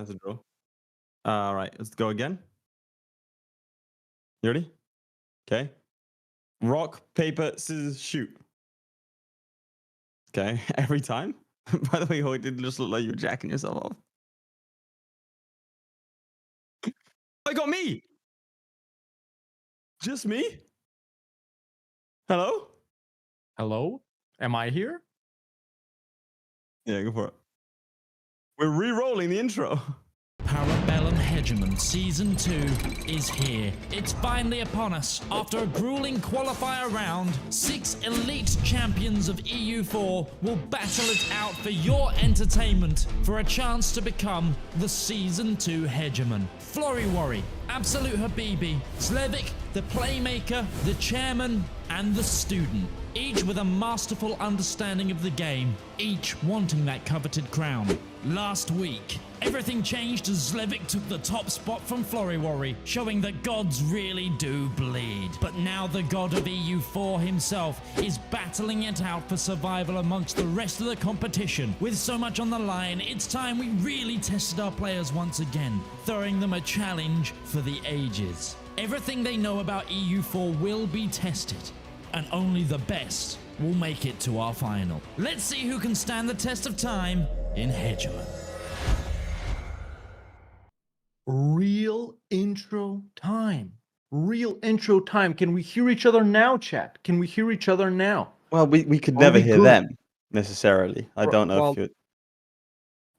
That's a draw. All right, let's go again. You ready? Okay. Rock, paper, scissors, shoot. Okay, every time. By the way, it didn't just look like you were jacking yourself off. I got me. Just me? Hello? Hello? Am I here? Yeah, go for it. We're re-rolling the intro. Para Bellum Hegemon Season 2 is here. It's finally upon us. After a grueling qualifier round, 6 elite champions of EU4 will battle it out for your entertainment for a chance to become the Season 2 Hegemon. FLORRY, Absolute Habibi, Zlewikk, The Playmaker, The Chairman, and The Student. Each with a masterful understanding of the game, each wanting that coveted crown. Last week, everything changed as Zlewikk took the top spot from FLORRY, showing that gods really do bleed. But now the god of EU4 himself is battling it out for survival amongst the rest of the competition. With so much on the line, it's time we really tested our players once again, throwing them a challenge for the ages. Everything they know about EU4 will be tested, and only the best will make it to our final. Let's see who can stand the test of time in Hegemon. Real intro time. Real intro time. Can we hear each other now, chat? Can we hear each other now? Well, we could never hear them necessarily. I don't know if you're...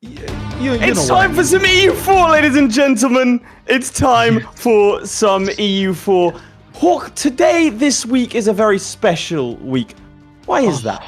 It's time for some EU4, ladies and gentlemen. It's time for some EU4. Hawk, today, this week is a very special week. Why is that?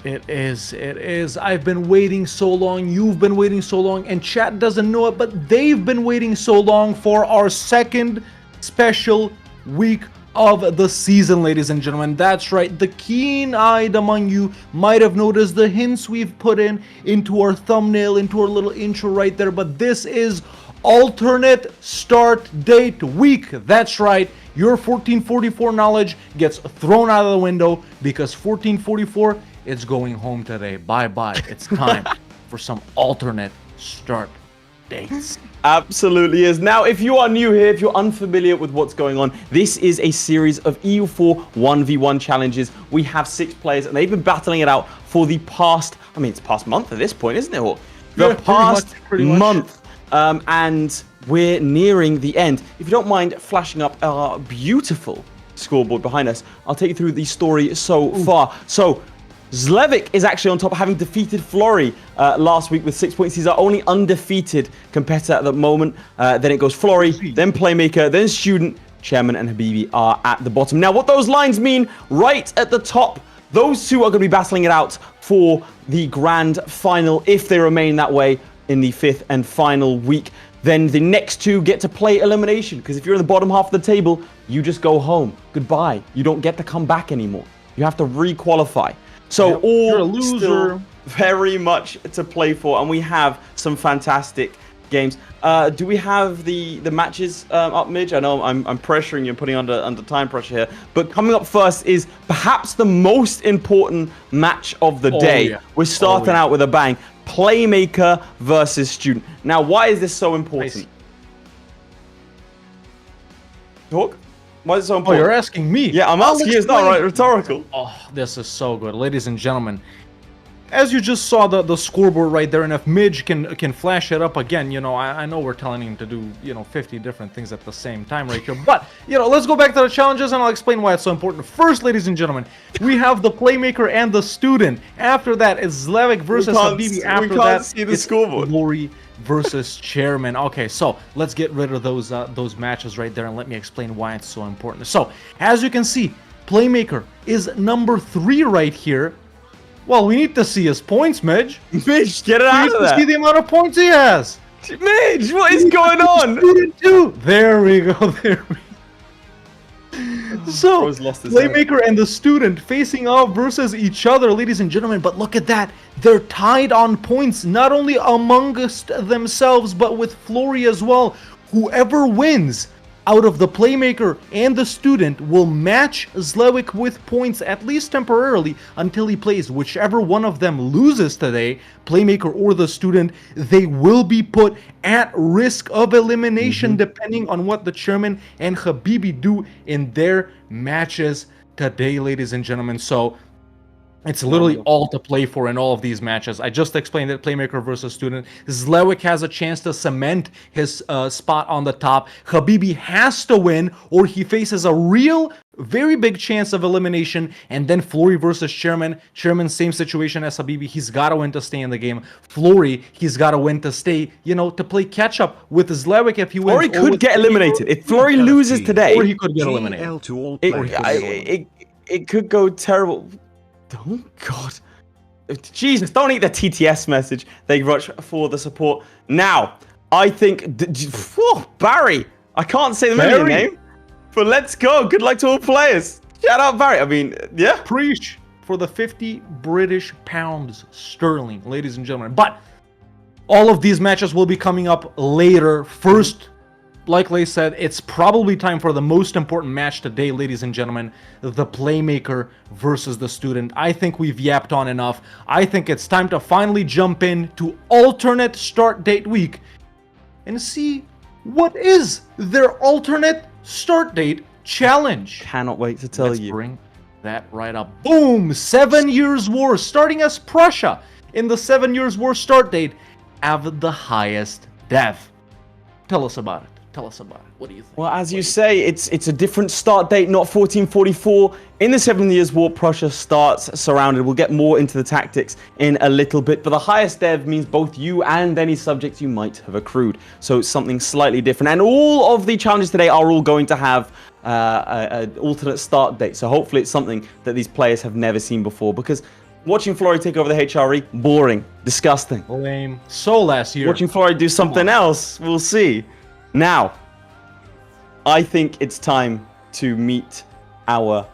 It is. I've been waiting so long. You've been waiting so long. And chat doesn't know it, but they've been waiting so long for our second special week of the season, ladies and gentlemen. That's right. The keen-eyed among you might have noticed the hints we've put into our thumbnail, into our little intro right there. But this is alternate start date week. That's right. Your 1444 knowledge gets thrown out of the window because 1444 is going home today. Bye-bye. It's time for some alternate start dates. Absolutely is. Now, if you are new here, if you're unfamiliar with what's going on, this is a series of EU4 1v1 challenges. We have 6 players, and they've been battling it out for the past, it's past month at this point, isn't it? The past month. And we're nearing the end. If you don't mind flashing up our beautiful scoreboard behind us, I'll take you through the story so far. So, Zlewikk is actually on top, having defeated FLORRY last week with 6 points. He's our only undefeated competitor at the moment. Then it goes FLORRY, then Playmaker, then Student, Chairman, and Habibi are at the bottom. Now, what those lines mean, right at the top, those two are going to be battling it out for the grand final if they remain that way in the 5th and final week. Then the next 2 get to play elimination, because if you're in the bottom half of the table, you just go home. Goodbye. You don't get to come back anymore. You have to re-qualify. So all still very much to play for, and we have some fantastic games. Do we have the matches up, Midge? I know I'm pressuring you and putting under time pressure here, but coming up first is perhaps the most important match of the day. Yeah. We're starting out with a bang. Playmaker versus Student. Now, why is this so important? Hawk? Why is it so important? Oh, you're asking me? Yeah, I'm asking you. It's not right, rhetorical. Oh, this is so good. Ladies and gentlemen, as you just saw the scoreboard right there, and if Midge can flash it up again, I know we're telling him to do, 50 different things at the same time right here, but, let's go back to the challenges and I'll explain why it's so important. First, ladies and gentlemen, we have the Playmaker and the Student. After that, it's Zlewikk versus Habibi. After that, see the scoreboard. FLORRY versus Chairman. Okay, so let's get rid of those matches right there and let me explain why it's so important. So, as you can see, Playmaker is number 3 right here. Well, we need to see his points, Midge. Midge, get it out of that. We need to see the amount of points he has. Midge, what is going on? There we go. There we go. So, Playmaker and the Student facing off versus each other, ladies and gentlemen. But look at that. They're tied on points, not only amongst themselves, but with FLORRY as well. Whoever wins out of the Playmaker and the Student will match Zlewikk with points, at least temporarily, until he plays. Whichever one of them loses today, Playmaker or the Student, they will be put at risk of elimination depending on what the Chairman and Habibi do in their matches today, ladies and gentlemen. So it's literally all to play for in all of these matches. I just explained it, Playmaker versus Student. Zlewikk has a chance to cement his spot on the top. Habibi has to win, or he faces a real, very big chance of elimination. And then FLORRY versus Chairman. Chairman, same situation as Habibi. He's got to win to stay in the game. FLORRY, he's got to win to stay, you know, to play catch-up with Zlewikk if he wins. FLORRY could get eliminated. If FLORRY loses today, or he could get eliminated. It could go terrible. Oh, God. Jesus, don't eat the TTS message. Thank you very much for the support. Now, I think... Barry! I can't say the middle name, but let's go. Good luck to all players. Shout out, Barry. I mean, yeah. Preach for the 50 British pounds sterling, ladies and gentlemen. But all of these matches will be coming up later. First, like Lay said, it's probably time for the most important match today, ladies and gentlemen, the Playmaker versus the Student. I think we've yapped on enough. I think it's time to finally jump in to alternate start date week and see what is their alternate start date challenge. Cannot wait to tell you. Bring that right up. Boom! 7 Years' War, starting as Prussia in the 7 Years' War start date, have the highest dev. Tell us about it. Tell us about it. What do you think? Well, as you say, it's a different start date, not 1444. In the 7 Years' War, Prussia starts surrounded. We'll get more into the tactics in a little bit, but the highest dev means both you and any subjects you might have accrued. So it's something slightly different. And all of the challenges today are all going to have an alternate start date. So hopefully it's something that these players have never seen before, because watching FLORRY take over the HRE, boring, disgusting. Lame. So last year. Watching FLORRY do something else, we'll see. Now, I think it's time to meet our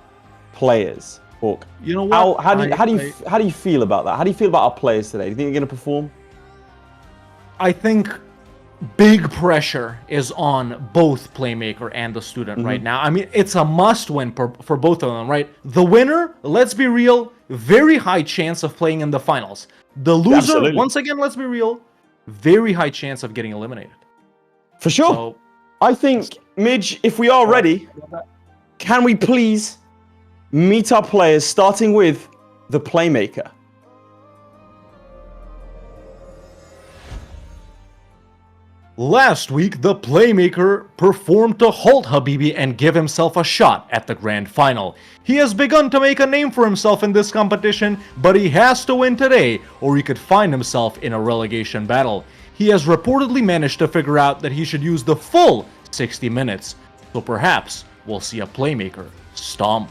players. Hawk, you know what? How do you feel about that? How do you feel about our players today? Do you think they're going to perform? I think big pressure is on both Playmaker and the Student right now. I mean, it's a must-win for both of them, right? The winner, let's be real, very high chance of playing in the finals. The loser, once again, let's be real, very high chance of getting eliminated. For sure. So, I think, Midge, if we are ready, can we please meet our players, starting with the Playmaker? Last week, the Playmaker performed to halt Habibi and give himself a shot at the grand final. He has begun to make a name for himself in this competition, but he has to win today, or he could find himself in a relegation battle. He has reportedly managed to figure out that he should use the full 60 minutes, so perhaps we'll see a Playmaker stomp.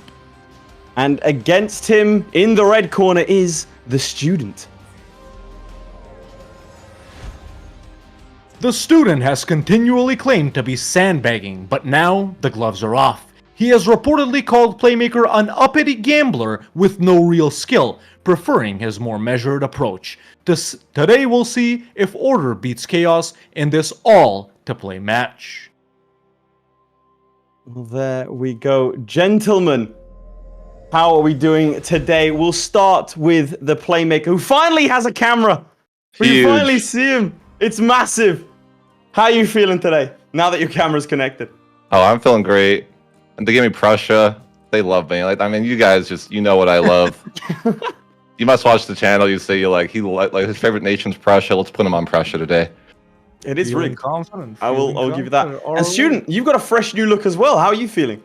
And against him in the red corner is the Student. The Student has continually claimed to be sandbagging, but now the gloves are off. He has reportedly called Playmaker an uppity gambler with no real skill, preferring his more measured approach. Today we'll see if order beats chaos in this all-to-play match. Well, there we go. Gentlemen, how are we doing today? We'll start with the Playmaker, who finally has a camera. We can finally see him. It's massive. How are you feeling today, now that your camera's connected? Oh, I'm feeling great. And they give me Prussia. They love me. Like, I mean, you guys just, you know what I love. You must watch the channel. You say you like his favorite nation's Prussia. Let's put him on Prussia today. It is Feeling really confident. I'll give you that. And Student, you've got a fresh new look as well. How are you feeling?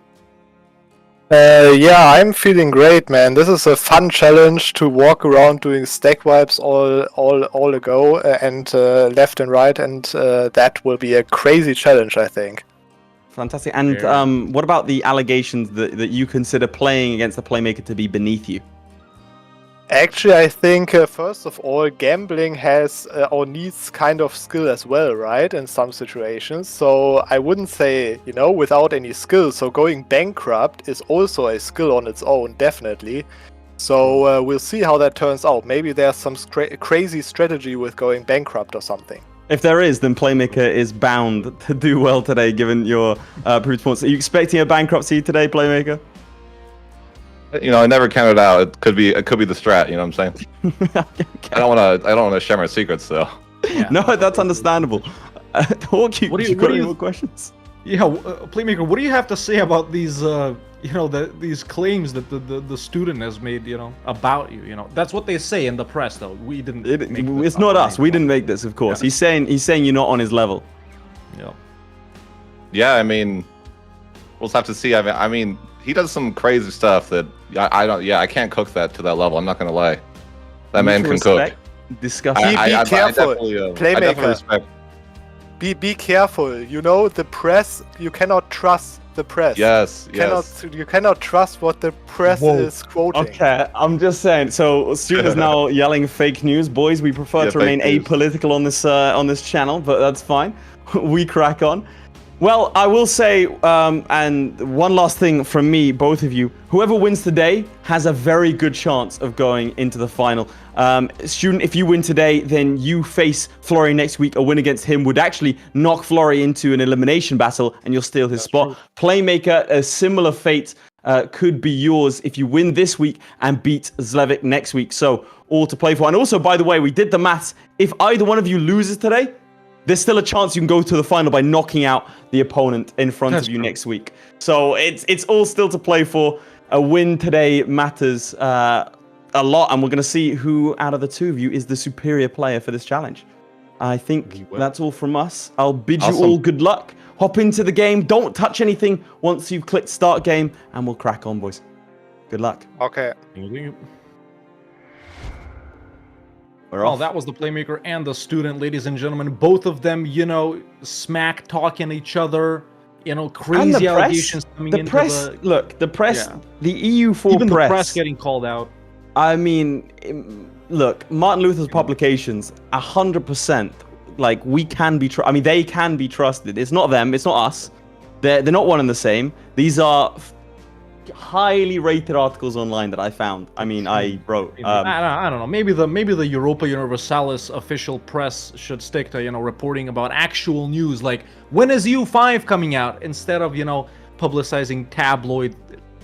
Yeah, I'm feeling great, man. This is a fun challenge to walk around doing stack wipes all ago and left and right, and that will be a crazy challenge, I think. Fantastic. And what about the allegations that you consider playing against the Playmaker to be beneath you? Actually, I think, first of all, gambling has or needs kind of skill as well, right? In some situations. So I wouldn't say, without any skill. So going bankrupt is also a skill on its own, definitely. So we'll see how that turns out. Maybe there's some crazy strategy with going bankrupt or something. If there is, then Playmaker is bound to do well today, given your response. Are you expecting a bankruptcy today, Playmaker? You know, I never counted out. It could be the strat. You know what I'm saying? Okay. I don't want to share my secrets though. Yeah. No, that's understandable. Hawk, you got any more questions? Yeah, Playmaker, what do you have to say about these, these claims that the student has made, about you? That's what they say in the press, though. We didn't. It's not us. We didn't make this, of course. Yeah. He's saying you're not on his level. Yeah. Yeah, I mean, we'll have to see. I mean, he does some crazy stuff that I don't. Yeah, I can't cook that to that level. I'm not gonna lie. That man can cook. Disgusting. Be careful, I Playmaker. definitely respect. Be careful. You know, the press. You cannot trust the press. Yes. You cannot trust what the press is quoting. Okay, I'm just saying. So, Student is now yelling fake news, boys. We prefer to remain apolitical on this channel, but that's fine. We crack on. Well, I will say, and one last thing from me, both of you, whoever wins today has a very good chance of going into the final. Student, if you win today, then you face FLORRY next week. A win against him would actually knock FLORRY into an elimination battle, and you'll steal his spot. Playmaker, a similar fate could be yours if you win this week and beat Zlewikk next week. So, all to play for. And also, by the way, we did the maths. If either one of you loses today, there's still a chance you can go to the final by knocking out the opponent in front of you next week. So it's all still to play for. A win today matters a lot, and we're going to see who out of the two of you is the superior player for this challenge. I think that's all from us. I'll bid you all good luck. Hop into the game. Don't touch anything once you've clicked start game, and we'll crack on, boys. Good luck. Okay. Well, that was the Playmaker and the student, ladies and gentlemen. Both of them, smack talking each other, crazy allegations coming into the... Look, the press, the EU4 Even press... the press getting called out. I mean, look, Martin Luther's publications, 100%, like, we can be... I mean, they can be trusted. It's not them, it's not us. They're not one and the same. These are highly rated articles online that I found. I mean, I wrote. I don't know. Maybe the Europa Universalis official press should stick to reporting about actual news, like when is EU5 coming out, instead of publicizing tabloid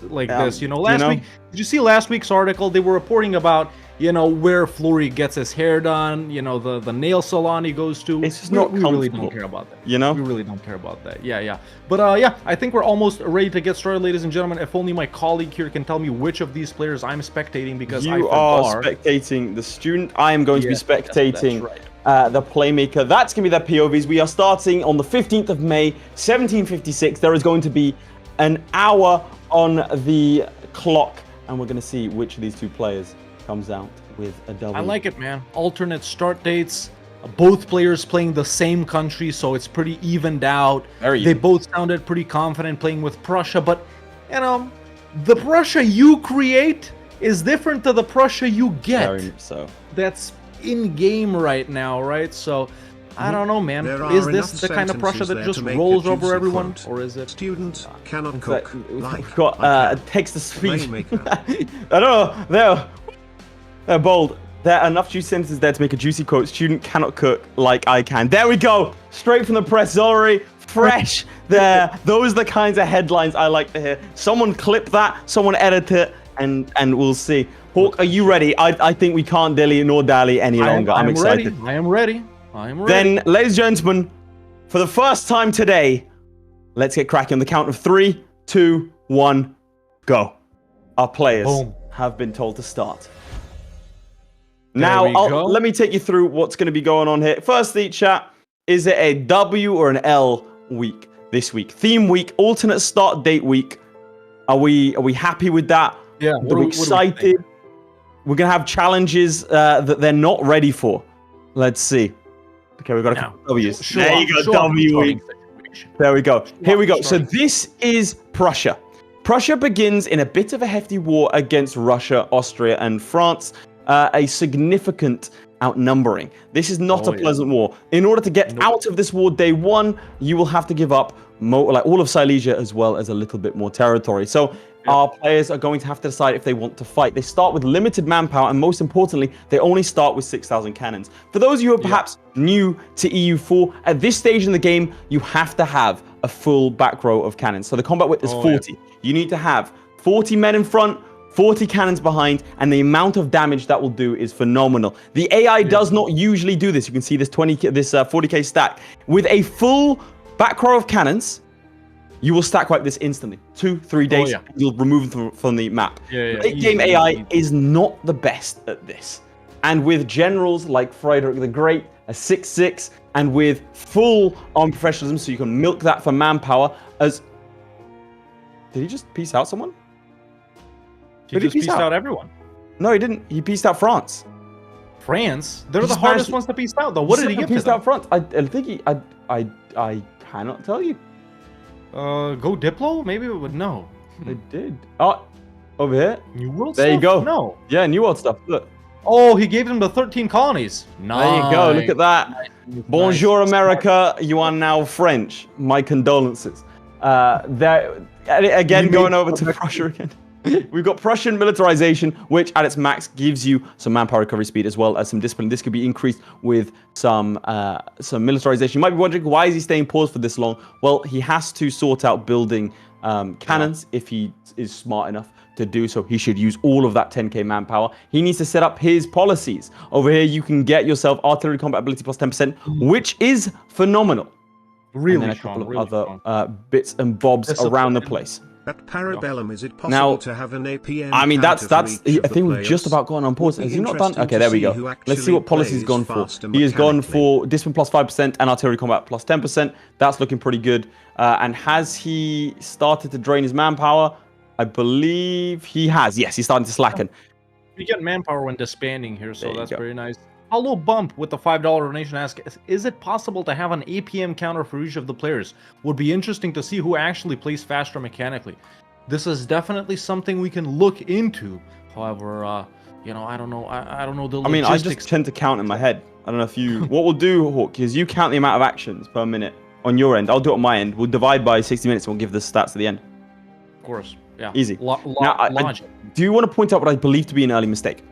like this. Last week, did you see last week's article? They were reporting about where FLORRY gets his hair done, the nail salon he goes to. It's just not we really don't care about that. We really don't care about that. Yeah. But I think we're almost ready to get started, ladies and gentlemen. If only my colleague here can tell me which of these players I'm spectating, because you are spectating the student. I am going to be spectating the Playmaker. That's going to be their POVs. We are starting on the 15th of May, 1756. There is going to be an hour on the clock, and we're going to see which of these two players comes out with a W. I like it, man. Alternate start dates. Both players playing the same country, so it's pretty evened out. They both sounded pretty confident playing with Prussia, but the Prussia you create is different to the Prussia you get. Very much so. That's in game right now, right? So I don't know, man. Is this the kind of Prussia that just rolls over everyone, or is it? Student cannot cook. We've got a text-to-speech. I don't know. They're bold. There are enough juicy sentences there to make a juicy quote. Student cannot cook like I can. There we go. Straight from the press. Zlewikk, fresh there. Those are the kinds of headlines I like to hear. Someone clip that. Someone edit it, and we'll see. Hawk, are you ready? I think we can't dilly nor dally any longer. I'm excited. I am ready. Then, ladies and gentlemen, for the first time today, let's get cracking on the count of 3, 2, 1, go. Our players have been told to start. Now, let me take you through what's going to be going on here. Firstly, chat, is it a W or an L week this week? Theme week, alternate start date week. Are we happy with that? Yeah. Are we excited? We're going to have challenges that they're not ready for. Let's see. Okay, we've got a couple W's. There you go, W week. There we go. Here we go. So this is Prussia. Prussia begins in a bit of a hefty war against Russia, Austria, and France. A significant outnumbering. This is not a pleasant war. In order to get out of this war day one, you will have to give up all of Silesia as well as a little bit more territory. So our players are going to have to decide if they want to fight. They start with limited manpower, and most importantly, they only start with 6,000 cannons. For those of you who are perhaps new to EU4, at this stage in the game, you have to have a full back row of cannons. So the combat width is 40. You need to have 40 men in front, 40 cannons behind, and the amount of damage that will do is phenomenal. The AI does not usually do this. You can see this 40k stack. With a full back row of cannons, you will stack wipe this instantly. 2-3 days, you'll remove them from the map. Late game AI is not the best at this. And with generals like Frederick the Great, a 6-6, and with full armed professionalism, so you can milk that for manpower as... Did he just peace out someone? He just peaced out everyone. No, he didn't. He peaced out France. France? They're the hardest ones to peace out, though. What did he give to them? Peaced out France. I think he... I cannot tell you. Go Diplo? Maybe it would know. They did. Oh, over here. New World there stuff? You go. No. Yeah, New World stuff. Look. Oh, he gave them the 13 colonies. Nice. There you go. Look at that. Nice. Bonjour, America. You are now French. My condolences. There again, going over to Prussia again. We've got Prussian militarization, which at its max gives you some manpower recovery speed as well as some discipline. This could be increased with some militarization. You might be wondering, why is he staying paused for this long? Well, he has to sort out building cannons if he is smart enough to do so. He should use all of that 10k manpower. He needs to set up his policies. Over here, you can get yourself artillery combat ability plus 10%, which is phenomenal. Really and then a couple of other bits and bobs around the place. At Para Bellum, is it possible now, to have an APM? I mean, that's. I think we've just about gone on pause. Has he not done? Okay, there we go. Let's see what policy he's gone for. He has gone for discipline plus 5% and artillery combat plus 10%. That's looking pretty good. And has he started to drain his manpower? I believe he has. Yes, he's starting to slacken. We get manpower when disbanding here, so that's very nice. Hollow Bump with the $5 donation asks, is it possible to have an APM counter for each of the players? Would be interesting to see who actually plays faster mechanically. This is definitely something we can look into. However, you know, I don't know. I don't know the logistics. I mean, I just tend to count in my head. I don't know if you... What we'll do, Hawk, is you count the amount of actions per minute on your end. I'll do it on my end. We'll divide by 60 minutes and we'll give the stats at the end. Of course, yeah. Easy. Now, I do want to point out what I believe to be an early mistake.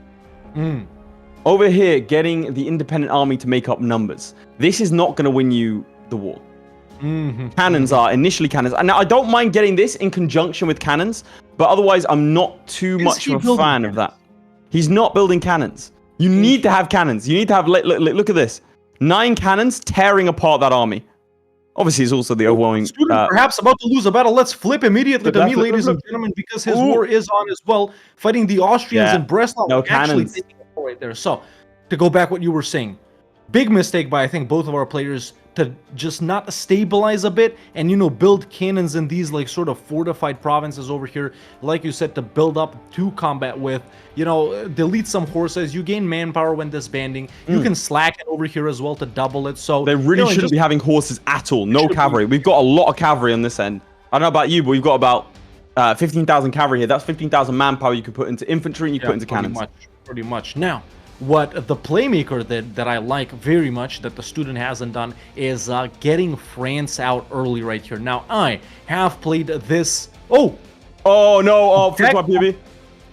Over here, getting the independent army to make up numbers. This is not going to win you the war. Cannons are initially cannons. And now I don't mind getting this in conjunction with cannons, but otherwise I'm not too much of a fan of that. He's not building cannons. You need to have cannons. You need to have, look at this. 9 cannons tearing apart that army. Obviously, it's also the overwhelming... Student perhaps about to lose a battle. Let's flip immediately to me, ladies and gentlemen, because his war is on as well, fighting the Austrians in Breslau. No cannons. Right there. So, to go back what you were saying, big mistake by I think both of our players to just not stabilize a bit and, you know, build cannons in these like sort of fortified provinces over here, like you said, to build up to combat with, you know, delete some horses. You gain manpower when disbanding. You can slacken over here as well to double it. So they really shouldn't be having horses at all. No cavalry. We've got a lot of cavalry on this end. I don't know about you, but we've got about 15,000 cavalry here. That's 15,000 manpower you can put into infantry and you can put into cannons. Pretty much. Now, what the Playmaker that I like very much that the student hasn't done is getting France out early right here. Now, I have played this... Oh no, fix my POV.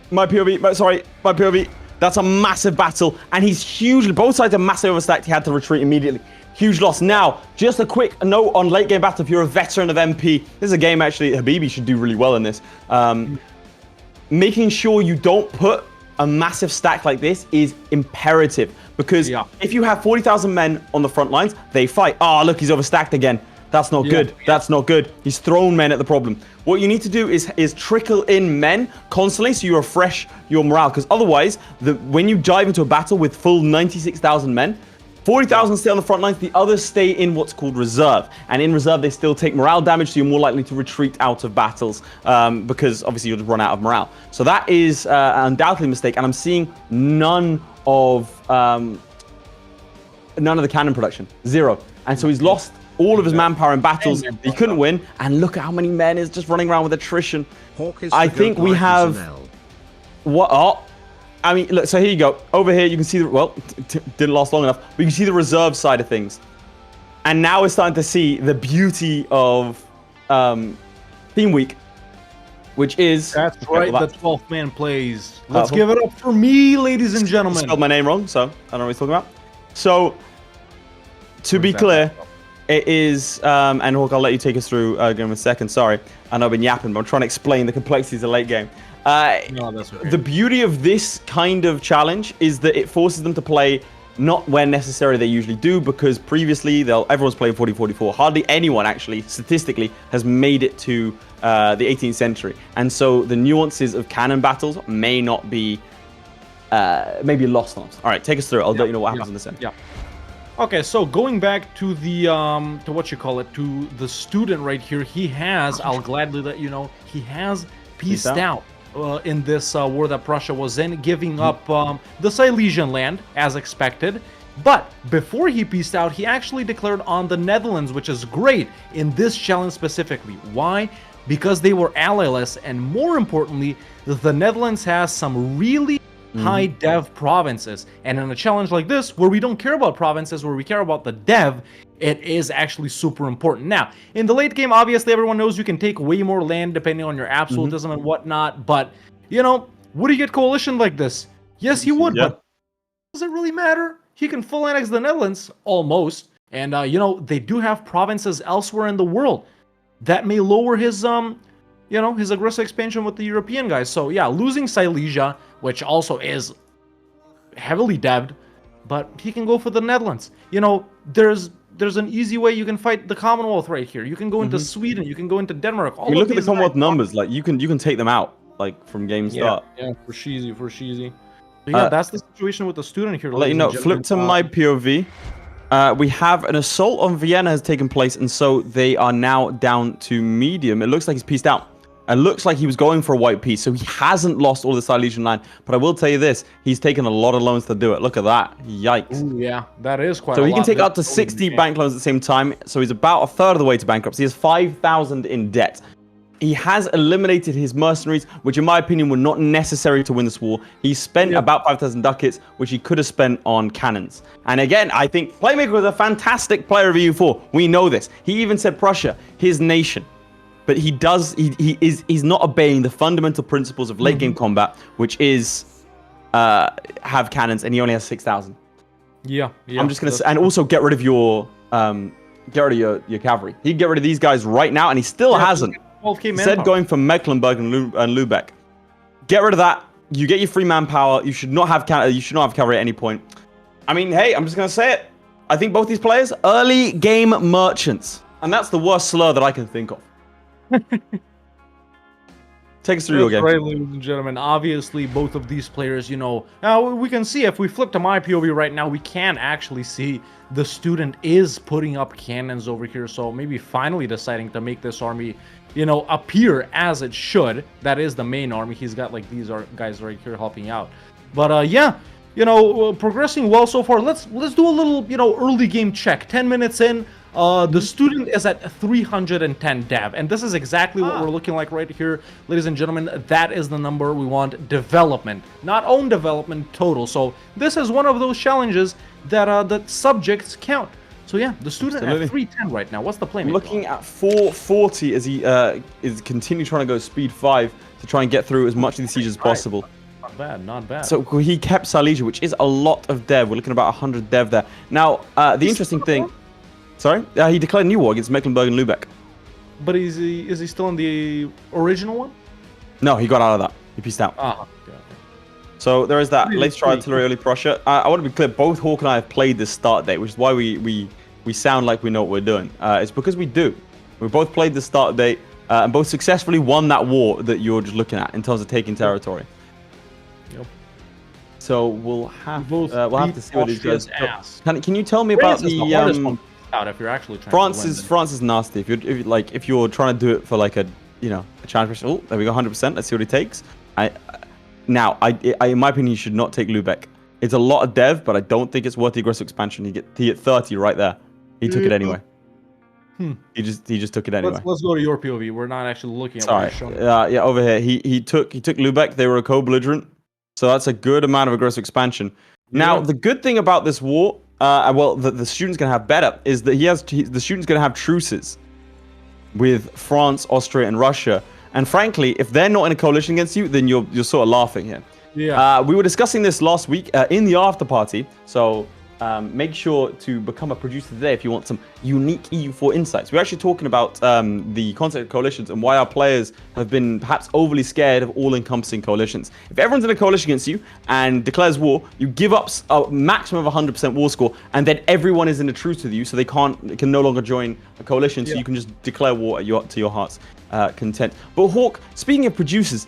My POV. That's a massive battle, and he's hugely... Both sides are massive overstacked. He had to retreat immediately. Huge loss. Now, just a quick note on late game battle. If you're a veteran of MP, this is a game actually Habibi should do really well in this. Making sure you don't put a massive stack like this is imperative, because if you have 40,000 men on the front lines, they fight. Oh, look, he's overstacked again. That's not good. That's not good. He's thrown men at the problem. What you need to do is trickle in men constantly so you refresh your morale, because otherwise, when you dive into a battle with full 96,000 men, 40,000 stay on the front lines, the others stay in what's called reserve. And in reserve, they still take morale damage, so you're more likely to retreat out of battles because obviously you'll just run out of morale. So that is undoubtedly a mistake, and I'm seeing none of the cannon production. 0. And so he's lost all of his manpower in battles he couldn't win, and look at how many men is just running around with attrition. I think we have... What? Oh. I mean, look, so here you go. Over here, you can see the... Well, didn't last long enough. But you can see the reserve side of things. And now we're starting to see the beauty of Theme Week. which is... That's okay, right, well, the 12th man plays. Let's Purple. give it up for me, ladies and gentlemen. spelled my name wrong, so I don't know what he's talking about. So, to be that clear, from? it is, and Hawk, I'll let you take us through game in a second. Sorry, I know I've been yapping, but I'm trying to explain the complexities of late game. No, that's okay. The beauty of this kind of challenge is that it forces them to play not where necessary they usually do, because previously everyone's played 40-44. Hardly anyone actually, statistically, has made it to the 18th century. And so the nuances of cannon battles may not be, maybe lost on us. All right, take us through it. I'll let you know what happens in this end. Yeah. Okay, so going back to the to what you call it, to the student right here, he has, I'll gladly let you know, he has pieced out in this war that Prussia was in, giving up the Silesian land as expected. But before he pieced out, he actually declared on the Netherlands, which is great in this challenge specifically. Why? Because they were allyless, and more importantly, the Netherlands has some really high dev provinces, and in a challenge like this where we don't care about provinces, where we care about the dev, it is actually super important. Now in the late game, obviously everyone knows you can take way more land depending on your absolutism and whatnot, but you know, would he get coalition like this? Yes, he would. Yeah. But does it really matter? He can full annex the Netherlands almost, and you know, they do have provinces elsewhere in the world that may lower his you know, his aggressive expansion with the European guys. So yeah, losing Silesia, which also is heavily devved, but he can go for the Netherlands. You know, there's an easy way you can fight the Commonwealth right here. You can go into Sweden, you can go into Denmark. All You of look at the these Commonwealth guys- numbers, like you can take them out like from game start. Yeah, for sheezy. So yeah, that's the situation with the student here. I'll let you know, flip to my POV. We have an assault on Vienna has taken place, and so they are now down to medium. It looks like he's pieced out. It looks like he was going for a white piece, so he hasn't lost all the Silesian line. But I will tell you this, he's taken a lot of loans to do it. Look at that. Yikes. Ooh, yeah, that is quite So a he lot. can take This up to is 60 insane. bank loans at the same time. So he's about a third of the way to bankruptcy. He has 5,000 in debt. He has eliminated his mercenaries, which in my opinion were not necessary to win this war. He spent about 5,000 ducats, which he could have spent on cannons. And again, I think Playmaker was a fantastic player of EU4. We know this. He even said Prussia, his nation. But he's not obeying the fundamental principles of late game combat, which is have cannons, and he only has 6,000. Yeah. I'm just gonna say, and also get rid of your your cavalry. He'd get rid of these guys right now, and he still hasn't. 12K He manpower. said going from Mecklenburg and Lübeck. Get rid of that. You get your free manpower. You should not have cavalry at any point. I mean, hey, I'm just gonna say it. I think both these players, early game merchants, and that's the worst slur that I can think of. Take us through your That's game. right, ladies and gentlemen. Obviously, both of these players, you know, we can see if we flip to my POV right now, we can actually see the student is putting up cannons over here. So maybe finally deciding to make this army, you know, appear as it should. That is the main army. He's got like these guys right here helping out. But yeah, you know, progressing well so far. Let's do a little, you know, early game check. 10 minutes in. The student is at 310 dev, and this is exactly what we're looking like right here, ladies and gentlemen. That is the number we want. Development, not own development, total. So this is one of those challenges that that subjects count. So yeah, the student Absolutely. at 310 right now. What's the play? I'm looking at 440 as he is continuing trying to go speed 5 to try and get through as much of the siege as possible. Not bad, not bad. So he kept Silesia, which is a lot of dev. We're looking at about 100 dev there. Now, the interesting thing... Sorry? He declared a new war against Mecklenburg and Lübeck. But is he still in the original one? No, he got out of that. He pieced out. Okay. So there is that. Really Let's try artillery early Prussia. I want to be clear. Both Hawk and I have played this start date, which is why we sound like we know what we're doing. It's because we do. We both played the start date and both successfully won that war that you're just looking at in terms of taking territory. Yep. So we'll have to see what these guys. ass. Can you tell me France about is the hardest one out if you're actually trying France to win. France is nasty. If you're trying to do it for like a challenge. Oh, there we go, 100%. Let's see what he takes. I in my opinion, you should not take Lübeck. It's a lot of dev, but I don't think it's worth the aggressive expansion. He hit 30 right there. He took it anyway. He just took it anyway. Let's go to your POV. We're not actually looking at Sorry. what you're showing. Yeah, over here. He took Lübeck. They were a co-belligerent. So that's a good amount of aggressive expansion. Now, the good thing about this war, the student's going to have better, is that the student's going to have truces with France, Austria, and Russia. And frankly, if they're not in a coalition against you, then you're sort of laughing here. Yeah. We were discussing this last week in the after party. So make sure to become a producer today if you want some unique EU4 insights. We're actually talking about the concept of coalitions and why our players have been perhaps overly scared of all-encompassing coalitions. If everyone's in a coalition against you and declares war, you give up a maximum of 100% war score, and then everyone is in a truce with you, so they can no longer join a coalition. So you can just declare war to your heart's content. But Hawk, speaking of producers,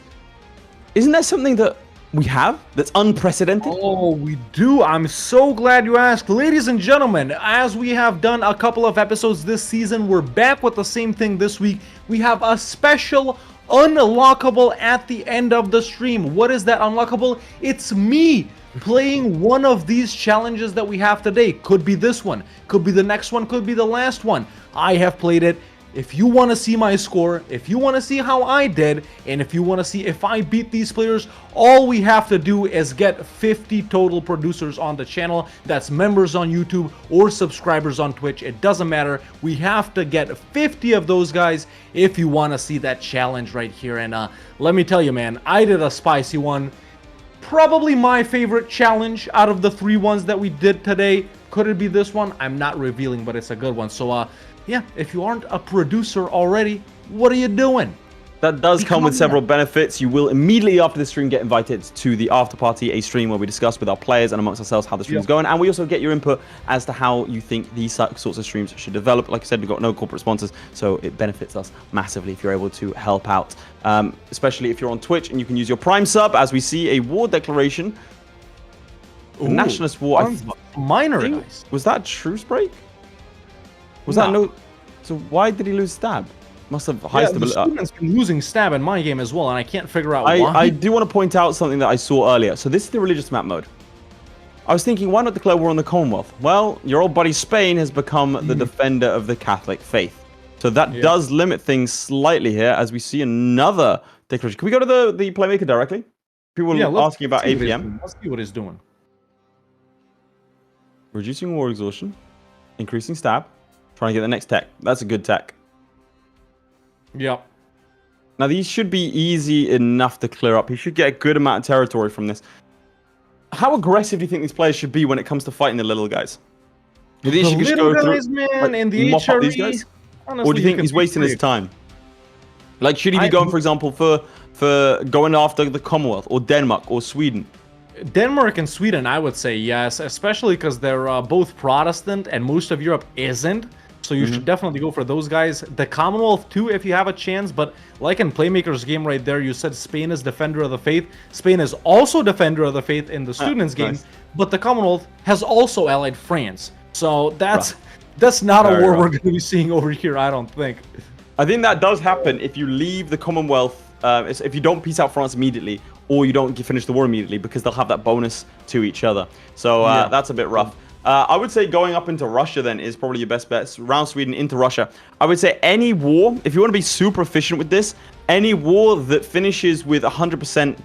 isn't there something that we have that's unprecedented? Oh, we do. I'm so glad you asked. Ladies and gentlemen, as we have done a couple of episodes this season, we're back with the same thing this week. We have a special unlockable at the end of the stream. What is that unlockable? It's me playing one of these challenges that we have today. Could be this one, could be the next one, could be the last one. I have played it. If you want to see my score, if you want to see how I did, and if you want to see if I beat these players, all we have to do is get 50 total producers on the channel. That's members on YouTube or subscribers on Twitch. It doesn't matter. We have to get 50 of those guys if you want to see that challenge right here. And let me tell you, man, I did a spicy one. Probably my favorite challenge out of the 3 ones that we did today. Could it be this one? I'm not revealing, but it's a good one. So, yeah, if you aren't a producer already, what are you doing? That does come with several benefits. You will immediately after the stream get invited to the after party, a stream where we discuss with our players and amongst ourselves how the stream's going. And we also get your input as to how you think these sorts of streams should develop. Like I said, we've got no corporate sponsors, so it benefits us massively if you're able to help out. Especially if you're on Twitch and you can use your Prime sub, as we see a war declaration. The Nationalist War. Minor, guys. Was that truce break? Was that no? So why did he lose stab? Must have high stability. The student's been losing stab in my game as well, and I can't figure out why. I do want to point out something that I saw earlier. So this is the religious map mode. I was thinking, why not declare war on the Commonwealth? Well, your old buddy Spain has become the defender of the Catholic faith. So that does limit things slightly here, as we see another declaration. Can we go to the Playmaker directly? People are asking about APM. Let's see what he's doing. Reducing war exhaustion, increasing stab, trying to get the next tech. That's a good tech. Yep. Now these should be easy enough to clear up. He should get a good amount of territory from this. How aggressive do you think these players should be when it comes to fighting the little guys? Do you think he should just go through, man, and the mop up these HRE, guys? honestly, Or do you think he's wasting his time? Like, should he be going, for example, for going after the Commonwealth or Denmark or Sweden? Denmark and Sweden, I would say yes, especially because they're both Protestant and most of Europe isn't. So you should definitely go for those guys. The Commonwealth too, if you have a chance. But like in Playmaker's game right there, you said Spain is defender of the faith. Spain is also defender of the faith in the Students' game. Nice. But the Commonwealth has also allied France. So that's not a war we're going to be seeing over here, I don't think. I think that does happen if you leave the Commonwealth, if you don't peace out France immediately, or you don't finish the war immediately, because they'll have that bonus to each other. So that's a bit rough. I would say going up into Russia then is probably your best bet. Around Sweden into Russia. I would say any war, if you want to be super efficient with this, any war that finishes with 100%,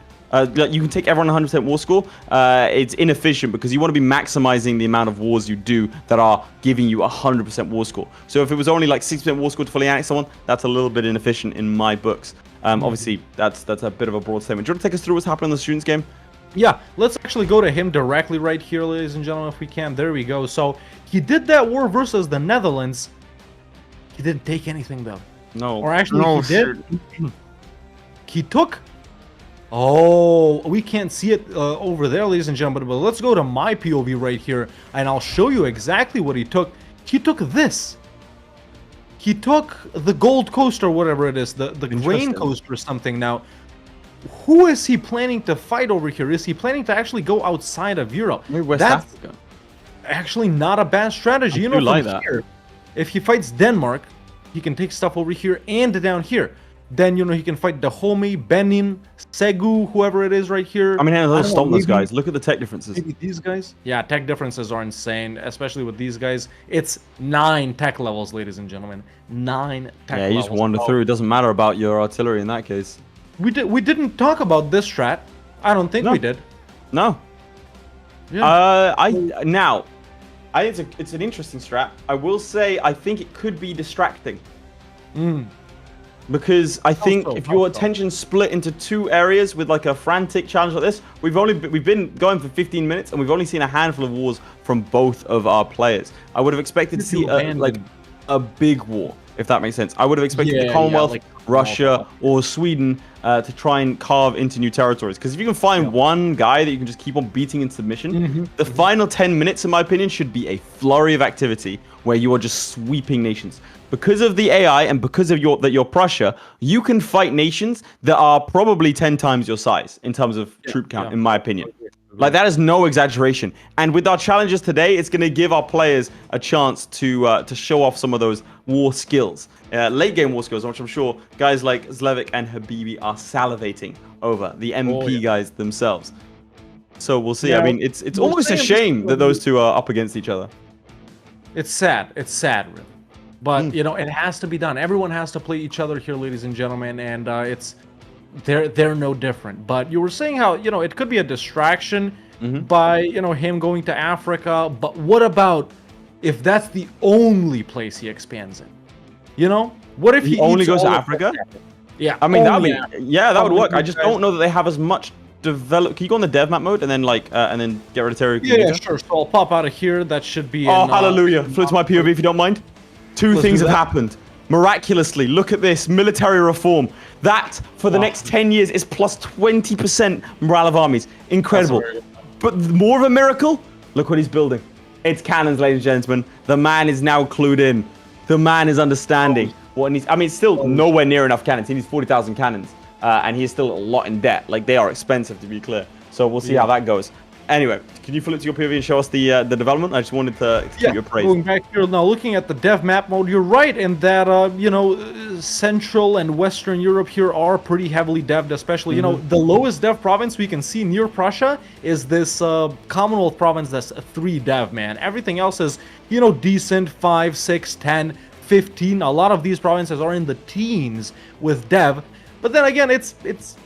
you can take everyone 100% war score, it's inefficient because you want to be maximizing the amount of wars you do that are giving you 100% war score. So if it was only like 60% war score to fully annex someone, that's a little bit inefficient in my books. Obviously, that's a bit of a broad statement. Do you want to take us through what's happening in the Students' game? Yeah, let's actually go to him directly right here, ladies and gentlemen, if we can. There we go. So he did that war versus the Netherlands. He didn't take anything, though. No. Or actually, he did. He took... Oh, we can't see it over there, ladies and gentlemen, but let's go to my POV right here, and I'll show you exactly what he took. He took this. He took the Gold Coast or whatever it is, the Grain Coast or something. Now, who is he planning to fight over here? Is he planning to actually go outside of Europe? Maybe West Africa. Actually not a bad strategy. You know, like from here, if he fights Denmark, he can take stuff over here and down here. Then, you know, he can fight Dahomey, Benin, Segu, whoever it is right here. I mean, let's stop those guys. Look at the tech differences. Maybe these guys? Yeah, tech differences are insane, especially with these guys. It's 9 tech levels, ladies and gentlemen. 9 tech levels. Yeah, you just wander through. It doesn't matter about your artillery in that case. We didn't talk about this strat. I don't think we did. No. Yeah. I think it's an interesting strat. I will say I think it could be distracting. Because I think Also, if your also. attention's split into two areas with like a frantic challenge like this, we've been going for 15 minutes and we've only seen a handful of wars from both of our players. I would have expected to see a big war, if that makes sense. I would have expected the Commonwealth, like Russia, or Sweden to try and carve into new territories. Because if you can find one guy that you can just keep on beating in submission, the final 10 minutes, in my opinion, should be a flurry of activity where you are just sweeping nations. Because of the AI and because of you're Prussia, you can fight nations that are probably 10 times your size in terms of troop count, in my opinion. Like, that is no exaggeration. And with our challenges today, it's going to give our players a chance to show off some of those war skills, late game war skills, which I'm sure guys like Zlewikk and Habibi are salivating over, the MP guys themselves. So we'll see. I mean, it's almost a shame that those two are up against each other. It's sad. It's sad, really. But you know, it has to be done. Everyone has to play each other here, ladies and gentlemen, and they're no different. But you were saying how, you know, it could be a distraction by, you know, him going to Africa. But what about if that's the only place he expands in? You know, what if he only eats goes to all of Africa? Yeah, I mean, that would work. Only I just don't know that they have as much develop. Can you go on the dev map mode and then get rid of Terry? Yeah, sure. So I'll pop out of here. That should be. Oh, hallelujah! Flip to my POV if you don't mind. Two things have happened. Miraculously, look at this military reform. That, for the next 10 years, is plus 20% morale of armies. Incredible. But more of a miracle, look what he's building. It's cannons, ladies and gentlemen. The man is now clued in. The man is understanding what he needs. I mean, it's still nowhere near enough cannons. He needs 40,000 cannons. And he's still a lot in debt. Like, they are expensive, to be clear. So we'll see how that goes. Anyway, can you flip to your POV and show us the development? I just wanted to keep you appraised. Going back here now, looking at the dev map mode, you're right in that you know, Central and Western Europe here are pretty heavily devved, especially you know, the lowest dev province we can see near Prussia is this Commonwealth province that's 3 dev, man. Everything else is, you know, decent, 5, 6, 10, 15. A lot of these provinces are in the teens with dev. But then again, it's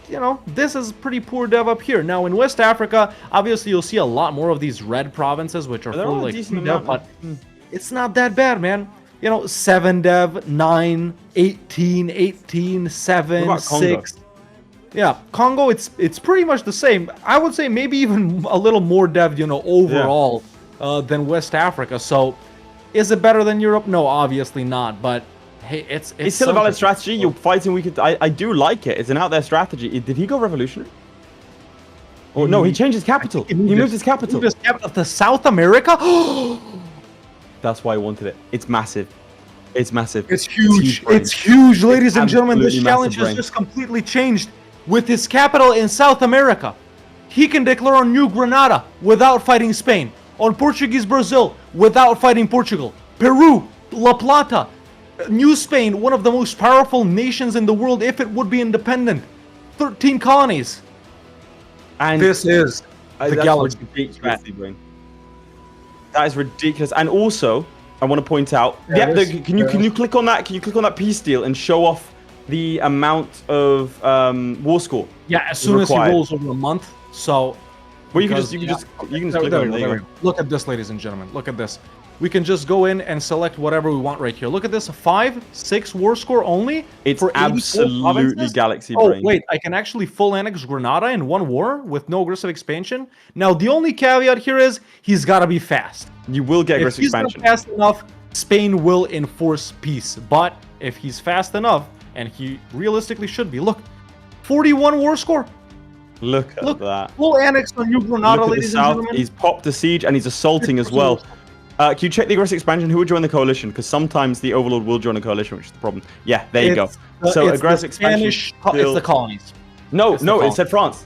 you know, this is pretty poor dev up here. Now in West Africa, obviously you'll see a lot more of these red provinces, which are fully like dev, but it's not that bad, man. You know, 7 dev, 9, 18, 18, 7, 6. Yeah, Congo, it's pretty much the same. I would say maybe even a little more dev, you know, overall than West Africa. So, is it better than Europe? No, obviously not. But hey, it's still a valid strategy. You're fighting. I do like it. It's an out there strategy. Did he go revolutionary? Oh no, he changed his capital. He moved his capital. He moved his capital to South America. That's why I wanted it. It's massive. It's massive. It's huge. It's huge, ladies and gentlemen. This challenge has just completely changed. With his capital in South America, he can declare on New Granada without fighting Spain. On Portuguese Brazil without fighting Portugal. Peru, La Plata, New Spain, one of the most powerful nations in the world if it would be independent. 13 colonies. And this is the galaxy. That is ridiculous. And also, I want to point out, can you click on that? Can you click on that peace deal and show off the amount of war score? Yeah, as soon as he rolls over a month. So, well, you can just click on it. Look at this, ladies and gentlemen. Look at this. We can just go in and select whatever we want right here. Look at this, 5, 6 war score only. It's for absolutely galaxy brain. Oh wait, I can actually full annex Granada in 1 war with no aggressive expansion. Now the only caveat here is he's got to be fast. You will get aggressive expansion. If he's not fast enough, Spain will enforce peace. But if he's fast enough, and he realistically should be, look, 41 war score. Look at that. Full annex on New Granada, ladies and gentlemen. He's popped a siege and he's assaulting as well. Can you check the aggressive expansion? Who would join the coalition? Because sometimes the Overlord will join a coalition, which is the problem. Yeah, there you go. So aggressive expansion. It's the colonies. No, it said France.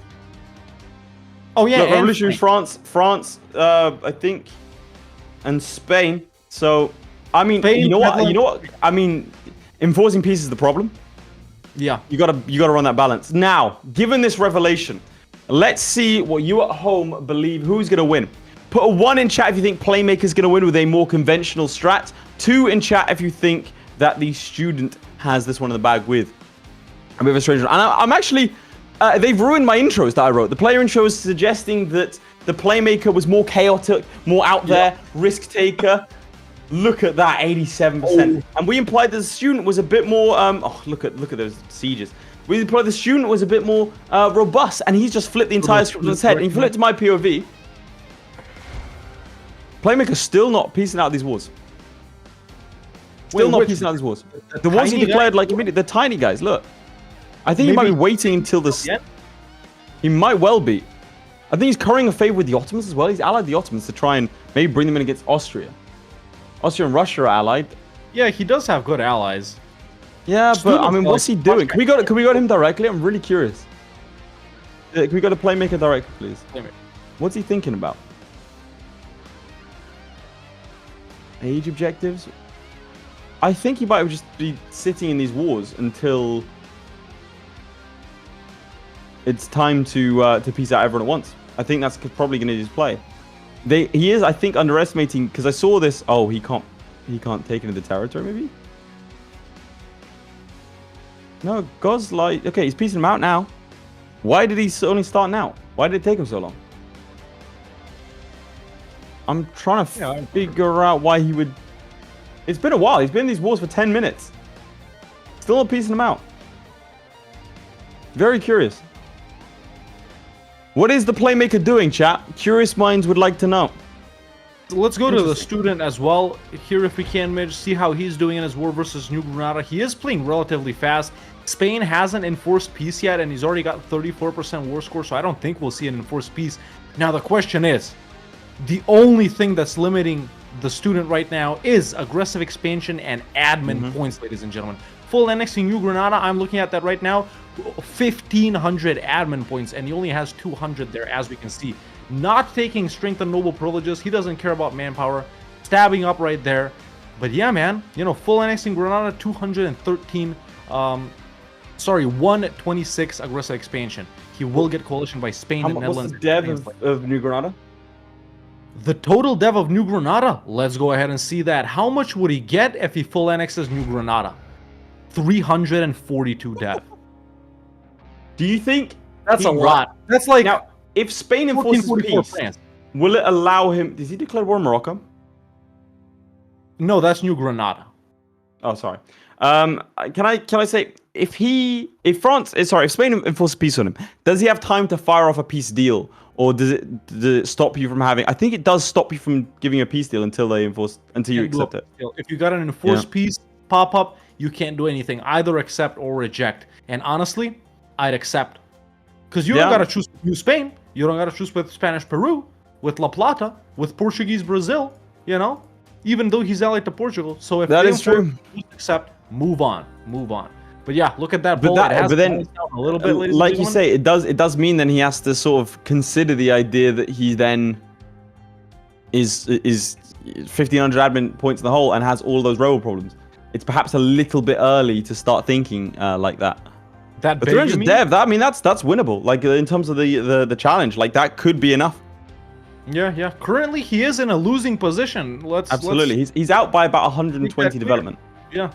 Oh yeah, no, revolutionary France, I think, and Spain. So I mean, Spain, you know what? I mean, enforcing peace is the problem. Yeah, you gotta run that balance. Now, given this revelation, let's see what you at home believe. Who's gonna win? Put a 1 in chat if you think Playmaker's going to win with a more conventional strat. 2 in chat if you think that the student has this one in the bag with a bit of a strange one. And I'm actually... they've ruined my intros that I wrote. The player intro is suggesting that the Playmaker was more chaotic, more out there, risk taker. Look at that, 87%. And we implied that the student was a bit more. Oh, look at those sieges. We implied the student was a bit more robust, and he's just flipped the entire script on his head. And if you flip to my POV, Playmaker's still not piecing out these wars. Still not piecing out these wars. The ones he declared like immediately. The tiny guys. Look, I think he might be waiting until this. He might well be. I think he's currying a favor with the Ottomans as well. He's allied the Ottomans to try and maybe bring them in against Austria. Austria and Russia are allied. Yeah, he does have good allies. Yeah, but I mean, what's he doing? Can we go to him directly? I'm really curious. Can we go to Playmaker directly, please? What's he thinking about? Age objectives? I think he might just be sitting in these wars until it's time to piece out everyone at once. I think that's probably going to be his play. He is, I think, underestimating, because I saw this. Oh, he can't take into the territory, maybe? No, God's like, okay, he's piecing them out now. Why did he only start now? Why did it take him so long? I'm trying to figure out why he would. It's been a while. He's been in these wars for 10 minutes. Still not piecing them out. Very curious. What is the Playmaker doing, chat? Curious minds would like to know. Let's go to the student as well here if we can, Midge. See how he's doing in his war versus New Granada. He is playing relatively fast. Spain hasn't enforced peace yet, and he's already got 34% war score, so I don't think we'll see an enforced peace. Now, the question is, the only thing that's limiting the student right now is aggressive expansion and admin points, ladies and gentlemen. Full annexing New Granada, I'm looking at that right now. 1,500 admin points, and he only has 200 there, as we can see. Not taking strength and noble privileges. He doesn't care about manpower. Stabbing up right there. But yeah, man, you know, full annexing Granada, 213. 126 aggressive expansion. He will get coalition by Spain and Netherlands. What's the dev of New Granada? The total dev of New Granada. Let's go ahead and see that. How much would he get if he full annexes New Granada? 342 dev. Do you think that's a lot? That's like now. If Spain enforces peace, France. Will it allow him? Does he declare war on Morocco? No, that's New Granada. Oh, sorry. Can I say if Spain enforces peace on him, does he have time to fire off a peace deal, or does it stop you from having? I think it does stop you from giving a peace deal until you accept it. If you got an enforced peace pop up, you can't do anything. Either accept or reject. And honestly, I'd accept, because you don't gotta choose with New Spain. You don't gotta choose with Spanish Peru, with La Plata, with Portuguese Brazil. You know, even though he's allied to Portugal. So if that is true, accept, move on. But yeah, look at that. But then a little bit, like you say, it does mean then he has to sort of consider the idea that he then is 1,500 admin points in the hole and has all those rebel problems. It's perhaps a little bit early to start thinking like that. But 300 dev, that's winnable. Like in terms of the challenge, like that could be enough. Yeah. Currently, he is in a losing position. Absolutely. He's out by about 120 development. Yeah.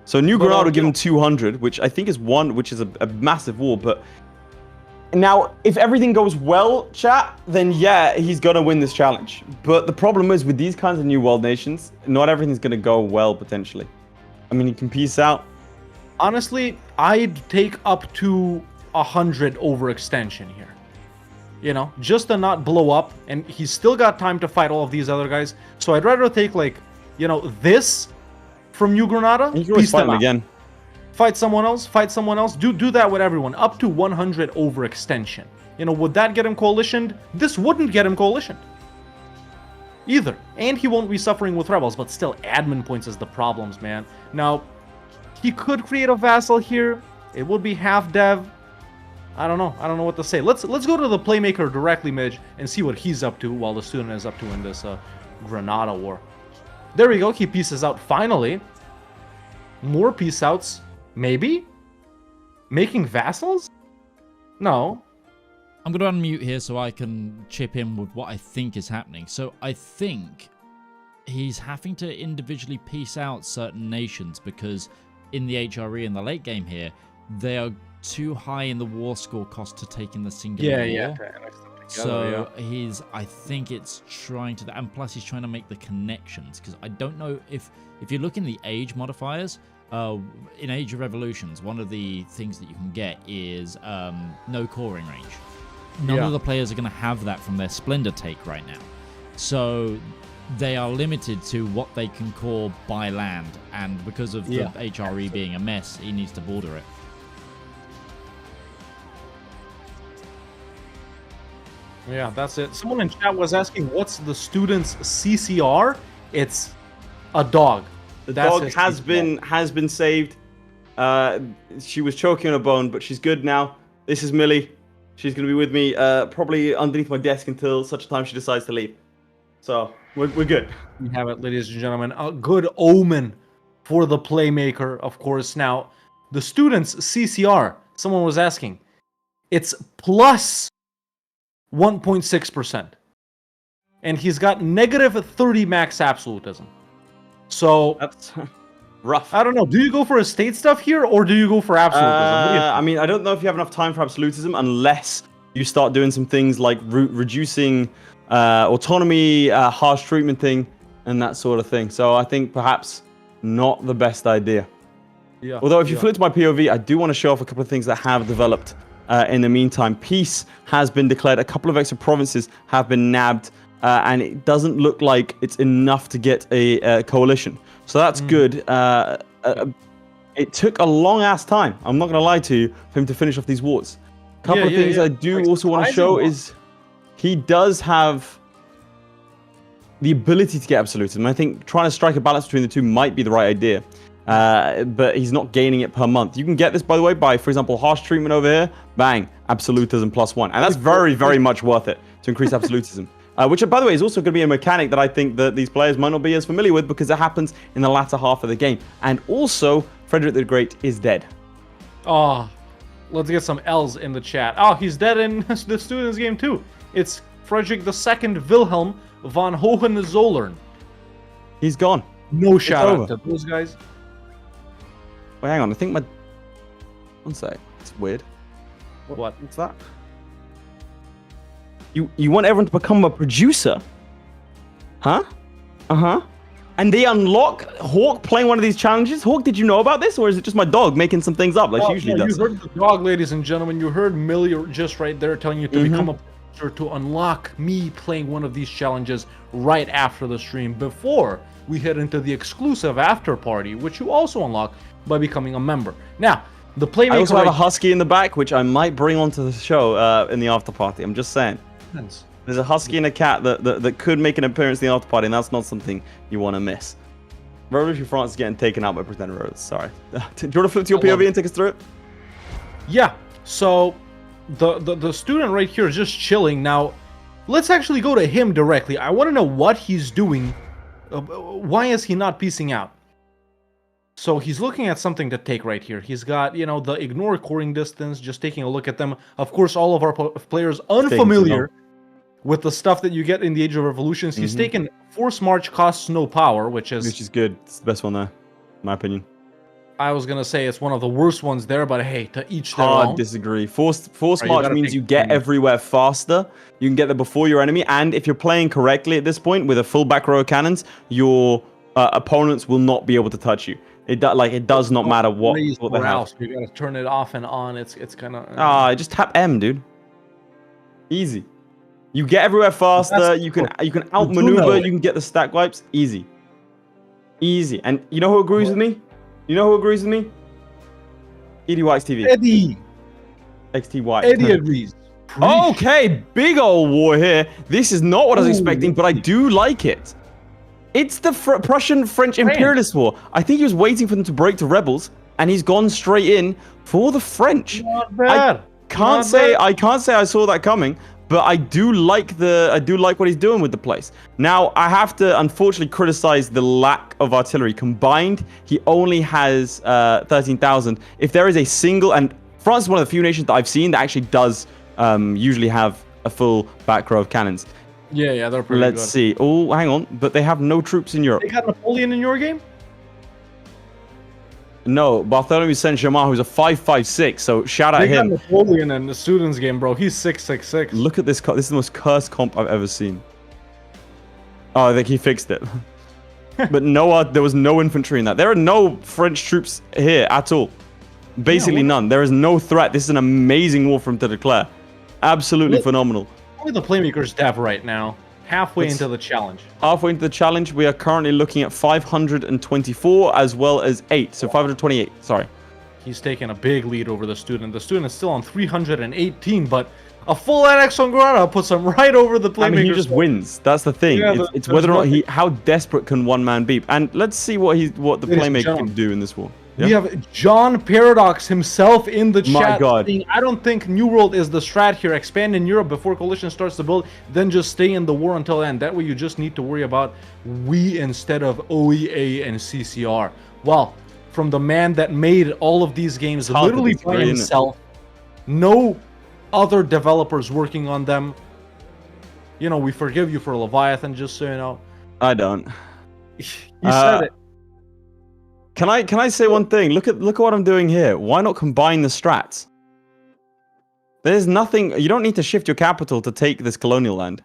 So New Granada will give him 200, which I think is a massive war. But now, if everything goes well, chat, then yeah, he's gonna win this challenge. But the problem is with these kinds of new world nations, not everything's gonna go well potentially. I mean, he can peace out. Honestly, I'd take up to 100 overextension here. You know, just to not blow up, and he's still got time to fight all of these other guys. So I'd rather take this from New Granada. You can always fight him again. Fight someone else. Do that with everyone. Up to 100 overextension. You know, would that get him coalitioned? This wouldn't get him coalitioned either. And he won't be suffering with rebels, but still, admin points is the problems, man. Now, he could create a vassal here. It would be half dev. I don't know what to say. Let's go to the Playmaker directly, Midge, and see what he's up to while the student is up to in this Granada war. There we go. He pieces out finally. More peace outs. Maybe? Making vassals? No. I'm going to unmute here so I can chip in with what I think is happening. So I think he's having to individually piece out certain nations because in the HRE in the late game here, they are too high in the war score cost to take in the singular war. together, So I think it's trying to, and plus he's trying to make the connections, because I don't know if you look in the age modifiers, in Age of Revolutions, one of the things that you can get is no coring range. None of the players are going to have that from their Splendor take right now. So they are limited to what they can core by land, and because of the HRE being a mess, he needs to border it. Yeah, that's it. Someone in chat was asking, what's the student's CCR? It's a dog. The That's dog his has been saved. She was choking on a bone, but she's good now. This is Millie. She's going to be with me probably underneath my desk until such a time she decides to leave. So we're good. We have it, ladies and gentlemen. A good omen for the Playmaker, of course. Now, the student's CCR, someone was asking, it's plus 1.6%. And he's got negative 30 max absolutism. So That's rough. I don't know. Do you go for estate stuff here, or do you go for absolutism? What do you think? I mean, I don't know if you have enough time for absolutism unless you start doing some things like reducing autonomy, harsh treatment thing, and that sort of thing. So I think perhaps not the best idea. Yeah. Although if you flip to my POV, I do want to show off a couple of things that have developed in the meantime. Peace has been declared. A couple of extra provinces have been nabbed. And it doesn't look like it's enough to get a coalition. So that's good. It took a long-ass time, I'm not going to lie to you, for him to finish off these wars. A couple of things I do also want to show is he does have the ability to get absolutism. I think trying to strike a balance between the two might be the right idea. But he's not gaining it per month. You can get this, by the way, by, for example, harsh treatment over here. Bang, absolutism +1. And that's very, very much worth it to increase absolutism. Which, by the way, is also going to be a mechanic that I think that these players might not be as familiar with because it happens in the latter half of the game. And also, Frederick the Great is dead. Oh, let's get some L's in the chat. Oh, he's dead in the student's game too. It's Frederick II Wilhelm von Hohenzollern. He's gone. No shout over. out to those guys. Wait, hang on. I think my... One sec. It's weird. What's that? You want everyone to become a producer? Huh? Uh-huh. And they unlock Hawk playing one of these challenges? Hawk, did you know about this? Or is it just my dog making some things up like she usually does? You heard the dog, ladies and gentlemen. You heard Millie just right there telling you to become a producer, to unlock me playing one of these challenges right after the stream, before we head into the exclusive after party, which you also unlock by becoming a member. Now, the Playmaker... I also have a husky in the back, which I might bring onto the show in the after party. I'm just saying. There's a husky and a cat that could make an appearance in the after party, and that's not something you want to miss. Revolution France is getting taken out by Pretender Roads. Sorry. Do you want to flip to your POV and take us through it? Yeah. So the student right here is just chilling. Now, let's actually go to him directly. I want to know what he's doing. Why is he not piecing out? So he's looking at something to take right here. He's got, you know, the ignore coring distance, just taking a look at them. Of course, all of our players unfamiliar with the stuff that you get in the Age of Revolutions. He's taken Force March costs no power, which is good. It's the best one there, in my opinion. I was going to say it's one of the worst ones there, but hey, to each their own. Disagree. Force March means you get everywhere faster. You can get there before your enemy, and if you're playing correctly at this point with a full back row of cannons, your opponents will not be able to touch you. It does not matter what they have. You gotta turn it off and on. It's kind of just tap M, dude. Easy. You get everywhere faster. You can outmaneuver. You can get the stack wipes. Easy. And you know who agrees with me? Edie White's TV. Eddie. XT White. Eddie agrees. Okay, big old war here. This is not what I was expecting, but I do like it. It's the Prussian-French imperialist war. I think he was waiting for them to break to rebels, and he's gone straight in for the French. Not bad. I can't say I saw that coming, but I do like what he's doing with the place. Now, I have to unfortunately criticize the lack of artillery. Combined, he only has 13,000. If there is a single, and France is one of the few nations that I've seen that actually does usually have a full back row of cannons. Yeah, they're pretty good. Let's see. Oh, hang on. But they have no troops in Europe. They got Napoleon in your game? No, Bartholomew Saint-Germain, who's a 5.56. So shout out They got him. Napoleon in the students game, bro. He's 6'6". Look at this. This is the most cursed comp I've ever seen. Oh, I think he fixed it. But no, there was no infantry in that. There are no French troops here at all. Basically none. There is no threat. This is an amazing war for him to declare. Absolutely phenomenal. Only the Playmaker's dev right now. Halfway into the challenge. Halfway into the challenge, we are currently looking at 524 as well as 8. So 528, sorry. He's taking a big lead over the student. The student is still on 318, but a full annex on Granada puts him right over the Playmaker. I mean, he just wins. That's the thing. Yeah, it's whether or not how desperate can one man be. And let's see what the Playmaker can do in this war. Yeah? We have John Paradox himself in the My chat God. saying, I don't think New World is the strat here. Expand in Europe before coalition starts to build, then just stay in the war until end. That way you just need to worry about we instead of OEA and CCR. Well, from the man that made all of these games literally by himself, no other developers working on them. You know, we forgive you for Leviathan, just so you know. I don't. You said it. Can I say one thing? Look at what I'm doing here. Why not combine the strats? There's nothing. You don't need to shift your capital to take this colonial land.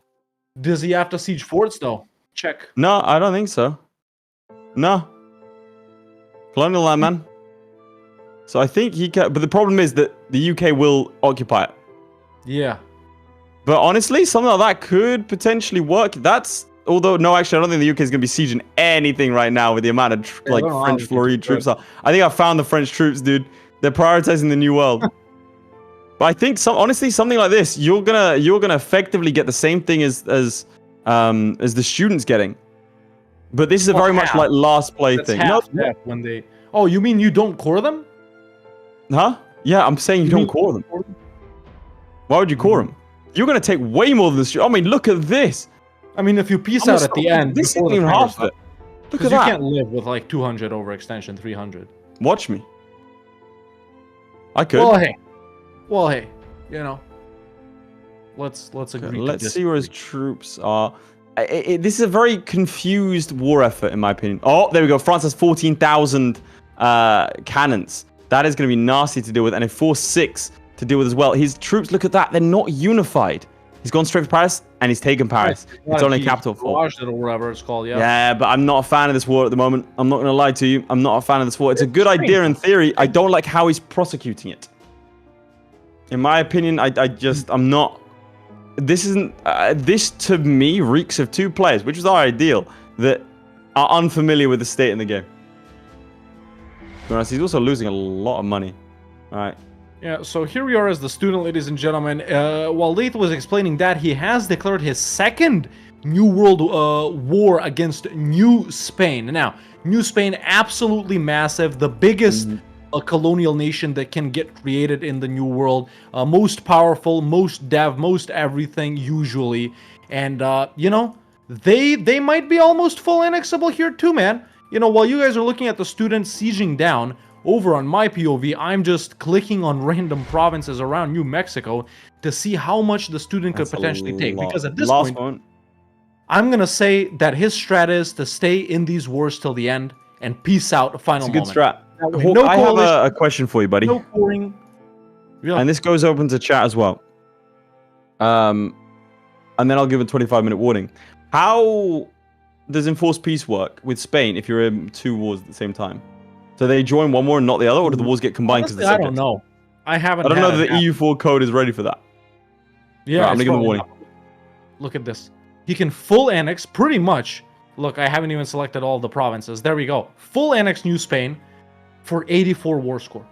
Does he have to siege forts though? Check. No, I don't think so. No. Colonial land, man. So I think he can. But the problem is that the UK will occupy it. Yeah. But honestly, something like that could potentially work. Although, no, actually, I don't think the UK is going to be sieging anything right now with the amount of French FLORRY troops are. I think I found the French troops, dude. They're prioritizing the New World. But I think honestly, something like this, you're gonna effectively get the same thing as the students getting. But this is a very much like last play thing. No, when they. Oh, you mean you don't core them? Huh? Yeah, I'm saying you don't core them. Why would you core them? You're gonna take way more than the students. I mean, look at this. I mean, if you peace out at the end, this isn't even half of it. Look at you that. can't live with like 200 overextension, 300. Watch me. I could. Well, hey, you know. Let's agree. Let's see where his troops are. This is a very confused war effort, in my opinion. Oh, there we go. France has 14,000 cannons. That is going to be nasty to deal with, and a 4-6 to deal with as well. His troops, look at that. They're not unified. He's gone straight for Paris, and he's taken Paris. It's only a capital fort. Or whatever it's called, yeah. Yeah, but I'm not a fan of this war at the moment. I'm not going to lie to you. I'm not a fan of this war. It's a good idea in theory. I don't like how he's prosecuting it. In my opinion, I'm not... This isn't... this, to me, reeks of two players, which is our ideal, that are unfamiliar with the state in the game. Whereas he's also losing a lot of money. All right. Yeah, so here we are as the student, ladies and gentlemen. While Leith was explaining that, he has declared his second New World war against New Spain. Now, New Spain, absolutely massive, the biggest colonial nation that can get created in the New World. Most powerful, most dev, most everything, usually. And, you know, they might be almost full annexable here too, man. You know, while you guys are looking at the students sieging down, over on my POV, I'm just clicking on random provinces around New Mexico to see how much the student could potentially take. Because at this point, I'm going to say that his strat is to stay in these wars till the end and peace out. Final moment. It's a good strat. I have a question for you, buddy. No coring. Really? And this goes open to chat as well. And then I'll give a 25-minute warning. How does enforced peace work with Spain if you're in two wars at the same time? So they join one war and not the other, or do the wars get combined? Honestly, I don't know. I don't know that the EU4 code is ready for that. Yeah, right, I'm gonna give him a warning. Look at this. He can full annex pretty much. Look, I haven't even selected all the provinces. There we go. Full annex New Spain for 84 war score.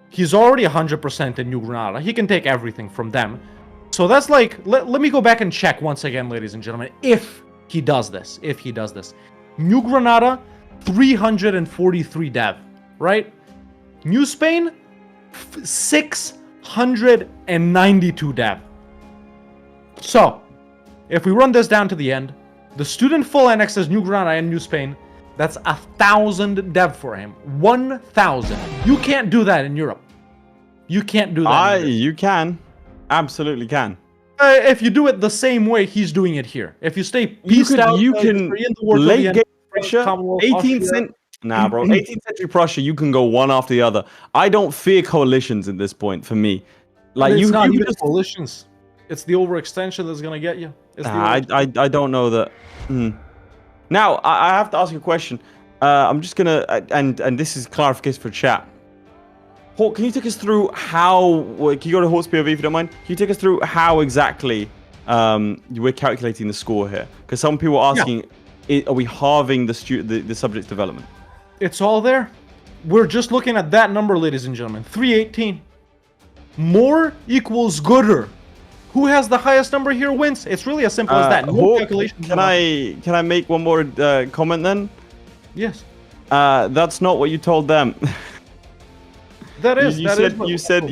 He's already 100% in New Granada. He can take everything from them. So that's like, let me go back and check once again, ladies and gentlemen, if he does this. New Granada, 343 dev, right? New Spain, 692 dev. So, if we run this down to the end, the student full annexes New Granada and New Spain. That's 1,000 dev for him. 1,000. You can't do that in Europe. You can't do that. You can. Absolutely can. If you do it the same way he's doing it here. If you stay pieced out, you can late game pressure, Nah, bro. 18th century Prussia, you can go one after the other. I don't fear coalitions at this point. For me, like It's you not can even just. coalitions. It's the overextension that's gonna get you. It's the I don't know that. Now I have to ask you a question. I'm just gonna and this is clarification for chat. Hawk, can you take us through how? Can you go to Hawk's POV if you don't mind? Can you take us through how exactly we're calculating the score here? Because some people are asking, are we halving the subject's development? It's all there. We're just looking at that number, ladies and gentlemen. 318. More equals gooder. Who has the highest number here wins. It's really as simple as that. No Hawk, calculation. can I make one more comment then? Yes. That's not what you told them. That is. You said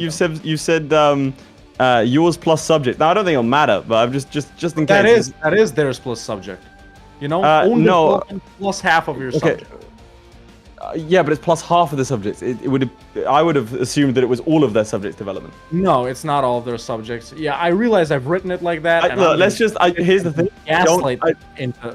yours plus subject. Now I don't think it'll matter, but I'm just in case. That is theirs plus subject. You know, no. plus half of your subject. Yeah, but it's plus half of the subjects. I would have assumed that it was all of their subjects development. No, it's not all of their subjects. Yeah, I realize I've written it like that. Look, here's the thing. I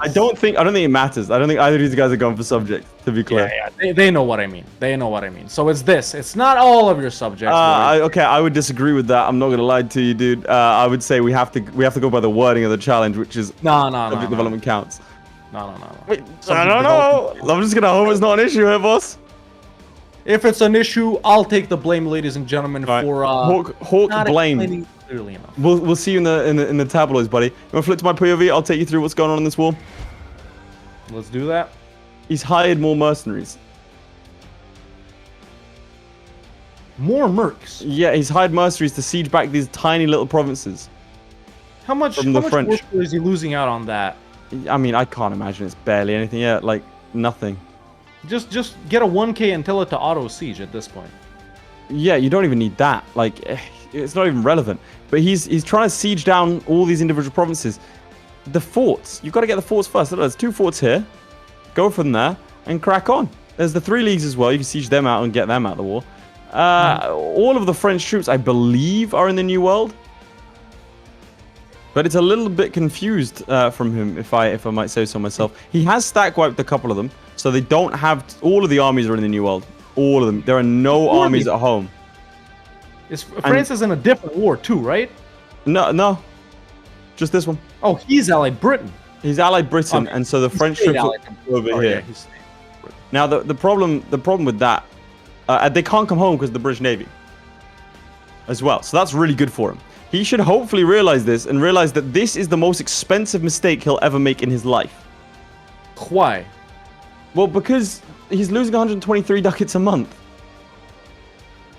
don't think it matters. I don't think either of these guys are going for subjects. To be clear. Yeah, they know what I mean. They know what I mean. So it's this. It's not all of your subjects. Okay, I would disagree with that. I'm not gonna lie to you, dude. I would say we have to go by the wording of the challenge, which is subject development counts. No. Wait, I don't know. I'm just gonna hope it's not an issue here, boss. If it's an issue, I'll take the blame, ladies and gentlemen, for Hawk not blame. explaining clearly enough. We'll see you in the tabloids, buddy. You want to flip to my POV? I'll take you through what's going on this war. Let's do that. He's hired more mercenaries. More mercs. Yeah, he's hired mercenaries to siege back these tiny little provinces. How much work is he losing out on that? I mean, I can't imagine it's barely anything yet. Like, nothing. Just get a 1K and tell it to auto siege at this point. Yeah, you don't even need that. Like, it's not even relevant. But he's trying to siege down all these individual provinces. The forts. You've got to get the forts first. There's 2 forts here. Go from there and crack on. There's the 3 leagues as well. You can siege them out and get them out of the war. All of the French troops, I believe, are in the New World. But it's a little bit confused from him, if I might say so myself. He has stack wiped a couple of them, so they don't have all of the armies are in the New World. All of them. There are no armies at home. France is in a different war too, right? No, just this one. Oh, he's allied Britain. He's allied Britain, and so the French troops are over here. Yeah, now the problem with that, they can't come home because of the British Navy as well. So that's really good for him. He should hopefully realize this and realize that this is the most expensive mistake he'll ever make in his life. Why? Well, because he's losing 123 ducats a month.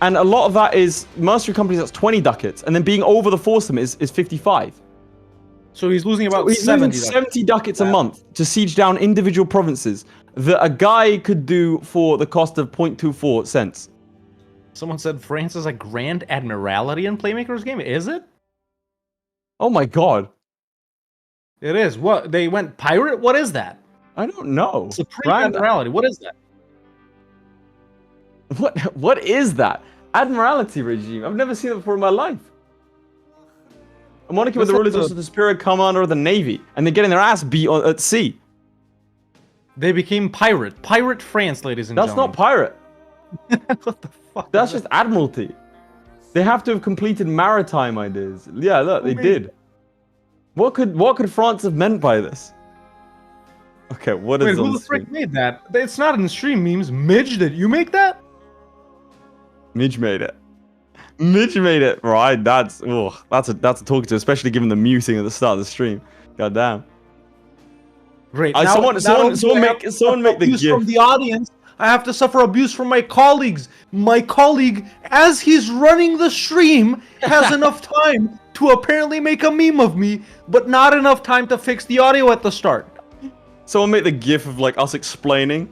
And a lot of that is mercenary companies, that's 20 ducats. And then being over the foursome is 55. So he's losing about he's 70 ducats a month to siege down individual provinces that a guy could do for the cost of 0.24 cents. Someone said France is a Grand Admiralty in Playmaker's game. Is it? Oh my god. It is. What? They went pirate? What is that? I don't know. Supreme Admiralty. What is that? What is that? Admiralty regime. I've never seen it before in my life. A monarchy where the rulers are the superior commander of the navy, and they're getting their ass beat at sea. They became pirate. Pirate France, ladies and gentlemen. That's not pirate. What the fuck? That's just admiralty. They have to have completed maritime ideas. Yeah, look, they did. What could France have meant by this? Okay, what is? Wait, who the frick made that? It's not in stream memes. Midge, did you make that? Midge made it. Midge made it. Right, that's a talking to, especially given the muting at the start of the stream. God damn. Great. Someone make the GIF from the audience. I have to suffer abuse from my colleagues. My colleague, as he's running the stream, has enough time to apparently make a meme of me, but not enough time to fix the audio at the start. Someone make the GIF of like us explaining,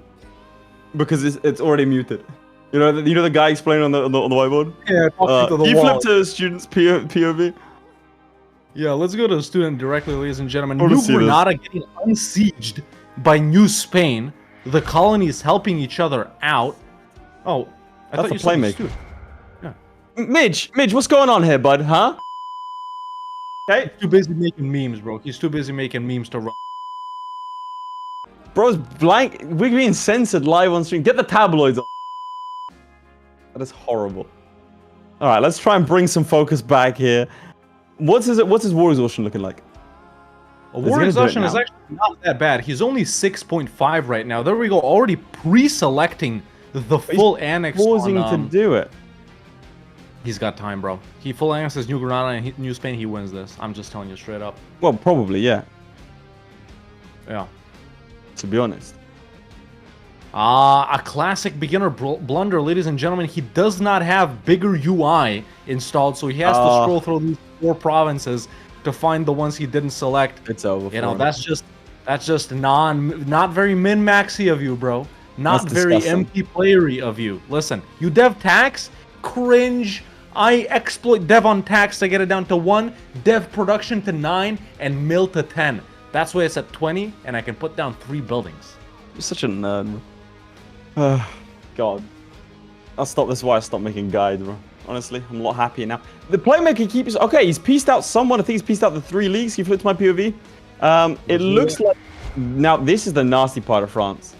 because it's already muted. You know the guy explaining on the whiteboard. Yeah, to the you wall. flip to students POV. Yeah, let's go to the student directly, ladies and gentlemen. New Granada getting unsieged by New Spain. The colonies helping each other out. Oh, I thought you said Playmaker. Yeah. Midge, what's going on here, bud? Huh? Okay. He's too busy making memes, bro. He's too busy making memes to run. Bro's blank. We're being censored live on stream. Get the tabloids on. That is horrible. All right, let's try and bring some focus back here. What's his war exhaustion looking like? War exhaustion is actually not that bad. He's only 6.5 right now. There we go. Already pre-selecting the full annex. Pausing to do it. He's got time, bro. He full annexes New Granada and New Spain. He wins this. I'm just telling you straight up. Well, probably, yeah. Yeah. To be honest. A classic beginner blunder, ladies and gentlemen. He does not have bigger UI installed, so he has to scroll through these 4 provinces to find the ones he didn't select. It's over. You know, that's just not very min-maxy of you, bro. Not very MP playery of you. Listen, you dev tax, cringe. I exploit dev on tax to get it down to 1, dev production to 9, and mill to 10. That's why it's at 20, and I can put down 3 buildings. You're such a nerd, bro. God. I'll stop. This is why I stopped making guides, bro. Honestly, I'm a lot happier now. The Playmaker keeps... Okay, he's pieced out someone. I think he's pieced out the 3 leagues. He flipped my POV. It looks like... Now, this is the nasty part of France.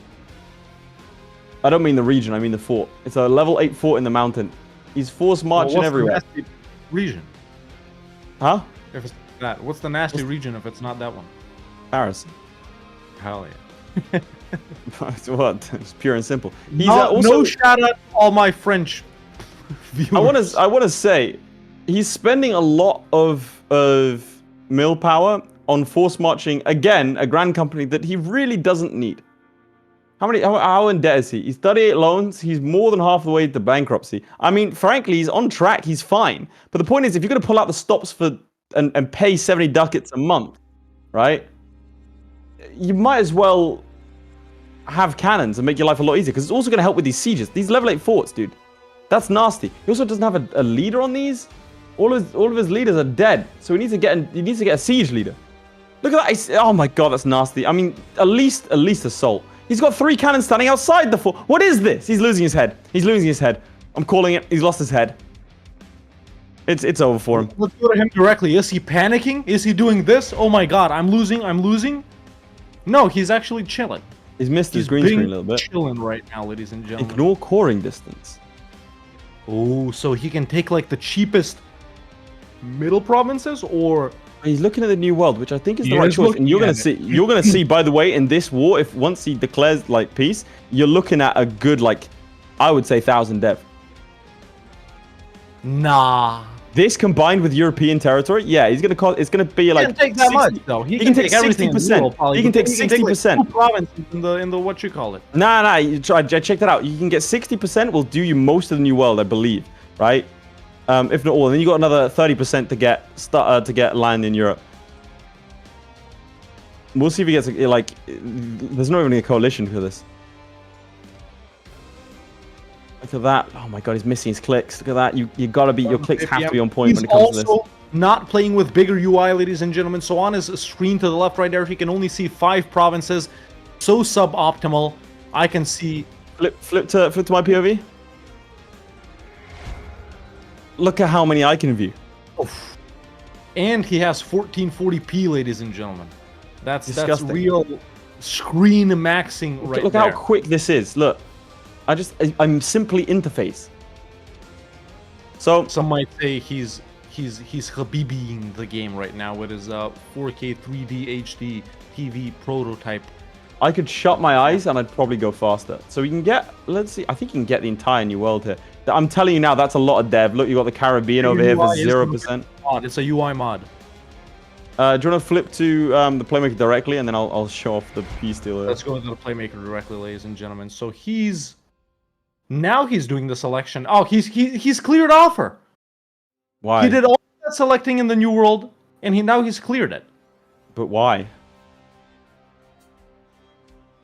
I don't mean the region. I mean the fort. It's a level 8 fort in the mountain. He's force marching everywhere. The nasty region? Huh? If it's that. What's the nasty region if it's not that one? Paris. Hell yeah. What? It's pure and simple. He's no shout out to all my French viewers. I want to say, he's spending a lot of mill power on force marching again a grand company that he really doesn't need. How in debt is he? He's 38 loans. He's more than half the way to bankruptcy. I mean, frankly, he's on track. He's fine. But the point is, if you're going to pull out the stops for and pay 70 ducats a month, right? You might as well have cannons and make your life a lot easier, because it's also going to help with these sieges. These level 8 forts, dude. That's nasty. He also doesn't have a leader on these. All of his leaders are dead. So he needs to get a siege leader. Look at that. Oh my god, that's nasty. I mean, at least assault. He's got 3 cannons standing outside the fort. What is this? He's losing his head. He's losing his head. I'm calling it. He's lost his head. It's over for him. Let's go to him directly. Is he panicking? Is he doing this? Oh my god, I'm losing. No, he's actually chilling. He's missed his green screen a little bit. Chilling right now, ladies and gentlemen. Ignore coring distance. Oh, so he can take like the cheapest middle provinces, or he's looking at the new world, which I think is the right choice. And you're gonna see, by the way, in this war, if once he declares like peace, you're looking at a good, like, I would say 1,000 dev. Nah. This combined with European territory, yeah, he's gonna cost. It's gonna be like. He can take that 60, much though. He can take 60%. He can take 60%. Like 2 provinces in the what you call it. Nah. I checked that out. You can get 60%. Will do you most of the new world, I believe, right? If not all. And then you got another 30% to get land in Europe. We'll see if he gets like. There's not even a coalition for this. Look at that. Oh my god, he's missing his clicks. Look at that. You gotta be, your clicks have to be on point when it comes to this. He's also not playing with bigger UI, ladies and gentlemen. So on his screen to the left right there, he can only see 5 provinces. So suboptimal. I can see. Flip to my POV. Look at how many I can view. Oof. And he has 1440p, ladies and gentlemen. That's real screen maxing right there. Look how quick this is. Look. I'm simply interface. So some might say he's Habibi-ing the game right now with his 4K 3D HD TV prototype. I could shut my eyes and I'd probably go faster. So we can get, let's see, I think you can get the entire new world here. I'm telling you now, that's a lot of dev. Look, you got the Caribbean over here for 0%. It's a UI mod. Do you want to flip to the Playmaker directly, and then I'll show off the peace deal here. Let's go to the Playmaker directly, ladies and gentlemen. So now he's doing the selection. Oh, he's cleared offer. Why? He did all that selecting in the new world, and now he's cleared it. But why?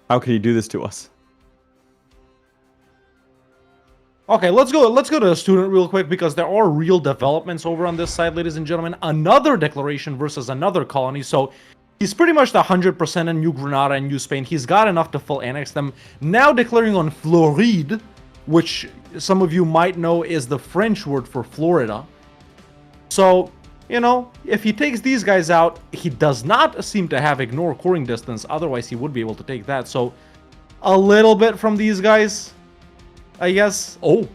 How can he do this to us? Okay, let's go to the student real quick, because there are real developments over on this side, ladies and gentlemen. Another declaration versus another colony. So he's pretty much the 100% in New Granada and New Spain. He's got enough to full annex them. Now declaring on FLORRY, which some of you might know is the French word for Florida. So you know, if he takes these guys out, he does not seem to have ignore coring distance. Otherwise, he would be able to take that. So, a little bit from these guys, I guess. Oh,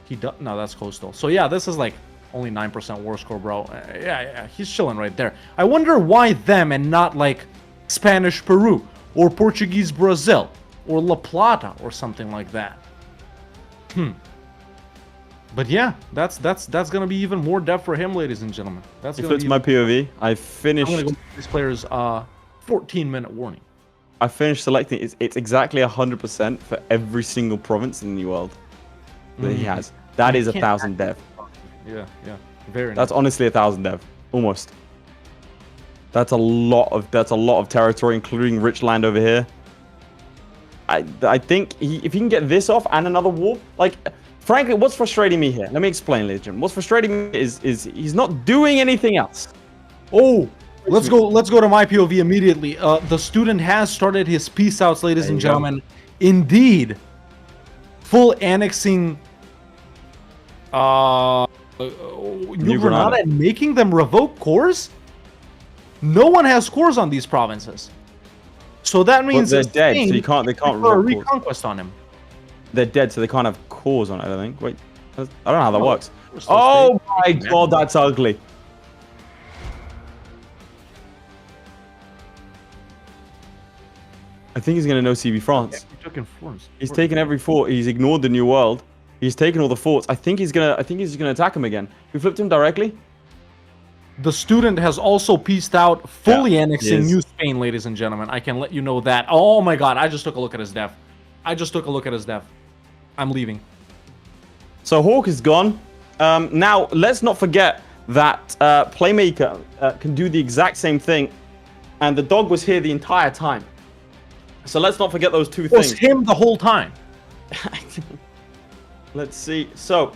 he does. No, that's coastal. So yeah, this is like only 9% war score, bro. Yeah, he's chilling right there. I wonder why them and not like Spanish Peru or Portuguese Brazil or La Plata or something like that. But yeah, that's gonna be even more depth for him, ladies and gentlemen. That's If gonna it's be. my POV, I finished. I'm gonna go with this player's 14-minute warning. I finished selecting. It's exactly 100% for every single province in the world that he has. That is 1,000 dev. Yeah, very nice. That's honestly 1,000 dev, almost. That's a lot of territory, including rich land over here. I think if he can get this off and another war, like, frankly, what's frustrating me here? Let me explain, ladies and gentlemen. What's frustrating me is he's not doing anything else. Oh, let's go to my POV immediately. The student has started his peace outs, ladies and gentlemen. Indeed, full annexing New Granada and making them revoke cores. No one has cores on these provinces, so that means they're dead. So they can't revoke reconquest on him. They're dead, so they can't have cores on it. I don't think. Wait, I don't know how that works. Oh my god, that's ugly. I think he's gonna no CB France. He's taken every fort. He's ignored the New World. He's taken all the forts. I think he's gonna attack him again. We flipped him directly. The student has also pieced out, fully annexing New Spain, ladies and gentlemen. I can let you know that. Oh my god, I just took a look at his dev. I'm leaving. So Hawk is gone. Now, let's not forget that Playmaker can do the exact same thing. And the dog was here the entire time. So let's not forget those two things. It was him the whole time. Let's see. So,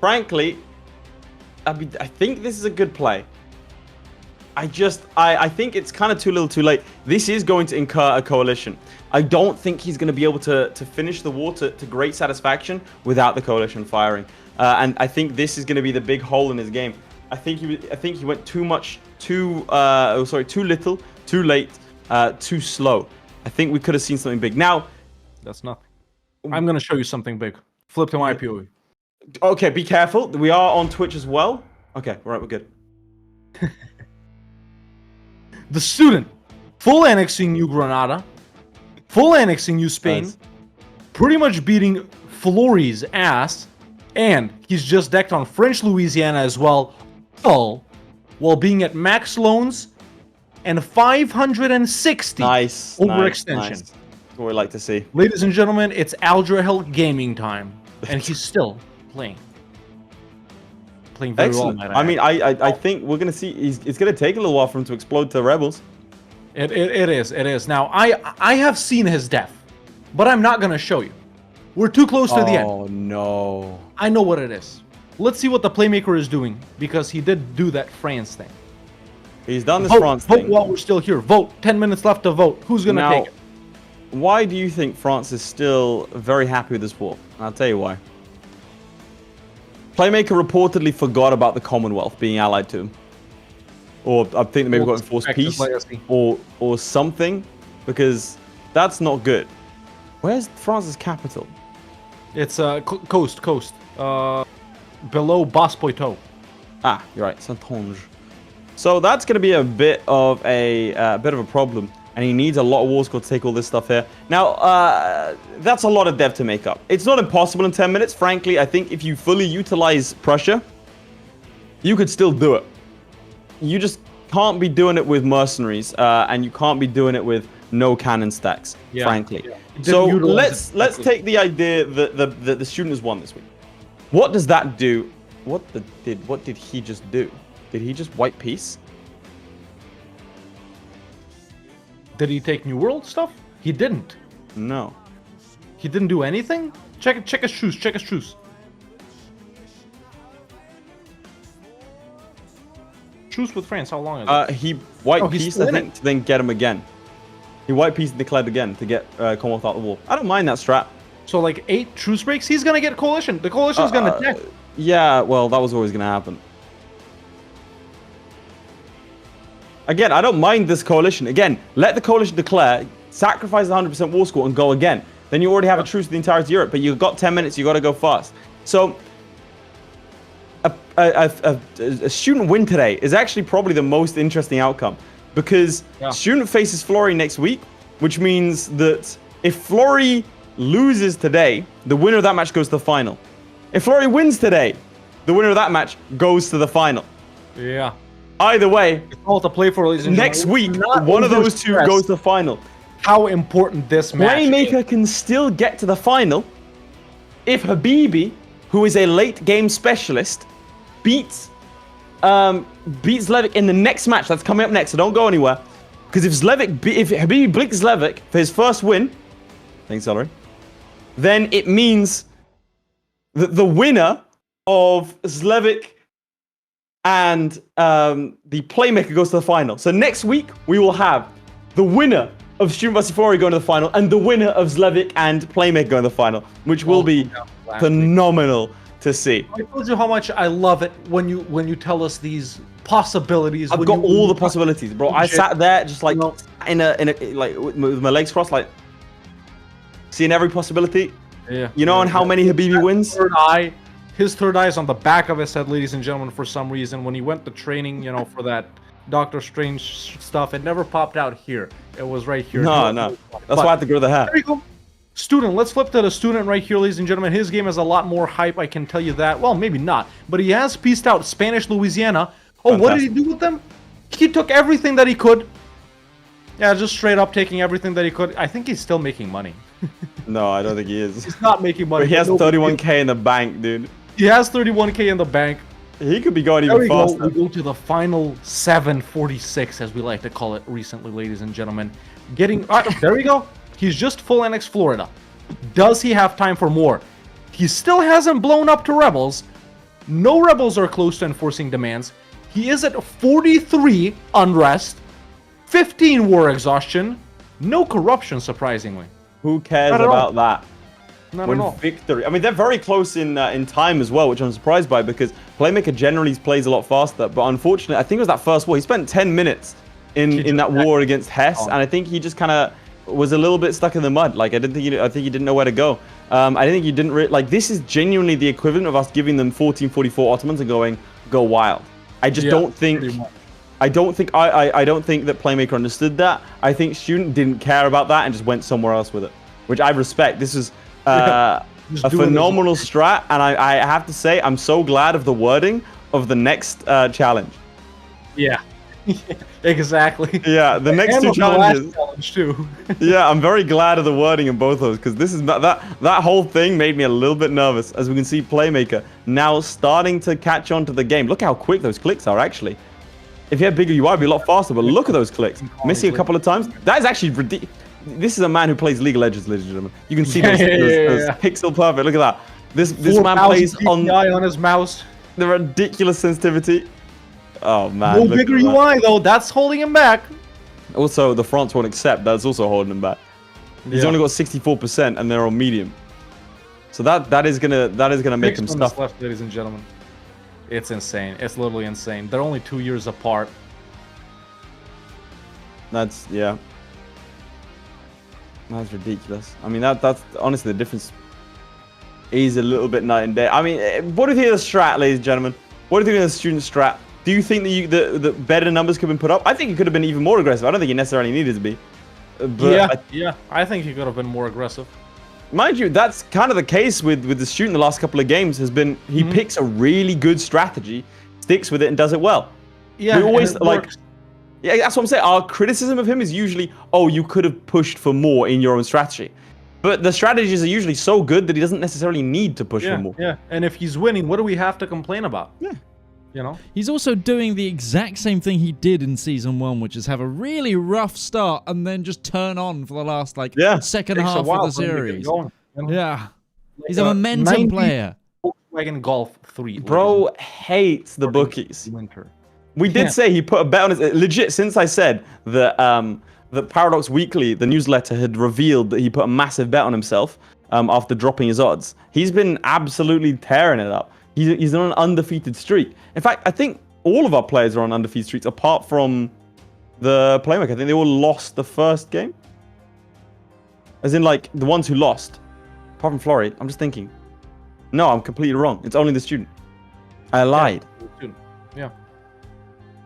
frankly, I think this is a good play. I think it's kind of too little too late. This is going to incur a coalition. I don't think he's going to be able to finish the war to great satisfaction without the coalition firing. And I think this is going to be the big hole in his game. I think he went too little, too late, too slow. I think we could have seen something big. Now, that's nothing. I'm going to show you something big. Flip to my POV. Okay, be careful. We are on Twitch as well. Okay, all right, we're good. The student, full annexing New Granada, full annexing New Spain, pretty much beating FLORRY's ass, and he's just decked on French Louisiana as well, all while being at max loans and 560 overextension. Nice. That's what we like to see. Ladies and gentlemen, it's Aldrahel gaming time, and he's still playing. Playing very Excellent. well. I mean, I think we're gonna see. It's gonna take a little while for him to explode to rebels. It is. Now I have seen his death, but I'm not gonna show you. We're too close to the end. Oh no! I know what it is. Let's see what the Playmaker is doing, because he did do that France thing. He's done this vote, France vote thing. while we're still here. Vote. 10 minutes left to vote. Who's gonna take it? Why do you think France is still very happy with this war? I'll tell you why. Playmaker reportedly forgot about the Commonwealth being allied to him. Or I think they maybe got enforced peace or something, because that's not good. Where's France's capital? It's coast. Below Bas-Poitou. Ah, you're right, Saintonge. So that's going to be a bit of a problem, and he needs a lot of war score to take all this stuff here. Now, that's a lot of dev to make up. It's not impossible in 10 minutes. Frankly, I think if you fully utilize Prussia, you could still do it. You just can't be doing it with mercenaries, and you can't be doing it with no cannon stacks, frankly. Yeah. So let's take the idea that the student has won this week. What does that do? What did he just do? Did he just wipe peace? Did he take New World stuff? He didn't. No. He didn't do anything? Check his shoes. Check his shoes. Truce with France, how long is it? He wiped peace, I think, to then get him again. He wiped peace and declared again to get Commonwealth out of the war. I don't mind that strat. So like 8 truce breaks, he's gonna get coalition. The coalition's gonna attack. Yeah, well, that was always gonna happen. Again, I don't mind this coalition. Again, let the coalition declare, sacrifice the 100% war score, and go again. Then you already have a truce with the entirety of Europe, but you've got 10 minutes, you got to go fast. So, a student win today is actually probably the most interesting outcome, because student faces FLORRY next week, which means that if FLORRY loses today, the winner of that match goes to the final. If FLORRY wins today, the winner of that match goes to the final. Yeah. Either way, it's all to play for. Next week, one of those two goes to the final. How important this match Playmaker can still get to the final if Habibi, who is a late game specialist, beats Zlewikk in the next match that's coming up next. So don't go anywhere, because if Habibi blinks Zlewikk for his first win, thanks, Celery, then it means that the winner of Zlewikk and the Playmaker goes to the final. So next week we will have the winner of Student vs FLORRY going to the final, and the winner of Zlewikk and Playmaker going to the final, which will be phenomenal to see. I told you how much I love it when you tell us these possibilities. I've got all the possibilities, bro. I sat there just like in a like with my legs crossed, like seeing every possibility. Yeah. You know, and how many Habibi wins? His third eye is on the back of his head, ladies and gentlemen, for some reason. When he went to training, you know, for that Doctor Strange stuff, it never popped out here. It was right here. No. That's why I had to grow the hair. There you go. Student, let's flip to the student right here, ladies and gentlemen. His game has a lot more hype, I can tell you that. Well, maybe not, but he has pieced out Spanish Louisiana. Oh, fantastic. What did he do with them? He took everything that he could. Yeah, just straight up taking everything that he could. I think he's still making money. No, I don't think he is. He's not making money. But he has 31k in the bank, dude. He has 31k in the bank. He could be going even faster. We go to the final 746, as we like to call it recently, ladies and gentlemen. There we go. He's just full annex Florida. Does he have time for more? He still hasn't blown up to rebels. No rebels are close to enforcing demands. He is at 43 unrest, 15 war exhaustion, no corruption, surprisingly. Who cares about that? Not at all. Victory. I mean, they're very close in time as well, which I'm surprised by, because Playmaker generally plays a lot faster. But unfortunately, I think it was that first war. He spent 10 minutes in that war against Hess, and I think he just kind of was a little bit stuck in the mud. Like, I think he didn't know where to go. I think he didn't like. This is genuinely the equivalent of us giving them 1444 Ottomans and going, go wild. I just don't think. I don't think that Playmaker understood that. I think Student didn't care about that and just went somewhere else with it, which I respect. This is a phenomenal strat, and I have to say I'm so glad of the wording of the next challenge. Yeah. Exactly. Yeah, the next two challenges. Challenge too. Yeah, I'm very glad of the wording in both of those, because this is that whole thing made me a little bit nervous. As we can see, Playmaker now starting to catch on to the game. Look how quick those clicks are, actually. If you had bigger UI, it'd be a lot faster, but look at those clicks. Missing a couple of times. That is actually ridiculous. This is a man who plays League of Legends, ladies and gentlemen. You can see those pixel perfect. Look at that. This man plays on his mouse. The ridiculous sensitivity. Oh man. No bigger UI though. That's holding him back. Also, the France won't accept. That's also holding him back. He's only got 64%, and they're on medium. So that is gonna make him stuff. Left, ladies and gentlemen. It's insane. It's literally insane. They're only 2 years apart. That's ridiculous. I mean, that's honestly the difference is a little bit night and day. I mean, what do you think of the strat, ladies and gentlemen? What do you think of the student strat? Do you think that the better numbers could have been put up? I think it could have been even more aggressive. I don't think it necessarily needed to be. But I think he could have been more aggressive. Mind you, that's kind of the case with the student the last couple of games. Has been he picks a really good strategy, sticks with it, and does it well. Yeah, we always yeah, that's what I'm saying. Our criticism of him is usually, oh, you could have pushed for more in your own strategy. But the strategies are usually so good that he doesn't necessarily need to push for more. Yeah, and if he's winning, what do we have to complain about? Yeah. You know? He's also doing the exact same thing he did in Season 1, which is have a really rough start and then just turn on for the last, second half of the series. Yeah. He's a momentum player. Volkswagen Golf 3. Bro hates the bookies. Winter. We did say he put a bet on his... Legit, since I said that the Paradox Weekly, the newsletter, had revealed that he put a massive bet on himself after dropping his odds, he's been absolutely tearing it up. He's on an undefeated streak. In fact, I think all of our players are on undefeated streaks, apart from The Playmaker. I think they all lost the first game. As in, like, the ones who lost. Apart from FLORRY. I'm just thinking. No, I'm completely wrong. It's only the student. I lied. Yeah.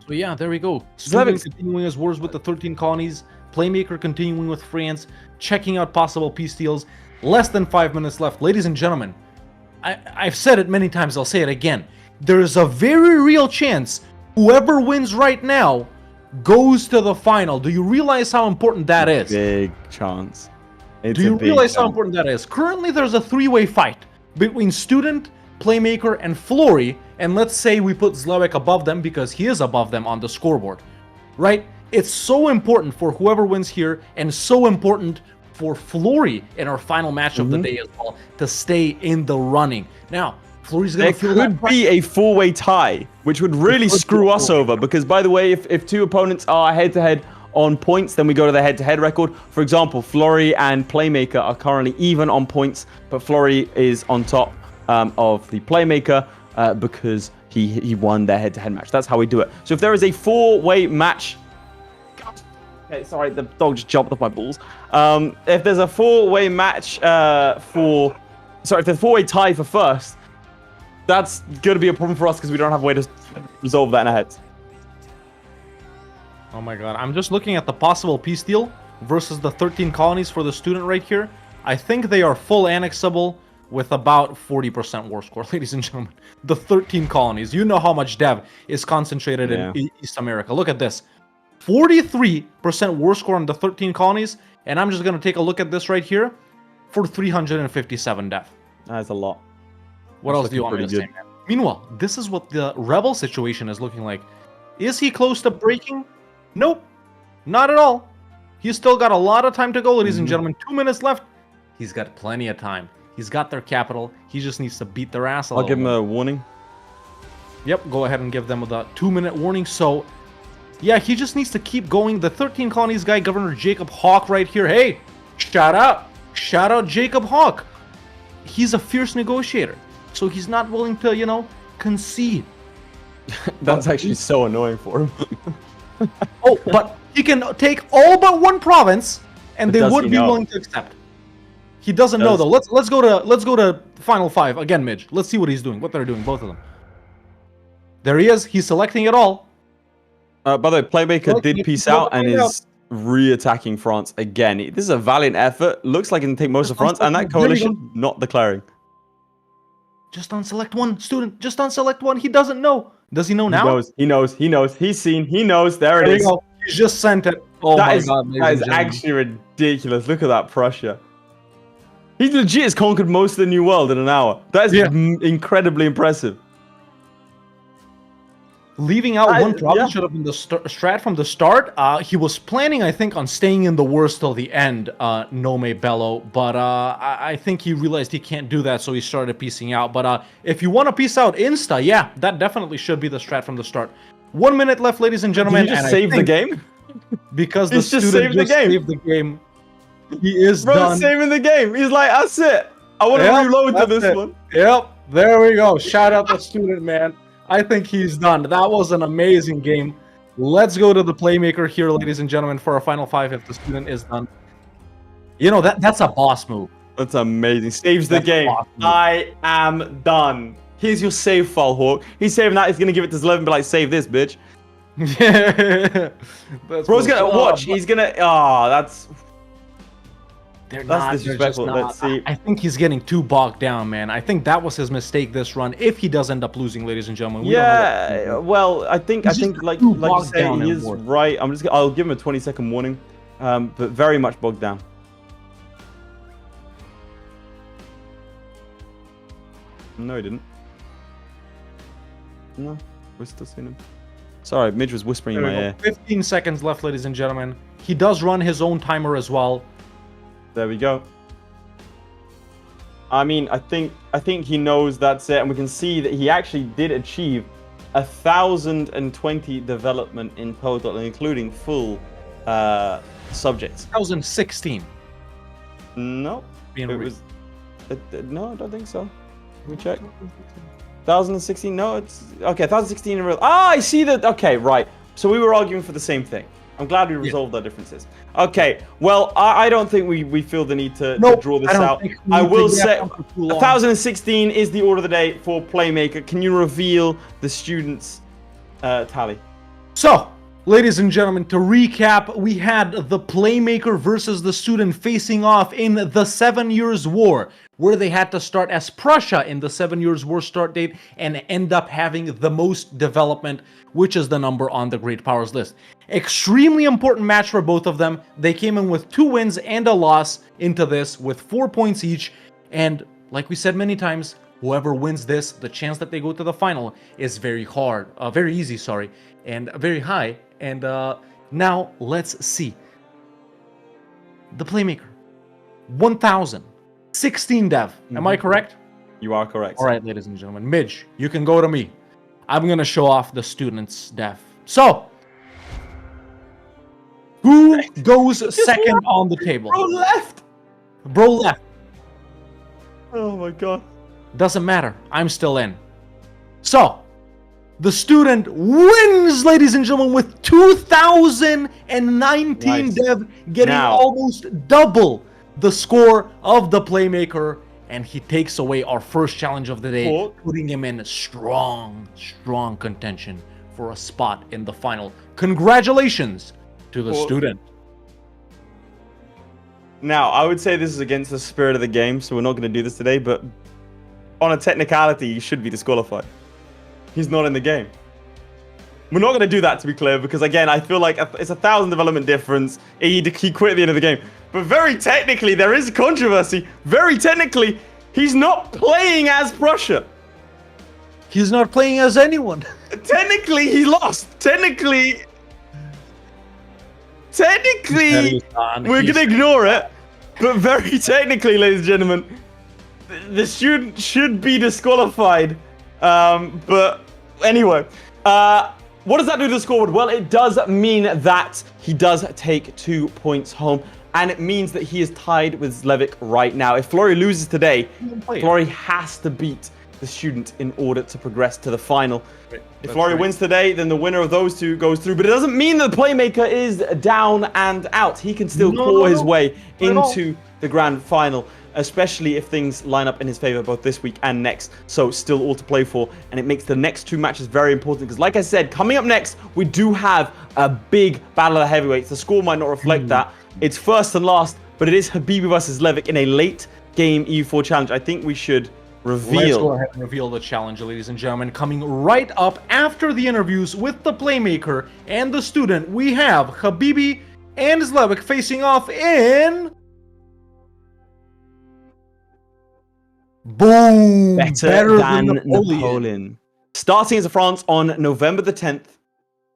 So yeah, there we go. Student continuing his wars with the 13 colonies. Playmaker continuing with France. Checking out possible peace deals. Less than 5 minutes left. Ladies and gentlemen, I've said it many times. I'll say it again. There is a very real chance whoever wins right now goes to the final. Do you realize how important that is? Big chance. Do you realize how important that is? Currently, there's a three-way fight between Student, Playmaker, and FLORRY. And let's say we put Zlewikk above them because he is above them on the scoreboard, right? It's so important for whoever wins here and so important for FLORRY in our final match of the day as well to stay in the running. Now, FLORRY's going to feel that. It could be a four-way tie, which would really screw us over. Because, by the way, if two opponents are head-to-head on points, then we go to the head-to-head record. For example, FLORRY and Playmaker are currently even on points, but FLORRY is on top of the Playmaker because he won their head-to-head match. That's how we do it. So if there is a four-way match... Okay, sorry, the dog just jumped off my balls. If there's a four-way match if there's a four-way tie for first, that's going to be a problem for us because we don't have a way to resolve that in our heads. Oh my god, I'm just looking at the possible peace deal versus the 13 colonies for the student right here. I think they are full annexable with about 40% war score, ladies and gentlemen. The 13 colonies. You know how much dev is concentrated in East America. Look at this. 43% war score on the 13 colonies. And I'm just going to take a look at this right here for 357 dev. That's a lot. What else do you want me to say, man? Meanwhile, this is what the rebel situation is looking like. Is he close to breaking? Nope. Not at all. He's still got a lot of time to go, ladies and gentlemen. 2 minutes left. He's got plenty of time. He's got their capital. He just needs to beat their ass a little. I'll give him a warning. Yep, go ahead and give them the 2-minute warning. So, yeah, he just needs to keep going. The 13 colonies guy, Governor Jacob Hawk right here. Hey, shout out. Shout out Jacob Hawk. He's a fierce negotiator. So he's not willing to, you know, concede. That's actually so annoying for him. Oh, but he can take all but one province, and they would be willing to accept. He doesn't know though. Let's go to final five again, Midge. Let's see what he's doing. What they're doing, both of them. There he is. He's selecting it all. By the way, Playmaker did peace out and is re-attacking France again. This is a valiant effort. Looks like it can take most of France, and that coalition not declaring. Just unselect one, student. Just unselect one. He doesn't know. Does he know now? He knows. He's seen. He knows. There it is. He just sent it. Oh my god, that is actually ridiculous. Look at that Prussia. He legit has conquered most of the New World in an hour. That is incredibly impressive. Leaving out one province should have been the strat from the start. He was planning, I think, on staying in the wars till the end, Nome Bello. But I think he realized he can't do that, so he started piecing out. But if you want to piece out insta, yeah, that definitely should be the strat from the start. 1 minute left, ladies and gentlemen. Did he just save the game? Because the student just saved the game. He is done. Saving the game. He's like, that's it. I want to reload to this one. Yep, there we go. Shout out the student, man. I think he's done. That was an amazing game. Let's go to the Playmaker here, ladies and gentlemen, for our final five if the student is done. You know, that's a boss move. That's amazing. Saves the game. I am done. Here's your save file, Hawk. He's saving that. He's going to give it to Zlewikk and be like, save this, bitch. Yeah. Bro's going to watch. He's going to... Oh, that's... That's disrespectful. Let's see. I think he's getting too bogged down, man. I think that was his mistake this run. If he does end up losing, ladies and gentlemen. Well, I think like you say, he is right. I'll give him a 20-second warning, but very much bogged down. No, he didn't. No, we're still seeing him. Sorry, Midge was whispering in my ear. 15 seconds left, ladies and gentlemen. He does run his own timer as well. There we go. I mean, I think he knows that's it, and we can see that he actually did achieve 1,020 development in total, including full subjects. 2016. No, it was. No, I don't think so. Let me check. 2016. No, it's okay. 2016 in real. Ah, I see that. Okay, right. So we were arguing for the same thing. I'm glad we resolved our differences. Okay, well, I don't think we feel the need to draw this out. I will say 1016 is the order of the day for Playmaker. Can you reveal the students' tally? So, ladies and gentlemen, to recap, we had the Playmaker versus the Student facing off in the 7 Years' War, where they had to start as Prussia in the 7 Years' War start date and end up having the most development, which is the number on the Great Powers list. Extremely important match for both of them. They came in with 2 wins and a loss into this with 4 points each. And like we said many times, whoever wins this, the chance that they go to the final is very easy, and very high. And now let's see. The Playmaker, 1016 dev. Am I correct? You are correct. All right, ladies and gentlemen. Midge, you can go to me. I'm going to show off the students' dev. So, who goes second on the table? Bro left. Bro left. Oh my god. Doesn't matter. I'm still in. So, the student wins, ladies and gentlemen, with 2019 dev, getting almost double the score of the Playmaker. And he takes away our first challenge of the day, putting him in strong contention for a spot in the final. Congratulations to the student. Now, I would say this is against the spirit of the game, so we're not going to do this today, but on a technicality, he should be disqualified. He's not in the game. We're not going to do that, to be clear, because again, I feel like it's 1,000 development difference. He quit at the end of the game. But very technically, there is controversy. Very technically, he's not playing as Prussia. He's not playing as anyone. Technically, he lost. Technically, we're going to ignore it. But very technically, ladies and gentlemen, the student should be disqualified. But anyway, what does that do to the scoreboard? Well, it does mean that he does take 2 points home. And it means that he is tied with Zlewikk right now. If FLORRY loses today, FLORRY has to beat the student in order to progress to the final. If FLORRY wins today, then the winner of those two goes through. But it doesn't mean that the Playmaker is down and out. He can still claw his way into the grand final, especially if things line up in his favor both this week and next. So still all to play for. And it makes the next 2 matches very important because, like I said, coming up next, we do have a big battle of the heavyweights. The score might not reflect that. It's first and last, but it is Habibi versus Zlewikk in a late game EU4 challenge. I think we should reveal. Let's go ahead and reveal the challenge, ladies and gentlemen. Coming right up after the interviews with the Playmaker and the student, we have Habibi and Zlewikk facing off in... Boom! Better than Napoleon. Starting as a France on November the 10th.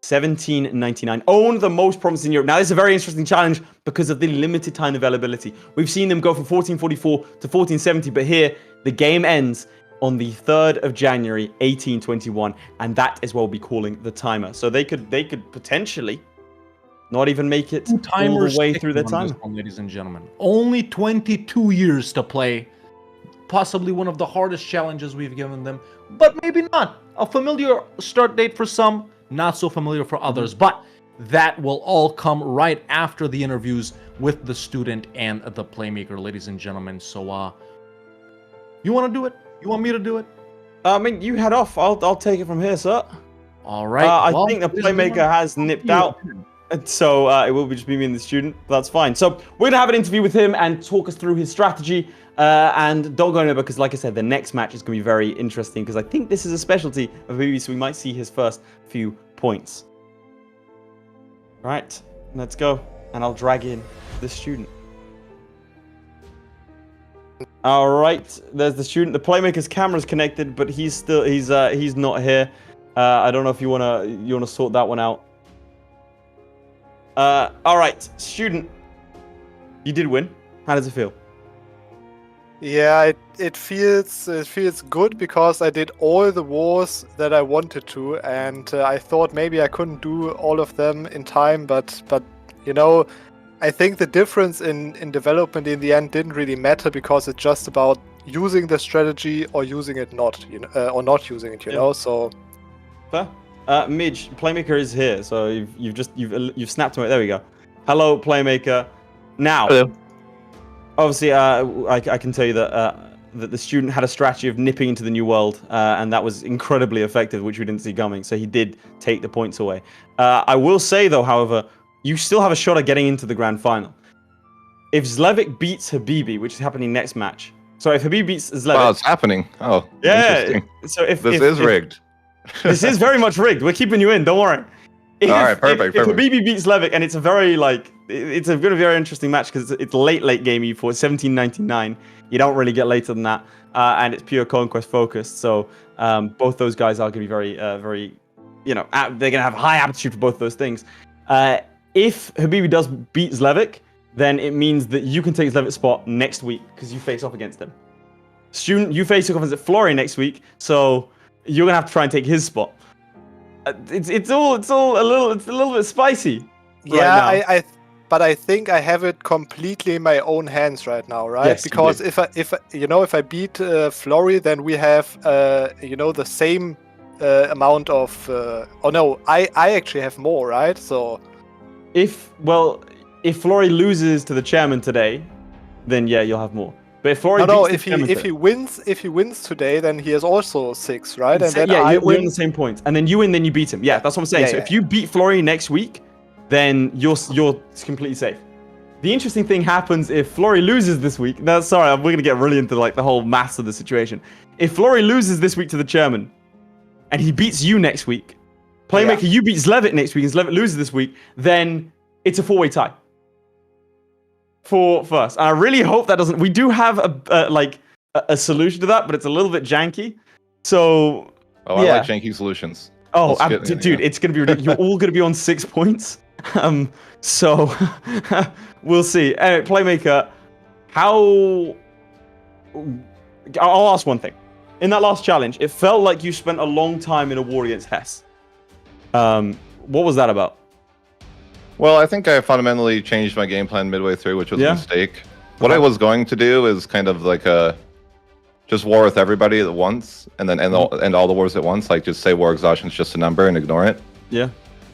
1799. Own the most promising in Europe. Now, this is a very interesting challenge because of the limited time availability. We've seen them go from 1444 to 1470, but here the game ends on the 3rd of January, 1821, and that is what we'll be calling the timer. So they could potentially not even make it all the way through their time. Ladies and gentlemen, only 22 years to play. Possibly one of the hardest challenges we've given them, but maybe not. A familiar start date for some, not so familiar for others, but that will all come right after the interviews with the student and the Playmaker, ladies and gentlemen. So, you want to do it? You want me to do it? I mean, you head off. I'll take it from here, sir. All right. I think the Playmaker has nipped out, so it will just be me and the student. That's fine. So we're gonna have an interview with him and talk us through his strategy. And don't go anywhere because, like I said, the next match is going to be very interesting because I think this is a specialty of Habibi, so we might see his first few points. Right, let's go, and I'll drag in the student. All right, there's the student. The Playmaker's camera's connected, but he's not here. I don't know if you wanna sort that one out. All right, student, you did win. How does it feel? Yeah, it feels good because I did all the wars that I wanted to, and I thought maybe I couldn't do all of them in time, but you know, I think the difference in development in the end didn't really matter because it's just about using the strategy or using it not, or not using it, you know. So fair. Midge, Playmaker is here, so you've snapped him. There we go. Hello, Playmaker. Now, Hello. obviously, I can tell you that that the student had a strategy of nipping into the new world, and that was incredibly effective, which we didn't see coming. So he did take the points away. I will say, though, however, you still have a shot at getting into the grand final. If Zlewikk beats Habibi, which is happening next match. So if Habibi beats Zlewikk, Wow, it's happening. Oh, yeah. interesting. So if This is rigged. this is very much rigged. We're keeping you in. Don't worry. All right, perfect. If Habibi beats Zlewikk, and it's a very it's a very interesting match because it's late game EU4. It's 1799. You don't really get later than that, and it's pure conquest focused. So both those guys are going to be very, they're going to have high aptitude for both those things. If Habibi does beat Zlewikk, then it means that you can take Zlewick's spot next week because you face off against him. Student, you face off against FLORRY next week, so you're gonna have to try and take his spot. It's a little bit spicy. Yeah, right now. but I think I have it completely in my own hands right now, right? Yes, you because do. if I beat FLORRY, then we have the same amount of. Oh no, I actually have more, right? So If FLORRY loses to the chairman today, then yeah, you'll have more. But if FLORRY beats the chairman if he wins today, then he has also 6, right? And then yeah, I you're on win. the same points, and then you win, then you beat him. Yeah, that's what I'm saying. Yeah, So yeah. if you beat FLORRY next week, then you're completely safe. The interesting thing happens if FLORRY loses this week. No, sorry, we're gonna get really into the whole maths of the situation. If FLORRY loses this week to the chairman, and he beats you next week, Playmaker, you beat Zlewikk next week, and Zlewikk loses this week, then it's a 4-way tie. For first, and I really hope that doesn't. We do have a solution to that, but it's a little bit janky. So Oh, yeah. I like janky solutions. Oh, Let's get- dude, yeah. it's gonna be ridiculous. You're all gonna be on 6 points. So we'll see. Anyway, Playmaker, I'll ask one thing. In that last challenge, it felt like you spent a long time in a war against Hess. What was that about? Well, I think I fundamentally changed my game plan midway through, which was Yeah? a mistake. What I was going to do is kind of like just war with everybody at once, and then end all the wars at once. Like just say war exhaustion is just a number and ignore it. Yeah.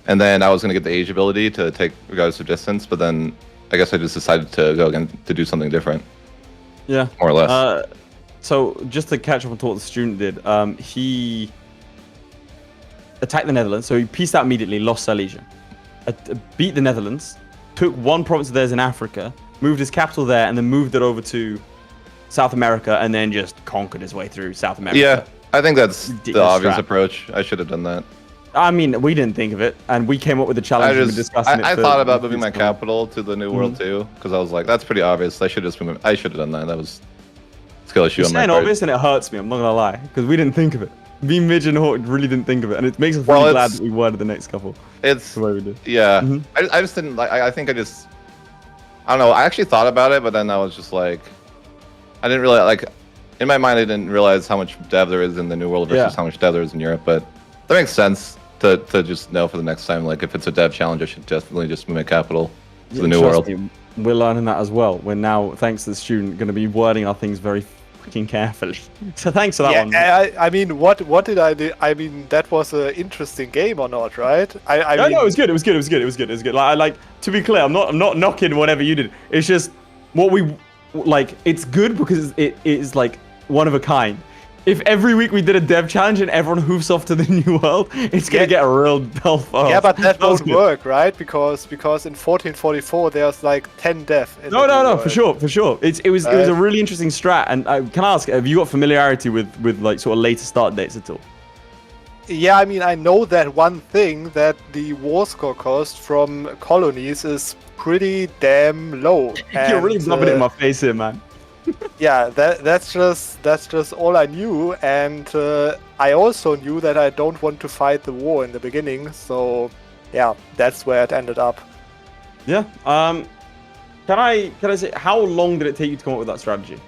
And then I was going to get the age ability to take regardless of distance, but then I guess I just decided to go again to do something different, Yeah. more or less. So just to catch up on what the student did, he attacked the Netherlands. So he pieced out immediately, lost Silesia, beat the Netherlands, took one province of theirs in Africa, moved his capital there, and then moved it over to South America, and then just conquered his way through South America. Yeah, I think that's the Ridiculous obvious strat. approach. I should have done that. I mean, we didn't think of it, and we came up with the challenge. I and we discussing it I for thought about moving my weeks. capital to the New World too, because I was like, that's pretty obvious. I should have done that. That was a skill issue You're on my saying part. obvious, and it hurts me. I'm not gonna lie, because we didn't think of it. Me, Midge, and Hawk really didn't think of it, and it makes us Well, really glad it's- that we worded the next couple It's the way we did. yeah. Mhm. I just didn't like. I think I don't know. I actually thought about it, but then I was just like, I didn't really like. In my mind, I didn't realize how much dev there is in the New World versus Yeah. how much dev there is in Europe. But that makes sense to just know for the next time. Like if it's a dev challenge, I should definitely just move my capital to Yeah, the New trust World. me, we're learning that as well. We're now, thanks to the student, going to be wording our things very fucking carefully. So thanks for that Yeah, one. I mean, what did I do? I mean, that was an interesting game or not, right? I No, mean, no, it was good. It was good. It was good. It was good. It was good. Like to be clear, I'm not knocking whatever you did. It's just what we like. It's good because it is like one of a kind. If every week we did a dev challenge and everyone hoofs off to the new world, it's gonna get a real dull fast. yeah, but that was won't good. work, right? Because in 1444 there's like 10 death. in No, the no, new no, world. for sure. It was a really interesting strat. And can I ask, have you got familiarity with like sort of later start dates at all? Yeah, I mean, I know that one thing, that the war score cost from colonies is pretty damn low. You're really and, rubbing it in my face here, man. Yeah, that's just all I knew, and I also knew that I don't want to fight the war in the beginning. So, yeah, that's where it ended up. Yeah. Can I say how long did it take you to come up with that strategy?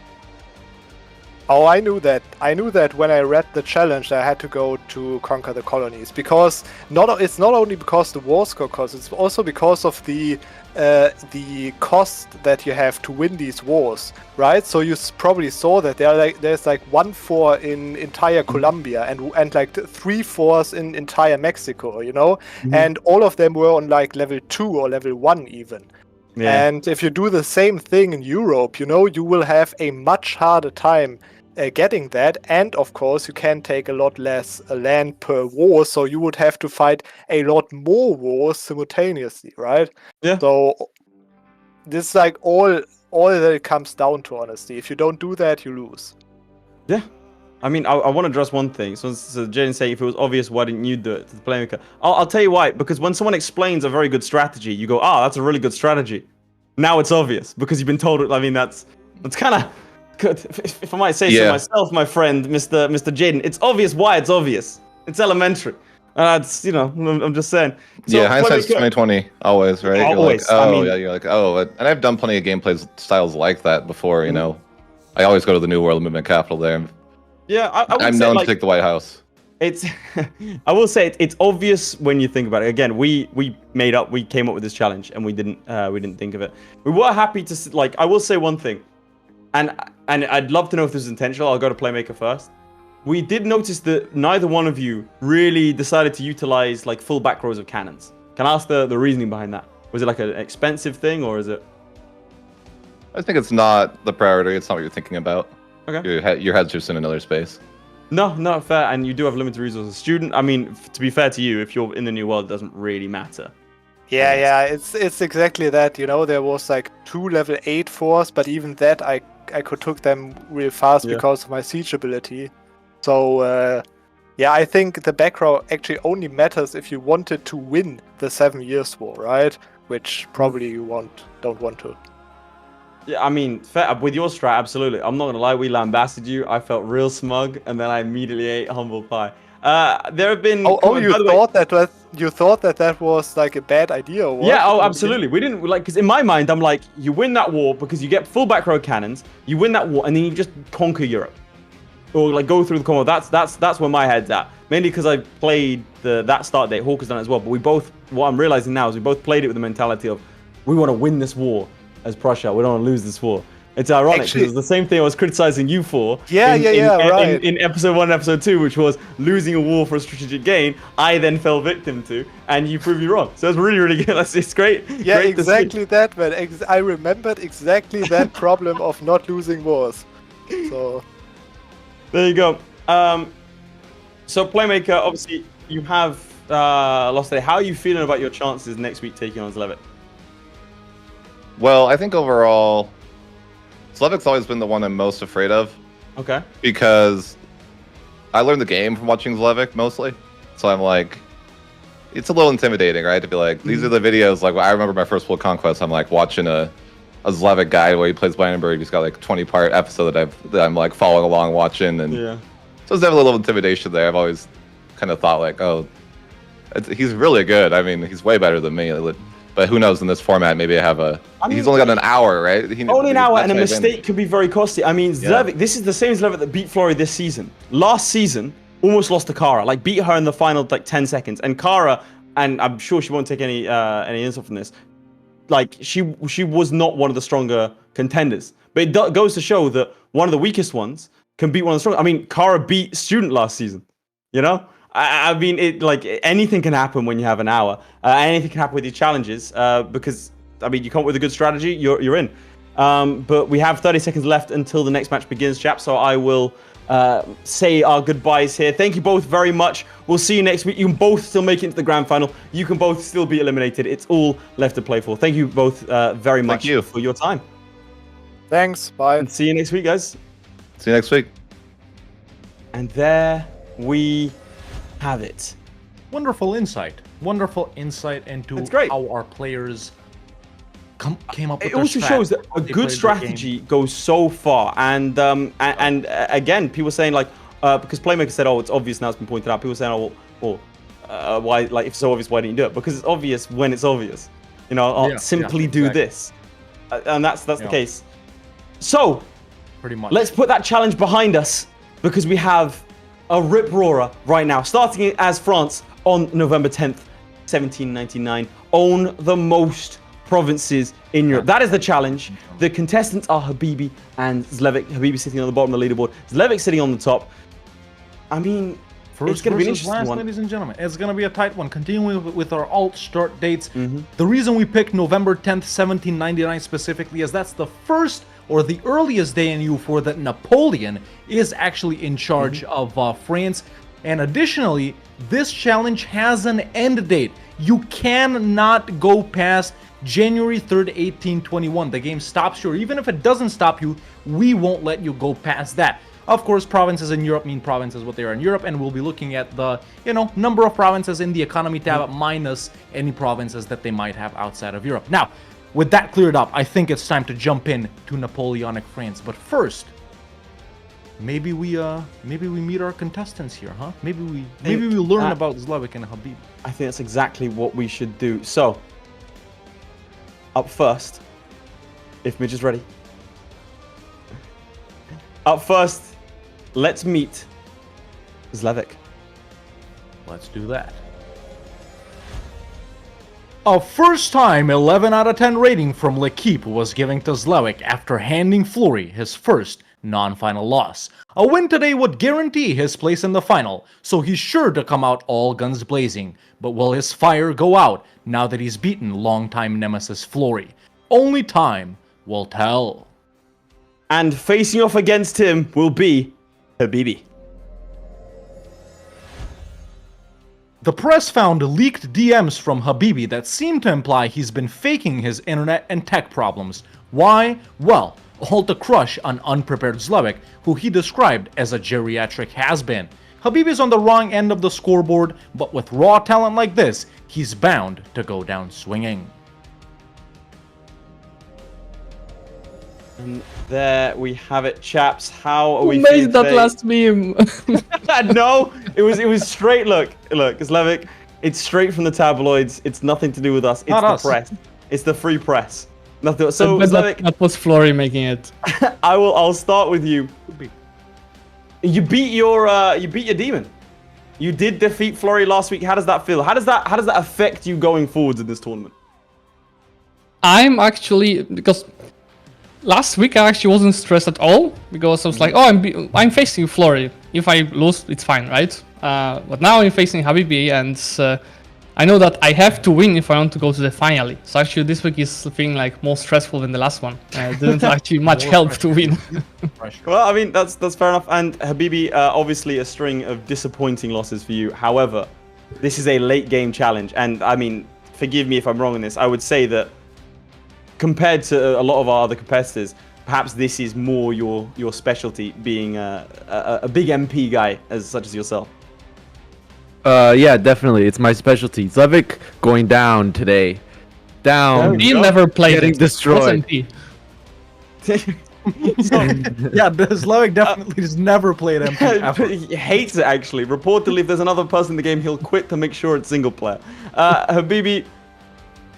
Oh, I knew that. I knew that when I read the challenge, I had to go to conquer the colonies because it's not only because the war score costs, it's also because of the cost that you have to win these wars, right? So you probably saw that there's like 1-4 in entire Colombia and like 3-4s in entire Mexico, you know, and all of them were on like level 2 or level 1 even. Yeah. And if you do the same thing in Europe, you know, you will have a much harder time getting that. And of course, you can take a lot less land per war, so you would have to fight a lot more wars simultaneously, right? Yeah. So this is like all that it comes down to, honestly. If you don't do that, you lose. Yeah. I mean, I want to address one thing. So Jaden saying, if it was obvious, why didn't you do it to the Playmaker? I'll tell you why. Because when someone explains a very good strategy, you go, that's a really good strategy. Now it's obvious because you've been told it. I mean, that's kind of good. If I might say so myself, my friend, Mr. Jaden, it's obvious why it's obvious. It's elementary. That's, you know, I'm just saying. So, hindsight's 2020 always, right? Always. You're like, and I've done plenty of gameplay styles like that before. You know, I always go to the New World Movement capital there. Yeah, I'm known to take the White House. It's, I will say it's obvious when you think about it. Again, we came up with this challenge and we didn't think of it. We were happy to, like, I will say one thing, and I'd love to know if this is intentional. I'll go to Playmaker first. We did notice that neither one of you really decided to utilize like full back rows of cannons. Can I ask the reasoning behind that? Was it like an expensive thing, or is it? I think it's not the priority. It's not what you're thinking about. Okay. Your head's just in another space. No, fair. And you do have limited resources. Student, I mean, to be fair to you, if you're in the new world, it doesn't really matter. Yeah, it's exactly that. You know, there was like 2 level 8 force, but even that I could took them real fast because of my siege ability. So I think the back row actually only matters if you wanted to win the 7 Years' War, right? Which probably you don't want to. Yeah, I mean, fair, with your strat, absolutely. I'm not gonna lie, we lambasted you. I felt real smug, and then I immediately ate humble pie. There have been. You thought that was like a bad idea, or what? Yeah, absolutely. We didn't like, because in my mind, I'm like, you win that war because you get full back row cannons. You win that war, and then you just conquer Europe, or like go through the Commonwealth. That's where my head's at. Mainly because I played that start date. Hawk has done it as well. But what I'm realizing now is we both played it with the mentality of, we want to win this war as Prussia. We don't want to lose this war. It's ironic because it's the same thing I was criticizing you for. Right. In episode 1 and episode 2, which was losing a war for a strategic gain, I then fell victim to, and you proved me wrong. So it's really, really good. It's great. Yeah, great exactly that, man. I remembered exactly that problem of not losing wars. So there you go. So Playmaker, obviously you have lost today. How are you feeling about your chances next week taking on Zlewikk? Well, I think overall, Zlewick's always been the one I'm most afraid of. Okay. Because I learned the game from watching Zlewikk mostly. So I'm like, it's a little intimidating, right? To be like, these are the videos, like, I remember my first World Conquest, I'm like watching a Zlewikk guide where he plays Brandenburg. He's got like a 20-part episode that I'm like following along watching. And so there's definitely a little intimidation there. I've always kind of thought like, he's really good. I mean, he's way better than me. But who knows, in this format, maybe he's only got an hour, right? Only an hour, and a mistake could be very costly. I mean, Zlewikk, this is the same Zlewikk that beat FLORRY this season. Last season, almost lost to Kara, like beat her in the final like 10 seconds. And Kara, and I'm sure she won't take any insult from this, like she was not one of the stronger contenders. But it goes to show that one of the weakest ones can beat one of the strongest. I mean, Kara beat Student last season, you know? I mean, anything can happen when you have an hour. Anything can happen with your challenges because, I mean, you come up with a good strategy, you're in. But we have 30 seconds left until the next match begins, chaps. So I will say our goodbyes here. Thank you both very much. We'll see you next week. You can both still make it into the grand final. You can both still be eliminated. It's all left to play for. Thank you both very much for your time. Thanks. Bye. And see you next week, guys. See you next week. And there we have it. Wonderful insight into how our players came up with it also shows that a good strategy goes so far, and again, people saying like because Playmaker said, it's obvious now, it's been pointed out. People saying, why, like, if it's so obvious, why didn't you do it? Because it's obvious when it's obvious, you know. Simply do this, and that's the case. So Pretty much. Let's put that challenge behind us because we have a rip-roarer right now. Starting as France on November 10th, 1799. Own the most provinces in Europe. That is the challenge. The contestants are Habibi and Zlewikk. Habibi sitting on the bottom of the leaderboard. Zlewikk sitting on the top. I mean, it's going to be an interesting one. Ladies and gentlemen. It's going to be a tight one. Continuing with our alt start dates. The reason we picked November 10th, 1799 specifically is that's the first or the earliest day in EU4 that Napoleon is actually in charge of France. And additionally, this challenge has an end date. You cannot go past January 3rd, 1821. The game stops you, or even if it doesn't stop you, we won't let you go past that. Of course, provinces in Europe mean provinces what they are in Europe, and we'll be looking at the, number of provinces in the economy tab minus any provinces that they might have outside of Europe. Now, with that cleared up, I think it's time to jump in to Napoleonic France. But first, maybe we meet our contestants here, huh? Maybe we learn about Zlewikk and Habibi. I think that's exactly what we should do. So, up first, if Midge is ready. Up first, let's meet Zlewikk. Let's do that. A first-time 11 out of 10 rating from L'Equipe was given to Zlewikk after handing FLORRY his first non-final loss. A win today would guarantee his place in the final, so he's sure to come out all guns blazing. But will his fire go out now that he's beaten longtime nemesis FLORRY? Only time will tell. And facing off against him will be Habibi. The press found leaked DMs from Habibi that seem to imply he's been faking his internet and tech problems. Why? Well, all to crush an unprepared Zlewikk, who he described as a geriatric has-been. Habibi's on the wrong end of the scoreboard, but with raw talent like this, he's bound to go down swinging. And there we have it, chaps. How are we Who feeling made that today? last meme? No, it was straight. Look, Zlewikk. It's straight from the tabloids. It's nothing to do with us. It's Not the us. press. It's the free press. Nothing. So But Zlewikk, that was FLORRY making it. I'll start with you. You beat your demon. You did defeat FLORRY last week. How does that feel? How does that affect you going forwards in this tournament? I'm actually, because last week I actually wasn't stressed at all, because I was like, oh, I'm facing FLORRY. If I lose, it's fine, right? But now I'm facing Habibi, and I know that I have to win if I want to go to the finale. So actually this week is feeling like more stressful than the last one. Didn't actually much help to win. Well, I mean, that's fair enough. And Habibi, obviously a string of disappointing losses for you. However, this is a late game challenge. And I mean, forgive me if I'm wrong in this. I would say that compared to a lot of our other competitors, perhaps this is more your specialty, being a big MP guy such as yourself. Yeah, definitely. It's my specialty. Zlewikk going down today. Down. He never played Getting it. destroyed. SMP. Yeah, Zlewikk definitely has never played MP ever. He hates it, actually. Reportedly, if there's another person in the game, he'll quit to make sure it's single player. Habibi,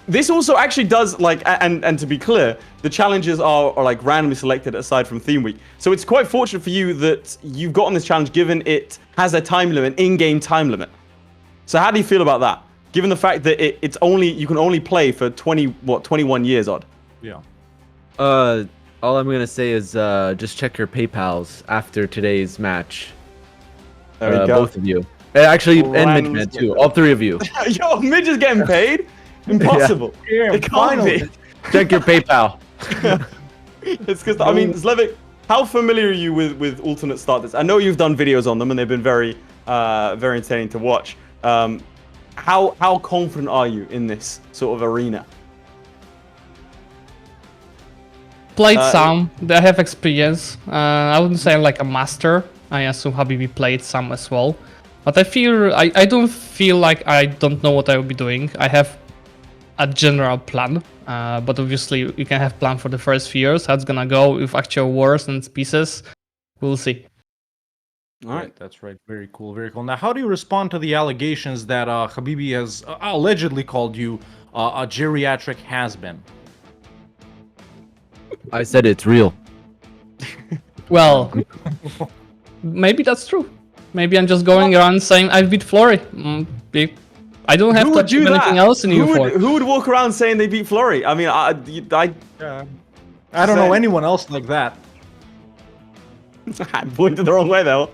this also actually does, like, and to be clear, the challenges are like randomly selected aside from theme week. So it's quite fortunate for you that you've gotten this challenge given it has a time limit, in-game time limit. So how do you feel about that? Given the fact that you can only play for 21 years odd. Yeah. All I'm gonna say is just check your PayPals after today's match. There we go. Both of you. Actually, and Random Midman too. All three of you. Yo, Midge is getting paid? Impossible. Yeah, It can't finally. be. Check your PayPal. It's because, I mean, Zlewikk, how familiar are you with alternate starters? I know you've done videos on them and they've been very entertaining to watch. How confident are you in this sort of arena? Played some. I have experience. I wouldn't say I'm like a master. I assume Habibi played some as well. But I don't feel like I don't know what I will be doing. I have a general plan, but obviously you can have plan for the first few years. How it's gonna go with actual wars and pieces, we'll see. All right. That's right. Very cool. Very cool. Now, how do you respond to the allegations that Habibi has allegedly called you a geriatric has-been? I said it's real. Well, maybe that's true. Maybe I'm just going around saying I beat Florry. I don't have Who to would do achieve anything that? else in EU4. Who would walk around saying they beat Florry? I mean, I don't know anyone else like that. I pointed the wrong way though.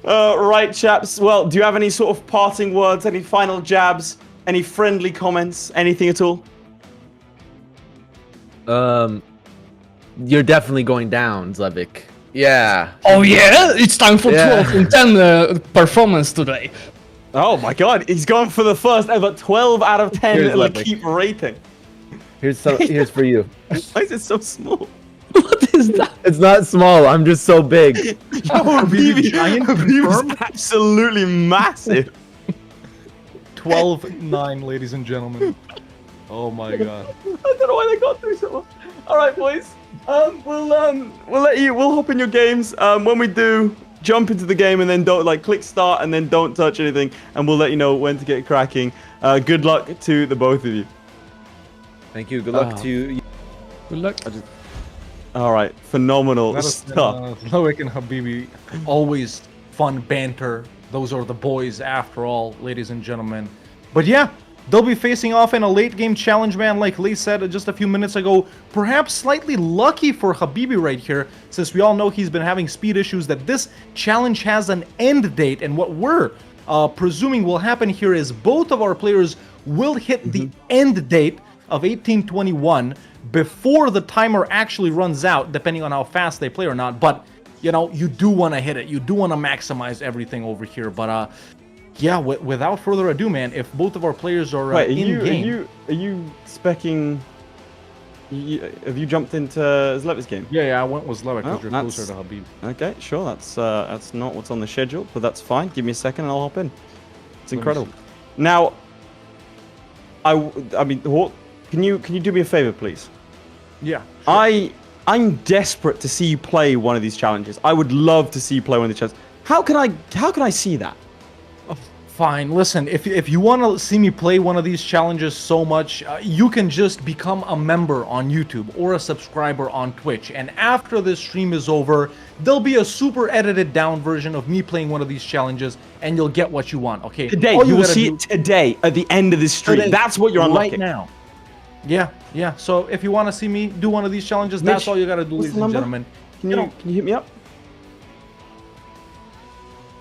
Right, chaps. Well, do you have any sort of parting words, any final jabs, any friendly comments, anything at all? You're definitely going down, Zlewikk. Yeah. Oh yeah, it's time for Yeah. 12 in 10 performance today. Oh my god, he's gone for the first ever 12 out of 10 Here's like Zlewikk. keep rating. Here's for you. Why is it so small? What is that? It's not small. I'm just so big. Habibi giant confirmed? Absolutely massive. 12-9, ladies and gentlemen. Oh my god. I don't know why they got through so much. All right, boys. We'll hop in your games. When we do, jump into the game and then don't click start and then don't touch anything, and we'll let you know when to get cracking. Good luck to the both of you. Thank you. Good luck to you. Good luck. All right, phenomenal That is, stuff. Zlewikk and Habibi, always fun banter. Those are the boys after all, ladies and gentlemen. But yeah, they'll be facing off in a late game challenge, man, like Lee said just a few minutes ago. Perhaps slightly lucky for Habibi right here, since we all know he's been having speed issues, that this challenge has an end date. And what we're presuming will happen here is both of our players will hit the end date of 1821 before the timer actually runs out, depending on how fast they play or not. But, you know, you do want to hit it. You do want to maximize everything over here. But, yeah, without further ado, man, if both of our players are in-game... Are you specking... have you jumped into Zlewick's game? Yeah, I went with Zlewikk because you're that's- closer to Habib. Okay, sure. That's not what's on the schedule, but that's fine. Give me a second and I'll hop in. It's incredible. Now, I mean, Hawk, can you do me a favor, please? Yeah. I'm desperate to see you play one of these challenges. I would love to see you play one of these challenges. How can I see that? Fine. Listen, if you want to see me play one of these challenges so much, you can just become a member on YouTube or a subscriber on Twitch. And after this stream is over, there'll be a super edited down version of me playing one of these challenges, and you'll get what you want. Okay. Today, All you will gotta see do- it today at the end of this stream. Today, That's what you're unlocking right now. Yeah. So if you want to see me do one of these challenges, that's Mitch, all you gotta do, what's ladies the and number? gentlemen. Can You you know, hit me up?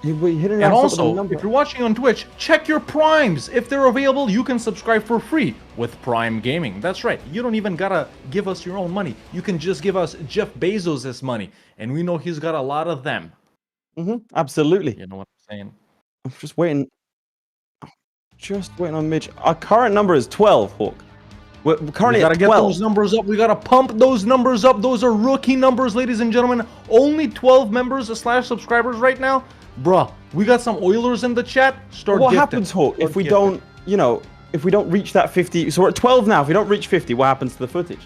You hit it and out with the also, number. if you're watching on Twitch, check your primes. If they're available, you can subscribe for free with Prime Gaming. That's right. You don't even gotta give us your own money. You can just give us Jeff Bezos' money, and we know he's got a lot of them. Absolutely. You know what I'm saying? I'm just waiting. On Mitch. Our current number is 12, Hawk. We're currently We gotta at get 12. those numbers up. We gotta pump those numbers up. Those are rookie numbers, ladies and gentlemen. Only 12 members / subscribers right now. Bruh, we got some Oilers in the chat. Start What gifting. happens, Hawk, Start if we gifting. don't, if we don't reach that 50? So we're at 12 now. If we don't reach 50, what happens to the footage?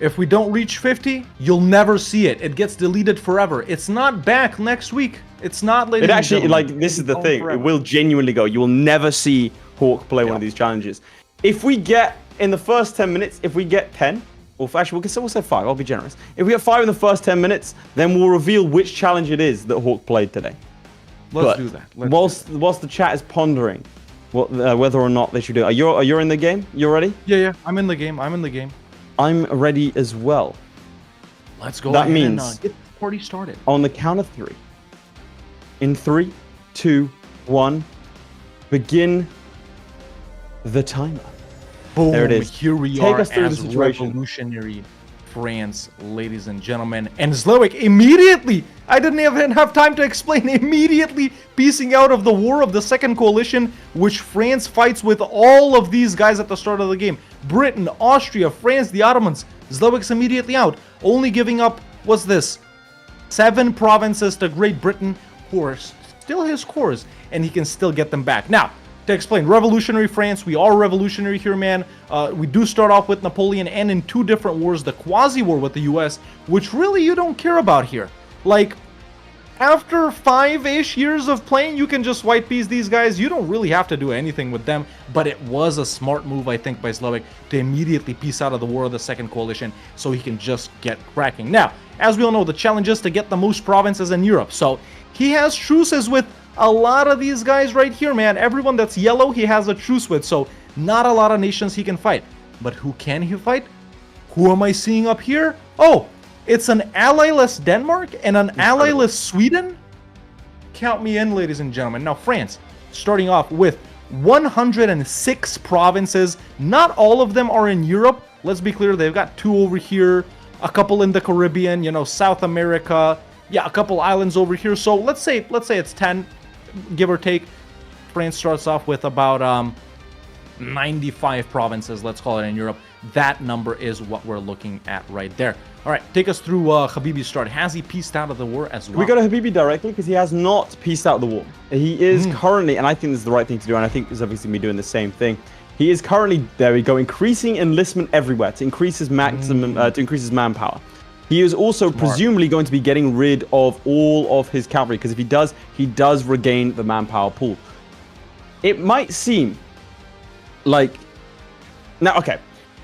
If we don't reach 50, you'll never see it. It gets deleted forever. It's not back next week. It's not, ladies It and actually, gentlemen. this is It's the gone thing. forever. It will genuinely go. You will never see Hawk play one of these challenges. If we get, in the first 10 minutes, if we get 10, or actually, we'll say 5. I'll be generous. If we get 5 in the first 10 minutes, then we'll reveal which challenge it is that Hawk played today. Let's do that. Whilst the chat is pondering whether or not they should do it. Are you in the game? You ready? Yeah. I'm in the game. I'm ready as well. Let's go. That ahead and, means- get the party started. On the count of 3. In 3, 2, 1, begin the timer. Boom. There it is. Here we Take are us through the as situation. revolutionary France, ladies and gentlemen. And Zlewikk immediately, I didn't even have time to explain, immediately piecing out of the war of the Second Coalition, which France fights with all of these guys at the start of the game. Britain, Austria, France, the Ottomans. Zlewick's immediately out, only giving up, what's this? 7 provinces to Great Britain, cores, still his cores, and he can still get them back. Now, to explain, revolutionary France, we are revolutionary here, man. We do start off with Napoleon and in 2 different wars, the quasi-war with the US, which really you don't care about here. Like, after 5-ish years of playing, you can just white piece these guys. You don't really have to do anything with them, but it was a smart move, I think, by Zlewikk to immediately piece out of the War of the Second Coalition so he can just get cracking. Now, as we all know, the challenge is to get the most provinces in Europe. So he has truces with a lot of these guys right here, man. Everyone that's yellow, he has a truce with. So not a lot of nations he can fight. But who can he fight? Who am I seeing up here? Oh, it's an ally-less Denmark and an ally-less Sweden? Count me in, ladies and gentlemen. Now, France, starting off with 106 provinces. Not all of them are in Europe. Let's be clear, they've got 2 over here, a couple in the Caribbean, you know, South America. Yeah, a couple islands over here. So let's say it's 10, give or take. France starts off with about 95 provinces, let's call it, in Europe. That number is what we're looking at right there. All right, take us through Habibi's start. Has he pieced out of the war as well? We go to Habibi directly because he has not pieced out the war. He is currently, and I think this is the right thing to do, and I think he's obviously doing the same thing. He is currently, there we go, increasing enlistment everywhere to increase his maximum, to increase his manpower. He is also presumably going to be getting rid of all of his cavalry, because if he does regain the manpower pool. It might seem like, now, okay.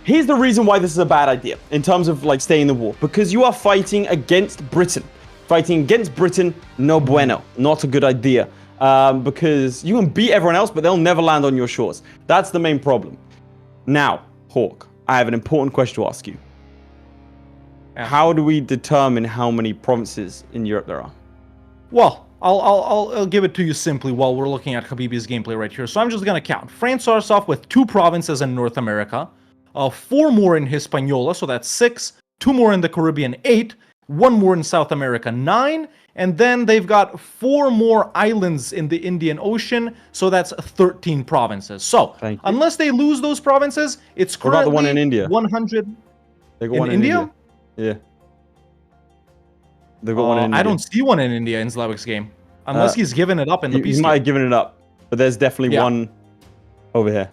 Here's the reason why this is a bad idea in terms of like staying in the war, because you are fighting against Britain. Fighting against Britain, no bueno, not a good idea, because you can beat everyone else, but they'll never land on your shores. That's the main problem. Now, Hawk, I have an important question to ask you. How do we determine how many provinces in Europe there are? Well, I'll give it to you simply while we're looking at Habibi's gameplay right here. So I'm just gonna count. France starts off with 2 provinces in North America. 4 more in Hispaniola, so that's 6. 2 more in the Caribbean, 8. 1 more in South America, 9. And then they've got 4 more islands in the Indian Ocean, so that's 13 provinces. So, unless they lose those provinces, it's currently what about the one in India? 100. They got one in India? Yeah. They've got one in India. I don't see one in India in Zlewikk's game. Unless he's given it up in the PC. He might have given it up, but there's definitely one over here.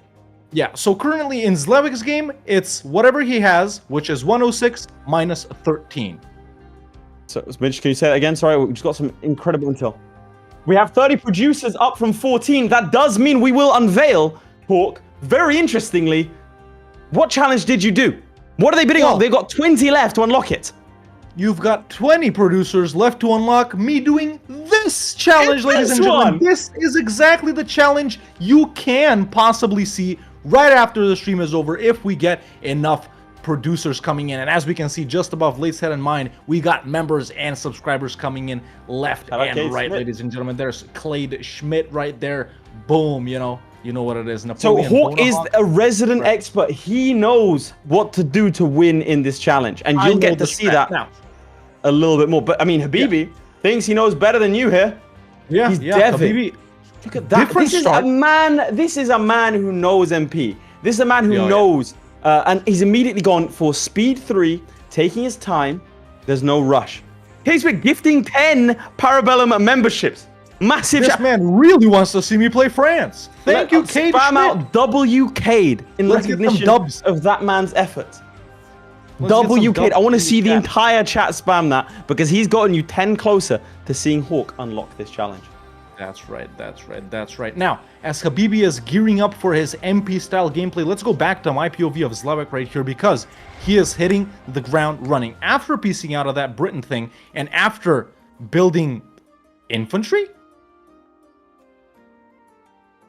Yeah, so currently in Zlewikk's game, it's whatever he has, which is 106 minus 13. So, Mitch, can you say that again? Sorry, we just got some incredible intel. We have 30 producers up from 14. That does mean we will unveil, Hawk, very interestingly, what challenge did you do? What are they bidding on? They've got 20 left to unlock it. You've got 20 producers left to unlock me doing this challenge, ladies and gentlemen. This is exactly the challenge you can possibly see right after the stream is over if we get enough producers coming in. And as we can see just above Late's head and mine, we got members and subscribers coming in left and right, ladies and gentlemen. There's Clade Schmidt right there. Boom, you know what it is. Napoleon so Hawk is a resident expert. He knows what to do to win in this challenge. And you'll get to see that now a little bit more. But I mean, Habibi thinks he knows better than you here. Yeah, he's Habibi. Look at that. This is a man who knows MP. This is a man who knows. And he's immediately gone for speed 3, taking his time. There's no rush. He's been gifting 10 Para Bellum memberships. Massive. This man really wants to see me play France. Thank you, Cade. Spam out WCade in recognition of that man's effort. WCade. I want to see the entire chat spam that, because he's gotten you 10 closer to seeing Hawk unlock this challenge. That's right. Now, as Habibi is gearing up for his MP-style gameplay, let's go back to my POV of Zlewikk right here, because he is hitting the ground running. After piecing out of that Britain thing, and after building infantry?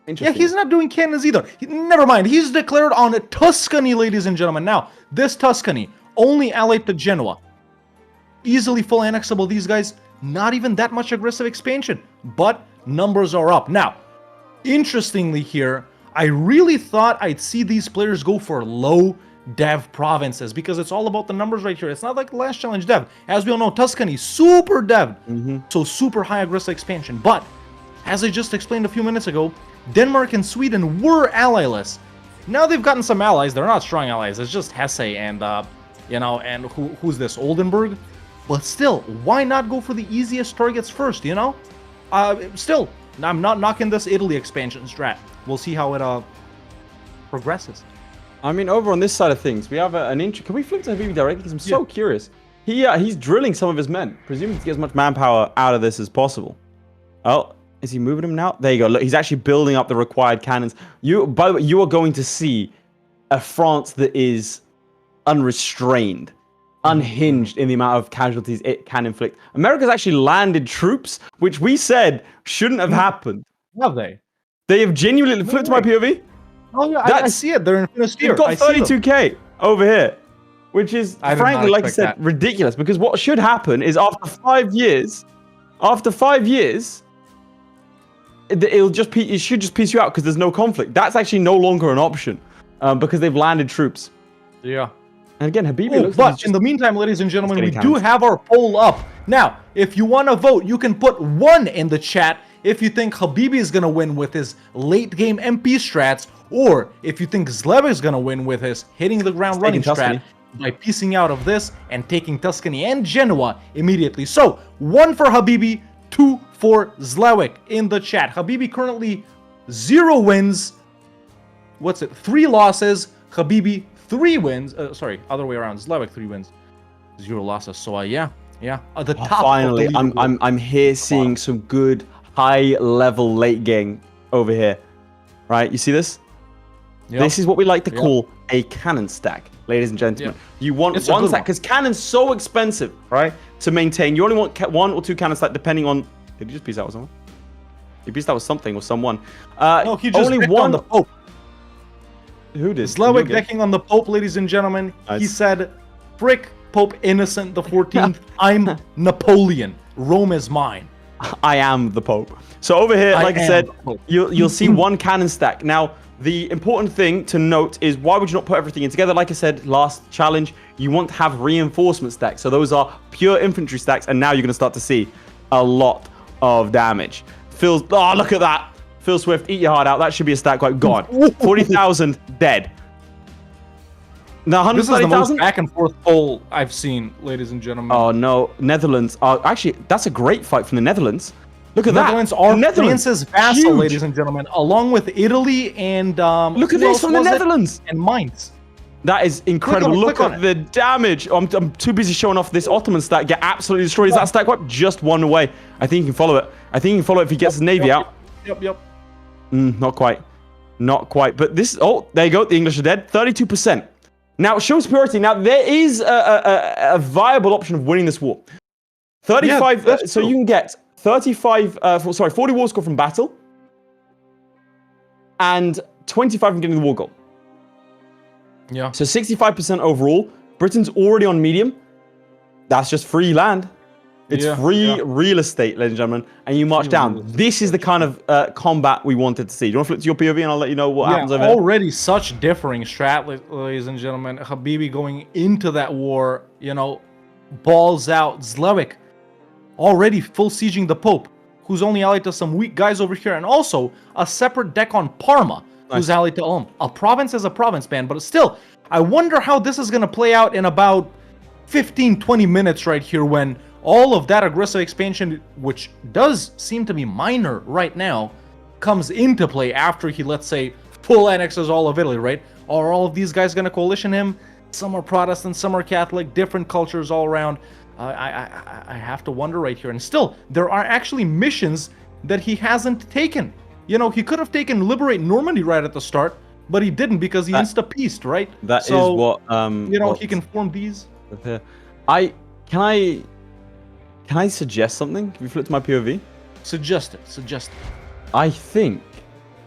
Yeah, he's not doing cannons either. Never mind, he's declared on Tuscany, ladies and gentlemen. Now, this Tuscany, only allied to Genoa. Easily full annexable, these guys. Not even that much aggressive expansion, but numbers are up. Now, interestingly here, I really thought I'd see these players go for low dev provinces, because it's all about the numbers right here. It's not like the last challenge dev. As we all know, Tuscany, super dev, so super high aggressive expansion. But, as I just explained a few minutes ago, Denmark and Sweden were allyless. Now they've gotten some allies. They're not strong allies. It's just Hesse and, and who's this, Oldenburg? But still, why not go for the easiest targets first, Still, I'm not knocking this Italy expansion strat. We'll see how it progresses. I mean, over on this side of things, we have an intro. Can we flip to Habibi directly? Because I'm so curious. He's drilling some of his men, presumably to get as much manpower out of this as possible. Oh, is he moving them now? There you go. Look, he's actually building up the required cannons. By the way, you are going to see a France that is unrestrained. unhinged in the amount of casualties it can inflict. America's actually landed troops, which we said shouldn't have happened. Have they? They have genuinely flipped to my POV. Oh yeah, I see it. They're in Finisterre. They've got 32k over here, which is I did frankly, not like I said, expect that. ridiculous. Because what should happen is after 5 years, it should just piece you out because there's no conflict. That's actually no longer an option because they've landed troops. Yeah. And again, Habibi looks like But he's in the meantime, ladies and gentlemen, we getting do cannons. have our poll up. Now, if you want to vote, you can put 1 in the chat if you think Habibi is going to win with his late game MP strats, or if you think Zlewikk is going to win with his hitting the ground running Tuscany. strat by piecing out of this and taking Tuscany and Genoa immediately. So, 1 for Habibi, 2 for Zlewikk in the chat. Habibi currently 0 wins. 3 losses. Habibi 3 wins. Sorry, other way around. Zlewikk 3 wins, 0 losses. So yeah, at the top. Finally, of the leaderboard. I'm here seeing some good high level late game over here. Right, you see this? Yep. This is what we like to call a cannon stack, ladies and gentlemen. You want It's a one good stack one. because cannon's so expensive, right? To maintain, you only want 1 or 2 cannon stack depending on. Did you just piece out with someone? He pieced out with something or someone. No, he just only decked one. on the Pope. Who did? Zlewikk decking on the Pope, ladies and gentlemen. He Nice. said, "Frick Pope Innocent the 14th. I'm Napoleon. Rome is mine." I am the Pope. So over here, like I am said, the Pope. you'll see 1 cannon stack. Now, the important thing to note is why would you not put everything in together? Like I said, last challenge, you want to have reinforcement stacks. So those are pure infantry stacks, and now you're going to start to see a lot of damage. Oh, look at that. Phil Swift, eat your heart out. That should be a stack quite gone. 40,000 dead. Now, This is the most 130,000? back and forth poll I've seen, ladies and gentlemen. Oh, no. Netherlands. Actually, that's a great fight from the Netherlands. Look at Netherlands that. are The Netherlands. France's vassal, Huge. ladies and gentlemen, along with Italy and Look at who this else from the was it? Netherlands. And Mainz. That is incredible. on it, Look click on at the damage. I'm too busy showing off this Ottoman stack. Get absolutely destroyed. Is that stack wipe? Just 1 away. I think you can follow it. I think you can follow it if he gets his navy out. Yep. Not quite. Not quite. But this... Oh, there you go. The English are dead. 32%. Now, show superiority. Now, there is a viable option of winning this war. 35... that's so true. you can get 35... 40 war score from battle. And 25 from getting the war goal. Yeah. So 65% overall. Britain's already on medium. That's just free land. It's free real estate, ladies and gentlemen. And you march down. This is the kind of combat we wanted to see. Do you want to flip to your POV and I'll let you know what happens over here? Already such differing strat, ladies and gentlemen. Habibi going into that war, balls out. Zlewikk already full sieging the Pope, who's only allied to some weak guys over here. And also a separate deck on Parma, who's allied to Ulm. A province is a province, man. But still, I wonder how this is going to play out in about 15-20 minutes right here when all of that aggressive expansion, which does seem to be minor right now, comes into play after he, let's say, full annexes all of Italy, right? Are all of these guys going to coalition him? Some are Protestant, some are Catholic, different cultures all around. I have to wonder right here. And still, there are actually missions that he hasn't taken. He could have taken Liberate Normandy right at the start, but he didn't because he insta-peaced, right? That is what... he can form these. Here. Can I suggest something? Can we flip to my POV? Suggest it. I think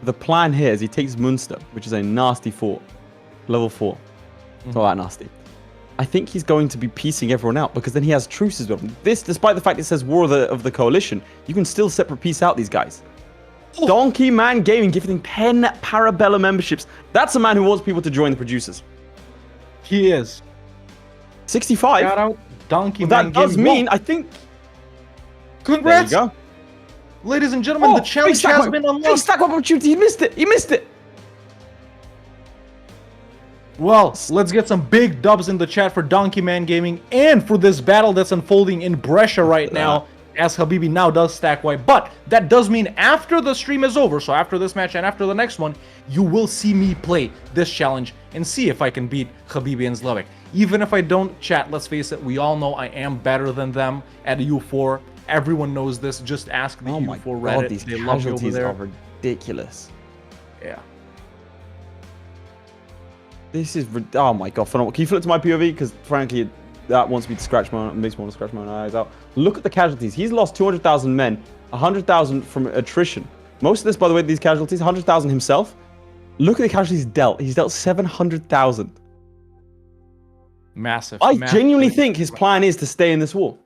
the plan here is he takes Munster, which is a nasty fort. Level 4. It's not that nasty. I think he's going to be piecing everyone out because then he has truces with them. This, despite the fact it says War of the Coalition, you can still separate piece out these guys. Donkey Man Gaming gifting 10 Para Bellum memberships. That's a man who wants people to join the producers. He is. 65? Shout out Donkey Well, Man that does Gaming. mean, I think... Congrats! There you go. Ladies and gentlemen, the challenge has been Big unlocked. stack opportunity. He missed it. He missed it. Well, let's get some big dubs in the chat for Donkey Man Gaming and for this battle that's unfolding in Brescia right now, as Habibi now does stack wipe. But that does mean after the stream is over, so after this match and after the next one, you will see me play this challenge and see if I can beat Habibi and Zlewikk. Even if I don't, chat, let's face it, we all know I am better than them at EU4. Everyone knows this. Just ask the EU4 Reddit. These they love you over casualties there. are ridiculous. Yeah. This is... Oh my god, phenomenal. Can you flip to my POV? Because frankly, that wants me to scratch makes me want to scratch my own eyes out. Look at the casualties. He's lost 200,000 men, 100,000 from attrition. Most of this, by the way, these casualties, 100,000 himself. Look at the casualties dealt. He's dealt 700,000. Massive. I massive. genuinely think his plan is to stay in this war.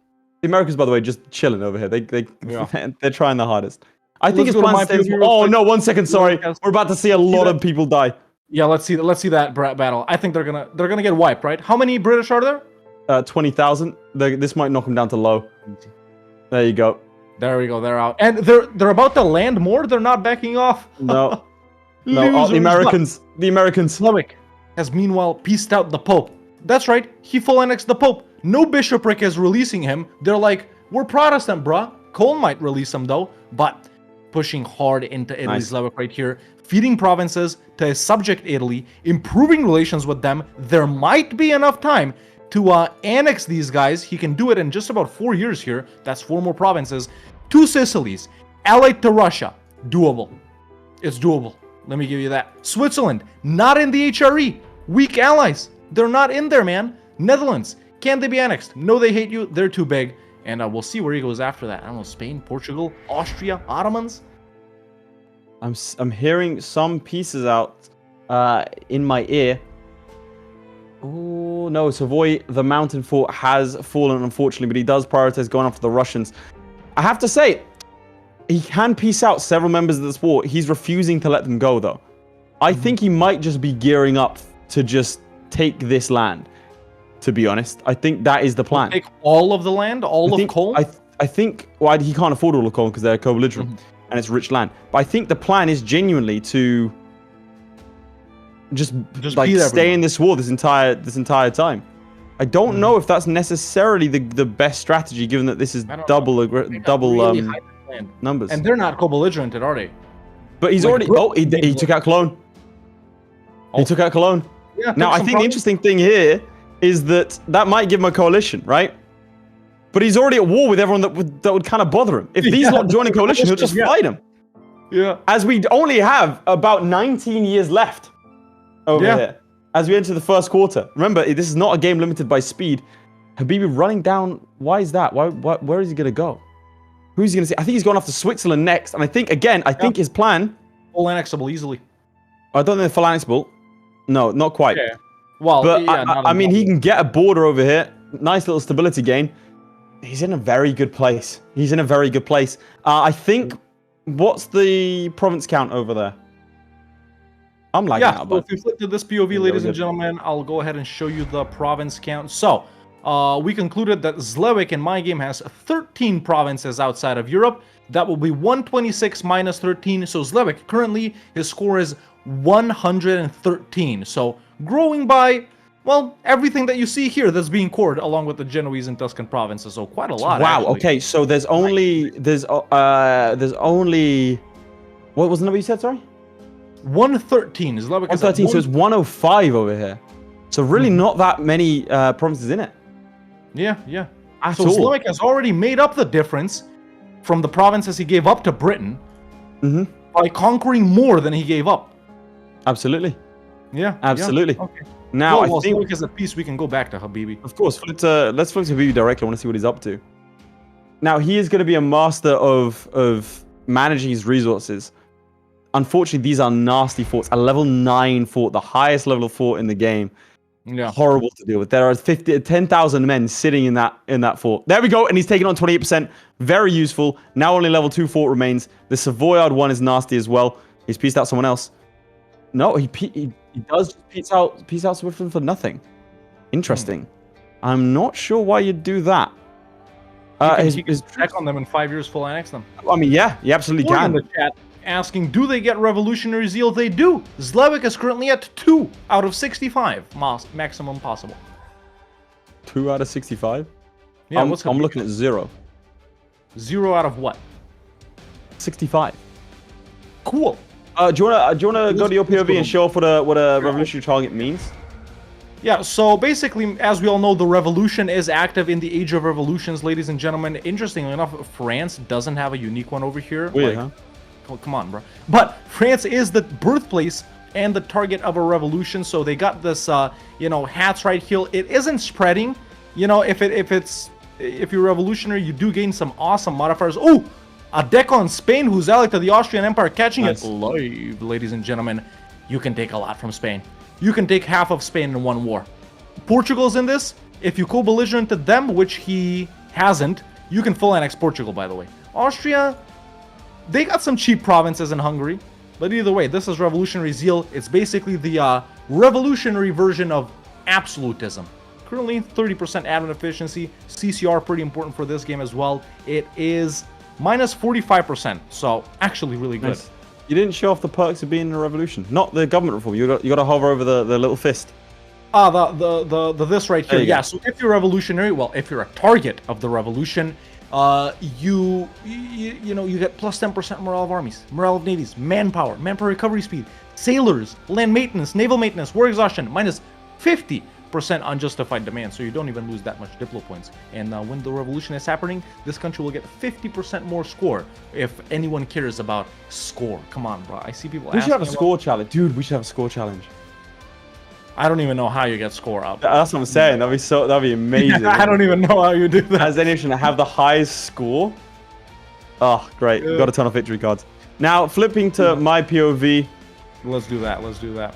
The Americans, by the way, just chilling over here. They're trying their hardest. I think his plan is to stay in this war. Oh no! 1 second, sorry. We're about to see a lot of people die. Yeah, let's see that battle. I think they're gonna get wiped, right? How many British are there? 20,000. This might knock them down to low. There you go. There we go. They're out, and they're about to land more. They're not backing off. No, no. Oh, the Americans. The Americans. Zlewikk has meanwhile pieced out the Pope. That's right. He full annexed the Pope. No bishopric is releasing him. They're like, we're Protestant, bruh. Cole might release him though, but pushing hard into Italy. Nice. Zlewikk right here, feeding provinces to his subject Italy, improving relations with them. There might be enough time to annex these guys. He can do it in just about 4 years here. That's 4 more provinces. 2 Sicilies, allied to Russia. Doable. It's doable. Let me give you that. Switzerland, not in the HRE. Weak allies. They're not in there, man. Netherlands, can they be annexed? No, they hate you. They're too big. And we'll see where he goes after that. I don't know, Spain, Portugal, Austria, Ottomans. I'm hearing some pieces out in my ear. Oh no, Savoy, the mountain fort has fallen, unfortunately, but he does prioritize going after the Russians. I have to say, he can piece out several members of this war. He's refusing to let them go, though. I think he might just be gearing up to just take this land, to be honest. I think that is the plan. Take all of the land, all of Cole? I think, well, he can't afford all of Cole because they're co-belligerent and it's rich land. But I think the plan is genuinely to just like stay in this war this entire time. I don't know if that's necessarily the best strategy, given that this is double numbers. And they're not co-belligerented, are they? But he's already. Oh, he took out Cologne. He took out Cologne. Yeah, now I think the interesting thing here is that might give him a coalition, right? But he's already at war with everyone that would kind of bother him. If these lot join a coalition, he'll just fight him. Yeah. As we only have about 19 years left over here, as we enter the first quarter. Remember, this is not a game limited by speed. Habibi running down. Why is that? Where is he going to go? Who's he going to see? I think he's going after Switzerland next. And I think, again, his plan... Full annexable easily. I don't think they're full annexable. No, not quite. Okay. Well, but yeah, I mean, he can get a border over here. Nice little stability gain. He's in a very good place. I think... What's the province count over there? I'm lagging out. So if you flip to this POV, ladies and gentlemen, I'll go ahead and show you the province count. So, we concluded that Zlewikk in my game has 13 provinces outside of Europe. That will be 126 minus 13. So Zlewikk, currently, his score is 113. So, growing by, well, everything that you see here that's being cored, along with the Genoese and Tuscan provinces. So, quite a lot, Wow, actually. okay, so there's only... What was the number you said, sorry? 113. Zlewikk is 113, so it's 105 over here. So really not that many provinces in it. Yeah. So all. Zlewikk has already made up the difference from the provinces he gave up to Britain by conquering more than he gave up. Absolutely. Yeah. Absolutely. Yeah. Okay. Now, Well, I think... Zlewikk is at peace, we can go back to Habibi. Of course, let's flip to Habibi directly. I want to see what he's up to. Now, he is going to be a master of managing his resources. Unfortunately, these are nasty forts. A level 9 fort, the highest level of fort in the game. Yeah. Horrible to deal with. There are 10,000 men sitting in that fort. There we go, and he's taking on 28%. Very useful. Now only level 2 fort remains. The Savoyard one is nasty as well. He's pieced out someone else. No, he does piece out Switzerland for nothing. Interesting. I'm not sure why you'd do that. He can check on them in 5 years, full annex them. I mean, yeah, you absolutely Or can. in the chat asking, do they get revolutionary zeal? They do. Zlewikk is currently at 2 out of 65, maximum possible. 2 out of 65? Yeah, I'm looking at 0. 0 out of what? 65. Cool. Do you wanna go to your POV and show off what a revolutionary target means? Yeah, so basically, as we all know, the revolution is active in the Age of Revolutions, ladies and gentlemen. Interestingly enough, France doesn't have a unique one over here. Weird, huh? Oh, come on, bro. But France is the birthplace and the target of a revolution, so they got this, hats right here. It isn't spreading you know, if you're revolutionary, you do gain some awesome modifiers. Oh, a deck on Spain who's allied to the Austrian Empire, catching it live, ladies and gentlemen. You can take a lot from Spain. You can take half of Spain in one war. Portugal's in this. If you co-belligerent to them, which he hasn't, you can full annex Portugal, by the way. Austria, they got some cheap provinces in Hungary. But either way, this is revolutionary zeal. It's basically the revolutionary version of absolutism. Currently, 30% admin efficiency. CCR pretty important for this game as well. It is minus 45%, so actually really good. Nice. You didn't show off the perks of being in a revolution. Not the government reform. You got to hover over the little fist. The this right here. Yeah. So if you're revolutionary, well, if you're a target of the revolution, you get plus 10% morale of armies, morale of navies, manpower recovery speed, sailors, land maintenance, naval maintenance, war exhaustion, minus 50% unjustified demand. So you don't even lose that much Diplo points. And when the revolution is happening, this country will get 50% more score if anyone cares about score. Come on, bro. I see people. We should have a score challenge, dude. We should have a score challenge. I don't even know how you get score up. That's what I'm saying. That'd be amazing. I don't even know how you do that. As any to have the highest score. Oh, great. We've got a ton of victory cards. Now, flipping to my POV. Let's do that.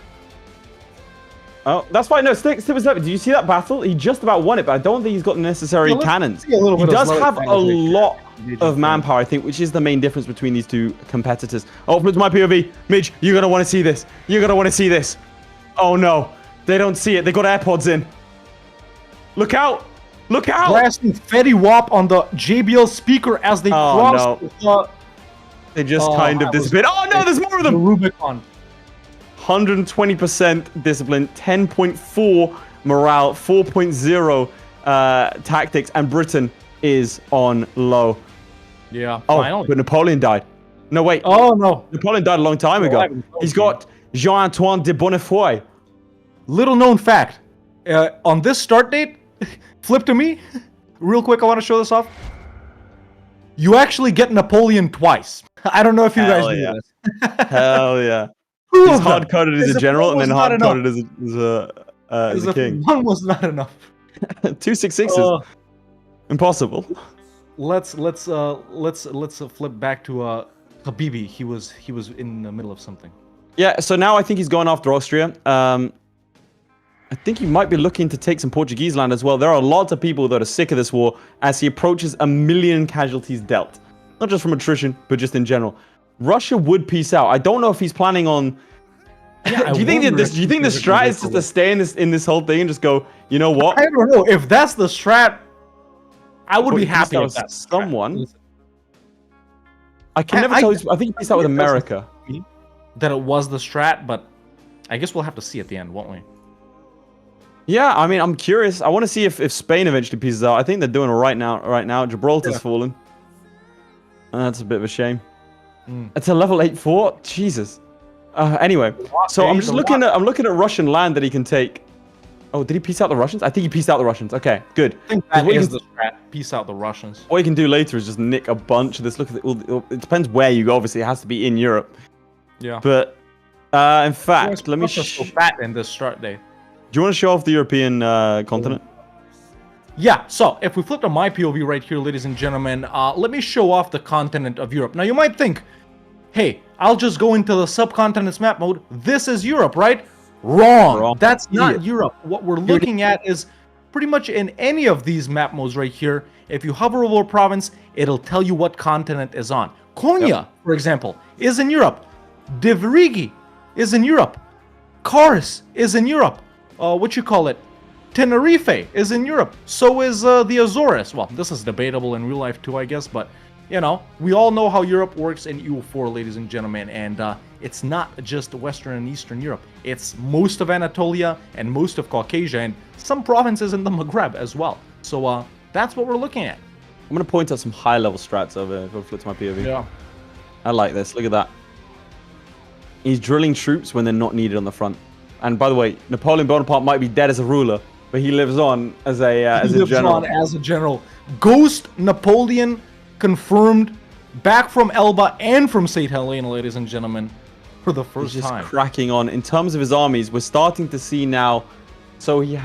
Oh, that's fine. No, stick with Zlewikk. Do you see that battle? He just about won it, but I don't think he's got the necessary cannons. He does have a lot of manpower, I think, which is the main difference between these two competitors. Oh, flip to my POV. Midge, you're going to want to see this. You're going to want to see this. Oh, no. They don't see it. They got AirPods in. Look out! Look out! Blasting Fetty Wap on the JBL speaker as they cross. No. They just kind of disappeared. Oh no, there's more of them! The Rubicon. 120% discipline, 10.4 morale, 4.0 tactics, and Britain is on low. Yeah. Oh, finally. but Napoleon died. No, wait. Oh no. Napoleon died a long time ago. He's got Jean-Antoine de Bonnefoy. Little known fact, on this start date, flip to me, real quick, I want to show this off. You actually get Napoleon twice. I don't know if you guys knew this. Hell yeah. He's hard-coded as a general and then hard-coded as a king. One was not enough. 2 6/6s. Impossible. Let's flip back to Habibi. He was in the middle of something. Yeah, so now I think he's going after Austria. I think he might be looking to take some Portuguese land as well. There are lots of people that are sick of this war as he approaches 1 million casualties dealt. Not just from attrition, but just in general. Russia would peace out. I don't know if he's planning on... Yeah, do you think the strat is just to stay in this whole thing and just go, you know what? I don't know. If that's the strat, I would be happy with that. Someone... I can never tell you... I think he peaced out with America. That it was the strat, but I guess we'll have to see at the end, won't we? Yeah, I mean, I'm curious. I want to see if Spain eventually pieces out. I think they're doing it right now. Gibraltar's fallen. That's a bit of a shame. It's a level 8 fort. Jesus. Anyway, so I'm just looking at Russian land that he can take. Oh, did he peace out the Russians? I think he peaced out the Russians. Okay, good. I think that is the strat. Peace out the Russians. What you can do later is just nick a bunch of this. Look at it. It depends where you go. Obviously, it has to be in Europe. Yeah. But in fact, let me. So fat in this start day. Do you want to show off the European continent? Yeah, so if we flip to my POV right here, ladies and gentlemen, let me show off the continent of Europe. Now, you might think, hey, I'll just go into the subcontinents map mode. This is Europe, right? Wrong. That's not Europe. What we're looking at is pretty much in any of these map modes right here. If you hover over a province, it'll tell you what continent is on. Konya, for example, is in Europe. Divrigi is in Europe. Kars is in Europe. Tenerife is in Europe. So is the Azores. Well, this is debatable in real life too, I guess. But, you know, we all know how Europe works in EU4, ladies and gentlemen. And it's not just Western and Eastern Europe. It's most of Anatolia and most of Caucasia and some provinces in the Maghreb as well. So that's what we're looking at. I'm going to point out some high-level strats over here. If I flip to my POV. Yeah. I like this. Look at that. He's drilling troops when they're not needed on the front. And by the way, Napoleon Bonaparte might be dead as a ruler, but he lives on as a general. Ghost Napoleon confirmed back from Elba and from St. Helena, ladies and gentlemen, for the first time. Cracking on. In terms of his armies, we're starting to see now So he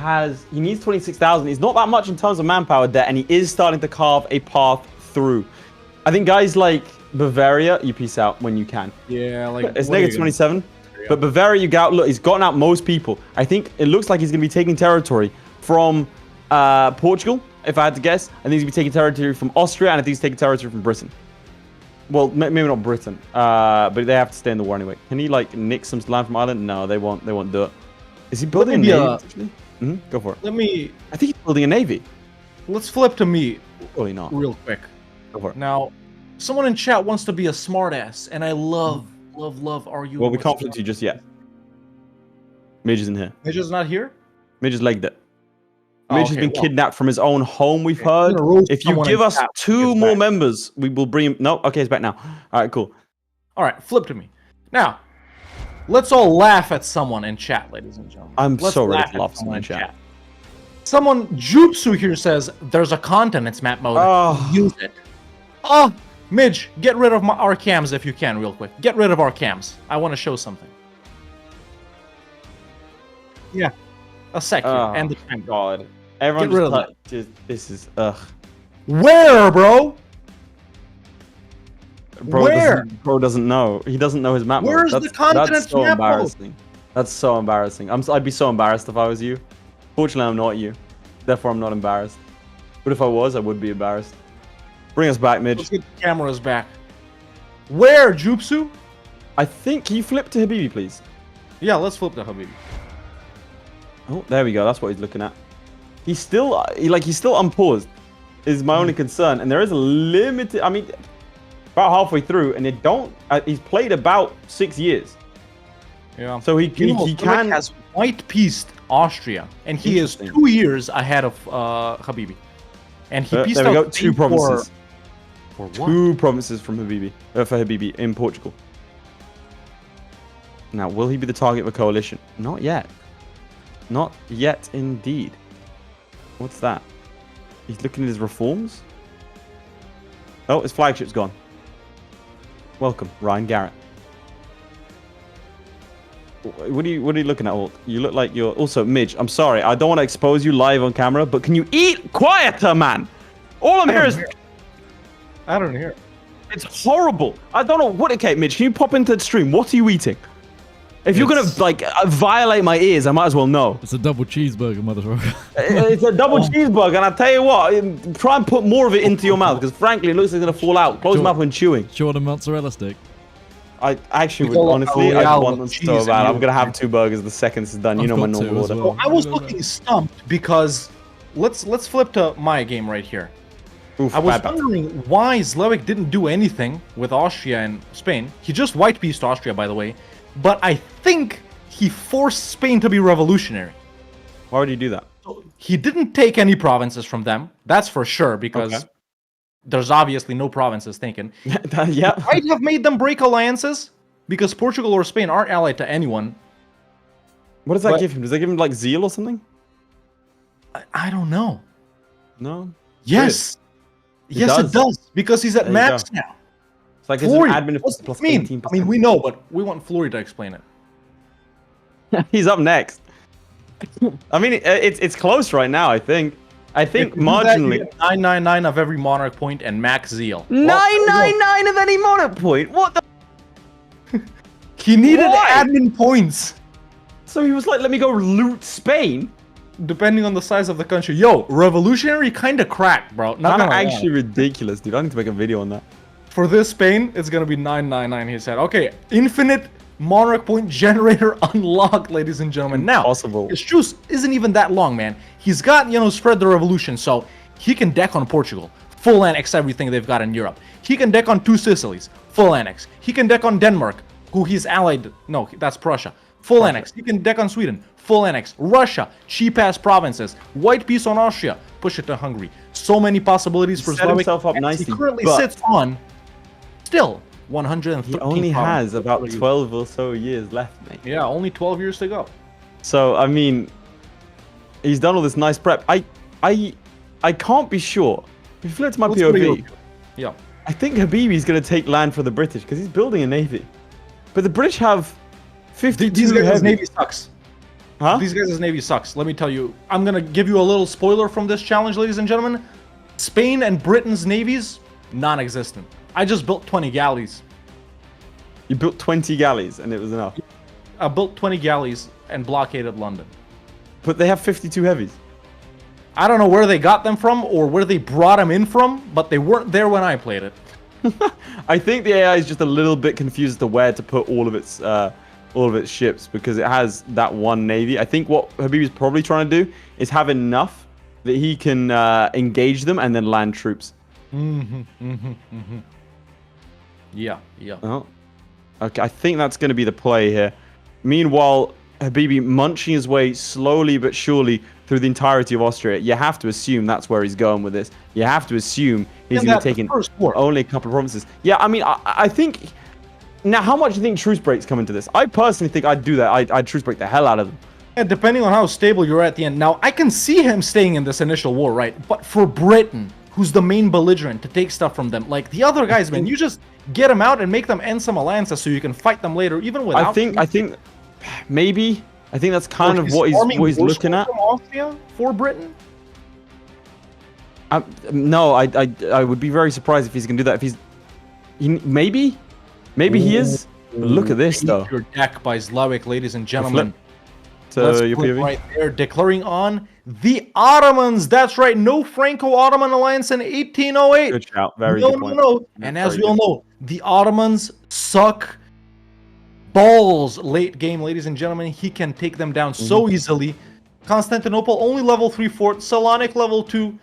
needs 26,000. He's not that much in terms of manpower there, and he is starting to carve a path through. I think guys like Bavaria, you peace out when you can. Yeah, like It's negative 27. But Bavaria, you got, look, he's gotten out most people. I think it looks like he's going to be taking territory from Portugal, if I had to guess. I think he's going to be taking territory from Austria, and I think he's taking territory from Britain. Well, maybe not Britain, but they have to stay in the war anyway. Can he, like, nick some land from Ireland? No, they won't do it. Is he building a navy? Go for it. I think he's building a navy. Let's flip to me Probably not. real quick. Go for it. Now, someone in chat wants to be a smartass, and I love arguing. Well, we with can't flip to you just yet. Midge isn't here. Midge is not here? Midge has legged it. Oh, Midge has been kidnapped from his own home, we've heard. If you give us 2 more members, we will bring him. No, okay, he's back now. All right, cool. All right, flip to me. Now, let's all laugh at someone in chat, ladies and gentlemen. Let's so ready to at laugh at someone in chat. Someone, Jutsu here says, there's a continents map mode. Oh. Use it. Oh, Midge, get rid of our cams if you can, real quick. Get rid of our cams. I want to show something. Yeah. A sec here. Oh, and the time. God. Everyone Get rid of just this is, ugh. Where, bro? Where? Bro doesn't know. He doesn't know his map mode. Where's the continents That's so map mode? embarrassing. That's so embarrassing. I'd be so embarrassed if I was you. Fortunately, I'm not you. Therefore, I'm not embarrassed. But if I was, I would be embarrassed. Bring us back, Midge. Let's get the cameras back. Where, Jutsu? I think, can you flip to Habibi, please? Yeah, let's flip to Habibi. Oh, there we go. That's what he's looking at. He's still, he's still unpaused. Is my only concern, and there is a limited. I mean, about halfway through, and he's played about 6 years. Yeah. So he Zlewikk can. has white pieced Austria, and he is 2 years ahead of Habibi. And he pieced there we out go. 2 provinces. For what? 2 provinces from Habibi, for Habibi in Portugal. Now, will he be the target of a coalition? Not yet. Not yet, indeed. What's that? He's looking at his reforms. Oh, his flagship's gone. Welcome, Ryan Garrett. What are you looking at, Alt? You look like you're also Midge. I'm sorry, I don't want to expose you live on camera, but can you eat quieter, man? All I'm here is. I don't hear. It's horrible. I don't know what. Okay, Midge, can you pop into the stream? What are you eating? If you're gonna violate my ears, I might as well know. It's a double cheeseburger, motherfucker. It's a double cheeseburger, and I tell you what, try and put more of it into your mouth, because frankly, it looks like it's gonna fall out. Close your mouth when chewing. Short and mozzarella stick. I actually would, honestly, I want them so bad. I'm gonna have 2 burgers the second this is done. You know my normal order. Well. I was looking stumped because let's flip to my game right here. Oof, I was wondering why Zlewikk didn't do anything with Austria and Spain. He just white pieced Austria, by the way. But I think he forced Spain to be revolutionary. Why would you do that? He didn't take any provinces from them. That's for sure, because there's obviously no provinces taken. Yeah. Might have made them break alliances, because Portugal or Spain aren't allied to anyone. What does that give him? Does that give him like zeal or something? I don't know. No. Yes. Yes, it does. Because he's at max now. It's like there's an admin of plus 18%. I mean, we know, but we want FLORRY to explain it. He's up next. I mean, it's close right now, I think. I think marginally. 999 of every monarch point and max zeal. 999 of any monarch point? What the? He needed admin points. So he was like, let me go loot Spain? Depending on the size of the country. Yo, revolutionary kind of cracked, bro. Not actually ridiculous, dude. I need to make a video on that. For this Spain, it's gonna be 999, he said. Okay, infinite monarch point generator unlocked, ladies and gentlemen. Now, his truce isn't even that long, man. He's got, spread the revolution, so he can deck on Portugal. Full annex everything they've got in Europe. He can deck on 2 Sicilies. Full annex. He can deck on Denmark, who he's allied. No, that's Prussia. Full annex. He can deck on Sweden. Full annex. Russia. Cheap-ass provinces. White piece on Austria. Push it to Hungary. So many possibilities for Zlewikk. Set himself up nicely. He currently sits on, still, 113 He only has provinces. about 12 or so years left, mate. Yeah, only 12 years to go. So, I mean, he's done all this nice prep. I can't be sure. If you flip to my POV, yeah, I think Habibi's going to take land for the British because he's building a navy. But the British have 52 These guys' heavy. navy sucks. Huh? These guys' navy sucks. Let me tell you. I'm gonna give you a little spoiler from this challenge, ladies and gentlemen. Spain and Britain's navies, non-existent. I just built 20 galleys. You built 20 galleys and it was enough. I built 20 galleys and blockaded London. But they have 52 heavies. I don't know where they got them from or where they brought them in from, but they weren't there when I played it. I think the AI is just a little bit confused as to where to put all of its ships because it has that one navy. I think what Habibi's probably trying to do is have enough that he can engage them and then land troops. Yeah. Oh. Okay, I think that's going to be the play here. Meanwhile, Habibi munching his way slowly but surely through the entirety of Austria. You have to assume that's where he's going with this. You have to assume he's going to take in only a couple of provinces. Yeah, I mean, I think... Now, how much do you think truce breaks come into this? I personally think I'd do that. I'd truce break the hell out of them. And depending on how stable you're at the end. Now, I can see him staying in this initial war, right? But for Britain, who's the main belligerent, to take stuff from them, like the other guys, man, you just get them out and make them end some alliances so you can fight them later, even without... I think maybe... I think that's kind of what he's looking at. From Austria for Britain? No, I would be very surprised if he's going to do that. If maybe he is. But look at this, though. Your deck by Zlewikk, ladies and gentlemen. Let's your flip POV right there, declaring on the Ottomans. That's right, no Franco-Ottoman alliance in 1808. Good shout, very good point. No. And as we all know, the Ottomans suck balls late game, ladies and gentlemen. He can take them down so easily. Constantinople only level 3 fort, Salonik level 2.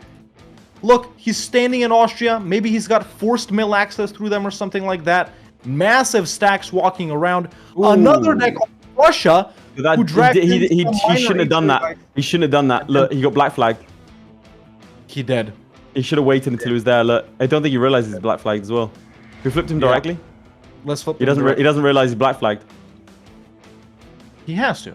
Look, he's standing in Austria. Maybe he's got forced mill access through them or something like that. Massive stacks walking around. Another deck of Russia. Who dragged he shouldn't have done that. He shouldn't have done that. Look, he got black flagged. He did. He should have waited until he was there. Look, I don't think he realizes he's black flagged as well. We flipped him directly. Let's flip. He doesn't realize he's black flagged. He has to.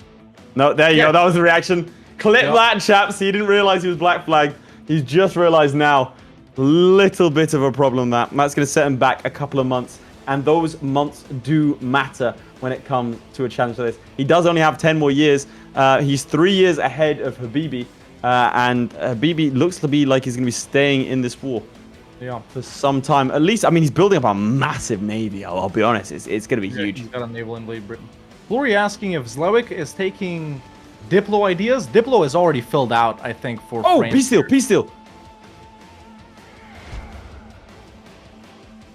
No, there you go. That was the reaction. Clip that, chaps. He didn't realize he was black flagged. He's just realized now. Little bit of a problem that's going to set him back a couple of months. And those months do matter when it comes to a challenge like this. He does only have 10 more years. He's 3 years ahead of Habibi. And Habibi looks to be like he's going to be staying in this war for some time. At least, I mean, he's building up a massive navy. I'll be honest. It's going to be huge. He's got a naval invade Britain. FLORRY asking if Zlewikk is taking Diplo ideas. Diplo is already filled out, I think, for France. Peace deal.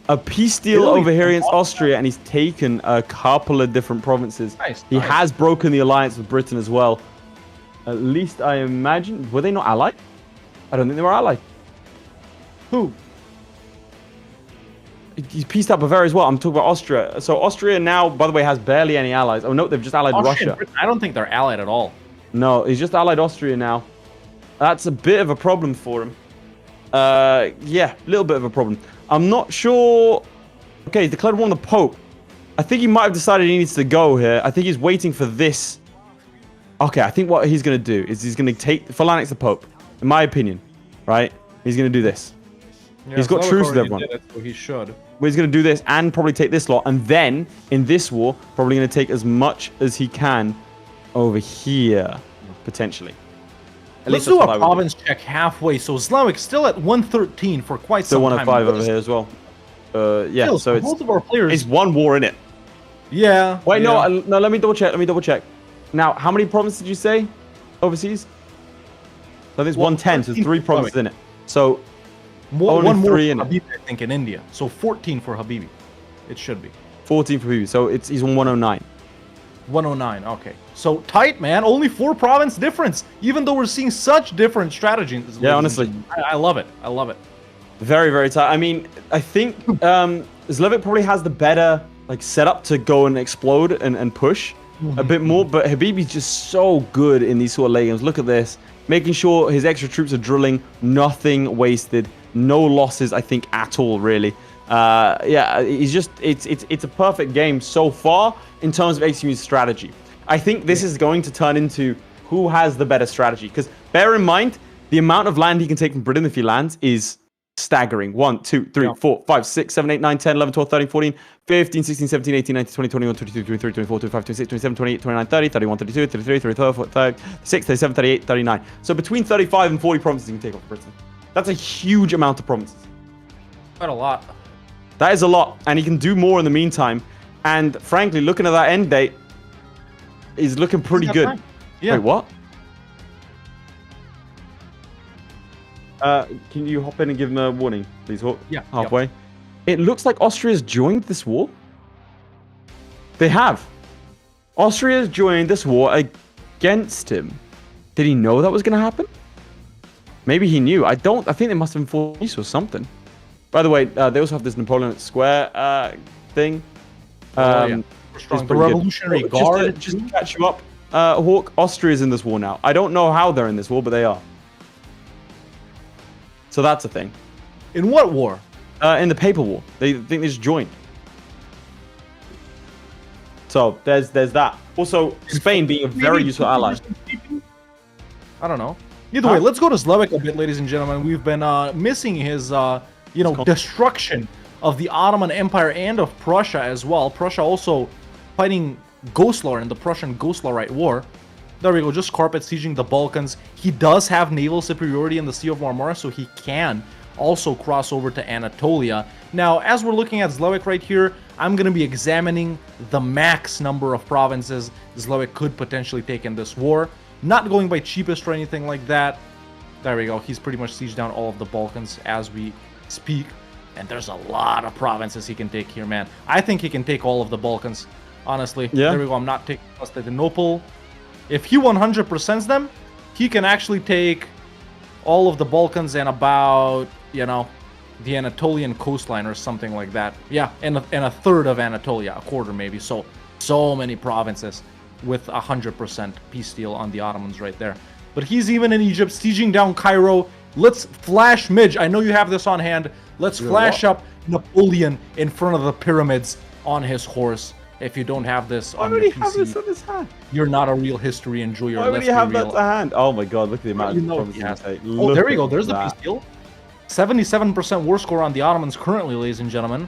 A peace deal over here against Austria, and he's taken a couple of different provinces. He has broken the alliance with Britain as well. At least I imagine. Were they not allied? I don't think they were allied. Who? He's pieced up Bavaria as well. I'm talking about Austria. So Austria now, by the way, has barely any allies. Oh no, they've just allied Russia. I don't think they're allied at all. No, he's just allied Austria now. That's a bit of a problem for him. Yeah, a little bit of a problem. I'm not sure. Okay, he's declared war on the Pope. I think he might have decided he needs to go here. I think he's waiting for this. Okay, I think what he's going to do is he's going to take Phalanx the Pope, in my opinion, right? He's going to do this. Yeah, he's got truce with everyone. So he should. Well, he's going to do this and probably take this lot. And then, in this war, probably going to take as much as he can over here, potentially. Let's do a province check halfway. So Zlewikk still at 113 for quite some time. Still 105 over here as well. Yeah, still, so it's both of our players. It's one war in it. Yeah. Wait, no, let me double check. Now, how many provinces did you say overseas? I think it's 110, so 3 provinces in it. So one more 3 in Habibi, it. I think, in India. So 14 for Habibi. It should be. 14 for Habibi. So he's on 109. 109. Okay. So tight, man. Only 4 province difference. Even though we're seeing such different strategies. Yeah, honestly. I love it. I love it. Very, very tight. I mean, I think Zlewikk probably has the better setup to go and explode and push a bit more. But Habibi's just so good in these sort of late games. Look at this. Making sure his extra troops are drilling. Nothing wasted. No losses, I think, at all, really. Yeah, he's just... It's a perfect game so far in terms of executing strategy. I think this is going to turn into who has the better strategy. Because bear in mind, the amount of land he can take from Britain if he lands is staggering. 1, 2, 3, 4, 5, 6, 7, 8, 9, 10, 11, 12, 13, 14, 15, 16, 17, 18, 19, 20, 21, 22, 23, 24, 25, 26, 27, 28, 29, 30, 31, 32, 33, 34, 36, 37, 38, 39. So between 35 and 40 provinces you can take off Britain. That's a huge amount of provinces. Quite a lot. That is a lot, and he can do more in the meantime. And frankly, looking at that end date, he's looking pretty good. Time. Yeah. Wait, what? Can you hop in and give him a warning, please, Hawk? Yeah. Halfway. Yep. It looks like Austria's joined this war. They have. Austria's joined this war against him. Did he know that was going to happen? Maybe he knew. I think they must have informed peace or something. By the way, they also have this Napoleonic Square thing. The Revolutionary Guard. Just to catch you up, Hawk, Austria's in this war now. I don't know how they're in this war, but they are. So that's a thing. In what war? In the Papal War. They think they just joined. So there's that. Also, Spain being a very useful ally. I don't know. Either way, let's go to Zlewikk a bit, ladies and gentlemen. We've been missing his, destruction of the Ottoman Empire and of Prussia as well. Prussia also fighting Goslar in the Prussian-Goslarite War. There we go, just carpet sieging the Balkans. He does have naval superiority in the Sea of Marmara, so he can also cross over to Anatolia. Now, as we're looking at Zlewikk right here, I'm going to be examining the max number of provinces Zlewikk could potentially take in this war. Not going by cheapest or anything like that. There we go, he's pretty much sieged down all of the Balkans as we speak. And there's a lot of provinces he can take here, man. I think he can take all of the Balkans, honestly. Yeah. There we go, I'm not taking Constantinople. If he 100%s them, he can actually take all of the Balkans and about, the Anatolian coastline or something like that. Yeah, and a third of Anatolia, a quarter maybe. So many provinces with 100% peace deal on the Ottomans right there. But he's even in Egypt, sieging down Cairo. Let's flash Midge. I know you have this on hand. Let's flash up Napoleon in front of the pyramids on his horse. If you don't have this on your PC, have this on his hand? You're not a real history enjoyer. Why would he have that to hand? Oh my god, look at the amount of provinces he takes. Oh, there we go. There's the peace deal. 77% war score on the Ottomans currently, ladies and gentlemen.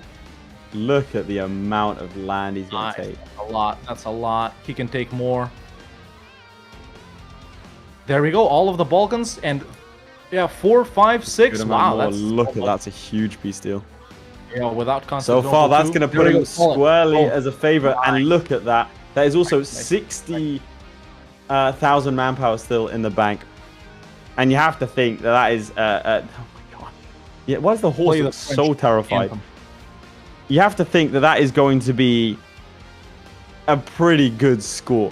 Look at the amount of land he's going to take. A lot. That's a lot. He can take more. There we go. All of the Balkans and 4, 5, 6. Wow, that's a huge peace deal. Yeah, without Constantinople. So far, that's going to put him squarely as a favorite. And look at that. That is also 60,000 manpower still in the bank. And you have to think that is... oh my god. Yeah, why is the horse look so terrified? You have to think that is going to be a pretty good score.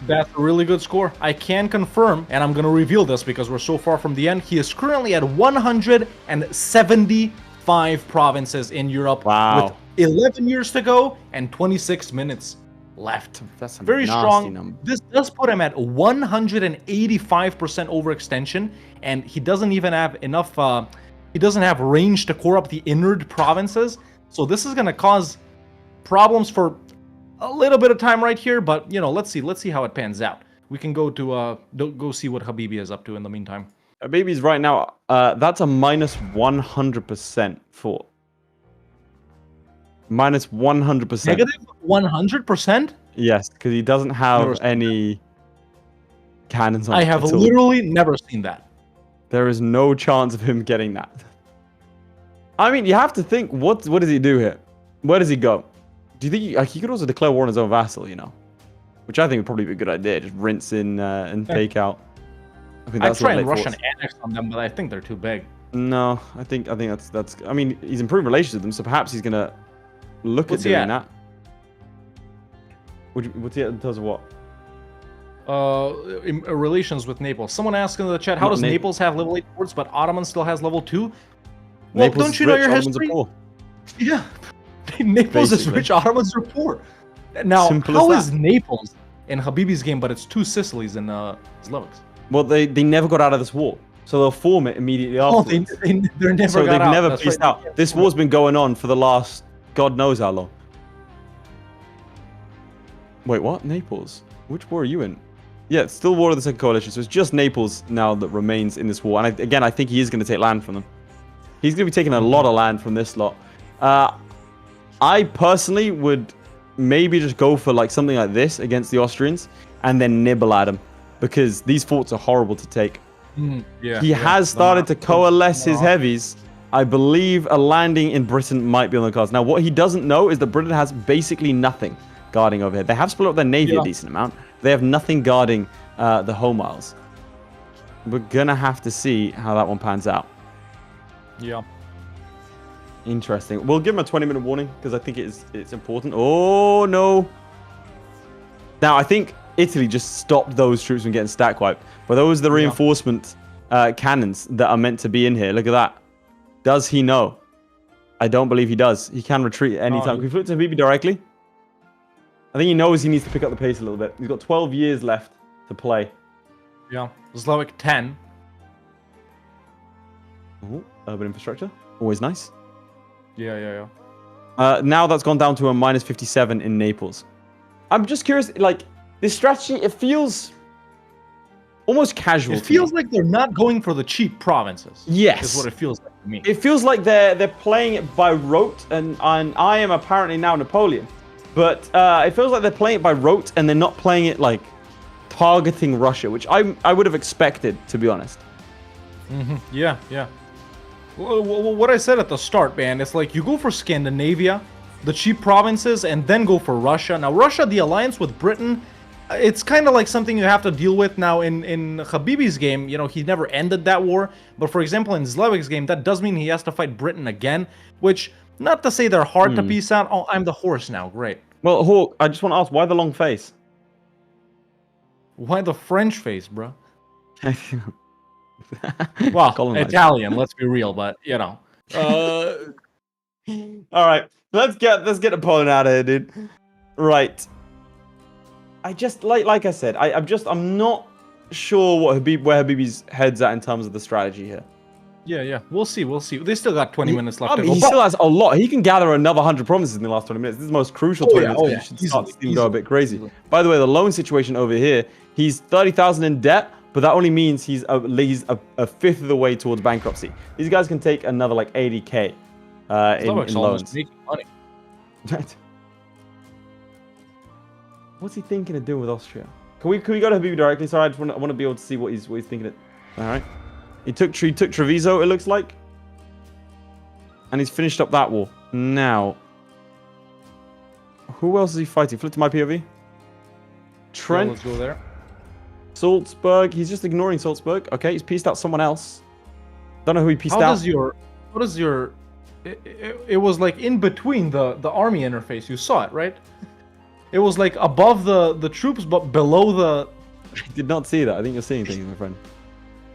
That's a really good score. I can confirm, and I'm going to reveal this because we're so far from the end. He is currently at 175 provinces in Europe. Wow. With 11 years to go and 26 minutes left. That's a very strong number. This does put him at 185% overextension, and he doesn't even have enough he doesn't have range to core up the inward provinces. So this is going to cause problems for a little bit of time right here, but let's see how it pans out. We can go to go see what Habibi is up to in the meantime. Habibi's right now that's a minus 100% for minus 100%. Negative 100%? Yes, because he doesn't have any cannons on. I have literally never seen that. There is no chance of him getting that. I mean, you have to think, what does he do here? Where does he go? Do you think he could also declare war on his own vassal, Which I think would probably be a good idea. Just rinse in and take out. I think that's I'd try and Russian annex on them, but I think they're too big. No, I think that's. I mean, he's improved relations with them, so perhaps he's gonna look at doing that. What's he in terms of what? Relations with Naples. Someone asked in the chat, how does Naples have level 8 ports, but Ottoman still has level 2? Well, Naples don't you know your history? Yeah. Naples is rich, Ottomans are poor. Now, how is Naples in Habibi's game, but it's 2 Sicilies in Zlewikk? Well, they never got out of this war, so they'll form it immediately after. They're never so they've never pieced out. This war's been going on for the last God knows how long. Wait, what? Naples? Which war are you in? Yeah, it's still War of the Second Coalition, so it's just Naples now that remains in this war. And I think he is going to take land from them. He's going to be taking a lot of land from this lot. I personally would maybe just go for like something like this against the Austrians and then nibble at them, because these forts are horrible to take. He has started to coalesce his heavies. I believe a landing in Britain might be on the cards. Now, what he doesn't know is that Britain has basically nothing guarding over here. They have split up their navy a decent amount. They have nothing guarding the home isles. We're going to have to see how that one pans out. Yeah. Interesting. We'll give him a 20-minute warning because I think it's important. Oh, no. Now, I think Italy just stopped those troops from getting stack wiped. But those are the reinforcement cannons that are meant to be in here. Look at that. Does he know? I don't believe he does. He can retreat at any time. Can we flip to Habibi directly? I think he knows he needs to pick up the pace a little bit. He's got 12 years left to play. Yeah. Zlewikk 10. Ooh, urban infrastructure. Always nice. Yeah. Now that's gone down to a minus 57 in Naples. I'm just curious, like, this strategy, it feels almost casual. It feels like they're not going for the cheap provinces. Yes. Is what it feels like to me. It feels like they're playing it by rote, and I am apparently now Napoleon. But it feels like they're playing it by rote, and they're not playing it like targeting Russia, which I would have expected, to be honest. Yeah. Well, what I said at the start, man, it's like you go for Scandinavia, the cheap provinces, and then go for Russia. Now, Russia, the alliance with Britain, it's kind of like something you have to deal with. Now, in Habibi's game, you know, he never ended that war. But for example, in Zlewick's game, that does mean he has to fight Britain again, which, not to say they're hard to piece out. Oh, I'm the horse now. Great. Well, Hawk, I just want to ask, why the long face? Why the French face, bro? Well, Italian, let's be real, but, you know. All right, let's get Napoleon out of here, dude. Right. I just like I said, I'm not sure where Habibi's head's at in terms of the strategy here. Yeah. We'll see. They still got 20 minutes left to go. He still has a lot. He can gather another 100 provinces in the last 20 minutes. This is the most crucial 20 minutes. You should start to see him go a bit crazy. By the way, the loan situation over here, he's 30,000 in debt, but that only means he's a fifth of the way towards bankruptcy. These guys can take another like 80k in loans. Making money. Right. What's he thinking of doing with Austria? Can we go to Habibi directly? Sorry, I want to be able to see what he's thinking of. All right. He took Treviso, it looks like. And he's finished up that war. Now, who else is he fighting? Flip to my POV. Trent. Let's go there. Salzburg. He's just ignoring Salzburg. Okay, he's pieced out someone else. Don't know who he pieced out. What is your... It was like in between the army interface. You saw it, right? It was like above the troops, but below the... I did not see that. I think you're seeing things, my friend.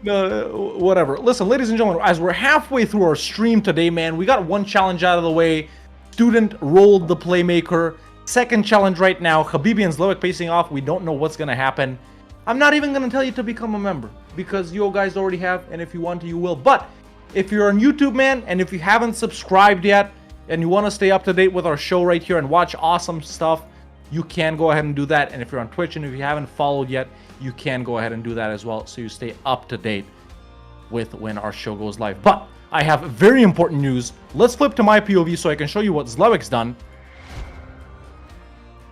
No, whatever. Listen, ladies and gentlemen, as we're halfway through our stream today, man, we got one challenge out of the way. Student rolled the Playmaker. Second challenge right now. Habibi and Zlewikk pacing off. We don't know what's going to happen. I'm not even going to tell you to become a member, because you guys already have, and if you want to, you will. But if you're on YouTube, man, and if you haven't subscribed yet, and you want to stay up to date with our show right here and watch awesome stuff, you can go ahead and do that. And if you're on Twitch and if you haven't followed yet, you can go ahead and do that as well, so you stay up to date with when our show goes live. But I have very important news. Let's flip to my POV so I can show you what Zlewick's done.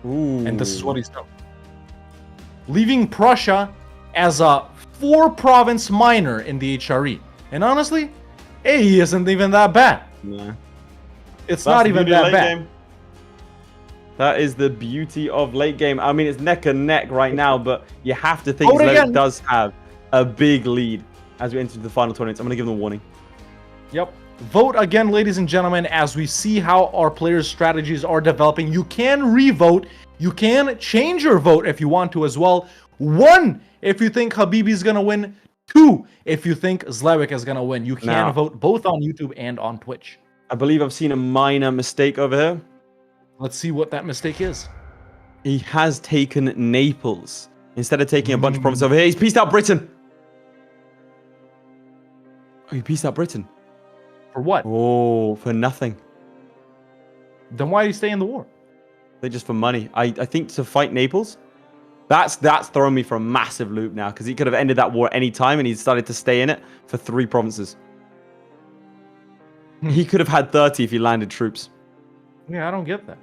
Ooh. And this is what he's done. Leaving Prussia as a 4-province minor in the HRE. And honestly, he isn't even that bad. Yeah. It's not even that bad. Game. That is the beauty of late game. I mean, it's neck and neck right now, but you have to think Zlewikk does have a big lead as we enter the final 20 minutes. I'm going to give them a warning. Yep. Vote again, ladies and gentlemen, as we see how our players' strategies are developing. You can re-vote. You can change your vote if you want to as well. 1, if you think Habibi's going to win. 2, if you think Zlewikk is going to win. You can vote both on YouTube and on Twitch. I believe I've seen a minor mistake over here. Let's see what that mistake is. He has taken Naples instead of taking a bunch of provinces over here. He's pieced out Britain. Oh, he pieced out Britain. For what? Oh, for nothing. Then why do you stay in the war? They're just for money. I think to fight Naples, that's thrown me for a massive loop now, because he could have ended that war at any time, and he started to stay in it for 3 provinces. He could have had 30 if he landed troops. Yeah, I don't get that.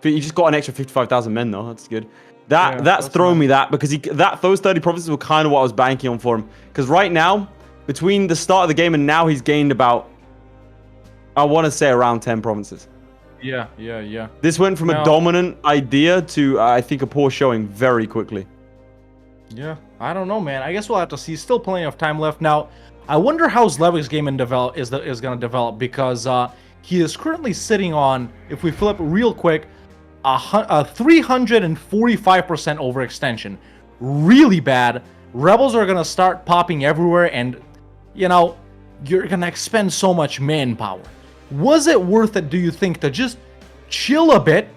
But he just got an extra 55,000 men though. That's good. That's that's thrown nice. me that because those 30 provinces were kind of what I was banking on for him. Because right now, between the start of the game and now, he's gained about, I want to say, around 10 provinces. Yeah. This went from a dominant idea to, I think, a poor showing very quickly. Yeah, I don't know, man. I guess we'll have to see. Still plenty of time left. Now, I wonder how Zlewikk's game is going to develop because he is currently sitting on, if we flip real quick, a 345% overextension. Really bad. Rebels are going to start popping everywhere, and, you know, you're going to expend so much manpower. Was it worth it, do you think, to just chill a bit,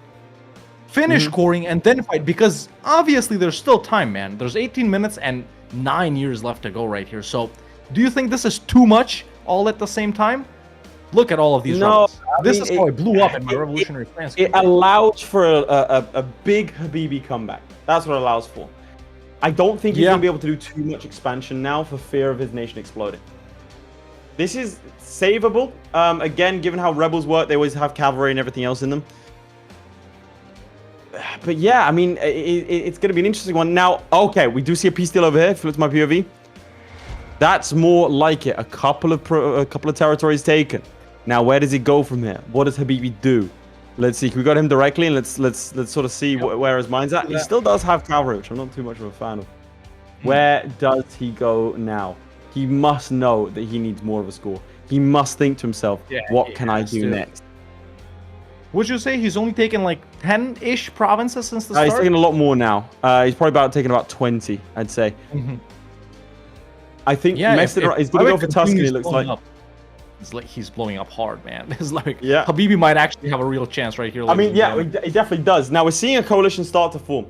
finish coring, and then fight? Because obviously there's still time, man. There's 18 minutes and 9 years left to go right here. So, do you think this is too much all at the same time? Look at all of these rebels. This is how I blew up in my Revolutionary France. It allows for a big Habibi comeback. That's what it allows for. I don't think he's going to be able to do too much expansion now for fear of his nation exploding. This is savable. Again, given how rebels work, they always have cavalry and everything else in them. But yeah, I mean, it's going to be an interesting one. Now, okay, we do see a peace deal over here. Flip to my POV. That's more like it. A couple of territories taken. Now, where does he go from here? What does Habibi do? Let's see. Can we got him directly? And let's sort of see where his mind's at. He still does have cavalry, which I'm not too much of a fan of. Where does he go now? He must know that he needs more of a score. He must think to himself, what can I do next? Would you say he's only taken like 10-ish provinces since the start? He's taking a lot more now. He's probably taking about 20, I'd say. I think he's going to go for Tuscany, it looks like. It's like he's blowing up hard, man. It's like Habibi might actually have a real chance right here. I mean, yeah, he definitely does. Now, we're seeing a coalition start to form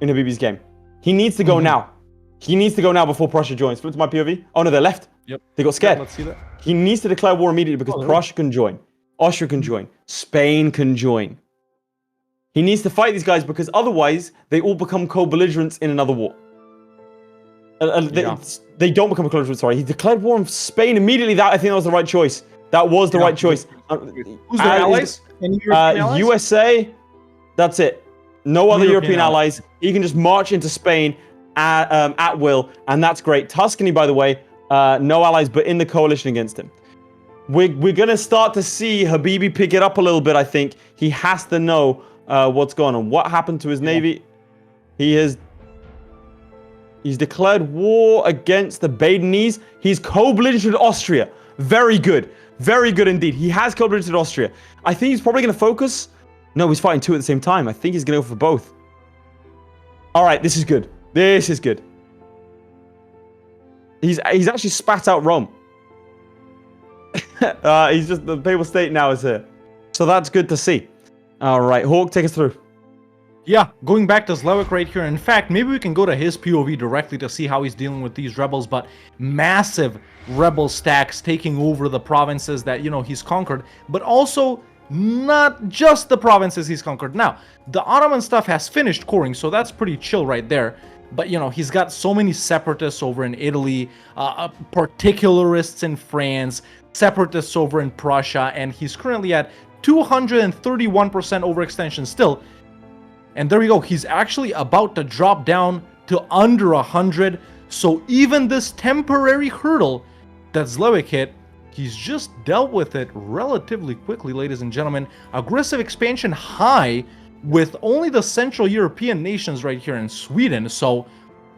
in Habibi's game. He needs to go now. He needs to go now before Prussia joins. Flip to my POV. Oh, no, they're left. Yep. They got scared. Let's see that. He needs to declare war immediately because Prussia can join. Austria can join. Spain can join. He needs to fight these guys because otherwise they all become co-belligerents in another war. They don't become co-belligerents, sorry. He declared war on Spain immediately. I think that was the right choice. That was the right choice. Who's their allies? Any European allies? USA, that's it. No other European allies. He can just march into Spain at will, and that's great. Tuscany, by the way, no allies, but in the coalition against him. We're going to start to see Habibi pick it up a little bit, I think. He has to know what's going on. What happened to his navy? He's declared war against the Badenese. He's co-belligerent Austria. Very good. Very good indeed. He has co-belligerent Austria. I think he's probably going to focus. No, he's fighting two at the same time. I think he's going to go for both. All right, this is good. This is good. He's actually spat out Rome. He's just, the papal state now is here. So that's good to see. All right, Hawk, take us through. Yeah, going back to Zlewikk right here. In fact, maybe we can go to his POV directly to see how he's dealing with these rebels, but massive rebel stacks taking over the provinces that, you know, he's conquered, but also not just the provinces he's conquered. Now, the Ottoman stuff has finished coring, so that's pretty chill right there. But, you know, he's got so many separatists over in Italy, particularists in France, separatists over in Prussia, and he's currently at 231% overextension still. And there we go. He's actually about to drop down to under 100. So even this temporary hurdle that Zlewikk hit, he's just dealt with it relatively quickly, ladies and gentlemen. Aggressive expansion high with only the Central European nations right here in Sweden. So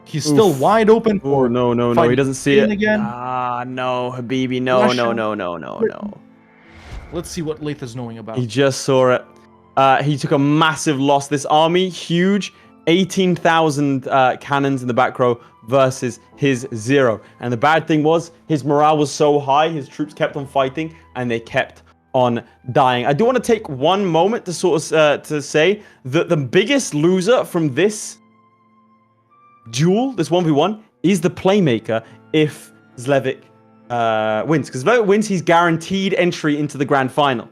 he's still wide open for no. He doesn't see it again. No, Habibi. No. Let's see what Leith is knowing about. He just saw it. He took a massive loss. This army, huge, 18,000 cannons in the back row versus his 0. And the bad thing was, his morale was so high, his troops kept on fighting, and they kept on dying. I do want to take one moment to sort of to say that the biggest loser from this duel, this 1v1, is the Playmaker if Zlewikk wins. Because if Zlewikk wins, he's guaranteed entry into the grand final.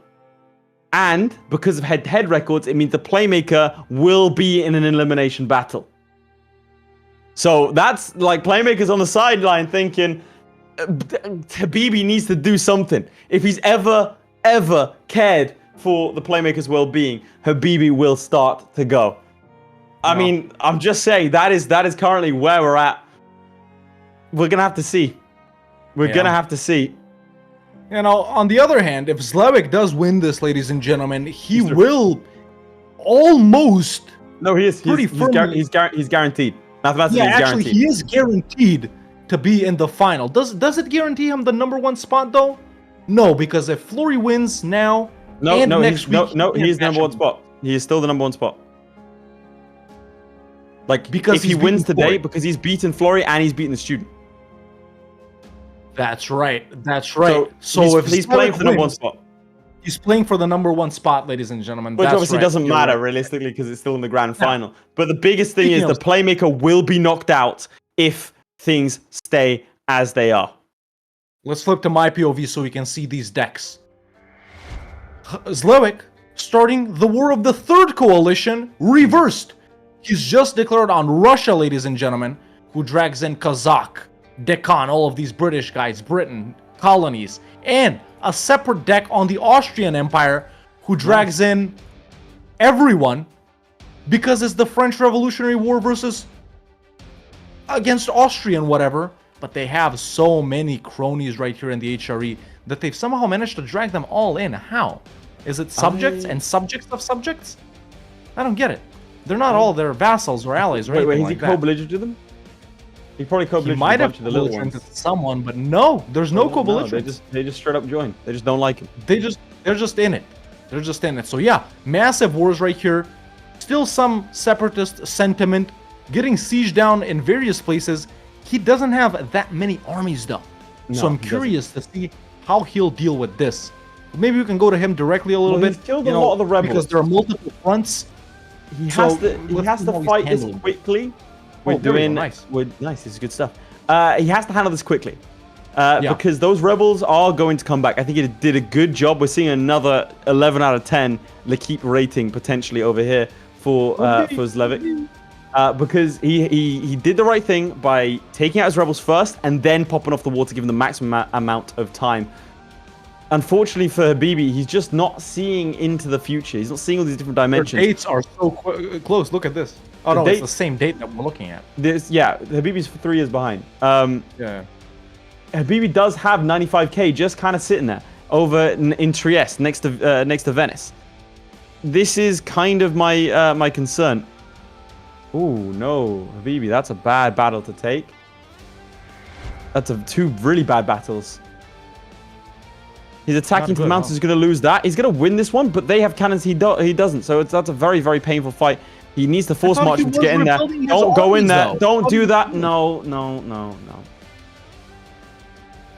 And because of head-to-head records, it means the Playmaker will be in an elimination battle. So that's like Playmaker's on the sideline thinking, Habibi needs to do something. If he's ever cared for the Playmaker's well-being, Habibi will start to go. I mean, I'm just saying that is currently where we're at. We're gonna have to see. We're gonna have to see. You know, on the other hand, if Zlewikk does win this, ladies and gentlemen, he will almost. No, he is. He's guaranteed. Mathematically, yeah, he's actually, guaranteed. he is guaranteed to be in the final. Does it guarantee him the #1 spot though? No, because if FLORRY wins now, No, next week, he's the #1 spot. He is still the #1 spot. Like, because if he wins today, because he's beaten FLORRY and he's beaten the Student. That's right. That's right. So if he's playing for the #1 spot. He's playing for the #1 spot, ladies and gentlemen. Which That's obviously right. doesn't You're matter right. realistically because it's still in the grand final. But the biggest thing is the Playmaker will be knocked out if things stay as they are. Let's flip to my POV so we can see these decks. Zlewikk starting the war of the third coalition reversed. He's just declared on Russia, ladies and gentlemen, who drags in Kazakh, Deccan, all of these British guys, Britain, colonies, and a separate deck on the Austrian Empire who drags in everyone because it's the French Revolutionary War versus against Austria and whatever. But they have so many cronies right here in the HRE that they've somehow managed to drag them all in. How? Is it subjects and subjects of subjects? I don't get it. They're not all their vassals or allies or anything Wait, is like he that. co-belligered to them? He probably He co-belligered might a have bunch of the little ones. belligerented someone, but no, there's no No, co-belligerence. they just straight up join. They just don't like him. They're just in it. They're just in it. So yeah, massive wars right here. Still some separatist sentiment, getting sieged down in various places. He doesn't have that many armies though. So I'm curious to see how he'll deal with this. Maybe we can go to him directly a little bit. He's killed a lot of the rebels. Because there are multiple fronts. He has to fight this quickly. We're doing nice. Nice. This is good stuff. He has to handle this quickly because those rebels are going to come back. I think he did a good job. We're seeing another 11 out of 10 L'Equipe rating potentially over here for Zlewikk. Because he did the right thing by taking out his rebels first and then popping off the wall to give them the maximum amount of time. Unfortunately for Habibi, he's just not seeing into the future. He's not seeing all these different dimensions. Their dates are so close. Look at this. Oh no, it's the same date that we're looking at. Habibi's 3 years behind. Yeah. Habibi does have 95k just kind of sitting there over in Trieste next to Venice. This is kind of my concern. Oh no, Habibi, that's a bad battle to take. That's two really bad battles. He's attacking to the mountains. He's going to lose that. He's going to win this one, but they have cannons. He doesn't. So that's a very, very painful fight. He needs to force march him to get in there. Don't go in there. Don't do that. No.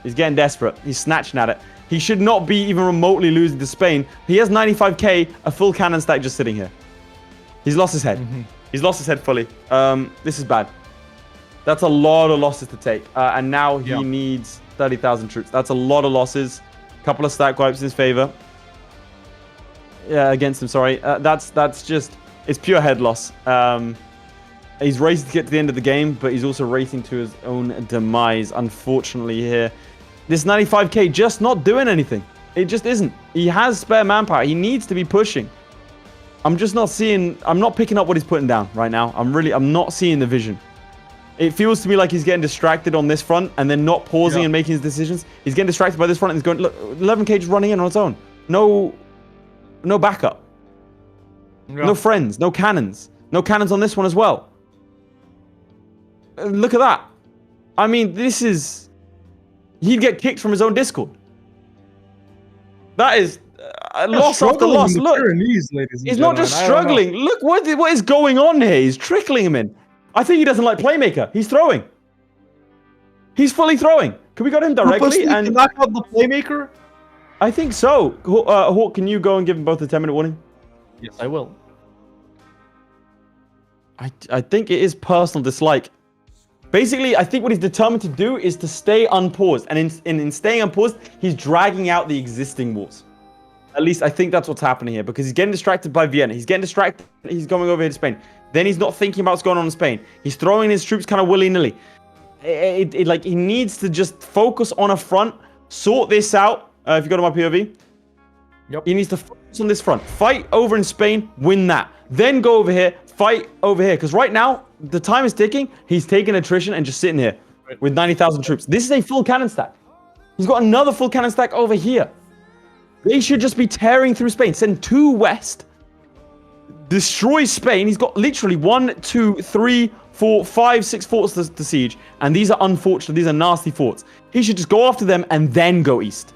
He's getting desperate. He's snatching at it. He should not be even remotely losing to Spain. He has 95k, a full cannon stack just sitting here. He's lost his head. He's lost his head fully. This is bad. That's a lot of losses to take. And now he needs 30,000 troops. That's a lot of losses. Couple of stack wipes in his favor. Yeah, against him, sorry. That's just... It's pure head loss. He's racing to get to the end of the game, but he's also racing to his own demise, unfortunately, here. This 95k just not doing anything. It just isn't. He has spare manpower. He needs to be pushing. I'm just not seeing... I'm not picking up what he's putting down right now. I'm not seeing the vision. It feels to me like he's getting distracted on this front and then not pausing and making his decisions. He's getting distracted by this front and he's going, look, 11k just running in on its own. No backup. No friends. No cannons. No cannons on this one as well. Look at that. I mean, this is... He'd get kicked from his own Discord. That is loss after loss. Look, he's not just struggling. Look, what is going on here? He's trickling him in. I think he doesn't like Playmaker. He's throwing. He's fully throwing. Can we go to him directly and knock out the Playmaker? I think so. Hawk, can you go and give them both a 10-minute warning? Yes, I will. I think it is personal dislike. Basically, I think what he's determined to do is to stay unpaused. And in staying unpaused, he's dragging out the existing wars. At least I think that's what's happening here. Because he's getting distracted by Vienna. He's getting distracted. He's going over here to Spain. Then he's not thinking about what's going on in Spain. He's throwing his troops kind of willy-nilly. like he needs to just focus on a front, sort this out. If you go to my POV, Yep. he needs to focus on this front, fight over in Spain, win that, then go over here, fight over here. Because right now the time is ticking. He's taking attrition and just sitting here with 90,000 troops. This is a full cannon stack. He's got another full cannon stack over here. They should just be tearing through Spain. Send 2 west. Destroy Spain. He's got literally 1, 2, 3, 4, 5, 6 forts to siege. And these are unfortunate. These are nasty forts. He should just go after them and then go east.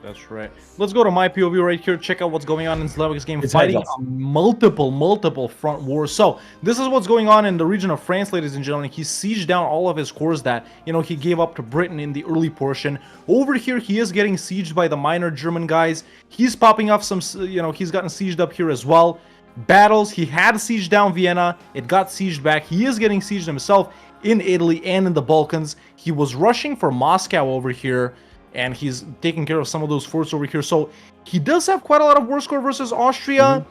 That's right. Let's go to my POV right here. Check out what's going on in Zlewikk's game. It's Fighting heads-up. multiple front wars. So this is what's going on in the region of France, ladies and gentlemen. He sieged down all of his cores that, you know, he gave up to Britain in the early portion. Over here, he is getting sieged by the minor German guys. He's popping off some, you know, he's gotten sieged up here as well. Battles. He had sieged down Vienna. It got sieged back. He is getting sieged himself in Italy and in the Balkans. He was rushing for Moscow over here, and he's taking care of some of those forts over here. So he does have quite a lot of war score versus Austria,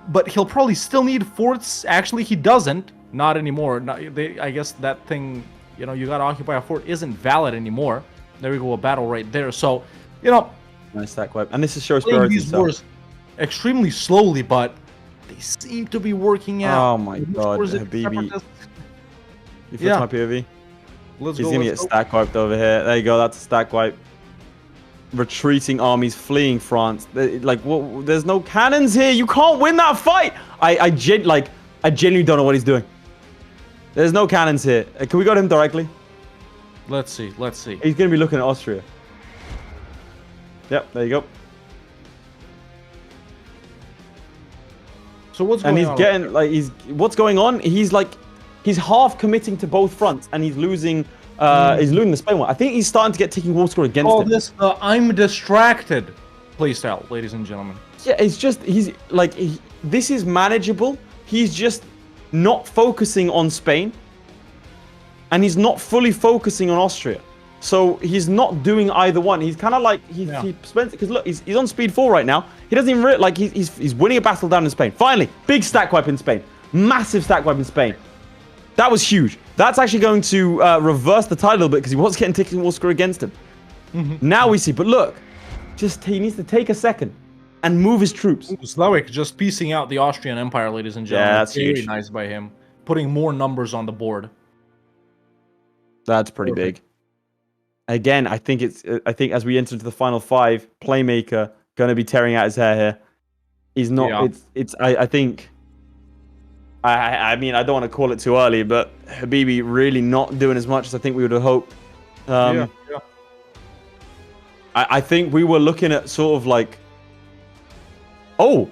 but he'll probably still need forts. Actually, he doesn't. Not anymore. I guess that thing, you know, you gotta occupy a fort isn't valid anymore. There we go, a battle right there. So, you know, Nice stack wipe. And this is shows playing priority these stuff. wars extremely slowly, but they seem to be working out. Oh my god, Habibi. You flipped Yeah. my POV? Let's He's go. gonna get stack wiped over here. There you go, that's a stack wipe. Retreating armies fleeing France. Like, what? There's no cannons here. You can't win that fight. I genuinely don't know what he's doing. There's no cannons here. Can we go to him directly? Let's see. Let's see. He's gonna be looking at Austria. Yep, there you go. So what's And going he's on? getting like what's going on? He's half committing to both fronts, and he's losing. He's losing the Spain one. I think he's starting to get ticking war score against Oh, him. this I'm distracted playstyle, ladies and gentlemen. Yeah, it's just he's like this is manageable. He's just not focusing on Spain, and he's not fully focusing on Austria. So he's not doing either one. He's kind of like he spends because look, he's on speed 4 right now. He doesn't even like he's winning a battle down in Spain. Finally, big stack wipe in Spain, massive stack wipe in Spain. That was huge. That's actually going to reverse the tide a little bit because he was getting ticking war score against him. Now we see, but look, just he needs to take a second and move his troops. Zlewikk just piecing out the Austrian Empire, ladies and gentlemen. Yeah, that's very huge. nice by him, putting more numbers on the board. That's pretty big. Again, I think as we enter into the final 5, Playmaker gonna be tearing out his hair here. He's not. Yeah. I think. I mean, I don't want to call it too early, but Habibi really not doing as much as I think we would have hoped. I think we were looking at sort of like, oh,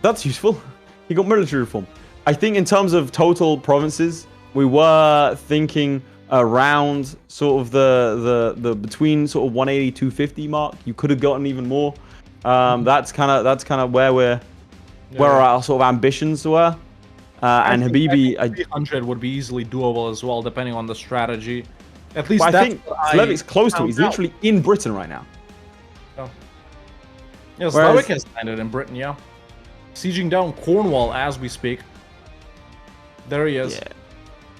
that's useful. He got military reform. I think in terms of total provinces, we were thinking around sort of the between sort of 180 250 mark. You could have gotten even more. That's kind of where our sort of ambitions were. And Habibi, 300 would be easily doable as well, depending on the strategy. At least I that's think what Zlewick's close to it. found He's out. literally in Britain right now. Yeah, Whereas- Zlewikk has landed in Britain, yeah. Sieging down Cornwall as we speak. There he is. Yeah.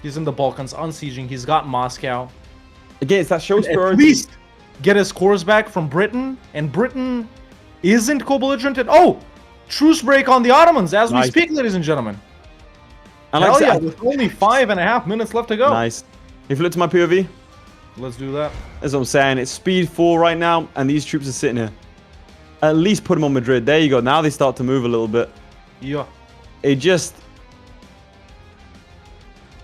He's in the Balkans, unsieging. He's got Moscow. Again, it's that show At priority. least get his cores back from Britain, and Britain isn't co-belligerent. Oh, truce break on the Ottomans as we Nice. speak, ladies and gentlemen. And like I Hell said, yeah, with only 5.5 minutes left to go. nice. If you look to my POV, Let's do that. that's what I'm saying. It's speed 4 right now, and these troops are sitting here. At least put them on Madrid. There you go. Now they start to move a little bit. Yeah. It just...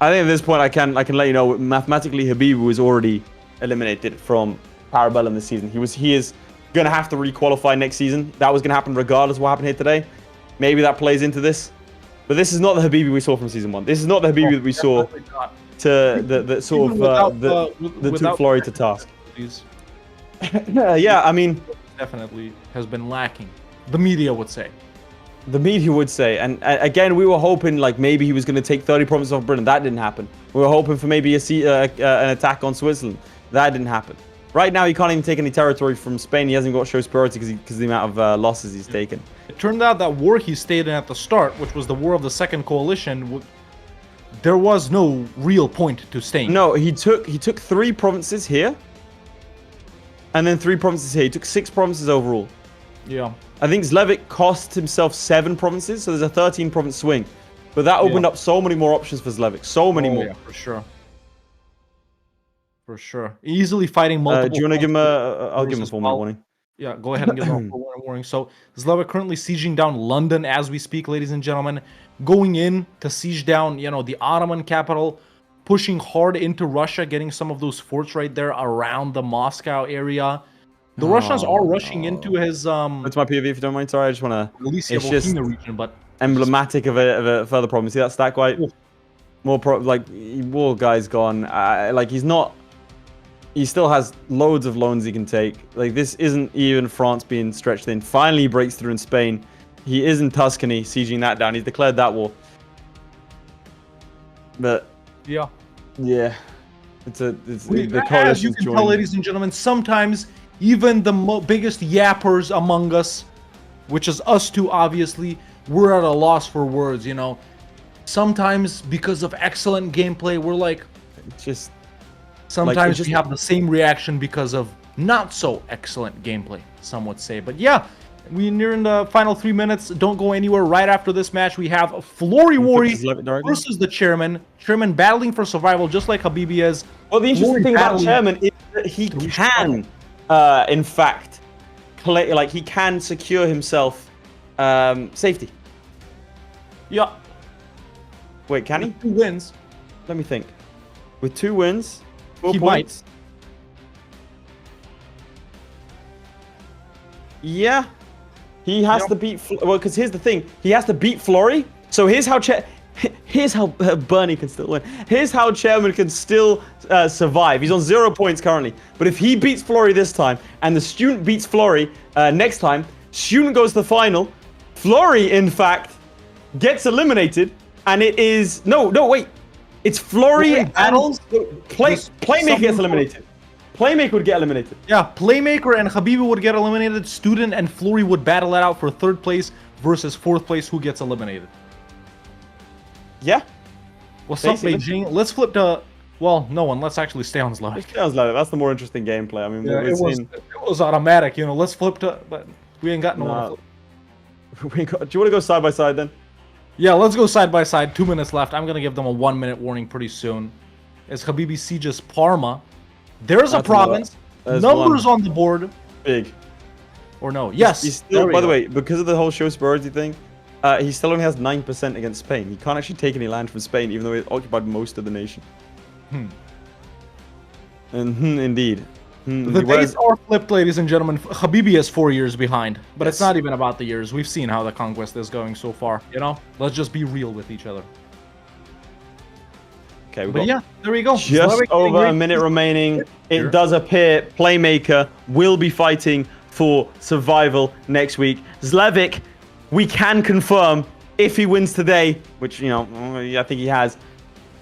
I think at this point I can let you know mathematically Habibi was already eliminated from Para Bellum this season. He is gonna have to requalify next season. That was gonna happen regardless of what happened here today. Maybe that plays into this. But this is not the Habibi we saw from season 1. This is not the Habibi that we saw to the sort Even of without, that took FLORRY to task. These Yeah, I mean, definitely has been lacking. The media would say. the media would say, and again, we were hoping like maybe he was going to take 30 provinces off Britain. That didn't happen. We were hoping for maybe an attack on Switzerland. That didn't happen. Right now, he can't even take any territory from Spain. He hasn't got show superiority because of the amount of losses he's taken. It turned out that war he stayed in at the start, which was the War of the Second Coalition, there was no real point to staying. No, he took 3 provinces here, and then 3 provinces here. He took 6 provinces overall. Yeah. I think Zlewikk cost himself 7 provinces, so there's a 13 province swing. But that opened up so many more options for Zlewikk. So many more. Yeah, for sure. For sure. Easily fighting multiple. Do you want to give him I'll give him a 4-minute warning. Yeah, go ahead and give him a 4-minute warning. So Zlewikk currently sieging down London as we speak, ladies and gentlemen. Going in to siege down, the Ottoman capital, pushing hard into Russia, getting some of those forts right there around the Moscow area. The Russians are rushing into his That's my POV if you don't mind. Sorry, I just want to. Galicia It's just Volhynia region, but emblematic of a further problem. See that stack white? More war guy's gone. He's not. He still has loads of loans he can take. Like, this isn't even France being stretched thin. Finally, he breaks through in Spain. He is in Tuscany, sieging that down. He's declared that war. But yeah, it's the as coalition's you can joining. tell, ladies and gentlemen, sometimes even the biggest yappers among us, which is us two, obviously, we're at a loss for words. Sometimes because of excellent gameplay, we're like, just. Sometimes we have the same reaction because of not so excellent gameplay, some would say. But yeah, we're nearing the final 3 minutes. Don't go anywhere. Right after this match, we have FLORRY versus the Chairman. Chairman battling for survival, just like Habibi is. Well, the interesting thing about Chairman is that he can, in fact, he can secure himself safety. Yeah. Wait, can he? 2 wins. Let me think. With 2 wins, 4 he points. Might. Yeah. He has to beat. Well, because here's the thing. He has to beat FLORRY. So here's how Bernie can still win. Here's how Chairman can still survive. He's on 0 points currently. But if he beats FLORRY this time, and the Student beats FLORRY next time, Student goes to the final. FLORRY, in fact, gets eliminated, and it is wait. It's FLORRY battles. Playmaker gets eliminated. Playmaker would get eliminated. Yeah, Playmaker and Habibi would get eliminated. Student and FLORRY would battle it out for 3rd place versus 4th place. Who gets eliminated? Yeah. What's up, Beijing? Let's flip to. Well, no one. Let's actually stay on Zlewikk. That's the more interesting gameplay. I mean, yeah, it was automatic. Let's flip to. But we ain't got no one. Do you want to go side by side then? Yeah, let's go side by side. 2 minutes left. I'm gonna give them a 1-minute warning pretty soon. As Habibi sieges Parma, there's a province. Numbers on the board. Big. Or no? Yes. He's still, by the way, because of the whole show superiority thing, he still only has 9% against Spain. He can't actually take any land from Spain, even though he occupied most of the nation. Indeed. The days are flipped, ladies and gentlemen. Habibi is 4 years behind, but it's not even about the years. We've seen how the conquest is going so far. Let's just be real with each other. Okay, yeah, there we go. Just over a minute remaining. It does appear Playmaker will be fighting for survival next week. Zlewikk, we can confirm if he wins today, which I think he has.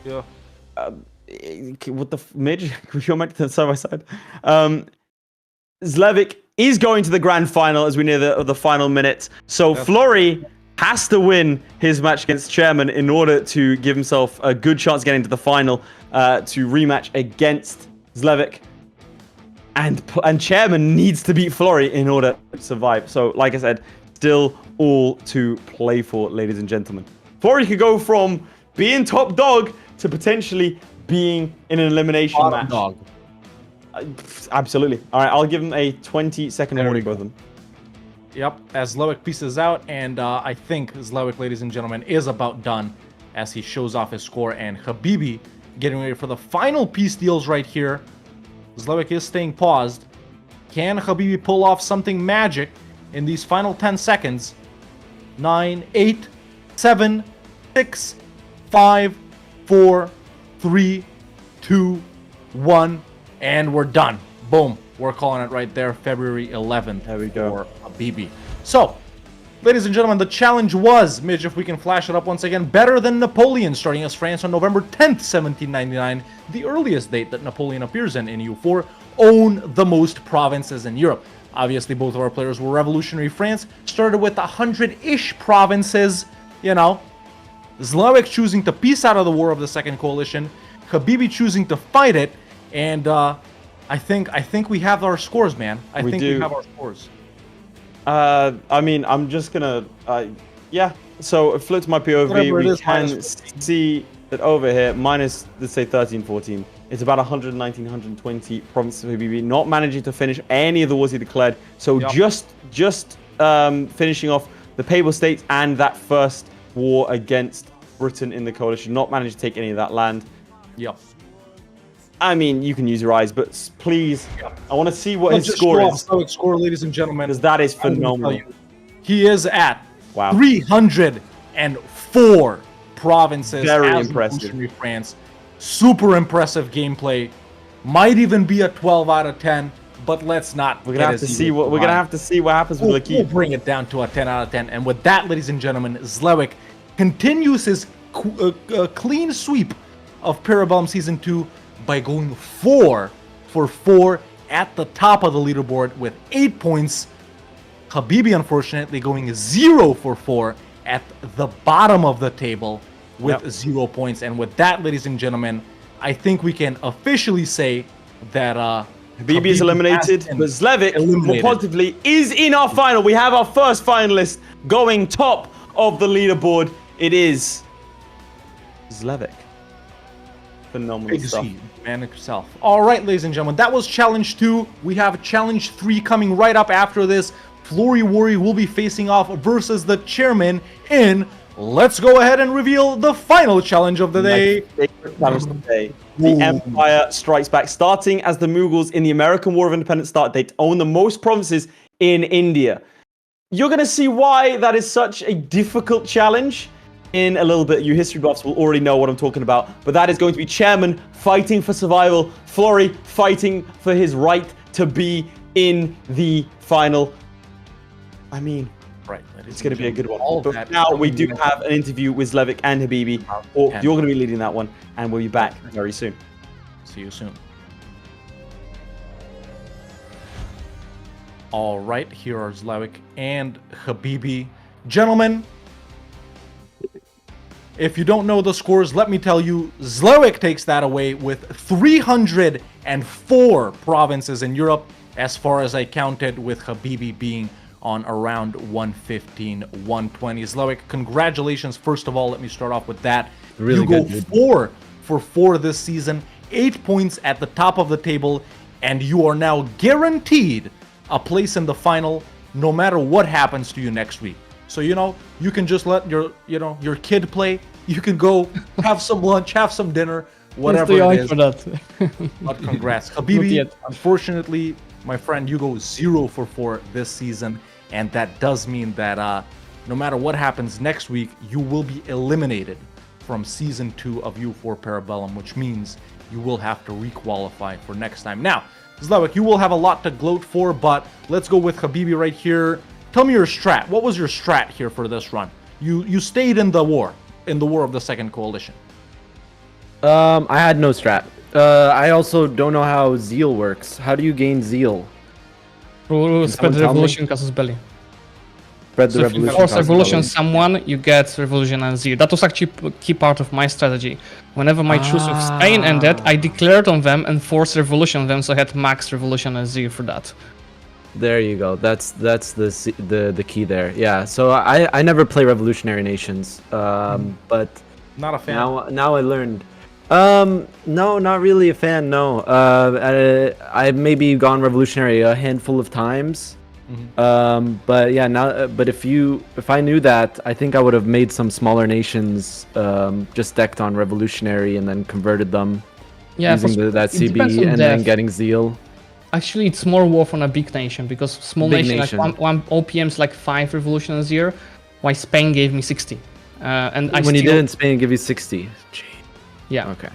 Yeah. What the midge? Could you make side by side? Zlewikk is going to the grand final as we near the final minutes. So FLORRY has to win his match against Chairman in order to give himself a good chance of getting to the final to rematch against Zlewikk. And Chairman needs to beat FLORRY in order to survive. So, like I said, still all to play for, ladies and gentlemen. FLORRY could go from being top dog to potentially being in an elimination match. Dog. Absolutely. All right, I'll give him a 20-second warning, both of them. Yep, as Zlewikk pieces out, and I think Zlewikk, ladies and gentlemen, is about done as he shows off his score, and Habibi getting ready for the final piece deals right here. Zlewikk is staying paused. Can Habibi pull off something magic in these final 10 seconds? 9, 8, 7, 6, 5, 4, 3, 2, 1, and we're done. Boom. We're calling it right there, February 11th. There we go. For Habibi. So, ladies and gentlemen, the challenge was, Midge, if we can flash it up once again, better than Napoleon, starting as France on November 10th, 1799, the earliest date that Napoleon appears in EU4, own the most provinces in Europe. Obviously, both of our players were revolutionary France, started with 100-ish provinces, Zlewikk choosing to peace out of the war of the Second Coalition, Habibi choosing to fight it, and I think we have our scores, man. I think we have our scores. I mean, I'm just gonna, yeah. So flip to my POV, we can see that over here, minus, let's say 13, 14, it's about 119, 120 provinces of Habibi, not managing to finish any of the wars he declared. So just finishing off the Papal States and that first war against Britain in the coalition, not managing to take any of that land. Yep. I mean, you can use your eyes, but please, I want to see what his score is. Zlewikk score, ladies and gentlemen. Because that is phenomenal. He is at 304 provinces. Very as impressive. Revolutionary France. Super impressive gameplay. Might even be a 12 out of 10, but let's not. We're gonna have to see what happens with Zlewikk. We'll bring it down to a 10 out of 10. And with that, ladies and gentlemen, Zlewikk continues his clean sweep of Para Bellum Season 2 by going 4 for 4 at the top of the leaderboard with 8 points. Habibi, unfortunately, going 0 for 4 at the bottom of the table with 0 points. And with that, ladies and gentlemen, I think we can officially say that Habibi is eliminated, but Zlewikk, more positively, is in our final. We have our first finalist going top of the leaderboard. It is Zlewikk. Phenomenal stuff. Man himself. All right, ladies and gentlemen, that was Challenge 2. We have Challenge 3 coming right up after this. Florry Worry will be facing off versus the chairman in... Let's go ahead and reveal the final challenge of the day. The Empire Strikes Back. Starting as the Mughals in the American War of Independence start, they own the most provinces in India. You're going to see why that is such a difficult challenge in a little bit. You history buffs will already know what I'm talking about. But that is going to be Chairman fighting for survival. Florry fighting for his right to be in the final. I mean... Right, it's going to be a good one. But now we do have an interview with Zlewikk and Habibi. You're going to be leading that one, and we'll be back very soon. See you soon. All right, here are Zlewikk and Habibi. Gentlemen, if you don't know the scores, let me tell you, Zlewikk takes that away with 304 provinces in Europe, as far as I counted, with Habibi being on around 115, 120. Zlewikk, congratulations. First of all, let me start off with that. Really you good, go dude. 4 for 4 this season, 8 points at the top of the table, and you are now guaranteed a place in the final no matter what happens to you next week. So, you know, you can just let your kid play. You can go have some lunch, have some dinner, whatever it is. For that. But congrats. Habibi, unfortunately, my friend, you go 0 for 4 this season, and that does mean that no matter what happens next week, you will be eliminated from Season 2 of EU4 Para Bellum, which means you will have to requalify for next time. Now, Zlewikk, you will have a lot to gloat for, but let's go with Habibi right here. Tell me your strat. What was your strat here for this run? You stayed in the war of the Second Coalition. I had no strat. I also don't know how zeal works. How do you gain zeal? Spread the revolution casus belli. Spread the So if you revolution. force casus revolution belli. someone, you get revolution and zeal. That was actually a key part of my strategy. Whenever my truce with Spain ended, I declared on them and forced revolution on them, so I had max revolution and zeal for that. There you go. That's the key there. Yeah. So I never play revolutionary nations. But Not a fan. now I learned. No, not really a fan. No. I've maybe gone revolutionary a handful of times. But yeah, now. But if I knew that, I think I would have made some smaller nations just decked on revolutionary and then converted them using that it depends CB on and then death. getting zeal. Actually, it's more worth on a big nation, because small Big nation, like one OPM's like 5 revolutions a year, while Spain gave me 60. And When you did in Spain, give you 60. Gee. Yeah. Okay.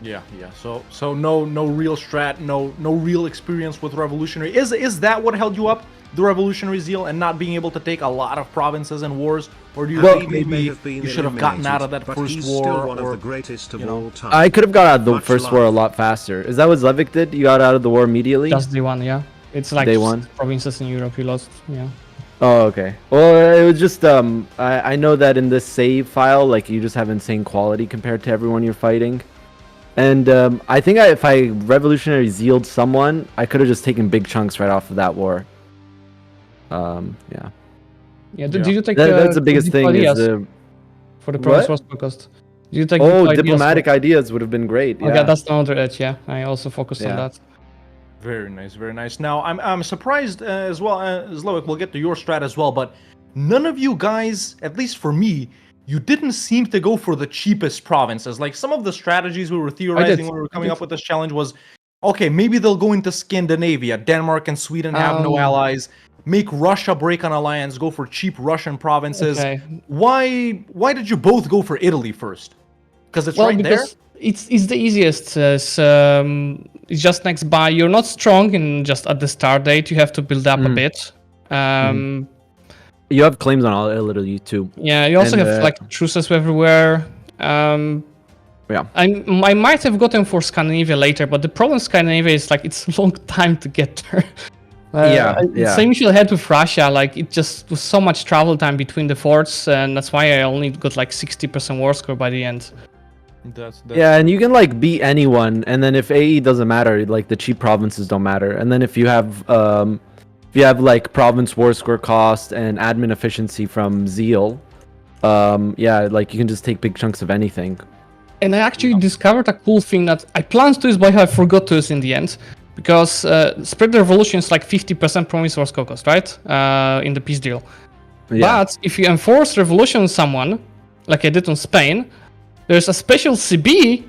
Yeah. So no real strat, no real experience with revolutionary. Is that what held you up, the revolutionary zeal, and not being able to take a lot of provinces and wars, or do you think maybe you should have gotten out of that first war? Still one of the greatest of all time. I could have got out of the Much first love. war a lot faster. Is that what Zlewikk did? You got out of the war immediately? Just day one, yeah. It's like Day one. provinces in Europe you lost, yeah. Oh, okay. Well, it was just I know that in this save file, like you just have insane quality compared to everyone you're fighting, and I think if I revolutionary zealed someone, I could have just taken big chunks right off of that war. Yeah. Yeah. Did you take That's the biggest thing is ideas the for the Promise What? Wars podcast? Did you take oh deploy diplomatic ideas? ideas would have been great. Okay, Yeah. that's the other edge. Yeah, I also focused on Yeah. that. Very nice, very nice. Now, I'm surprised as well, Zlewikk, we'll get to your strat as well, but none of you guys, at least for me, you didn't seem to go for the cheapest provinces. Like, some of the strategies we were theorizing when we were coming up with this challenge was, okay, maybe they'll go into Scandinavia. Denmark and Sweden have no allies. Make Russia break an alliance, go for cheap Russian provinces. Okay. Why did you both go for Italy first? Because it's right there? It's the easiest. It's just next by. You're not strong in just at the start date. You have to build up a bit. You have claims on all Italy too. Yeah, you also And, have like truces everywhere. Yeah. I might have gotten for Scandinavia later, but the problem with Scandinavia is like it's a long time to get there. Same issue I had with Russia. Like it just was so much travel time between the forts, and that's why I only got like 60% war score by the end. Yeah, and you can like beat anyone, and then if AE doesn't matter, like the cheap provinces don't matter, and then if you have like province war score cost and admin efficiency from Zeal, yeah, like you can just take big chunks of anything. And I actually discovered a cool thing that I planned to use, but I forgot to use in the end, because spread the revolution is like 50% province war score cost, right? In the peace deal. Yeah. But if you enforce revolution on someone, like I did on Spain, there's a special CB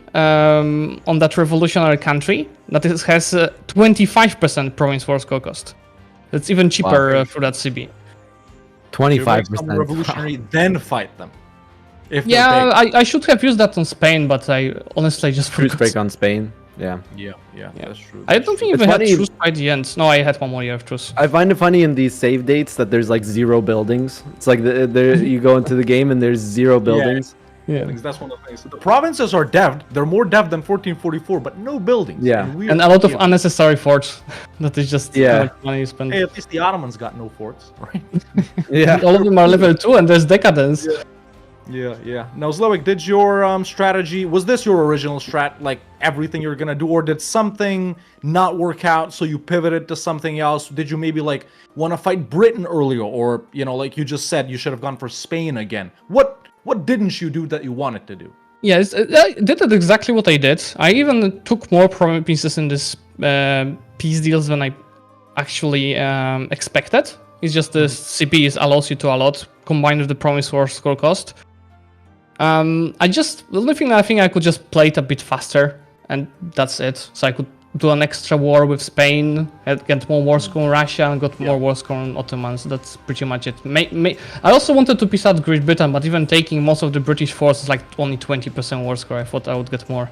on that revolutionary country that has 25% province war score cost. It's even cheaper for that CB. 25%. Revolutionary, then fight them. Yeah, I should have used that on Spain, but I honestly just Truce forgot. break on Spain. Yeah. Yeah, that's true. I don't think It's even had funny- truce by the end. No, I had one more year of truce. I find it funny in these save dates that there's like 0 buildings. It's like you go into the game and there's 0 buildings. Yeah. That's one of the things. The provinces are devved. They're more devved than 1444, but no buildings. Yeah. And a lot of unnecessary forts. That is just Yeah. too much money spent. Hey, at least the Ottomans got no forts, right? Yeah. All of them are level 2 and there's decadence. Yeah. Now, Zlewikk, did your strategy, was this your original strat, like everything you're gonna do, or did something not work out so you pivoted to something else? Did you maybe like want to fight Britain earlier, or like you just said, you should have gone for Spain again? What didn't you do that you wanted to do? Yeah, I did it exactly what I did. I even took more provinces in this peace deals than I actually expected. It's just the CP allows you to a lot, combined with the province war score cost. The only thing I think I could just play it a bit faster, and that's it. So I could do an extra war with Spain, get more war score on Russia, and got more war score on Ottomans. That's pretty much it. I also wanted to piece out Great Britain, but even taking most of the British forces, like only 20% war score, I thought I would get more.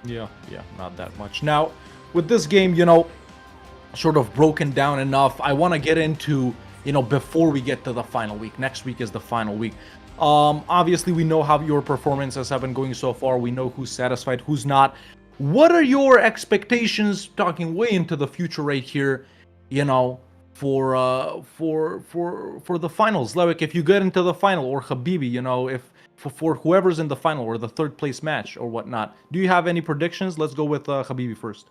Yeah, not that much. Now, with this game, sort of broken down enough, I want to get into, before we get to the final week. Next week is the final week. Obviously, we know how your performances have been going so far. We know who's satisfied, who's not. What are your expectations, talking way into the future right here, for the finals? Zlewikk, if you get into the final, or Habibi, if for whoever's in the final or the third place match or whatnot, do you have any predictions? Let's go with Habibi first.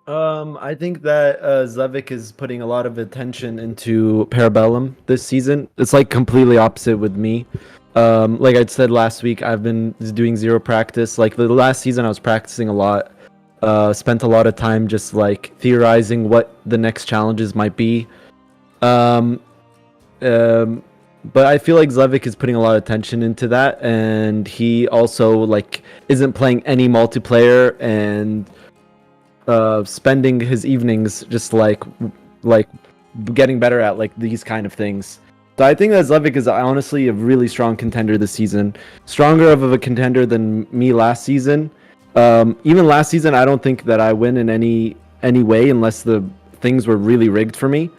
I think that Zlewikk is putting a lot of attention into Para Bellum this season. It's like completely opposite with me. Like I said last week, I've been doing 0 practice. Like the last season, I was practicing a lot. Spent a lot of time just like theorizing what the next challenges might be. But I feel like Zlewikk is putting a lot of attention into that, and he also like isn't playing any multiplayer and spending his evenings just like getting better at like these kind of things. So I think that Zlewikk is honestly a really strong contender this season, stronger of a contender than me last season. Even last season, I don't think that I win in any way unless the things were really rigged for me.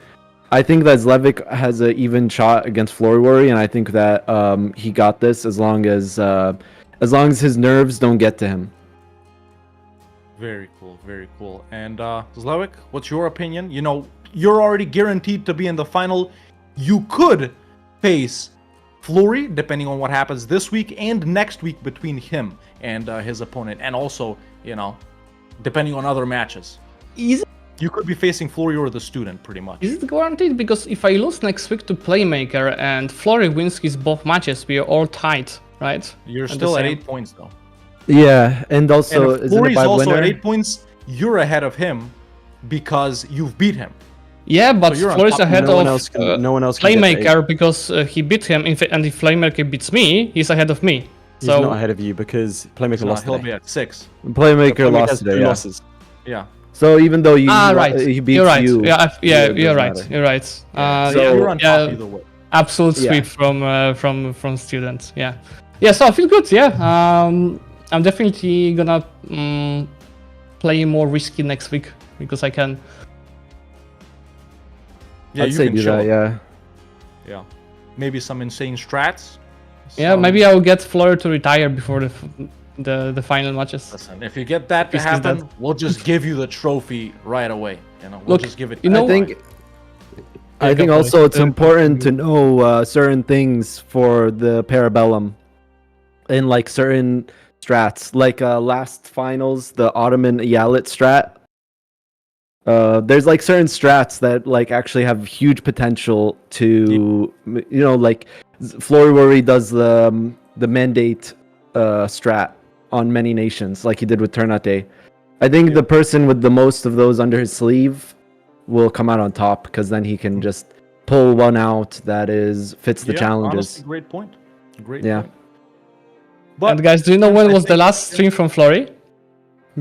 I think that Zlewikk has an even shot against FLORRY, and I think that he got this as long as his nerves don't get to him. Very cool. And Zlewikk, what's your opinion? You're already guaranteed to be in the final. you could face FLORRY, depending on what happens this week and next week between him and his opponent, and also, you know, depending on other matches. You could be facing FLORRY or the student, pretty much. Is it guaranteed? Because if I lose next week to Playmaker and FLORRY wins his both matches, we are all tied, right? You're still at 8 points, though. Yeah, and also, And if isn't it FLORRY's by also winner? at 8 points, you're ahead of him because you've beat him. Yeah, but So you're on FLORRY's top. ahead No one of else can. No one else can. get to Playmaker eight. because he beat him, and if Playmaker beats me, he's ahead of me. He's So not ahead of you because Playmaker No, lost he'll today. be at 6. Playmaker Playmaker lost has today, 2 yeah. losses. Yeah. So even though right. he beats You're right. you, Yeah, yeah, it you're doesn't right. matter. You're right. So- You're on top either way. Absolute Yeah. sweep from students. Yeah. Yeah. So I feel good. Yeah. I'm definitely gonna play more risky next week because I can. Yeah, I'd you say can do show that, up. yeah. Yeah. Maybe some insane strats. Yeah. Some- Maybe I'll get FLORRY to retire before the final matches. Listen, if you get that to If he's happen, dead. we'll just give you the trophy right away. You know, we'll Look, just give it. you know- I think Yeah, go also for it. it's important to know certain things for the Para Bellum in like certain strats. Like last finals, the Ottoman Yalit strat. There's like certain strats that like actually have huge potential to like FLORRY where he does the mandate strat on many nations like he did with Ternate. I think the person with the most of those under his sleeve will come out on top because then he can just pull one out that fits the Yeah, challenges. honestly, great point. Great Yeah. point. But And guys, do you know when I was the think- last stream from FLORRY?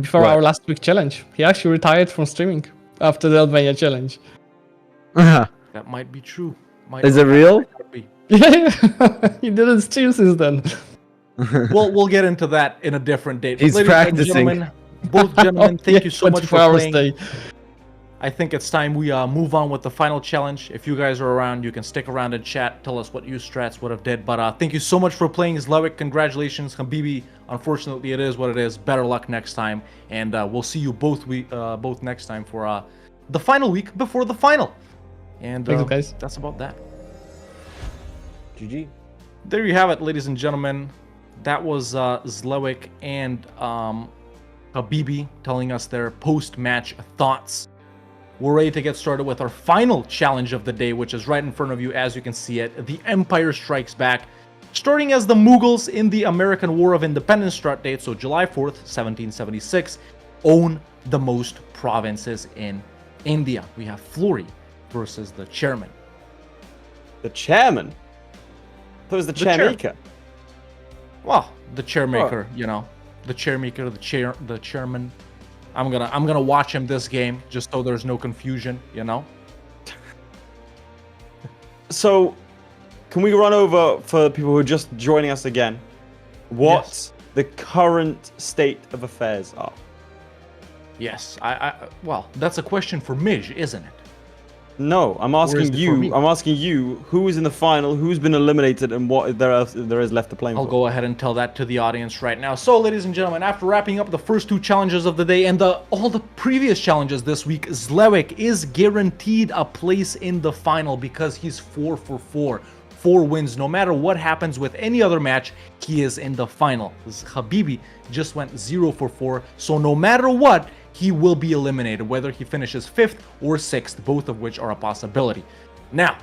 Before What? our last week challenge. He actually retired from streaming after the Albania challenge. that might be true. Might Is not it real? be. Yeah, he didn't stream since then. We'll get into that in a different date. But He's ladies and practicing. gentlemen, both gentlemen, thank you so much for 24 hours playing. day. I think it's time we move on with the final challenge. If you guys are around, you can stick around and chat. Tell us what you strats would have did. But thank you so much for playing, Zlewikk. Congratulations, Habibi. Unfortunately, it is what it is. Better luck next time, and we'll see you both next time for the final week before the final. And Thanks, guys. that's about that. GG. There you have it, ladies and gentlemen. That was Zlewikk and Habibi telling us their post-match thoughts. We're ready to get started with our final challenge of the day, which is right in front of you as you can see it. The Empire Strikes Back. Starting as the Mughals in the American War of Independence start date, so July 4th, 1776, own the most provinces in India. We have FLORRY versus the Chairman. The chairman. That was the chairmaker. Well, the chairmaker, you know, the chairmaker, the chairman. I'm gonna watch him this game just so there's no confusion, you know. So, can we run over for people who are just joining us again? What Yes. the current state of affairs are? Yes, well, that's a question for Mij, isn't it? No, I'm is asking it for me? you. I'm asking you who is in the final, who's been eliminated, and what there is left to play I'll for. go ahead and tell that to the audience right now. So, ladies and gentlemen, after wrapping up the first 2 challenges of the day and all the previous challenges this week, Zlewikk is guaranteed a place in the final because he's 4 for 4. 4 wins. No matter what happens with any other match, he is in the final. Habibi just went 0 for 4. So no matter what, he will be eliminated, whether he finishes 5th or 6th, both of which are a possibility. Now,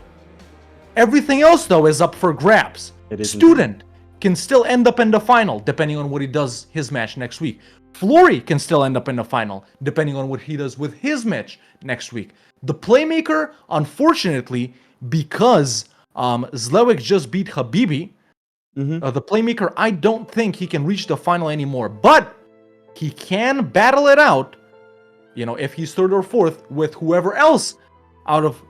everything else, though, is up for grabs. It is Student can still end up in the final, depending on what he does his match next week. FLORRY can still end up in the final, depending on what he does with his match next week. The Playmaker, unfortunately, because Zlewikk just beat Habibi, the Playmaker, I don't think he can reach the final anymore. But he can battle it out, you know, if he's 3rd or 4th with whoever else out of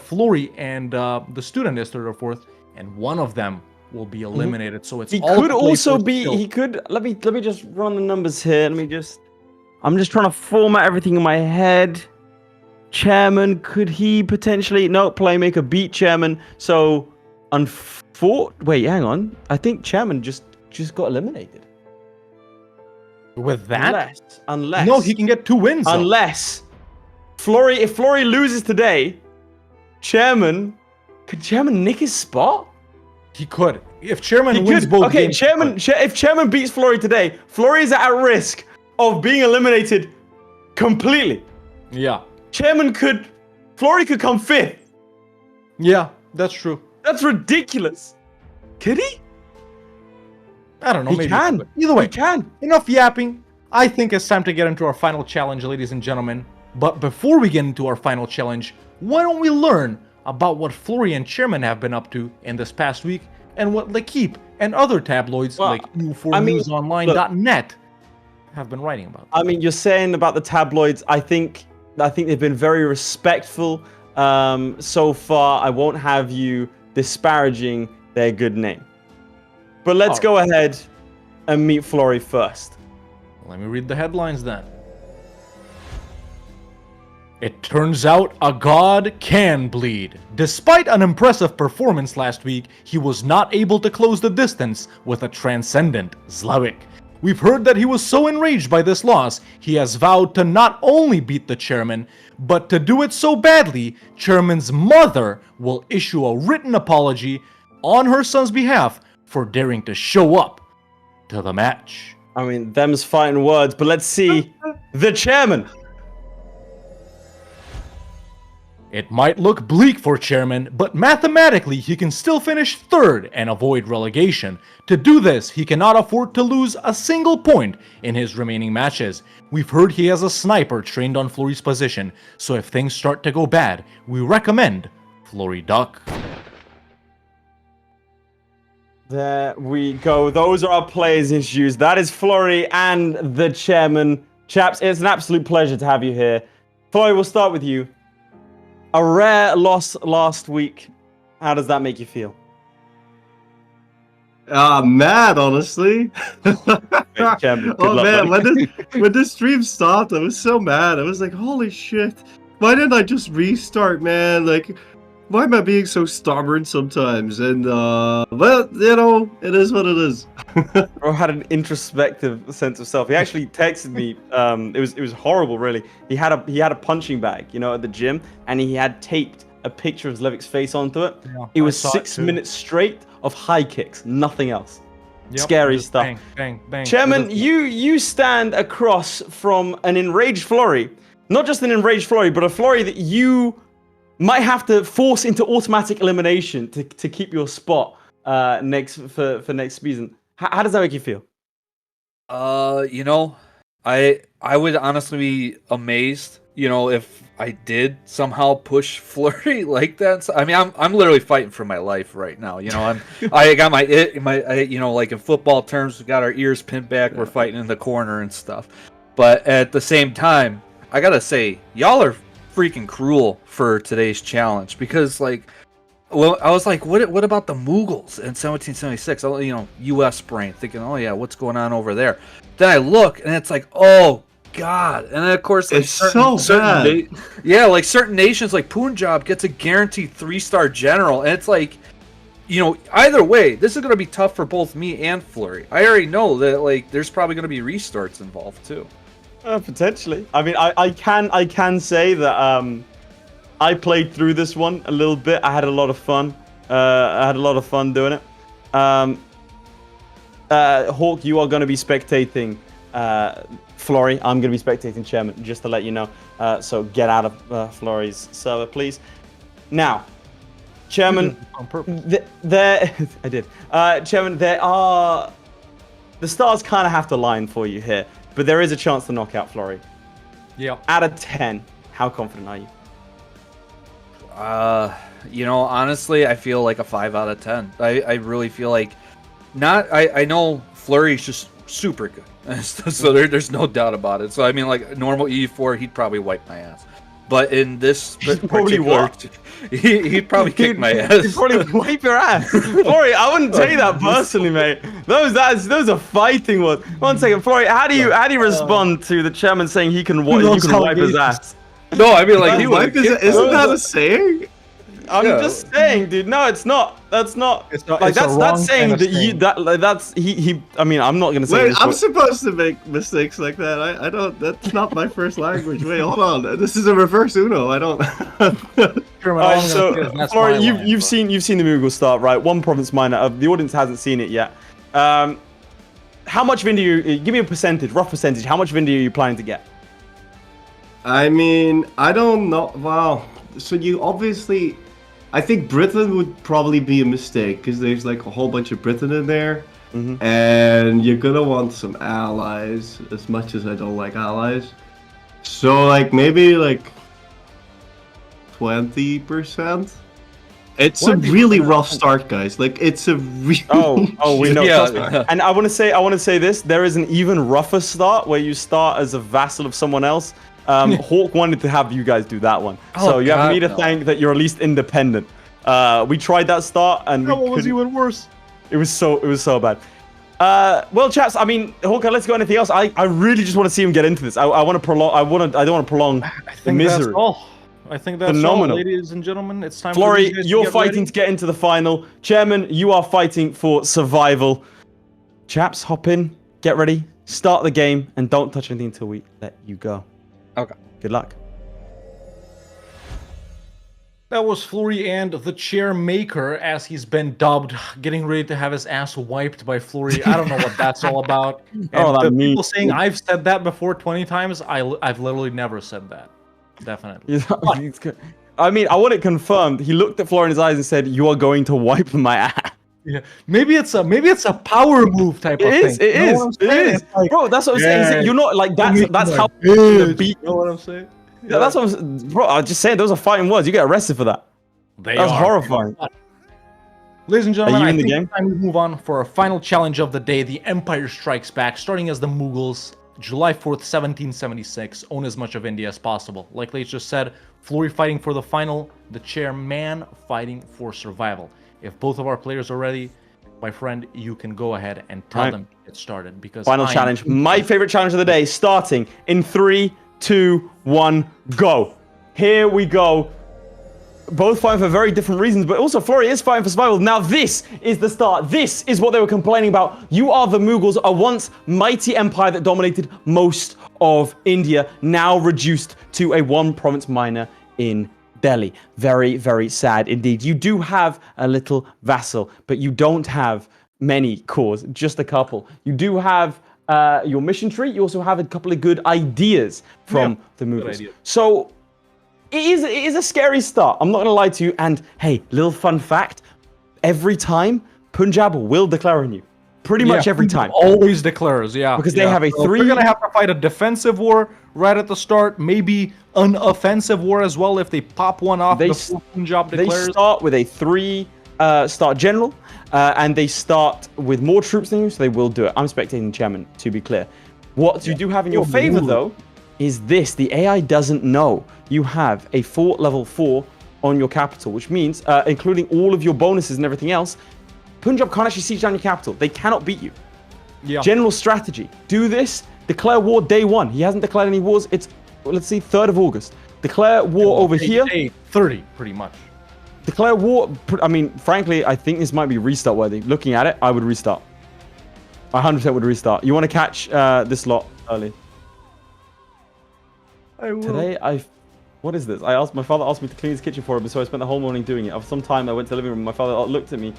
FLORRY and the student is 3rd or 4th, and one of them will be eliminated. So it's He all could to play also for be. still. He could. Let me just run the numbers here. I'm just trying to format everything in my head. Chairman, could he potentially? No, Playmaker beat Chairman. So, wait, hang on. I think Chairman just got eliminated. With that, Unless no, he can get 2 wins. though. Unless if FLORRY loses today, Chairman, could Chairman nick his spot? He could. If Chairman He wins could. both Okay, games, if Chairman beats Florry today, Florry is at risk of being eliminated completely. yeah. Florry could come 5th. Yeah, that's true. That's ridiculous. Could he? I don't know. He Maybe can. But either way, He can. enough yapping. I think it's time to get into our final challenge, ladies and gentlemen. But before we get into our final challenge, why don't we learn about what Florry and Chairman have been up to in this past week and what Zlewikk and other tabloids like EU4newsonline.net have been writing about. I mean, you're saying about the tabloids. I think they've been very respectful so far. I won't have you disparaging their good name. But let's go ahead and meet Florry first. Let me read the headlines then. It turns out a god can bleed. Despite an impressive performance last week, he was not able to close the distance with a transcendent Zlewikk. We've heard that he was so enraged by this loss, he has vowed to not only beat the chairman, but to do it so badly, Chairman's mother will issue a written apology on her son's behalf for daring to show up to the match. I mean, them's fighting words, but let's see the chairman. It might look bleak for Chairman, but mathematically he can still finish 3rd and avoid relegation. To do this, he cannot afford to lose a single point in his remaining matches. We've heard he has a sniper trained on Florry's position, so if things start to go bad, we recommend Florry duck. There we go. Those are our players' issues. That is Florry and the chairman. Chaps, it's an absolute pleasure to have you here. Florry, we'll start with you. A rare loss last week. How does that make you feel? Mad, honestly. Chairman, good Oh luck, man, buddy. when the stream stopped, I was so mad. I was like, holy shit. Why didn't I just restart, man? Like, why am I being so stubborn sometimes? And, well, you know, it is what it is. Bro had an introspective sense of self. He actually texted me. It was horrible, really. He had a punching bag, you know, at the gym, and he had taped a picture of Zlewikk's face onto it. Yeah, it was I saw it 6 too. minutes straight of high kicks, nothing else. Yep, Scary just stuff. Bang, bang, bang. Chairman, you stand across from an enraged Florry. Not just an enraged Florry, but a Florry that you might have to force into automatic elimination to keep your spot next season. How does that make you feel? You know, I would honestly be amazed, you know, if I did somehow push Florry like that. So, I mean, I'm literally fighting for my life right now. You know, I got my you know, like in football terms, we got our ears pinned back. We're fighting in the corner and stuff. But at the same time, I gotta say, y'all are freaking cruel for today's challenge because, like, well, I was like, what about the Mughals in 1776? You know, U.S. brain, thinking, oh yeah, what's going on over there? Then I look, and it's like, oh god! And then of course, like, It's so bad. Yeah, like certain nations, like Punjab, gets a guaranteed 3-star general, and it's like, you know, either way, this is gonna be tough for both me and Florry. I already know that, like, there's probably gonna be restarts involved too. Potentially. I mean, I can say that I played through this one a little bit. I had a lot of fun. Doing it. Hawk, you are going to be spectating Florry. I'm going to be spectating Chairman, just to let you know. So get out of Florry's server, please. Now, Chairman, on purpose. I did. Chairman, the stars kind of have to line for you here, but there is a chance to knock out Florry. Yeah. Out of 10, how confident are you? You know, honestly, I feel like a 5 out of 10. I really feel like I know Flurry's just super good. So there's no doubt about it. So I mean, like normal EU4, he'd probably wipe my ass. But in this particular, he'd probably kick my ass. He'd probably wipe your ass. Florry, I wouldn't take that personally, mate. Those are fighting words. 1 second, Florry, how do you respond to the chairman saying you can wipe his ass? No, I mean, like, he wipe his, isn't that a saying? I'm just saying, dude. No, it's not. That's not. It's not. Like it's a that's wrong saying kind of that you thing. that like, that's he. I mean, I'm not gonna say. Wait, this, I'm but- supposed to make mistakes like that. I don't. That's not my first language. Wait, hold on. This is a reverse Uno. I don't. German, All all right, I'm so gonna say is that's Florry, my line, you've bro. seen the Mughal start, right? One province minor. The audience hasn't seen it yet. How much Vindy? Give me a percentage, rough percentage. How much Vindy are you planning to get? I mean, I don't know. Wow. So you obviously, I think Britain would probably be a mistake because there's like a whole bunch of Britain in there, and you're gonna want some allies. As much as I don't like allies, so like maybe like 20%. It's a really rough start, guys. Like it's a really. Oh, we know. Yeah. Trust me. And I want to say this. There is an even rougher start where you start as a vassal of someone else. Hawk wanted to have you guys do that one, so you have me to thank that you're at least independent. We tried that start and That one was even worse. it was so bad. Well, chaps, I mean, Hawker, let's go. Anything else? I really just want to see him get into this. I want to prolong. I don't want to prolong the misery. That's all. I think that's Phenomenal. all, ladies and gentlemen. It's time. Florry, for these guys to you're get fighting ready. to get into the final. Chairman, you are fighting for survival. Chaps, hop in, get ready, start the game, and don't touch anything until we let you go. Okay. Good luck. That was Florry and the Chairmaker, as he's been dubbed, getting ready to have his ass wiped by Florry. I don't know what that's all about. And Oh, that the means- people saying I've said that before 20 times, I've literally never said that. Definitely. I mean, I want it confirmed. He looked at Florry in his eyes and said, "You are going to wipe my ass." Yeah. Maybe it's a power move type of It is. thing. It You know is. what I'm It saying? is. It's like, Bro, that's what I'm saying. yeah. You're not like that's Make that's my how bitch, beat. You know what I'm saying? Yeah, that's what I'm, bro. I'm just saying those are fighting words. You get arrested for that. They That's are. horrifying. Ladies and gentlemen, you I in the think game? it's time we move on for our final challenge of the day. The Empire Strikes Back, starting as the Mughals, July 4th, 1776. Own as much of India as possible. Like Lace just said, Florry fighting for the final, the Chairman fighting for survival. If both of our players are ready, my friend, you can go ahead and tell Right. them to get started. Because Final I am- challenge. My favorite challenge of the day, starting in 3, 2, 1, go. Here we go. Both fighting for very different reasons, but also Florry is fighting for survival. Now this is the start. This is what they were complaining about. You are the Mughals, a once mighty empire that dominated most of India, now reduced to a one-province minor in Delhi. Very, very sad indeed. You do have a little vassal, but you don't have many cores, just a couple. You do have your mission tree. You also have a couple of good ideas from the Mughals. idea. So it is a scary start. I'm not going to lie to you. And hey, little fun fact. Every time, Punjab will declare on you. Pretty much every time. Always declares, yeah. Because they have a So three- We're gonna have to fight a defensive war right at the start, maybe an offensive war as well if they pop one off They before Punjab They declares. start with a 3-star general, and they start with more troops than you, so they will do it. I'm spectating Chairman, to be clear. What you do have in your favor, though, is this. The AI doesn't know you have a fort level 4 on your capital, which means, including all of your bonuses and everything else, Punjab can't actually siege down your capital. They cannot beat you. Yeah. General strategy. Do this. Declare war day 1. He hasn't declared any wars. It's, let's see, 3rd of August. Declare war over here. Day 30, pretty much. Declare war. I mean, frankly, I think this might be restart worthy. Looking at it, I would restart. I 100% would restart. You want to catch this lot early. I will. Today, what is this? My father asked me to clean his kitchen for him, so I spent the whole morning doing it. After some time, I went to the living room. My father looked at me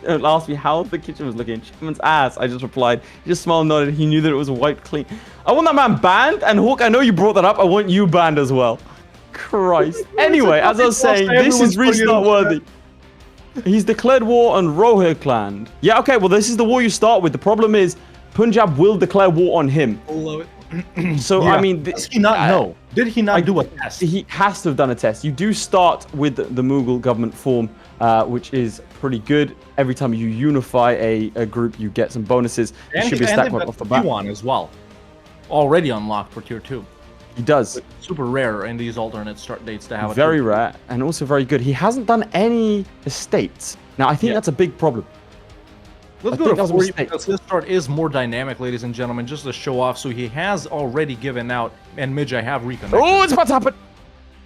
and asked me how the kitchen was looking. Chairman's ass. I just replied. He just smiled and nodded. He knew that it was wiped clean. I want that man banned. And Hawk, I know you brought that up. I want you banned as well. Christ. Anyway, as I was saying, this is restart worthy. He's declared war on Rohir clan. Yeah, okay, well, this is the war you start with. The problem is Punjab will declare war on him. So, Yeah. I mean... Does he not know? Did he not do a test? He has to have done a test. You do start with the Mughal government form, which is pretty good. Every time you unify a group, you get some bonuses. It should be a stack one off the bat. One as well. Already unlocked for tier 2. He does. Super rare in these alternate start dates to have. Very rare and also very good. He hasn't done any estates. Now, I think that's a big problem. Let's I go think to that was a 40 mistake. because this start is more dynamic, ladies and gentlemen, just to show off. So he has already given out, and Midge, I have reconnected. Oh, it's about to happen.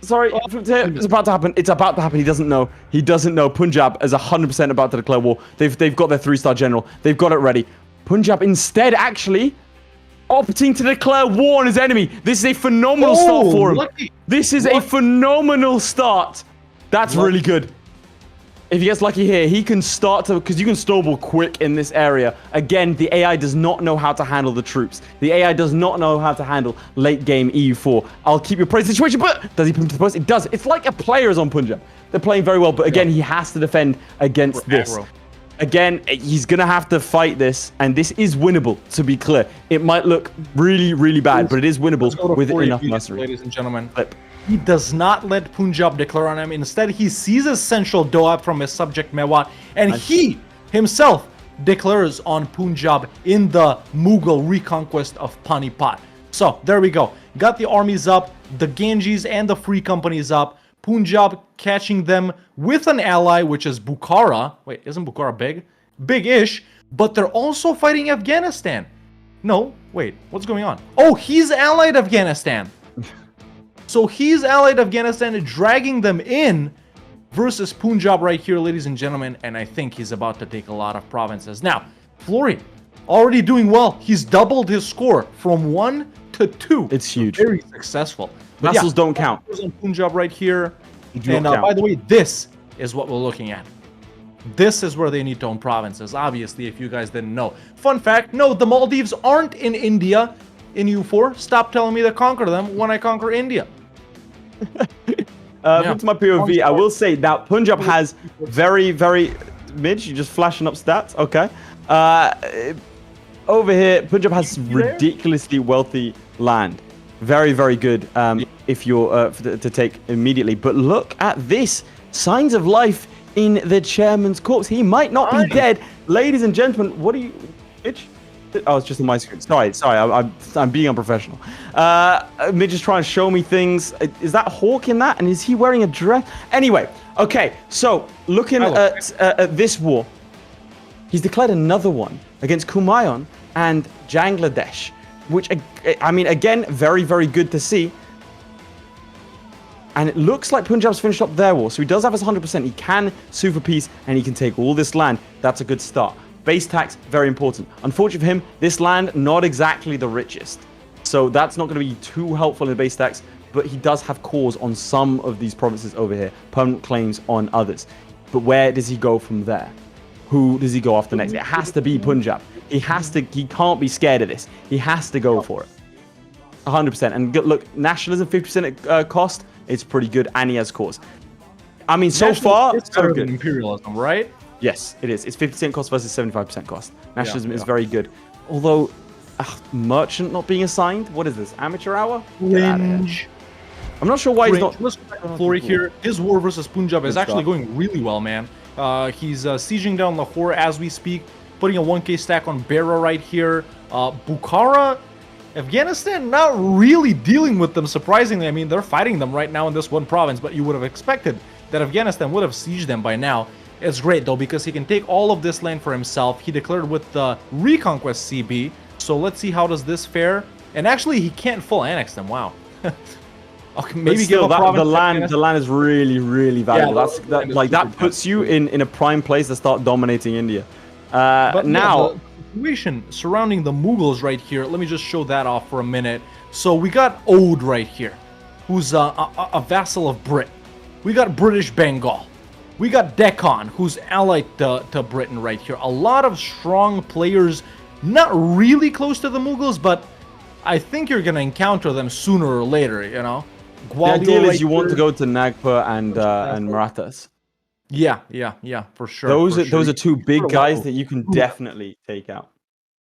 Sorry, it's about to happen. It's about to happen. He doesn't know. He doesn't know. Punjab is 100% about to declare war. They've got their 3-star general. They've got it ready. Punjab instead actually opting to declare war on his enemy. This is a phenomenal start for him. This is a phenomenal start. That's really good. If he gets lucky here, he can start to, because you can snowball quick in this area. Again, the AI does not know how to handle the troops. The AI does not know how to handle late game EU4. I'll keep your praise situation, but does he put him to the post? It does. It's like a player is on Punjab. They're playing very well, but again, he has to defend against this. Again, he's going to have to fight this, and this is winnable, to be clear. It might look really, really bad, but it is winnable with enough mercenary. Ladies and gentlemen. He does not let Punjab declare on him. Instead, he seizes central Doab from his subject Mewat, and he himself declares on Punjab in the Mughal reconquest of Panipat. So, there we go. Got the armies up, the Ganges and the free companies up. Punjab catching them with an ally, which is Bukhara. Wait, isn't Bukhara big? Big-ish, but they're also fighting Afghanistan. No, wait, what's going on? Oh, he's allied Afghanistan. So he's allied Afghanistan, dragging them in versus Punjab right here, ladies and gentlemen. And I think he's about to take a lot of provinces. Now, FLORRY, already doing well. He's doubled his score from 1 to 2. It's huge. Very successful. Vassals don't count. On Punjab right here. And by the way, this is what we're looking at. This is where they need to own provinces, obviously, if you guys didn't know. Fun fact, no, the Maldives aren't in India in EU4. Stop telling me to conquer them when I conquer India. To my POV, I will say that Punjab has very, very... Midge, you're just flashing up stats? Okay. Over here, Punjab has ridiculously wealthy land. Very, very good if you're to take immediately. But look at this. Signs of life in the chairman's corpse. He might not be dead. Ladies and gentlemen, what are you... Midge? Oh, it's just on my screen. Sorry, I'm being unprofessional. Midge is trying to show me things. Is that Hawk in that? And is he wearing a dress? Anyway, okay. So looking at this war, he's declared another one against Kumaon and Bangladesh, which I mean, again, very, very good to see. And it looks like Punjab's finished up their war, so he does have his 100%. He can sue for peace, and he can take all this land. That's a good start. Base tax, very important. Unfortunately for him, this land, not exactly the richest. So that's not going to be too helpful in the base tax, but he does have cores on some of these provinces over here. Permanent claims on others. But where does he go from there? Who does he go after next? It has to be Punjab. He can't be scared of this. He has to go for it. 100%. And look, nationalism, 50% cost, it's pretty good, and he has cores. I mean, so far, it's better than imperialism, right? Yes, it is. It's 50% cost versus 75% cost. Nationalism is very good. Although, merchant not being assigned? What is this? Amateur hour? Fringe. I'm not sure why he's not... Let's go back to FLORRY here. His war versus Punjab is actually going really well, man. He's sieging down Lahore as we speak, putting a 1k stack on Beira right here. Bukhara, Afghanistan, not really dealing with them, surprisingly. I mean, they're fighting them right now in this one province, but you would have expected that Afghanistan would have sieged them by now. It's great, though, because he can take all of this land for himself. He declared with the Reconquest CB, so let's see how does this fare. And actually, he can't full annex them. Wow. Okay, maybe still, the land is really, really valuable. Yeah, that puts you in a prime place to start dominating India. But now, the situation surrounding the Mughals right here. Let me just show that off for a minute. So we got Ode right here, who's a vassal of Brit. We got British Bengal. We got Deccan, who's allied to Britain right here. A lot of strong players, not really close to the Mughals, but I think you're going to encounter them sooner or later, you know? The idea is you want to go to Nagpur and Marathas. Yeah, for sure. Those are two big guys that you can definitely take out.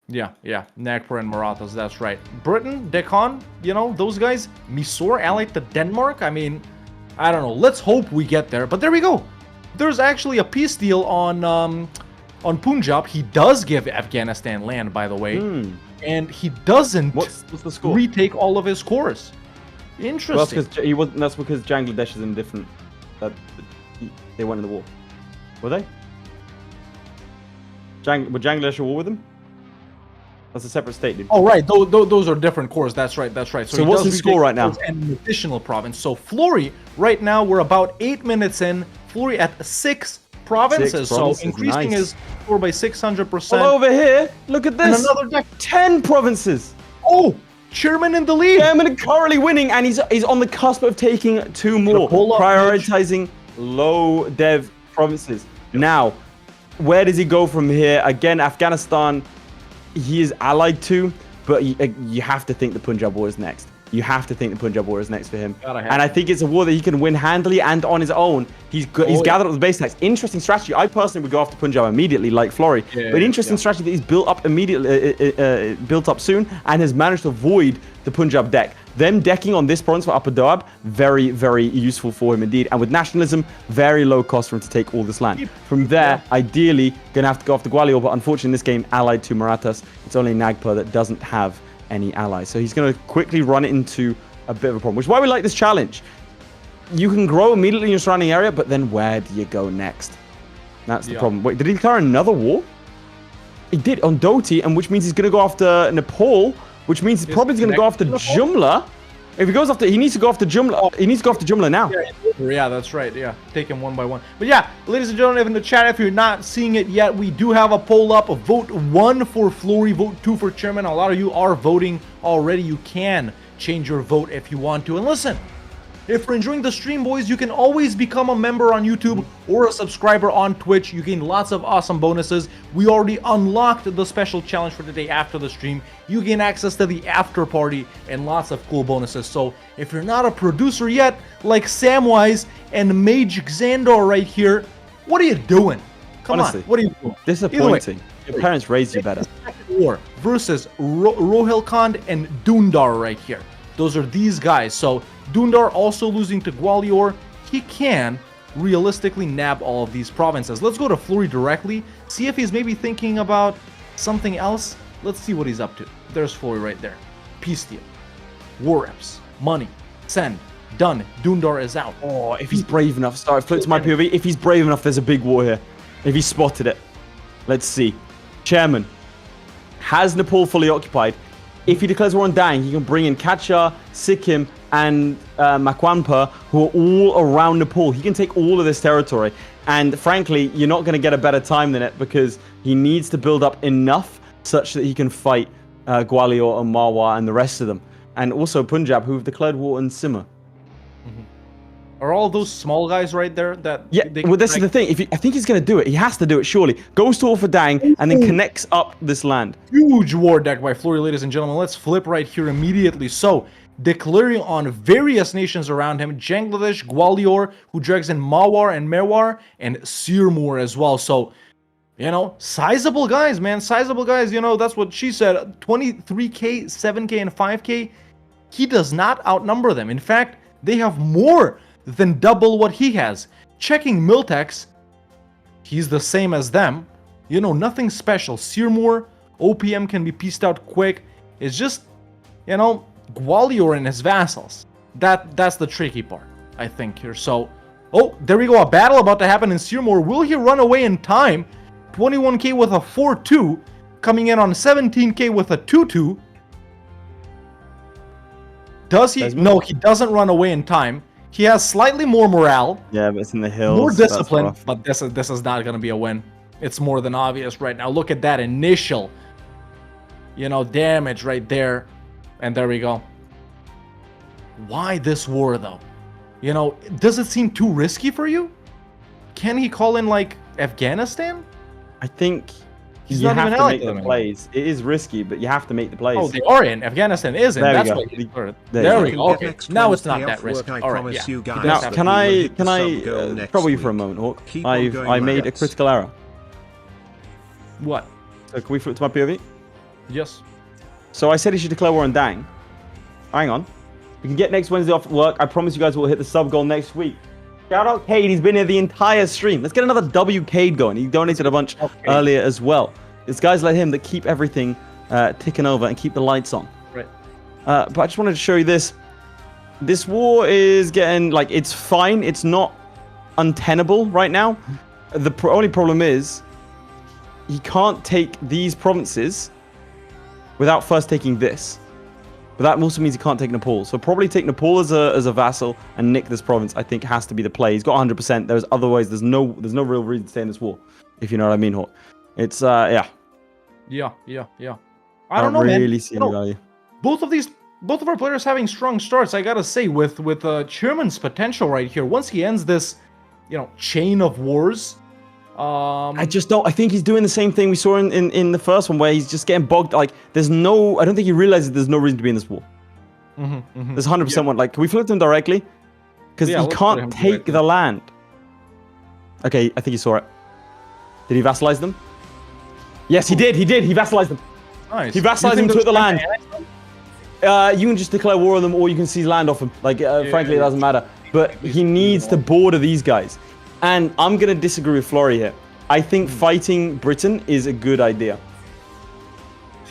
Yeah, Nagpur and Marathas, that's right. Britain, Deccan, you know, those guys. Mysore allied to Denmark. I mean, I don't know. Let's hope we get there. But there we go. There's actually a peace deal on Punjab. He does give Afghanistan land, by the way, and he doesn't what's the score? Retake all of his cores. Interesting. Well, that's because Bangladesh is indifferent. They went in the war. Were they? Were Bangladesh at war with them? That's a separate state, dude. Oh, right. Those are different cores. That's right. That's right. So he what's does the score retake right now? cores and an additional province. So FLORRY, right now, we're about 8 minutes in. FLORRY at 6 provinces. So increasing nice. his score by 600%. Well, over here, look at this. And another deck. 10 provinces. Oh, Chairman in the lead. Chairman currently winning, and he's on the cusp of taking 2 more, prioritizing low dev provinces. Now, where does he go from here? Again, Afghanistan, he is allied to, but you have to think the Punjab war is next. You have to think the Punjab war is next for him. And I think it's a war that he can win handily and on his own. He's gathered up the base attacks. Interesting strategy. I personally would go after Punjab immediately, like FLORRY. But interesting strategy that he's built up immediately, built up soon, and has managed to avoid the Punjab deck. Them decking on this province for Upper Doab, very, very useful for him indeed. And with nationalism, very low cost for him to take all this land. From there, ideally, going to have to go after Gwalior, but unfortunately in this game, allied to Marathas, it's only Nagpur that doesn't have any allies. So he's going to quickly run into a bit of a problem, which is why we like this challenge. You can grow immediately in your surrounding area, but then where do you go next? That's the problem. Wait, did he declare another war? He did on Doti, and which means he's going to go after Nepal, which means he's probably going to go after Jumla. If he goes after, he needs to go after Jumla. He needs to go after Jumla now. Yeah, that's right. Yeah, take him one by one. But yeah, ladies and gentlemen, in the chat, if you're not seeing it yet, we do have a poll up. Vote 1 for FLORRY, vote 2 for Chairman. A lot of you are voting already. You can change your vote if you want to. And listen, if you're enjoying the stream, boys, you can always become a member on YouTube or a subscriber on Twitch. You gain lots of awesome bonuses. We already unlocked the special challenge for today after the stream. You gain access to the after party and lots of cool bonuses. So if you're not a producer yet, like Samwise and Mage Xandor right here, what are you doing? Come Honestly, on, what are you doing? Disappointing. Your parents raised you better. War versus Rohilkhand and Dundar right here. Those are these guys. So Dundar also losing to Gwalior. He can realistically nab all of these provinces. Let's go to FLORRY directly. See if he's maybe thinking about something else. Let's see what he's up to. There's FLORRY right there. Peace deal. War reps. Money. Send. Done. Dundar is out. Oh, if he's brave enough. Sorry, flip to my POV. If he's brave enough, there's a big war here. If he spotted it. Let's see. Chairman. Has Nepal fully occupied? If he declares war on Dang, he can bring in Kachar, Sikkim, and Makwanpa, who are all around Nepal. He can take all of this territory. And frankly, you're not going to get a better time than it because he needs to build up enough such that he can fight Gwalior and Marwar and the rest of them. And also Punjab, who have declared war on Simmer. Are all those small guys right there that... Yeah, well, this is the thing. I think he's going to do it. He has to do it, surely. Goes to all for Dang and then connects up this land. Huge war deck by FLORRY, ladies and gentlemen. Let's flip right here immediately. So, declaring on various nations around him. Bangladesh, Gwalior, who drags in Mawar and Mewar, and Sirmur as well. So, you know, sizable guys, man. Sizable guys. You know, that's what she said. 23k, 7k, and 5k. He does not outnumber them. In fact, they have more than double what he has. Checking Miltex, he's the same as them. You know, nothing special. Sirmur, OPM can be pieced out quick. It's just, you know, Gwalior and his vassals. That's the tricky part, I think, here. So, oh, there we go. A battle about to happen in Sirmur. Will he run away in time? 21k with a 4-2. Coming in on 17k with a 2-2. Does he? No, he doesn't run away in time. He has slightly more morale. Yeah, but it's in the hills. More discipline, but this is not going to be a win. It's more than obvious right now. Look at that initial, you know, damage right there. And there we go. Why this war, though? You know, does it seem too risky for you? Can he call in, like, Afghanistan? I think he's you not have even to allied make to the them. plays. It is risky, but you have to make the plays. Oh, they are in. Afghanistan isn't. There we That's go. why he started. There we you go. go. Okay. Now it's not that risky. All right, yeah. Now, can I trouble you for a moment, Hawk? I made a critical error. What? So can we flip to my POV? Yes. So I said he should declare war on Dang. Hang on. We can get next Wednesday off work. I promise you guys we'll hit the sub goal next week. Shout out Cade. He's been here the entire stream. Let's get another W Cade going. He donated a bunch earlier as well. It's guys like him that keep everything ticking over and keep the lights on. Right. But I just wanted to show you this. This war is getting, like, it's fine. It's not untenable right now. The only problem is he can't take these provinces without first taking this. But that also means he can't take Nepal. So probably take Nepal as a vassal and nick this province, I think, has to be the play. He's got 100%. Otherwise, there's no real reason to stay in this war, if you know what I mean, Hawk. It's, yeah. Yeah. I don't know, really man. see any value. Both of our players having strong starts, I gotta say, with Chairman's potential right here. Once he ends this, chain of wars, I just don't. I think he's doing the same thing we saw in the first one, where he's just getting bogged. Like, I don't think he realizes there's no reason to be in this war. There's 100% one. Like, can we flip him directly? Because he can't take the land. Okay, I think he saw it. Did he vassalize them? Yes, he did. He vassalized them. Nice. He vassalized them, took the land. You can just declare war on them, or you can seize land off them. Like, frankly, it doesn't matter. But he needs to border these guys. And I'm going to disagree with FLORRY here. I think fighting Britain is a good idea.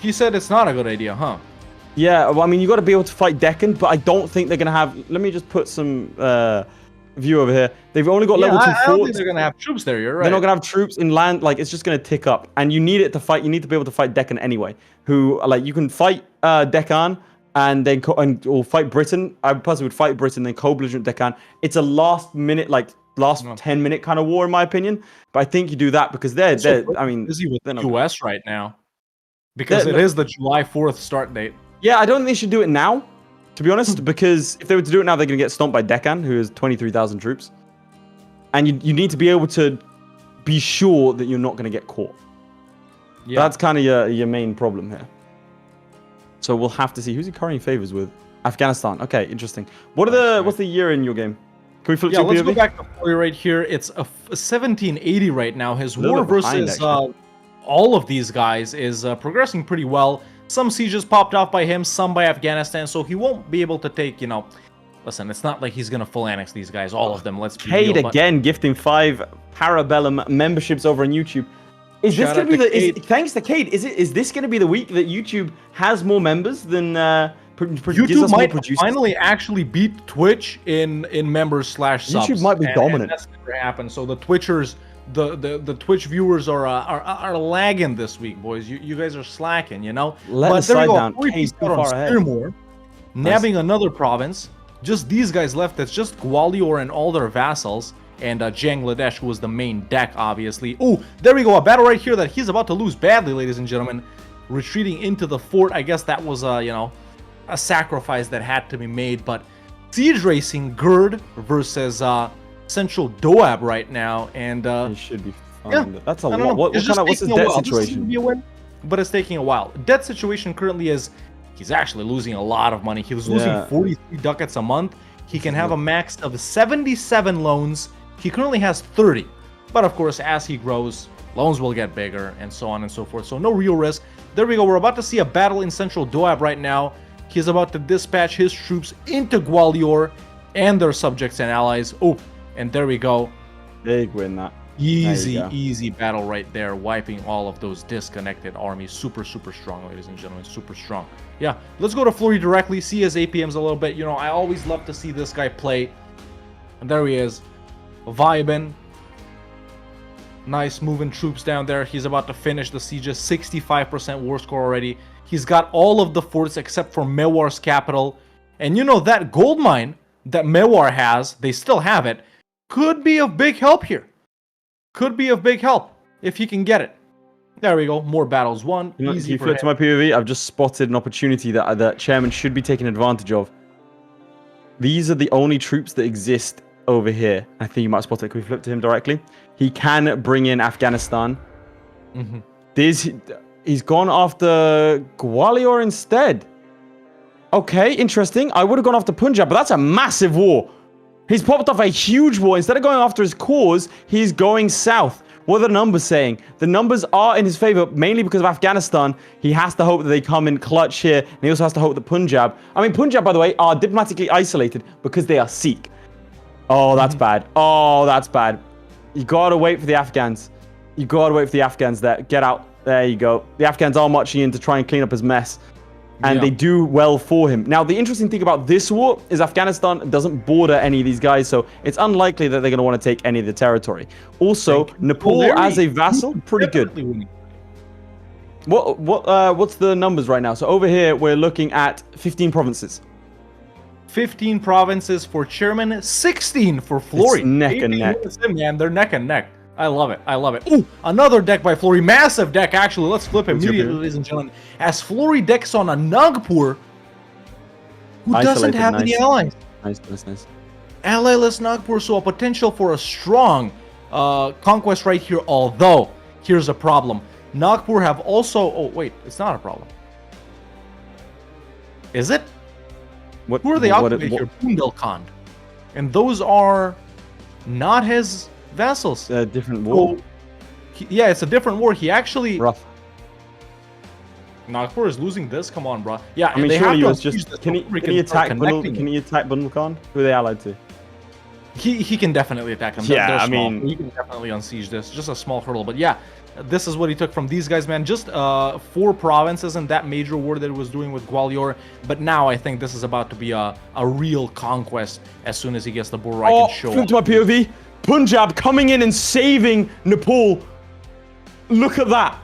He said it's not a good idea, huh? Yeah, well, I mean, you got to be able to fight Deccan, but I don't think they're going to have... Let me just put some view over here. They've only got level 2 forts. I don't think they're going to have troops there, you're right. They're not going to have troops in land. Like, it's just going to tick up. And you need it to fight. You need to be able to fight Deccan anyway. Who, like, you can fight Deccan and then or fight Britain. I personally would fight Britain, then co-belligerent Deccan. It's a last 10-minute kind of war, in my opinion. But I think you do that because they're I mean, busy with the US right now because it is the July 4th start date. Yeah, I don't think they should do it now, to be honest, because if they were to do it now, they're going to get stomped by Deccan, who has 23,000 troops. And you need to be able to be sure that you're not going to get caught. Yeah. That's kind of your main problem here. So we'll have to see. Who's he currying favors with? Afghanistan. Okay, interesting. What's the year in your game? Can we flip to let's POV? go back to FLORRY right here. It's a 1780 right now. His war versus all of these guys is progressing pretty well. Some sieges popped off by him, some by Afghanistan, so he won't be able to take, listen, it's not like he's going to full annex these guys, all of them, let's be real. Cade again, gifting 5 Para Bellum memberships over on YouTube. Is this going to be thanks to Cade, is this going to be the week that YouTube has more members than YouTube might finally actually beat Twitch in members/subs. YouTube might be dominant. And that's never happened. So the Twitchers, the Twitch viewers are lagging this week, boys. You guys are slacking, Let us slide down. He's too far ahead. Nabbing another province. Just these guys left. That's just Gwalior and all their vassals. And Bangladesh, who was the main deck, obviously. Oh, there we go. A battle right here that he's about to lose badly, ladies and gentlemen. Retreating into the fort. I guess that was, a sacrifice that had to be made. But siege racing, Gerd versus Central Doab right now. And it should be fine. Yeah, that's a lot. What's his debt situation? But it's taking a while. Debt situation currently is he's actually losing a lot of money. He was losing 43 ducats a month. He can have a max of 77 loans. He currently has 30. But of course, as he grows, loans will get bigger and so on and so forth. So no real risk. There we go. We're about to see a battle in Central Doab right now. He's about to dispatch his troops into Gwalior and their subjects and allies. Oh, and there we go. Big win that. Easy battle right there, wiping all of those disconnected armies. Super strong, ladies and gentlemen, super strong. Yeah, let's go to FLORRY directly, see his APMs a little bit. I always love to see this guy play. And there he is, vibing. Nice moving troops down there. He's about to finish the sieges, 65% war score already. He's got all of the forts except for Mewar's capital. And that gold mine that Mewar has, they still have it, could be of big help here. Could be of big help if he can get it. There we go. More battles won. Easy for him. To my POV, I've just spotted an opportunity that Chairman should be taking advantage of. These are the only troops that exist over here. I think you might spot it. Can we flip to him directly? He can bring in Afghanistan. He's gone after Gwalior instead. Okay, interesting. I would have gone after Punjab, but that's a massive war. He's popped off a huge war. Instead of going after his cause, he's going south. What are the numbers saying? The numbers are in his favor, mainly because of Afghanistan. He has to hope that they come in clutch here. And he also has to hope that Punjab, by the way, are diplomatically isolated because they are Sikh. Oh, that's bad. Oh, that's bad. You gotta wait for the Afghans. You gotta wait for the Afghans there. Get out. There you go. The Afghans are marching in to try and clean up his mess. And they do well for him. Now, the interesting thing about this war is Afghanistan doesn't border any of these guys, so it's unlikely that they're going to want to take any of the territory. Also, Nepal as a vassal, pretty good. What's the numbers right now? So over here we're looking at 15 provinces. 15 provinces for Chairman, 16 for FLORRY. It's neck and neck. Man, they're neck and neck. I love it. I love it. Ooh, another deck by FLORRY. Massive deck, actually. Let's flip immediately, ladies and gentlemen. As FLORRY decks on a Nagpur, who doesn't have any allies. Nice. Ally-less Nagpur, so a potential for a strong conquest right here. Although, here's a problem. Nagpur have also... Oh, wait. It's not a problem. Is it? Who are they occupying here? Bundelkhand. And those are not his vassals. A different war. So, yeah, it's a different war. He actually... Rough. Nagpur is losing this? Come on, bro. Yeah, I mean, they surely have he was to just... Can he attack Bundelkhand? Who are they allied to? He can definitely attack him. Yeah, They're I small. mean... He can definitely unsiege this. Just a small hurdle. But yeah, this is what he took from these guys, man. Just 4 provinces in that major war that he was doing with Gwalior. But now I think this is about to be a real conquest as soon as he gets the bull I can show. Flip to my POV. Punjab coming in and saving Nepal. Look at that.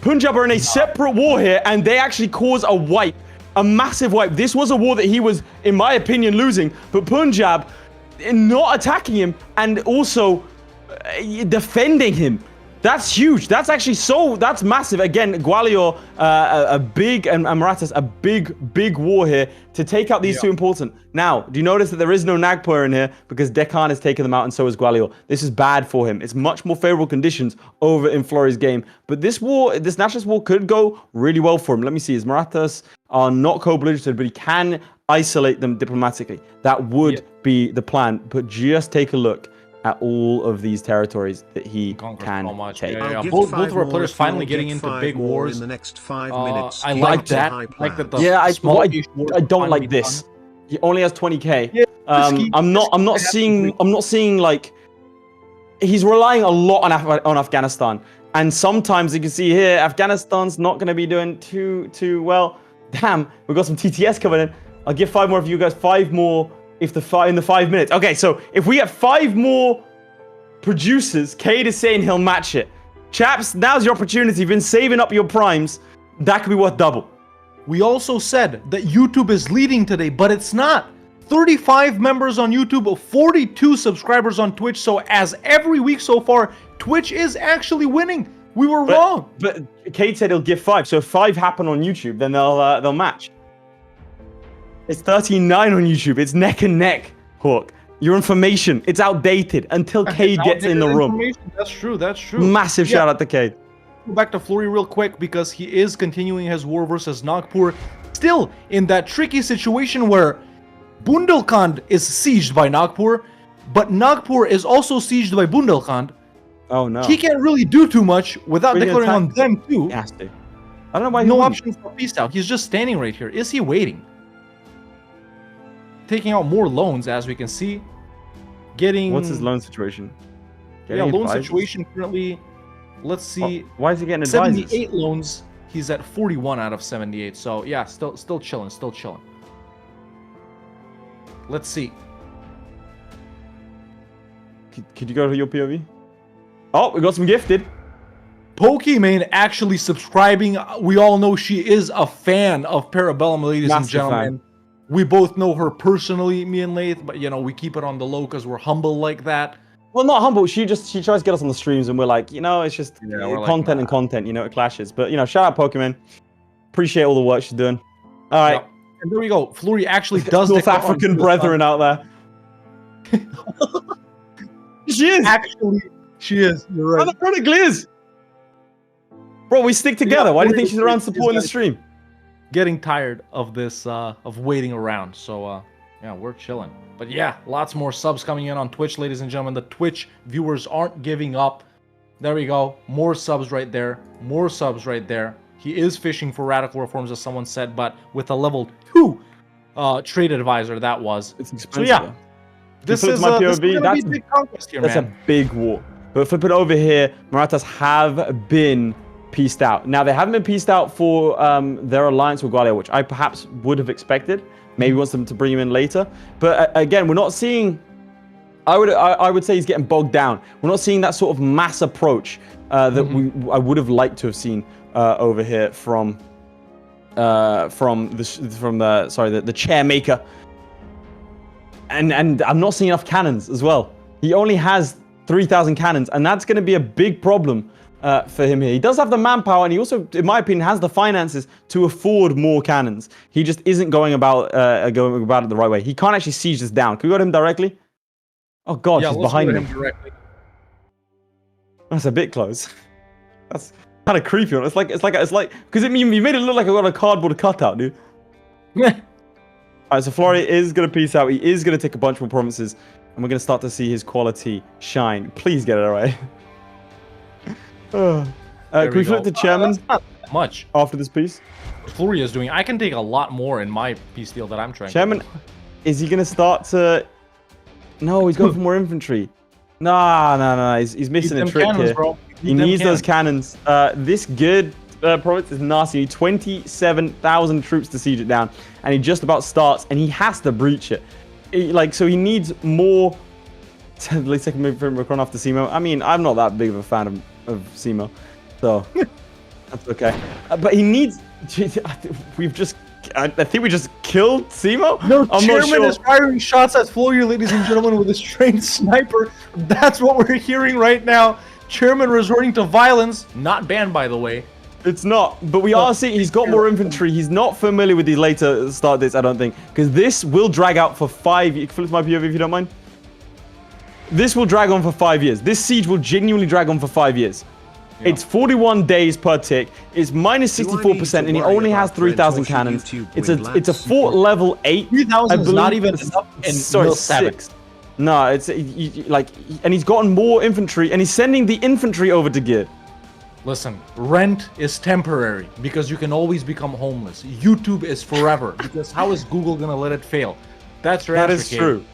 Punjab are in a separate war here, and they actually cause a wipe. A massive wipe. This was a war that he was, in my opinion, losing. But Punjab not attacking him and also defending him. That's huge. That's actually that's massive. Again, Gwalior, a big, and Marathas, a big war here to take out these two important. Now, do you notice that there is no Nagpur in here because Deccan has taken them out and so is Gwalior. This is bad for him. It's much more favorable conditions over in FLORRY's game. But this nationalist war could go really well for him. Let me see. His Marathas are not co-belligerent, but he can isolate them diplomatically. That would be the plan. But just take a look at all of these territories that he can take. Yeah. Both of our players finally getting into big wars in the next 5 minutes. I like that. I don't like this. He only has 20k. Yeah, I'm not seeing like he's relying a lot on Afghanistan, and sometimes you can see here Afghanistan's not going to be doing too well. Damn, we've got some TTS coming in. I'll give 5 more of you guys. 5 more in the 5 minutes. Okay, so if we get 5 more producers, Cade is saying he'll match it. Chaps, now's your opportunity. You've been saving up your primes. That could be worth double. We also said that YouTube is leading today, but it's not. 35 members on YouTube, 42 subscribers on Twitch. So as every week so far, Twitch is actually winning. We were wrong. But Cade said he'll give 5. So if 5 happen on YouTube, then they'll match. It's 39 on YouTube. It's neck and neck, Hawk. Your information, it's outdated until Cade gets in the room. That's true. That's true. Massive shout out to Cade. Go back to FLORRY real quick because he is continuing his war versus Nagpur. Still in that tricky situation where Bundelkhand is sieged by Nagpur, but Nagpur is also sieged by Bundelkhand. Oh no. He can't really do too much without declaring on them too. He has to. I don't know why. No option for peace out. He's just standing right here. Is he waiting? Taking out more loans, as we can see. Getting... What's his loan situation? Loan situation currently... Let's see. Why is he getting advisors? 78 loans. He's at 41 out of 78. So, yeah, still chilling, Let's see. Could you go to your POV? Oh, we got some gifted. Pokimane actually subscribing. We all know she is a fan of Para Bellum, ladies and gentlemen. We both know her personally, me and Lath, but we keep it on the low because we're humble like that. Well, not humble. She tries to get us on the streams, and we're like, it's just content and content. It clashes. But shout out Pokimane. Appreciate all the work she's doing. All right, and there we go. FLORRY actually does North African brethren out there. She is actually. She is. You're right. I'm the product Liz. Bro, we stick together. Why do you think she's around supporting the stream? Getting tired of this of waiting around, so yeah, we're chilling. But yeah, lots more subs coming in on Twitch, ladies and gentlemen. The Twitch viewers aren't giving up. There we go, more subs right there, He is fishing for radical reforms, as someone said, but with a level 2 trade advisor, that was. It's expensive. So yeah, this is my POV. This is gonna be a big conquest here, that's a big war. But flip it over here, Marathas have been pieced out. Now, they haven't been pieced out for their alliance with Gwalior, which I perhaps would have expected. Maybe wants them to bring him in later. But again, we're not seeing... I would say he's getting bogged down. We're not seeing that sort of mass approach that I would have liked to have seen over here from the chairmaker. And I'm not seeing enough cannons as well. He only has 3,000 cannons, and that's going to be a big problem for him here. He does have the manpower, and he also, in my opinion, has the finances to afford more cannons. He just isn't going about it the right way. He can't actually siege this down. Can we go to him directly? Oh god, he's behind him. Directly. That's a bit close. That's kind of creepy. It's like because you made it look like I got a cardboard cutout, dude. Alright, so FLORRY is gonna peace out. He is gonna take a bunch more provinces, and we're gonna start to see his quality shine. Please get it right. Can we flip to Chairman? That's not much after this piece. FLORRY is doing. I can take a lot more in my piece deal that I'm trying. Chairman, is he gonna start to? No, he's going for more infantry. No. He's missing a trick cannons, here. Bro. He needs those cannons. This good province is nasty. 27,000 troops to siege it down, and he just about starts, and he has to breach it. So he needs more. At least I can move from Macron off to Simo. I mean, I'm not that big of a fan of Simo, so that's okay. But he needs. I think we just killed Simo. No, I'm Chairman not sure. is firing shots at FLORRY, ladies and gentlemen, with his trained sniper. That's what we're hearing right now. Chairman resorting to violence, not banned, by the way. It's not, but we are seeing he's got more infantry. He's not familiar with these later start dates, I don't think, because this will drag out for 5 years. Flip my POV if you don't mind. This will drag on for 5 years. This siege will genuinely drag on for 5 years. Yeah. It's 41 days per tick. It's minus 64%, and he only has 3,000 cannons. It's a fort level 8. 3,000 is not even enough in sorry, 6. No, and he's gotten more infantry, and he's sending the infantry over to gear. Listen, rent is temporary because you can always become homeless. YouTube is forever because how is Google gonna let it fail? That's your answer. That is true.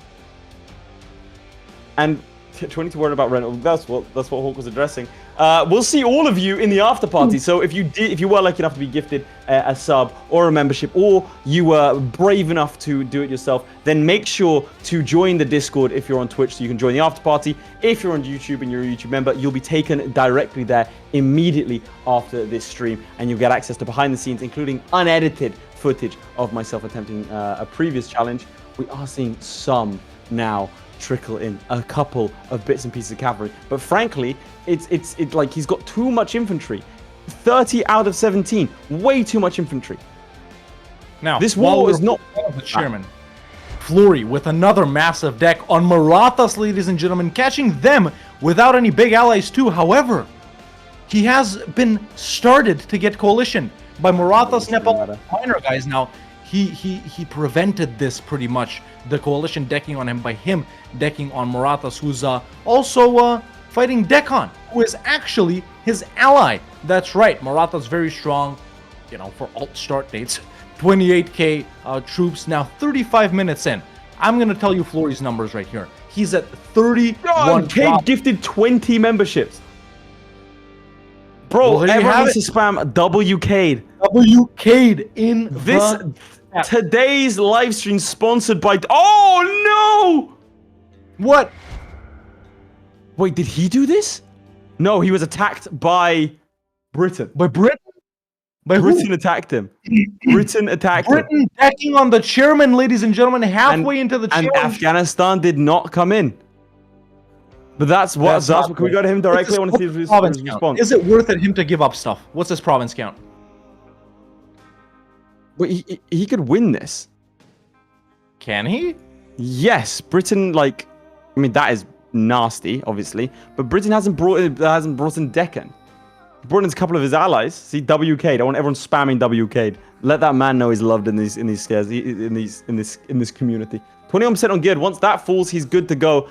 And 20 worried about rental. That's what Hawk was addressing. We'll see all of you in the after party. So if you were lucky enough to be gifted a sub or a membership, or you were brave enough to do it yourself, then make sure to join the Discord if you're on Twitch, so you can join the after party. If you're on YouTube and you're a YouTube member, you'll be taken directly there immediately after this stream, and you'll get access to behind the scenes, including unedited footage of myself attempting a previous challenge. We are seeing some now trickle in, a couple of bits and pieces of cavalry, but frankly it's like he's got too much infantry. 30 out of 17, way too much infantry. Now this war is not the Chairman. FLORRY with another massive deck on Marathas, ladies and gentlemen, catching them without any big allies too. However, he has been started to get coalition by Marathas, Nepal, minor guys. Now he prevented this pretty much, the coalition decking on him by him decking on Marathas, who's also fighting Deccan, who is actually his ally. That's right, Marathas very strong, for alt start dates. 28k troops now, 35 minutes in. I'm gonna tell you FLORRY's numbers right here. He's at 31. Cade gifted 20 memberships. Bro, well, everyone needs to spam WCade. WCade in this today's live stream sponsored by. Oh no! What? Wait, did he do this? No, he was attacked by Britain. By Britain? By Britain who? attacked him. Britain attacked Britain him. decking on the Chairman, ladies and gentlemen, halfway into the challenge. And Afghanistan did not come in. But that's what. Can we go to him directly? I want to see his response. Is it worth it him to give up stuff? What's his province count? But he could win this. Can he? Yes, Britain. That is nasty, obviously. But Britain hasn't brought in Deccan. He brought in a couple of his allies. See, WCade. I want everyone spamming WCade. Let that man know he's loved in these scares, in this community. 21% on geared. Once that falls, he's good to go.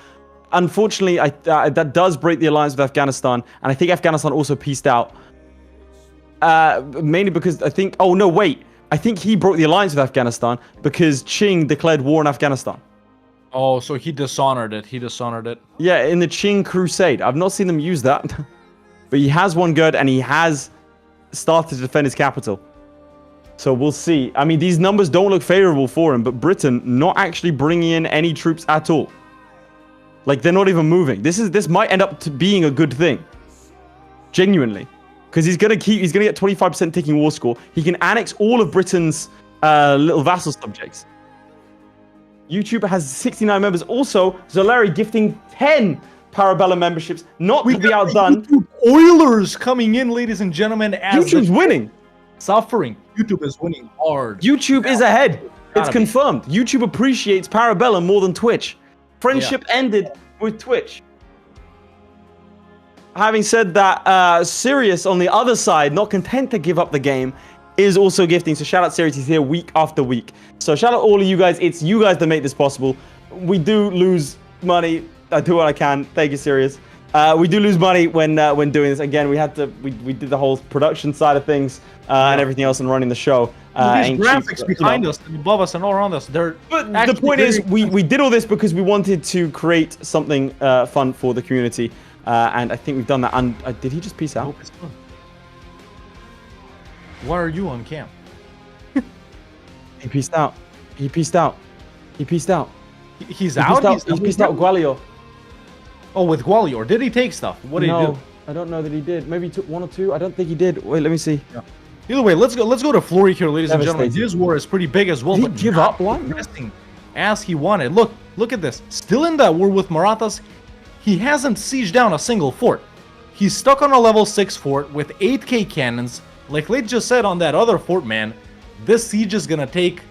Unfortunately, that does break the alliance with Afghanistan, and I think Afghanistan also pieced out. Mainly because I think. Oh no, wait. I think he broke the alliance with Afghanistan because Qing declared war on Afghanistan. Oh, so he dishonored it. Yeah, in the Qing Crusade. I've not seen them use that. But he has one good, and he has started to defend his capital. So we'll see. I mean, these numbers don't look favorable for him, but Britain not actually bringing in any troops at all. They're not even moving. This might end up to being a good thing. Genuinely. because he's gonna get 25% taking war score. He can annex all of Britain's little vassal subjects. YouTube has 69 members. Also, Zlewikk gifting 10 Para Bellum memberships, not to be outdone. YouTube Oilers coming in, ladies and gentlemen. As YouTube's winning. Suffering. YouTube is winning hard. YouTube is ahead. It's Gotta be. confirmed. YouTube appreciates Para Bellum more than Twitch. Friendship ended with Twitch. Having said that, Sirius on the other side, not content to give up the game, is also gifting. So shout out Sirius, he's here week after week. So shout out all of you guys. It's you guys that make this possible. We do lose money. I do what I can. Thank you, Sirius. We do lose money when doing this. Again, we did the whole production side of things and everything else and running the show. These graphics behind us and above us and all around us, but the point is, we did all this because we wanted to create something fun for the community. And I think we've done that. And did he just peace out? Why are you on cam? He peaced out. He peaced out. He peaced out. He's out? He peaced out Gwalior. Oh, with Gwalior. Did he take stuff? What did he do? I don't know that he did. Maybe he took 1 or 2. I don't think he did. Wait, let me see. Yeah. Either way, let's go to Florry here, ladies and gentlemen. His war is pretty big as well. Did he give up one? As he wanted. Look at this. Still in that war with Marathas. He hasn't sieged down a single fort. He's stuck on a level 6 fort with 8k cannons. Like Late just said on that other fort, man, this siege is gonna take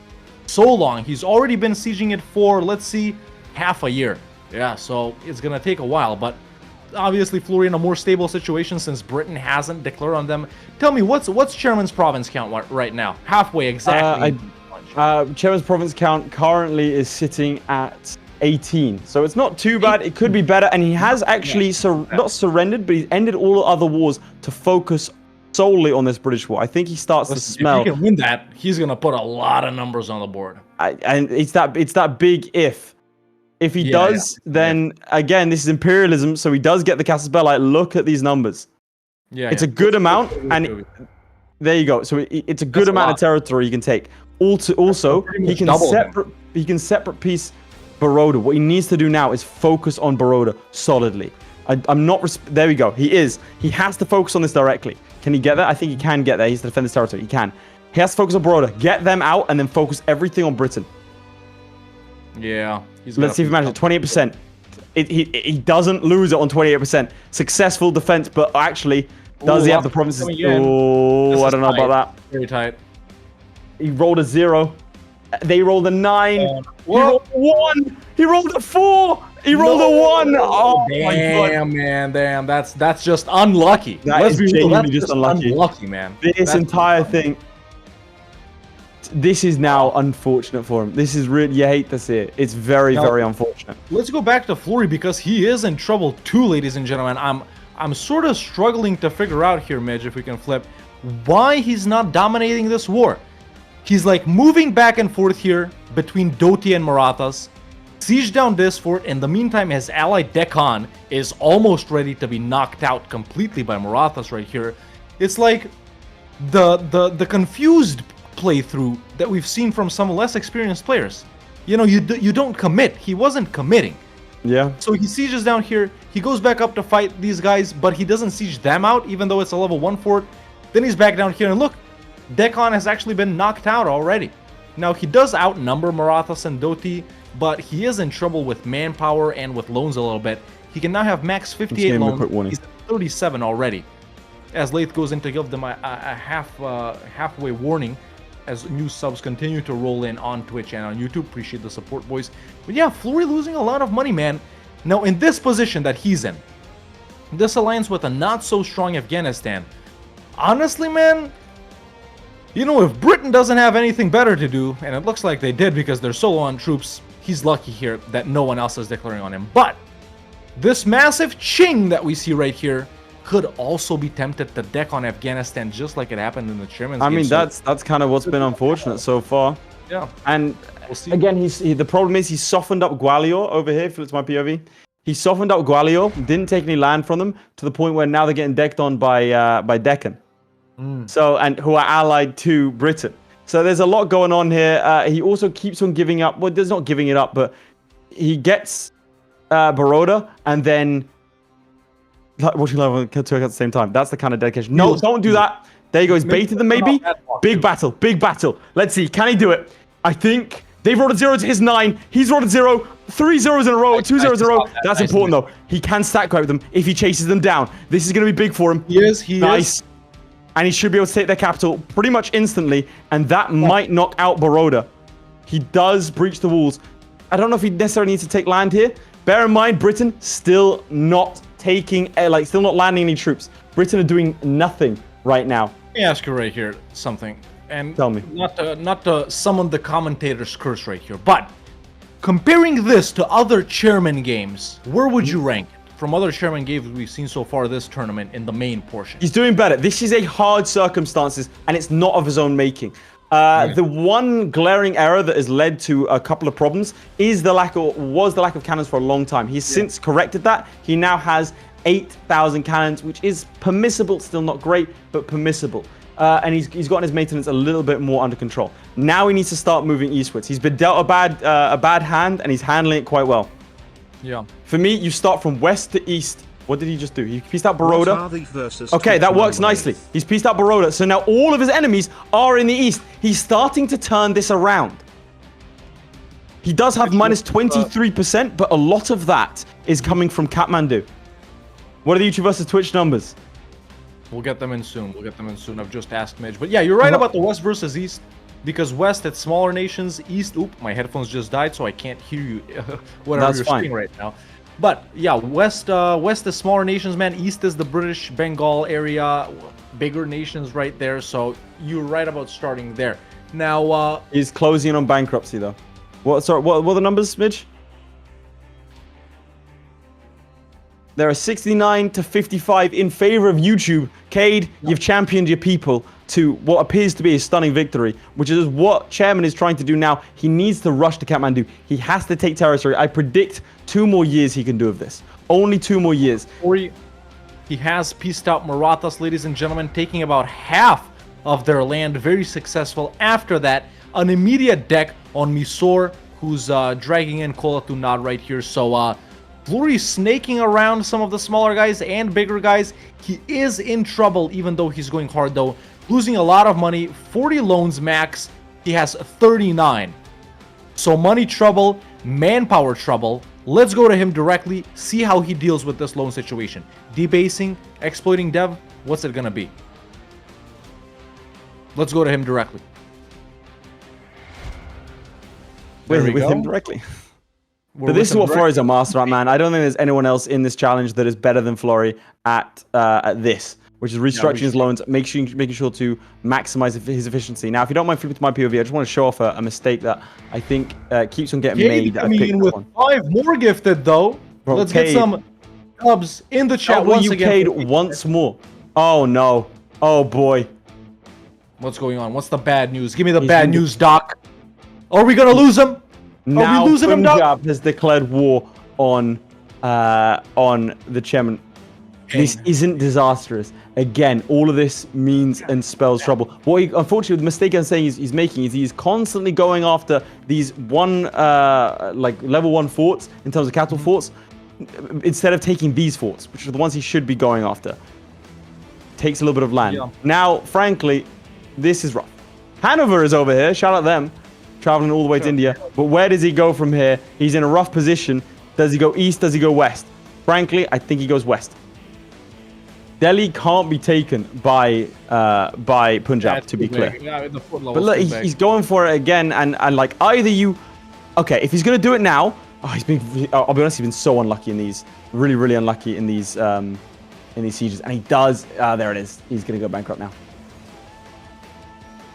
so long. He's already been sieging it for, let's see, half a year. Yeah, so it's gonna take a while, but obviously Florry in a more stable situation since Britain hasn't declared on them. Tell me, what's Chairman's province count right now? Halfway exactly. Chairman's province count currently is sitting at 18, so it's not too bad. It could be better, and he has actually not surrendered, but he's ended all other wars to focus solely on this British war. I think he starts to smell. If he can win that, he's gonna put a lot of numbers on the board. And it's that big if. If he does, then again, this is imperialism, so he does get the Casus Belli. Look at these numbers. Yeah, it's a good amount, and there you go. So it's a good amount of territory you can take. Also, he can separate piece Baroda. What he needs to do now is focus on Baroda solidly. I'm not. There we go. He has to focus on this directly. Can he get there? I think he can get there. He's to defend this territory. He can. He has to focus on Baroda. Get them out, and then focus everything on Britain. Yeah. Let's see if he manages 28%. He doesn't lose it on 28%. Successful defense, but actually, does he have the provinces? Oh, I don't know about that. Very tight. He rolled a 0. They rolled a 9. He rolled a 1. He rolled a 4. He rolled a 1. Oh my god. Man, damn. That's just unlucky. That's genuinely just unlucky. Unlucky, man. This entire thing. This is now unfortunate for him. This is really, you hate to see it. It's very, very unfortunate. Let's go back to Florry because he is in trouble too, ladies and gentlemen. I'm sort of struggling to figure out here, Midge, if we can flip, why he's not dominating this war. He's like moving back and forth here between Doti and Marathas. Siege down this fort. In the meantime, his ally Deccan is almost ready to be knocked out completely by Marathas right here. It's like the confused playthrough that we've seen from some less experienced players. You know, you don't commit. He wasn't committing. Yeah. So he sieges down here. He goes back up to fight these guys, but he doesn't siege them out, even though it's a level 1 fort. Then he's back down here, and look, Deccan has actually been knocked out already. Now, he does outnumber Marathas and Doti, but he is in trouble with manpower and with loans a little bit. He can now have max 58 loans. He's at 37 already. As Lathe goes in to give them a halfway warning, as new subs continue to roll in on Twitch and on YouTube. Appreciate the support, boys. But yeah, Florry losing a lot of money, man. Now, in this position that he's in, this alliance with a not-so-strong Afghanistan, honestly, man, you know, if Britain doesn't have anything better to do, and it looks like they did because they're so low on troops, he's lucky here that no one else is declaring on him. But this massive ching that we see right here could also be tempted to deck on Afghanistan, just like it happened in the Chairman's game. I mean, that's kind of what's been unfortunate so far. Yeah. And again, the problem is he softened up Gwalior over here. If it's my POV, he softened up Gwalior, didn't take any land from them to the point where now they're getting decked on by Deccan. So, and who are allied to Britain. So there's a lot going on here. He also keeps on giving up. Well, there's not giving it up, but he gets Baroda, and then watching live on TikTok at the same time. That's the kind of dedication. No, don't do that. There you go. He's baited them maybe. Big battle. Big battle. Let's see. Can he do it? I think they've rolled a 0 to his 9. He's rolled a 0. 3 zeros in a row. 2 zeros in a row. That's important though. He can stack grab them if he chases them down. This is going to be big for him. He is. Nice. And he should be able to take their capital pretty much instantly. And that might knock out Baroda. He does breach the walls. I don't know if he necessarily needs to take land here. Bear in mind, Britain still not taking, still not landing any troops. Britain are doing nothing right now. Let me ask you right here something. And tell me. Not to summon the commentator's curse right here, but comparing this to other chairman games, where would you rank it? From other chairman games we've seen so far this tournament in the main portion. He's doing better. This is a hard circumstances, and it's not of his own making. The one glaring error that has led to a couple of problems is the lack of cannons for a long time. He's since corrected that. He now has 8,000 cannons, which is permissible, still not great, but permissible. And he's gotten his maintenance a little bit more under control. Now he needs to start moving eastwards. He's been dealt a bad hand, and he's handling it quite well. Yeah. For me, you start from west to east. What did he just do? He pieced out Baroda. Okay, that works nicely. He's pieced out Baroda. So now all of his enemies are in the east. He's starting to turn this around. He does have minus 23%, but a lot of that is coming from Kathmandu. What are the YouTube versus Twitch numbers? We'll get them in soon. I've just asked Midge. But yeah, you're right about the west versus east. Because west, it's smaller nations. East, my headphones just died, so I can't hear you. Whatever you're saying right now. But yeah, west is smaller nations, man. East is the British Bengal area, bigger nations right there. So you're right about starting there. Now he's closing on bankruptcy though. What are the numbers, Midge? There are 69 to 55 in favor of YouTube. Cade, you've championed your people to what appears to be a stunning victory, which is what Chairman is trying to do now. He needs to rush to Kathmandu. He has to take territory. I predict 2 more years he can do of this. Only 2 more years. He has pieced out Marathas, ladies and gentlemen, taking about half of their land. Very successful. After that, an immediate deck on Mysore, who's dragging in Kolatunad right here. So, FLORRY snaking around some of the smaller guys and bigger guys. He is in trouble, even though he's going hard, though. Losing a lot of money. 40 loans max. He has 39. So money trouble, manpower trouble. Let's go to him directly, see how he deals with this loan situation. Debasing, exploiting dev, what's it gonna be? Let's go to him directly. With him directly. But this is what FLORRY's a master at, man. I don't think there's anyone else in this challenge that is better than FLORRY at this, which is restructuring his loans, making sure to maximize his efficiency. Now, if you don't mind flipping to my POV, I just want to show off a mistake that I think keeps on getting made. Coming in with 5 more gifted, though. Bro, let's get some subs in the chat once again. Once more. Oh, no. Oh, boy. What's going on? What's the bad news? Give me the bad news, Doc. Are we going to lose him? Now, Are we losing him, Doc? Punjab has declared war on the chairman. This isn't disastrous. Again, all of this means and spells trouble. What unfortunately, the mistake I'm saying he's making is he's constantly going after these level 1 forts in terms of capital forts, instead of taking these forts, which are the ones he should be going after. Takes a little bit of land. Yeah. Now, frankly, this is rough. Hanover is over here. Shout out them. Traveling all the way to India. But where does he go from here? He's in a rough position. Does he go east? Does he go west? Frankly, I think he goes west. Delhi can't be taken by Punjab, to be clear. But look, he's going for it again, and like either you, okay, if he's gonna do it now, I'll be honest, he's been so unlucky in these, really unlucky in these sieges, and he does. There it is. He's gonna go bankrupt now.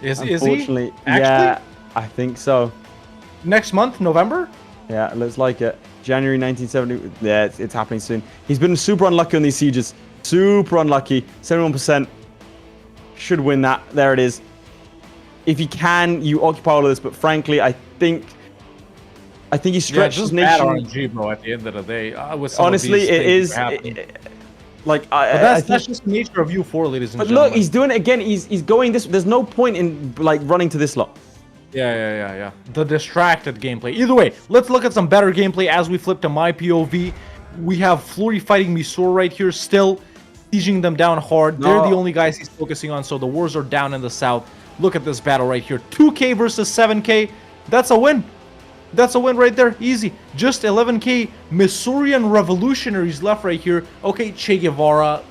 Is he? Unfortunately, yeah, I think so. Next month, November? Yeah, it looks like it. January 1970. Yeah, it's happening soon. He's been super unlucky on these sieges. Super unlucky. 71%. Should win that. There it is. If you can, you occupy all of this. But frankly, I think he stretched his nation. Bad RNG, bro. At the end of the day, honestly, it is. That's just the nature of EU4, ladies and gentlemen. But look, he's doing it again. He's going this. There's no point in like running to this lot. Yeah. The distracted gameplay. Either way, let's look at some better gameplay as we flip to my POV. We have Florry fighting Misor right here, still sieging them down hard. They're the only guys he's focusing on, so the wars are down in the south. Look at this battle right here. 2K versus 7K. That's a win. That's a win right there. Easy. Just 11K Missourian revolutionaries left right here. Okay, Che Guevara,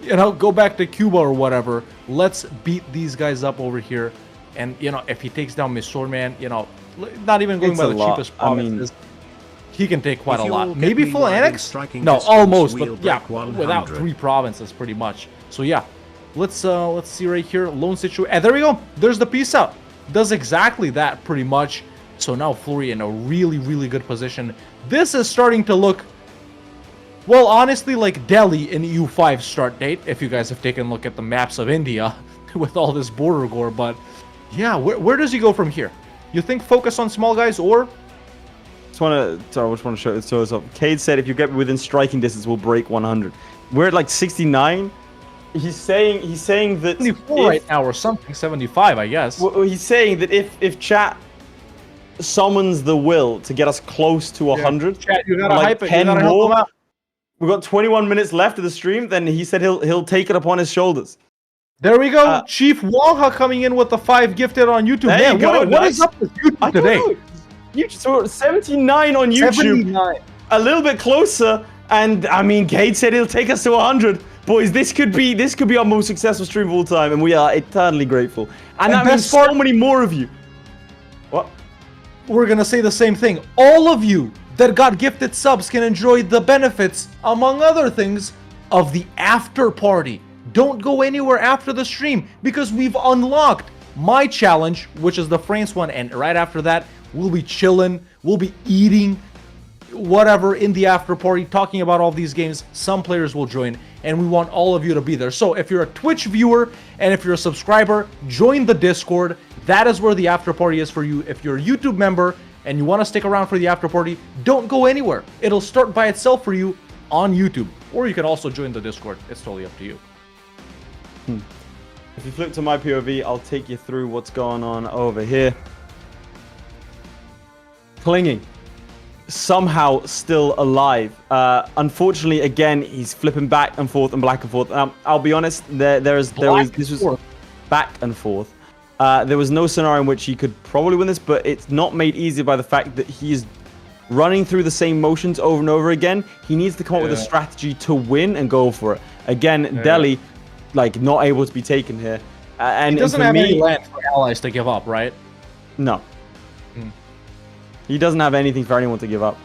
you know, go back to Cuba or whatever. Let's beat these guys up over here. And, you know, if he takes down Missouri, man, you know, not even going by the cheapest provinces, he can take quite a lot. Maybe full annex? No, almost, but yeah, without 3 provinces pretty much. So yeah, let's see right here. Lone situation. And there we go. There's the peace out. Does exactly that pretty much. So now Florry in a really, really good position. This is starting to look, well, honestly, like Delhi in EU5 start date, if you guys have taken a look at the maps of India with all this border gore. But yeah, where does he go from here? You think focus on small guys or? I just want to show this up. Cade said if you get within striking distance, we'll break 100. We're at like 69. He's saying that 74 right now or something, 75, I guess. Well, he's saying that if chat summons the will to get us close to 100, chat, you gotta hype it. 10 You gotta help more. him out. We've got 21 minutes left of the stream. Then he said he'll take it upon his shoulders. There we go. Chief Walha coming in with the 5 gifted on YouTube. There you go. What is up with YouTube today? So 79 on YouTube. 79. A little bit closer. And I mean, Cade said he'll take us to 100. Boys, this could be our most successful stream of all time, and we are eternally grateful. And that means so many more of you. What? We're gonna say the same thing. All of you that got gifted subs can enjoy the benefits, among other things, of the after party. Don't go anywhere after the stream because we've unlocked my challenge, which is the France one, and right after that, we'll be chilling, we'll be eating, whatever in the after party, talking about all these games. Some players will join, and we want all of you to be there. So if you're a Twitch viewer and if you're a subscriber, join the Discord. That is where the after party is for you. If you're a YouTube member and you want to stick around for the after party, don't go anywhere. It'll start by itself for you on YouTube, or you can also join the Discord. It's totally up to you. If you flip to my POV, I'll take you through what's going on over here. Clinging. Somehow still alive. Unfortunately, again, he's flipping back and forth and back and forth. I'll be honest, this was back and forth. There was no scenario in which he could probably win this, but it's not made easier by the fact that he is running through the same motions over and over again. He needs to come up with a strategy to win and go for it. Again, Delhi, like, not able to be taken here. And he doesn't have any land for allies to give up, right? No. He doesn't have anything for anyone to give up.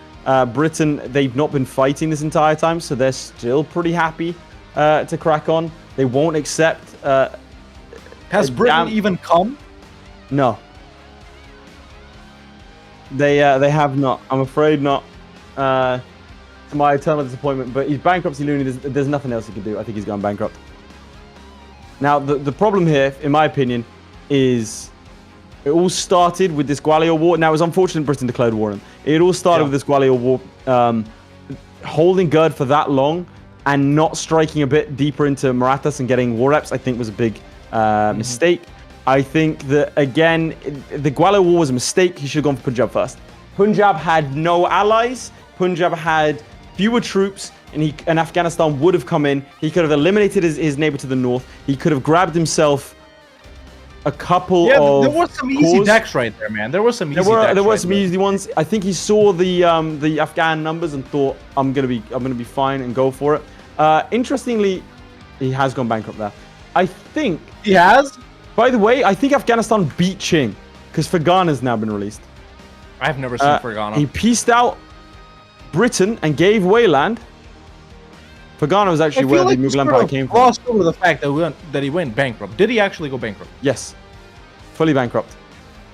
Britain, they've not been fighting this entire time, so they're still pretty happy to crack on. They won't accept... Has Britain even come? No. They have not. I'm afraid not. To my eternal disappointment. But he's bankruptcy loony. There's nothing else he can do. I think he's gone bankrupt. Now, the problem here, in my opinion, is... It all started with this Gwalior War. Now, it was unfortunate Britain declared war on him. It all started with this Gwalior War. Holding Gerd for that long and not striking a bit deeper into Marathas and getting war reps, I think, was a big mistake. I think that, again, the Gwalior War was a mistake. He should have gone for Punjab first. Punjab had no allies. Punjab had fewer troops, and Afghanistan would have come in. He could have eliminated his neighbor to the north. He could have grabbed himself a couple of there were some easy decks right there, man. There were some easy easy ones. I think he saw the Afghan numbers and thought, I'm gonna be fine and go for it. Interestingly, he has gone bankrupt there. I think he has. By the way, I think Afghanistan beat Qing because Fergana has now been released. I've never seen Fergana. He pieced out Britain and gave away land. Fergana was actually where the Mughal Empire came from. Glossed over the fact that he went bankrupt. Did he actually go bankrupt? Yes. Fully bankrupt.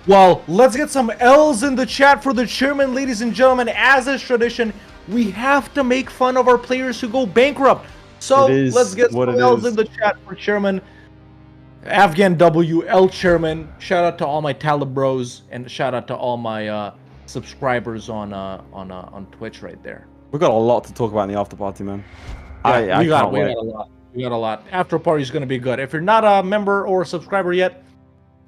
Well, let's get some L's in the chat for the chairman, ladies and gentlemen. As is tradition, we have to make fun of our players who go bankrupt. So let's get some L's in the chat for chairman. Afghan W, L chairman. Shout out to all my Talib bros and shout out to all my subscribers on Twitch right there. We've got a lot to talk about in the after party, man. Yeah, we got a lot. We got a lot. After party is going to be good. If you're not a member or a subscriber yet,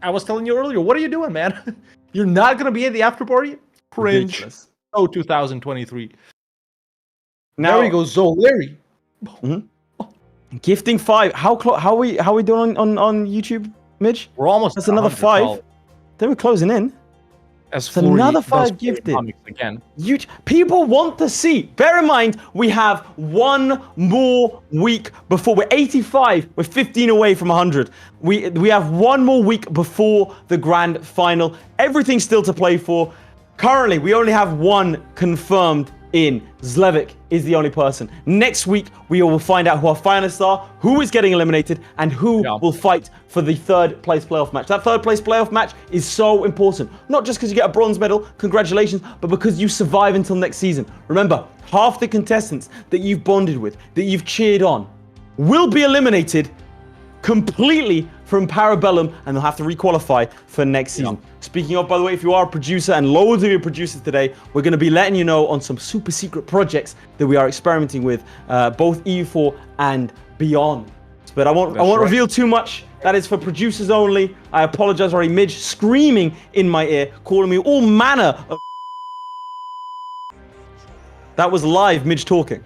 I was telling you earlier, what are you doing, man? You're not going to be at the after party? Cringe. Ridiculous. Oh, 2023. Now, there we go, Larry. Gifting 5. How are we doing on YouTube, Midge? We're almost. That's another 5. Then we're closing in. As It's another 5 gifted. Again. People want to see. Bear in mind, we have one more week before. We're 85. We're 15 away from 100. We have one more week before the grand final. Everything's still to play for. Currently, we only have one confirmed in. Zlewikk is the only person. Next week, we will find out who our finalists are, who is getting eliminated, and who will fight for the third place playoff match. That third place playoff match is so important. Not just because you get a bronze medal, congratulations, but because you survive until next season. Remember, half the contestants that you've bonded with, that you've cheered on, will be eliminated completely from Para Bellum, and they'll have to requalify for next season. Speaking of, by the way, if you are a producer, and loads of your producers today, we're going to be letting you know on some super secret projects that we are experimenting with, both EU4 and beyond. But I won't reveal too much. That is for producers only. I apologize already. Midge screaming in my ear, calling me all manner of... That was live Midge talking.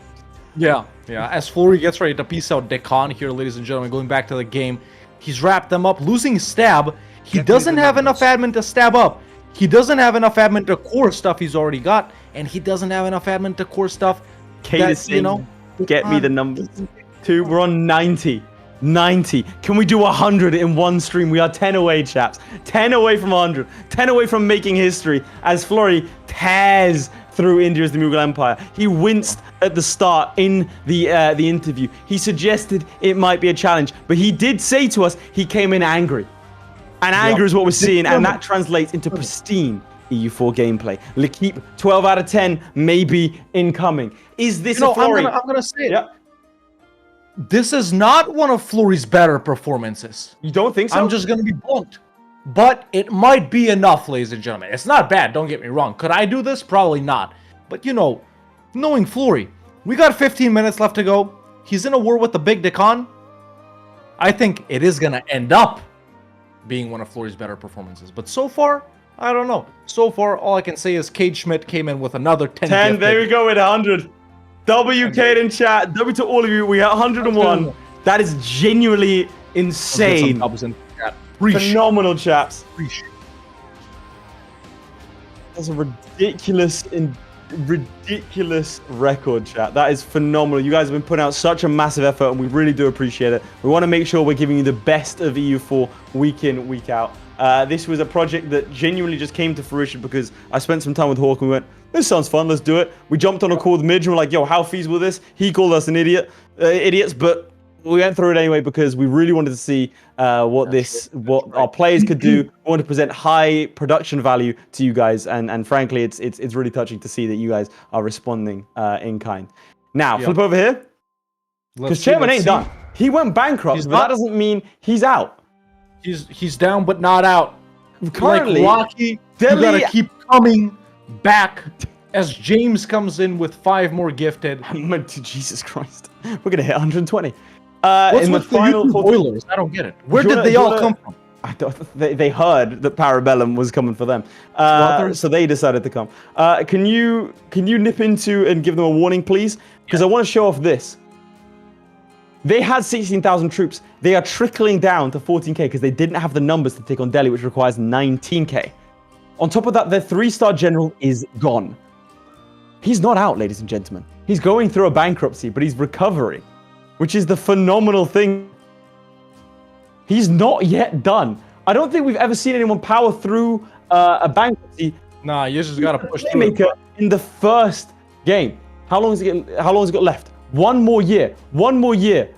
Yeah. As FLORRY gets ready to peace out Decon here, ladies and gentlemen, going back to the game. He's wrapped them up, losing stab. He doesn't have enough admin to stab up. He doesn't have enough admin to core stuff he's already got, and he doesn't have enough admin to core stuff. That, you know, get me the numbers. We're on 90. 90. Can we do 100 in one stream? We are 10 away, chaps. 10 away from 100. 10 away from making history as FLORRY tears through India as the Mughal Empire. He winced at the start in the interview. He suggested it might be a challenge, but he did say to us he came in angry. And anger is what we're seeing, and that translates into pristine EU4 gameplay. L'Equipe 12 out of 10 maybe incoming. Is this a FLORRY? I'm gonna say it. This is not one of FLORRY's better performances. You don't think so? I'm just gonna be blunt. But it might be enough, ladies and gentlemen. It's not bad, don't get me wrong. Could I do this? Probably not. But you know, knowing FLORRY, we got 15 minutes left to go. He's in a war with the big Decon. I think it is gonna end up being one of FLORRY's better performances. But so far, I don't know. So far, all I can say is Cade Schmidt came in with another 10. 10, there we go with 100. W Cade in chat. W to all of you. We are 101. That is genuinely insane. Phenomenal, chaps. That's a ridiculous record, chat. That is phenomenal. You guys have been putting out such a massive effort, and we really do appreciate it. We want to make sure we're giving you the best of EU4 week in, week out. This was a project that genuinely just came to fruition because I spent some time with Hawk and we went, this sounds fun, let's do it. We jumped on a call with Midge and we're like, yo, how feasible is this? He called us an idiots, but we went through it anyway because we really wanted to see what our players could do. We want to present high production value to you guys, and frankly, it's really touching to see that you guys are responding in kind. Now, flip over here, because Chairman ain't done. He went bankrupt, but that doesn't mean he's out. He's down but not out. Currently, like Rocky, you gotta keep coming back as James comes in with 5 more gifted. Jesus Christ, we're gonna hit 120. What's in the with the final boilers? I don't get it. Where did they all come from? They heard that Para Bellum was coming for them, so they decided to come. Can you nip into and give them a warning, please? Because I want to show off this. They had 16,000 troops. They are trickling down to 14k because they didn't have the numbers to take on Delhi, which requires 19k. On top of that, their 3-star general is gone. He's not out, ladies and gentlemen. He's going through a bankruptcy, but he's recovering, which is the phenomenal thing. He's not yet done. I don't think we've ever seen anyone power through a bankruptcy. Nah, you just gotta push through. Playmaker in the first game. How long has it got left? 1 more year. 1 more year.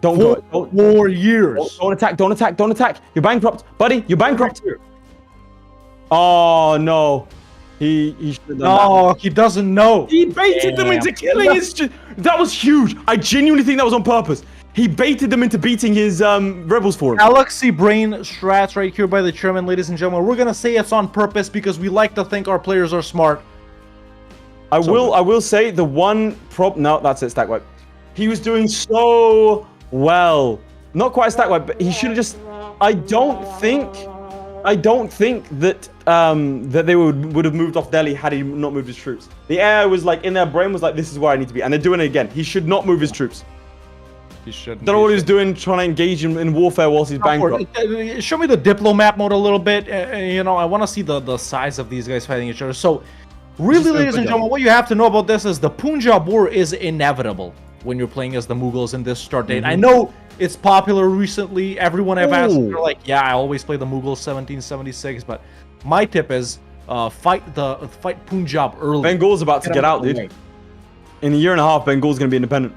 Don't go. 4 more years. Don't attack. Don't attack. Don't attack. You're bankrupt, buddy. You're bankrupt. Oh no. He should have done that. No, he doesn't know. He baited them into killing his... That was huge. I genuinely think that was on purpose. He baited them into beating his rebels for him. Galaxy Brain strats right here by the chairman, ladies and gentlemen. We're gonna say it's on purpose because we like to think our players are smart. I will say the one no, that's it, stack wipe. He was doing so well. Not quite a stack wipe, but he should have just... I don't think I don't think that that they would have moved off Delhi had he not moved his troops. The air was like in their brain was like, this is where I need to be, and they're doing it again. He should not move his troops. He shouldn't. Don't know what he was doing, trying to engage in warfare whilst he's bankrupt. Show me the diplomat mode a little bit. You know, I want to see the size of these guys fighting each other. So, really, ladies and gentlemen, what you have to know about this is the Punjab War is inevitable when you're playing as the Mughals in this start date. I know it's popular recently. Everyone I've asked, they're like, yeah, I always play the Mughals 1776, but my tip is fight Punjab early. Bengal's about to get out, dude. In a year and a half, Bengal's going to be independent.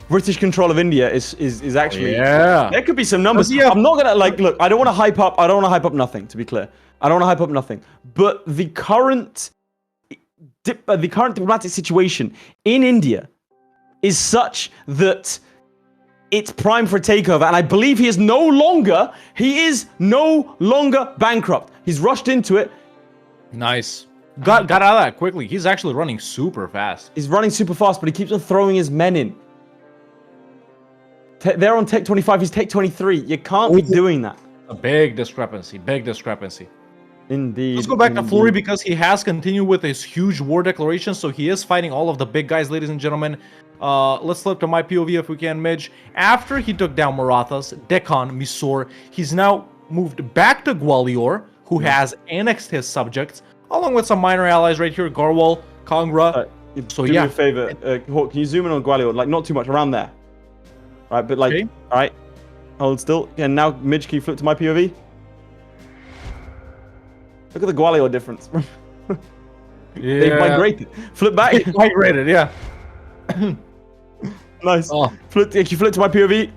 British control of India is actually there could be some numbers. I'm not gonna look. I don't want to hype up. I don't want to hype up nothing. To be clear, I don't want to hype up nothing. But the current diplomatic situation in India is such that it's prime for a takeover. And I believe he is no longer bankrupt. He's rushed into it. Nice. Got out of that quickly. He's actually running super fast. He's running super fast, but he keeps on throwing his men in. They're on tech 25, he's tech 23. You can't be doing that. A big discrepancy, big discrepancy. Indeed. Let's go back to FLORRY because he has continued with his huge war declaration, so he is fighting all of the big guys, ladies and gentlemen. Let's flip to my POV if we can, Midge. After he took down Marathas, Deccan, Mysore, he's now moved back to Gwalior, who has annexed his subjects, along with some minor allies right here, Garhwal, Kangra. So do me a favor, Hawk, can you zoom in on Gwalior? Like, not too much, around there. Right, but like, all right, hold still. And now, Midge, can you flip to my POV? Look at the Gwalior difference. They migrated. Flip back. They migrated, yeah. Nice. If you flip to my POV.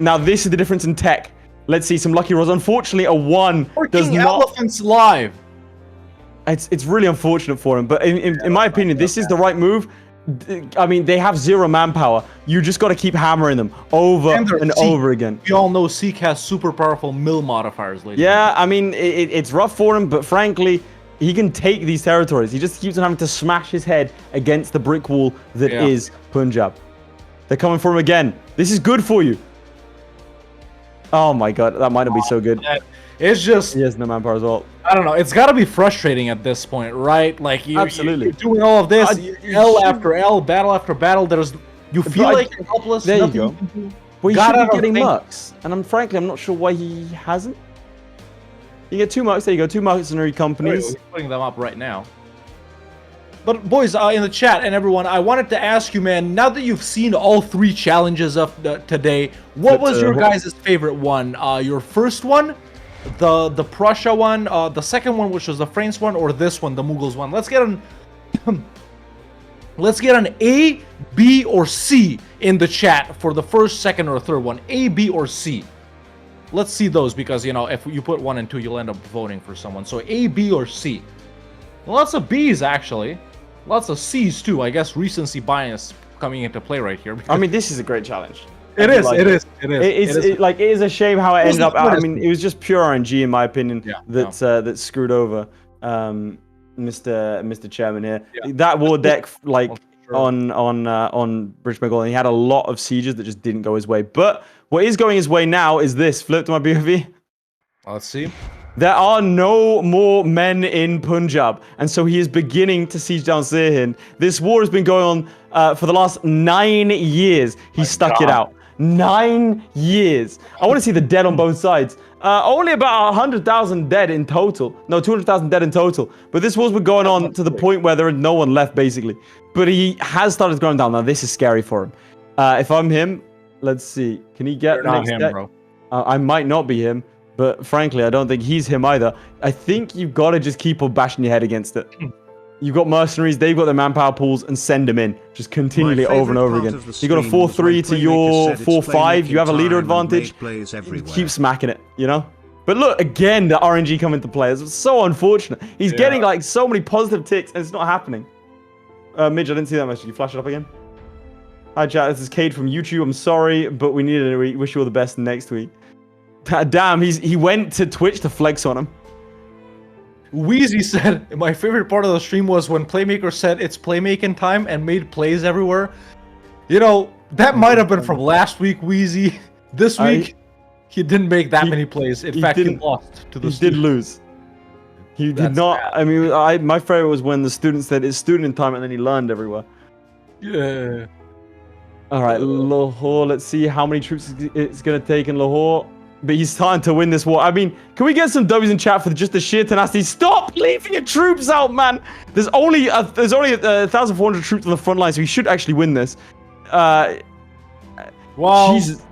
Now, this is the difference in tech. Let's see some lucky rolls. Unfortunately, a 1 does not. Elephants live. It's really unfortunate for him, but in my opinion, this is the right move. I mean, they have 0 manpower. You just got to keep hammering them over and over again. We all know Zlewikk has super powerful mill modifiers, ladies. Yeah, I mean, it's rough for him, but frankly, he can take these territories. He just keeps on having to smash his head against the brick wall that is Punjab. They're coming for him again. This is good for you. Oh my god, that might not be so good. It's just... He has no manpower as well. I don't know. It's got to be frustrating at this point, right? Like, you're doing all of this, L after L, battle after battle. You feel like you're helpless. There you go. Well, you should be getting mucks. And frankly, I'm not sure why he hasn't. You get 2 mucks. There you go. 2 mercenary companies. He's putting them up right now. But boys, in the chat and everyone, I wanted to ask you, man, now that you've seen all 3 challenges of today, what was your guys' favorite one? Your first one? The Prussia one, the second one, which was the French one, or this one, the Mughals one. Let's get an A, B, or C in the chat for the first, second, or third one. A, B, or C. Let's see those because, you know, if you put 1 and 2, you'll end up voting for someone. So A, B, or C. Lots of B's actually. Lots of C's too. I guess recency bias coming into play right here. I mean, this is a great challenge. It is a shame how it ended up. I mean, it was just pure RNG in my opinion that screwed over Mr. Chairman here. That war deck on British Bengal, and he had a lot of sieges that just didn't go his way. But what is going his way now is this. Flip to my POV. Let's see. There are no more men in Punjab, and so he is beginning to siege down Sirhind. This war has been going on for the last 9 years. He stuck it out. 9 years. I want to see the dead on both sides. Only about 100,000 dead in total. No, 200,000 dead in total. But this war's been going on to the point where there is no one left, basically. But he has started going down. Now, this is scary for him. If I'm him, let's see. Can he get next him, bro? I might not be him. But frankly, I don't think he's him either. I think you've got to just keep on bashing your head against it. You've got mercenaries, they've got their manpower pools, and send them in. Just continually over and over again. You got a 4-3 to your 4-5, you have a leader advantage. Keep smacking it, you know? But look, again, the RNG come into play. It's so unfortunate. He's getting like so many positive ticks, and it's not happening. Midge, I didn't see that message. You flash it up again? Hi, chat. This is Cade from YouTube. I'm sorry, but we wish you all the best next week. Damn, he went to Twitch to flex on him. Wheezy said, my favorite part of the stream was when Playmaker said it's playmaking time and made plays everywhere. You know, that might have been from last week, Wheezy. This week, He didn't make that many plays. In fact, he lost to the He did lose. He did That's not. bad. I mean, my favorite was when the student said it's student time, and then he learned everywhere. Yeah. All right, Lahore. Let's see how many troops it's gonna take in Lahore. But he's starting to win this war. I mean, can we get some W's in chat for just the sheer tenacity? Stop leaving your troops out, man. There's only 1,400 troops on the front line, so he should actually win this. Wow. Jesus.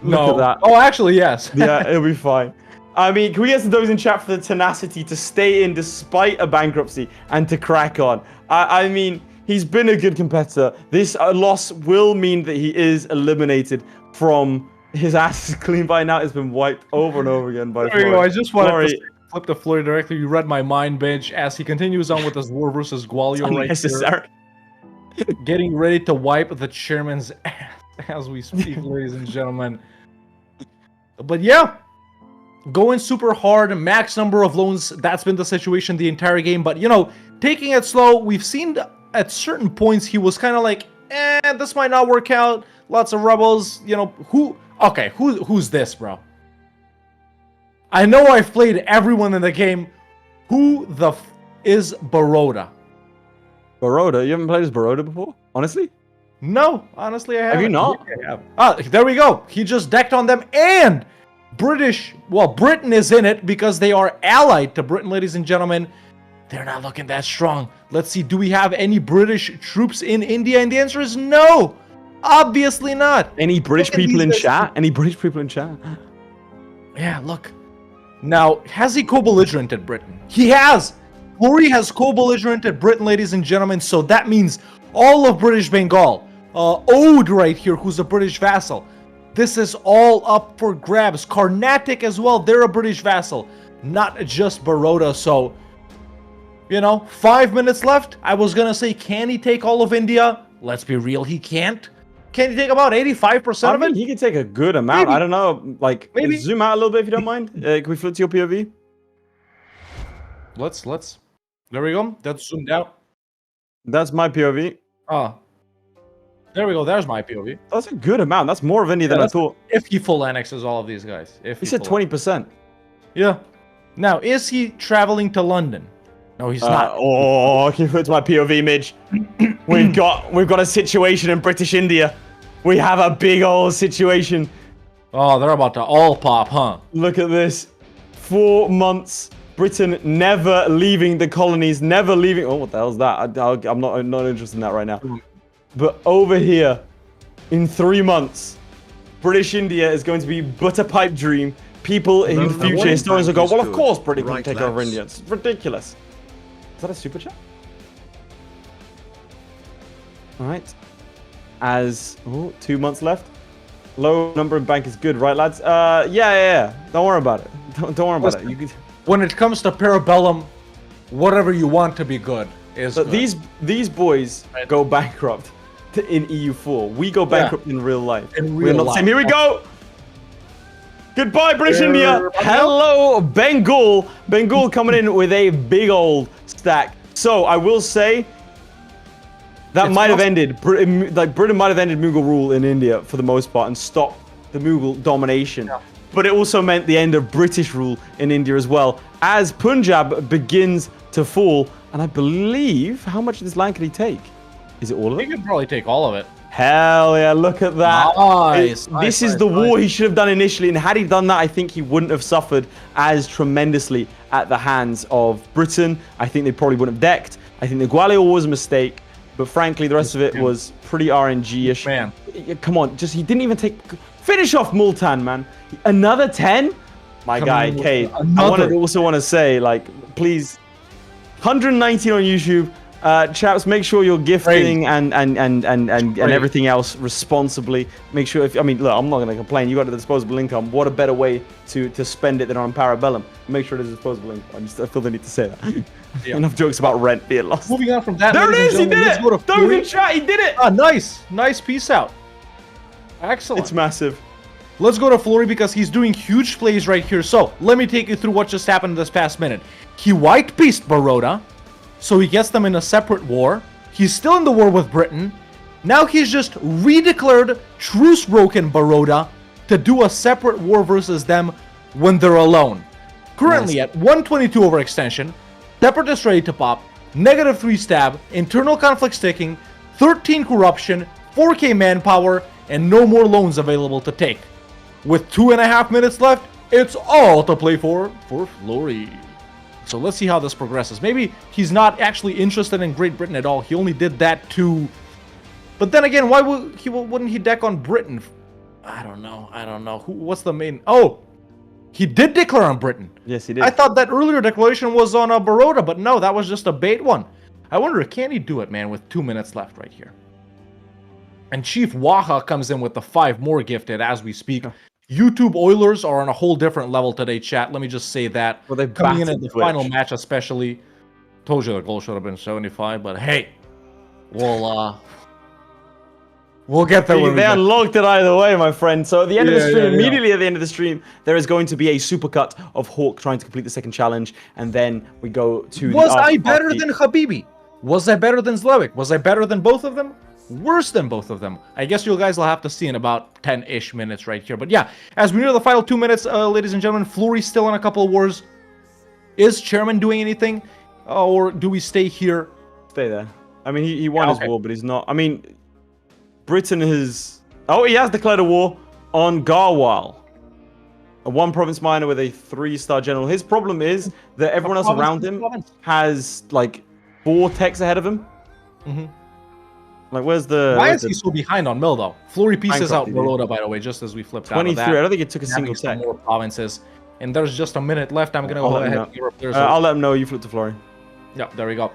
No. Look at that. Oh, actually, yes. Yeah, it'll be fine. I mean, can we get some W's in chat for the tenacity to stay in despite a bankruptcy and to crack on? I mean, he's been a good competitor. This loss will mean that he is eliminated from... His ass is clean by now. It's been wiped over and over again by There you go. I just wanted FLORRY. to flip the FLORRY directly. You read my mind, bench, as he continues on with his war versus Gwalior right Unnecessary. here. Getting ready to wipe the chairman's ass as we speak, ladies and gentlemen. But yeah, going super hard, max number of loans. That's been the situation the entire game. But, you know, taking it slow, we've seen at certain points he was kind of like, this might not work out. Lots of rebels, you know, who's this, bro? I know I've played everyone in the game. Who the is Baroda? Baroda? You haven't played as Baroda before? Honestly? No, honestly, I haven't. Have you not? Yeah, I have. Ah, there we go. He just decked on them, and Britain is in it because they are allied to Britain, ladies and gentlemen. They're not looking that strong. Let's see, do we have any British troops in India? And the answer is no. Obviously not. Any British people in chat? Any British people in chat? Yeah, look. Now, has he co-belligerented Britain? He has! FLORRY has co-belligerented Britain, ladies and gentlemen, so that means all of British Bengal. Ode right here, who's a British vassal. This is all up for grabs. Carnatic as well, they're a British vassal. Not just Baroda, so... You know, 5 minutes left. I was gonna say, can he take all of India? Let's be real, he can't. Can he take about 85% of it? He can take a good amount. Maybe. I don't know. Like, Maybe. zoom out a little bit if you don't mind. Can we flip to your POV? Let's. There we go. That's zoomed out. That's my POV. Ah. There we go. There's my POV. That's a good amount. That's more of India than I that's thought. If he full annexes all of these guys. If He said full 20%. Yeah. Now, is he traveling to London? No, he's not. Oh, can you flip to my POV, Midge? we've got a situation in British India. We have a big old situation. Oh, they're about to all pop, huh? Look at this. 4 months. Britain never leaving the colonies, never leaving. Oh, what the hell's that? I'm not interested in that right now. But over here, in 3 months, British India is going to be but a pipe dream. People in the future, historians will go, well, of course Britain can take over India. It's ridiculous. Is that a super chat? All right. 2 months left. Low number in bank is good, right, lads? Yeah. Don't worry about it. Don't worry about it. You could... When it comes to Para Bellum, whatever you want to be good is good. These boys go bankrupt in EU4. We go bankrupt in real life. We're not saying, here we go. Goodbye, British India. Hello, Bengal. Bengal coming in with a big old stack. So I will say that might have ended. Britain might have ended Mughal rule in India for the most part and stopped the Mughal domination. Yeah. But it also meant the end of British rule in India as well, as Punjab begins to fall. And I believe, how much of this land can he take? Is it all of it? He could probably take all of it. Hell yeah, look at that. Nice. This is the war he should have done initially, and had he done that, I think he wouldn't have suffered as tremendously at the hands of Britain. I think they probably wouldn't have decked. I think the Gwalior war was a mistake, but frankly, the rest of it was pretty RNG-ish. Man. Come on, he didn't even finish off Multan, man. Another 10? My guy, Cade. I also want to say, like, please, 119 on YouTube. Chaps, make sure you're gifting and everything else responsibly. Make sure, look, I'm not going to complain. You got the disposable income. What a better way to spend it than on Para Bellum. Make sure it is disposable income. I feel the need to say that. Yeah. Enough jokes about rent being lost. Moving on from that. There it is. He did it. Don't even chat. He did it. Ah, nice. Nice piece out. Excellent. It's massive. Let's go to FLORRY because he's doing huge plays right here. So let me take you through what just happened this past minute. He white beast Baroda. So he gets them in a separate war. He's still in the war with Britain. Now he's just redeclared truce broken Baroda. to do a separate war versus them when they're alone. Currently at 122 overextension, Separatist ready to pop, -3 stab, internal conflict sticking, 13 corruption, 4k manpower, and no more loans available to take. With 2.5 minutes left, it's all to play for FLORRY. So let's see how this progresses. Maybe he's not actually interested in Great Britain at all. He only did that to... But then again, why wouldn't he deck on Britain? I don't know. What's the main... Oh! He did declare on Britain. Yes, he did. I thought that earlier declaration was on Baroda, but no, that was just a bait one. I wonder, can he do it, man, with 2 minutes left right here? And Chief Waha comes in with the 5 more gifted as we speak. YouTube Oilers are on a whole different level today, chat. Let me just say that. Well, they coming in at battered the Twitch. final match, especially. Told you the goal should have been 75, but hey, we'll get there. They unlocked it either way, my friend. So at the end of the stream, yeah. immediately at the end of the stream, there is going to be a supercut of Hawk trying to complete the second challenge, and then we go to. Was the I better Afterparty. than Habibi? Was I better than Zlewikk? Was I better than both of them? Worse than both of them. I guess you guys will have to see in about 10-ish minutes right here. But yeah, as we near the final 2 minutes, ladies and gentlemen, FLORRY's still in a couple of wars. Is Chairman doing anything? Or do we stay here? Stay there. I mean, he won his war, but he's not. I mean, Britain has... Oh, he has declared a war on Garwal. A 1-province minor with a 3-star general. His problem is that everyone else around him has, like, 4 techs ahead of him. Mm-hmm. Like, where's the... Why is he so behind on Mill, though? FLORRY pieces out Bankrupt, Baroda, by the way, just as we flipped out 23. of that. I don't think it took a single Some tech. more provinces. And there's just a minute left. I'm going to go ahead and give up there. I'll let him know you flipped to FLORRY. Yeah, there we go.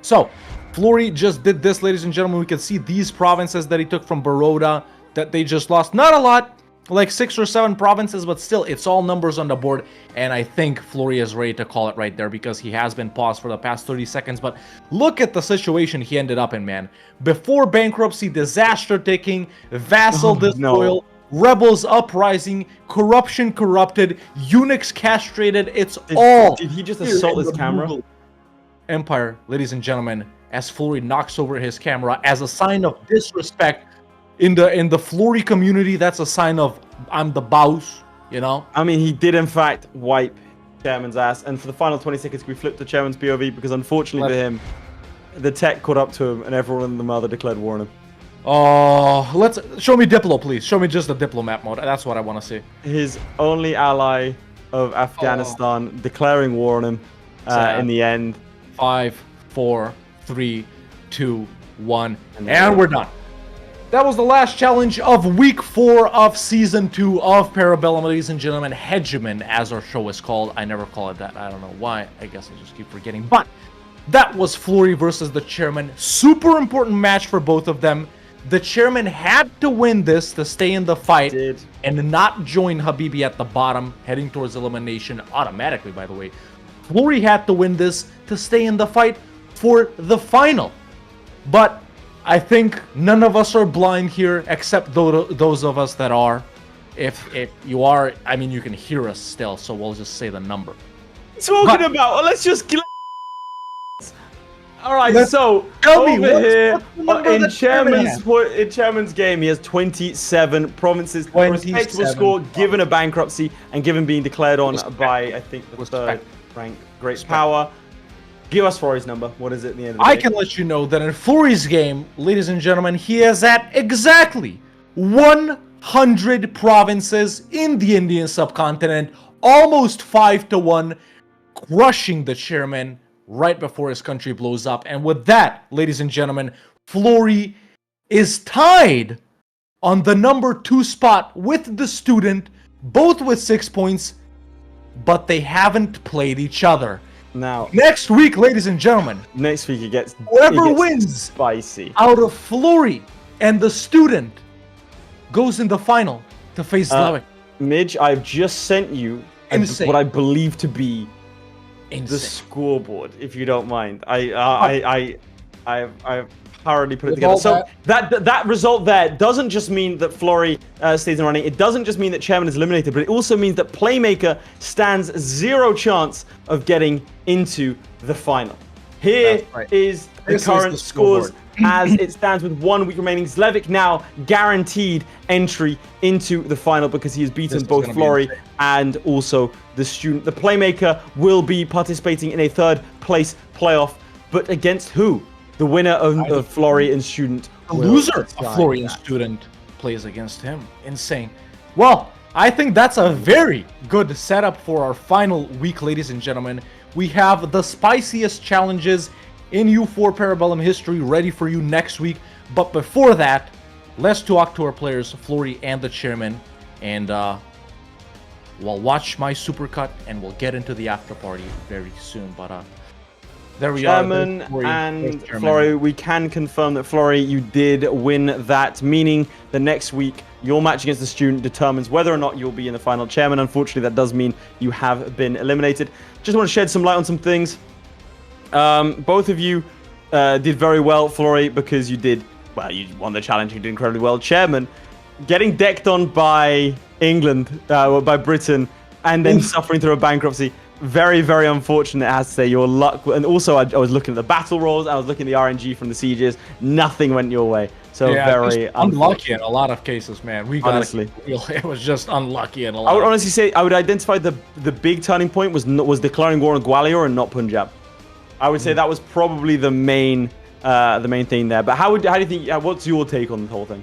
So, FLORRY just did this, ladies and gentlemen. We can see these provinces that he took from Baroda that they just lost. Not a lot, like 6 or 7 provinces, but still, it's all numbers on the board. And I think FLORRY is ready to call it right there because he has been paused for the past 30 seconds. But look at the situation he ended up in, man. Before bankruptcy, disaster taking, vassal disloyal, rebels uprising, corruption corrupted, eunuchs castrated. It's all. Did he just assault his camera? Mughal Empire, ladies and gentlemen, as FLORRY knocks over his camera as a sign of disrespect in the FLORRY community. That's a sign of I'm the boss, you know. I mean, he did in fact wipe Chairman's ass, and for the final 20 seconds, we flipped to Chairman's POV because unfortunately for him, the tech caught up to him, and everyone in the mother declared war on him. Oh, let's show me Diplo, please. Show me just the diplomat mode. That's what I want to see. His only ally of Afghanistan declaring war on him in the end. 5, 4, 3, 2, 1, and we're done. That was the last challenge of week 4 of season 2 of Para Bellum, ladies and gentlemen. Hegemon, as our show is called. I never call it that. I don't know why. I guess I just keep forgetting. But that was FLORRY versus the Chairman. Super important match for both of them. The Chairman had to win this to stay in the fight and not join Habibi at the bottom, heading towards elimination automatically, by the way. FLORRY had to win this to stay in the fight for the final. But I think none of us are blind here, except those of us that are. If you are, I mean, you can hear us still, so we'll just say the number. Talking about, let's just... Alright, so over here in Chairman's game, he has 27 provinces. A respectable score given a bankruptcy and given being declared on by, I think, the 3rd rank Great Power. Give us FLORRY's number. What is it at the end of the day? I can let you know that in FLORRY's game, ladies and gentlemen, he is at exactly 100 provinces in the Indian subcontinent, almost 5-1, crushing the Chairman right before his country blows up. And with that, ladies and gentlemen, FLORRY is tied on the number 2 spot with the Student, both with 6 points, but they haven't played each other. Now, next week, ladies and gentlemen, next week whoever wins spicy out of FLORRY and the Student goes in the final to face Zlewikk. Midge, I've just sent you what I believe to be the scoreboard, if you don't mind. I've thoroughly put it together. So that result there doesn't just mean that FLORRY stays in running. It doesn't just mean that Chairman is eliminated, but it also means that Playmaker stands 0 chance of getting into the final. Here is the current scores as it stands with 1 week remaining. Zlewikk now guaranteed entry into the final because he has beaten both FLORRY and also the Student. The Playmaker will be participating in a 3rd place playoff, but against who? The winner of FLORRY and Student. The loser of FLORRY and Student plays against him. Insane. Well, I think that's a very good setup for our final week, ladies and gentlemen. We have the spiciest challenges in EU4 Para Bellum history ready for you next week. But before that, let's talk to our players, FLORRY and the Chairman. And we'll watch my supercut and we'll get into the after party very soon. But there we Chairman are. and FLORRY, we can confirm that FLORRY, you did win that, meaning the next week your match against the Student determines whether or not you'll be in the final. Chairman, unfortunately, that does mean you have been eliminated. Just want to shed some light on some things. Both of you did very well, FLORRY, because you won the challenge, you did incredibly well. Chairman, getting decked on by England, by Britain, and then suffering through a bankruptcy. Very, very unfortunate, I have to say. Your luck, and also I was looking at the battle rolls, I was looking at the RNG from the sieges. Nothing went your way. So very unlucky in a lot of cases, man. Honestly, it was just unlucky in a lot. I would honestly say I would identify the big turning point was declaring war on Gwalior and not Punjab. I would say that was probably the main thing there. But how do you think? What's your take on the whole thing?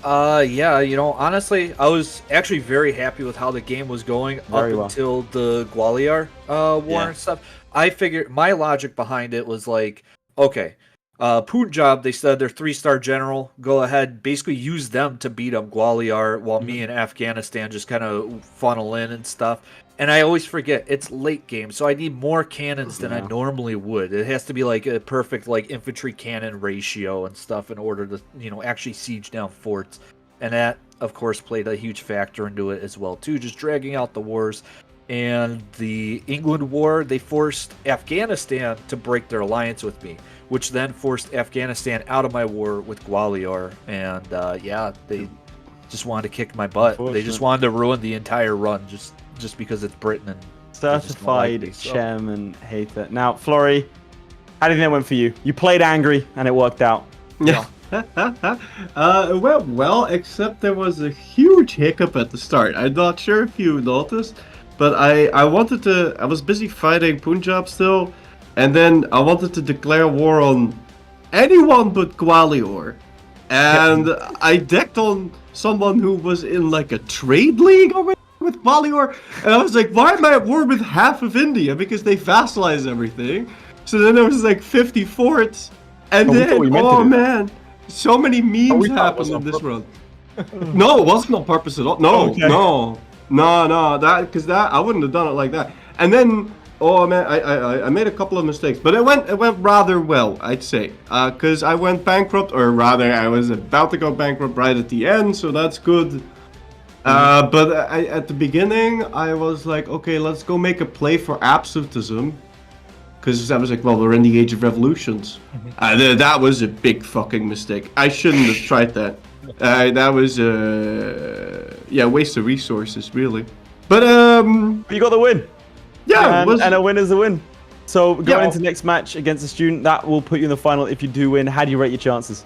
Yeah, honestly, I was actually very happy with how the game was going until the Gwalior war and stuff. I figured my logic behind it was like, okay, Punjab, they said they're 3-star general. Go ahead, basically use them to beat up Gwalior while me and Afghanistan just kind of funnel in and stuff. And I always forget, it's late game, so I need more cannons than I normally would. It has to be like a perfect infantry cannon ratio and stuff in order to, actually siege down forts. And that, of course, played a huge factor into it as well, too, just dragging out the wars. And the England war, they forced Afghanistan to break their alliance with me, which then forced Afghanistan out of my war with Gwalior. And, they just wanted to kick my butt. They just wanted to ruin the entire run, just because it's Britain and certified chairman hater. Now, FLORRY, how do you think it went for you? You played angry and it worked out. Yeah. It went well, except there was a huge hiccup at the start. I'm not sure if you noticed, but I was busy fighting Punjab still, and then I wanted to declare war on anyone but Gwalior. And I decked on someone who was in a trade league already with Gwalior, and I was like, why am I at war with half of India? Because they vassalize everything. So then there was 50 forts, and man, so many memes happened in this run. No, it wasn't on purpose at all. No, no, because I wouldn't have done it like that. And then, I made a couple of mistakes, but it went rather well, I'd say, because I went bankrupt, or rather, I was about to go bankrupt right at the end, so that's good. But at the beginning, I was like, okay, let's go make a play for absolutism. Because I was like, well, we're in the age of revolutions. That was a big fucking mistake. I shouldn't have tried that. That was, waste of resources, really. But, you got the win. Yeah, and a win is a win. So, going into next match against the Student, that will put you in the final if you do win. How do you rate your chances?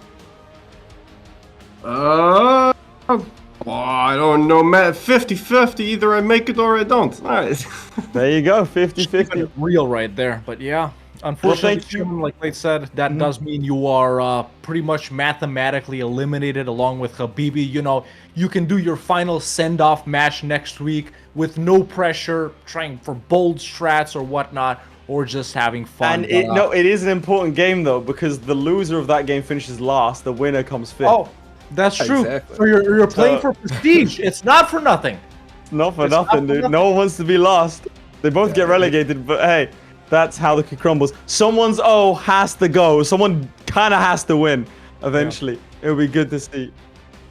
I don't know, man. 50-50. Either I make it or I don't. All right. There you go. 50-50. Real right there. But yeah, unfortunately, like they said, that does mean you are pretty much mathematically eliminated along with Habibi. You can do your final send-off match next week with no pressure, trying for bold strats or whatnot, or just having fun. And it is an important game, though, because the loser of that game finishes last. The winner comes fifth. Oh. That's true. Exactly. So you're playing for prestige. It's not for nothing. It's not for nothing, dude. No one wants to be last. They both get relegated, but hey, that's how the cookie crumbles. Someone's has to go. Someone kind of has to win eventually. Yeah. It'll be good to see.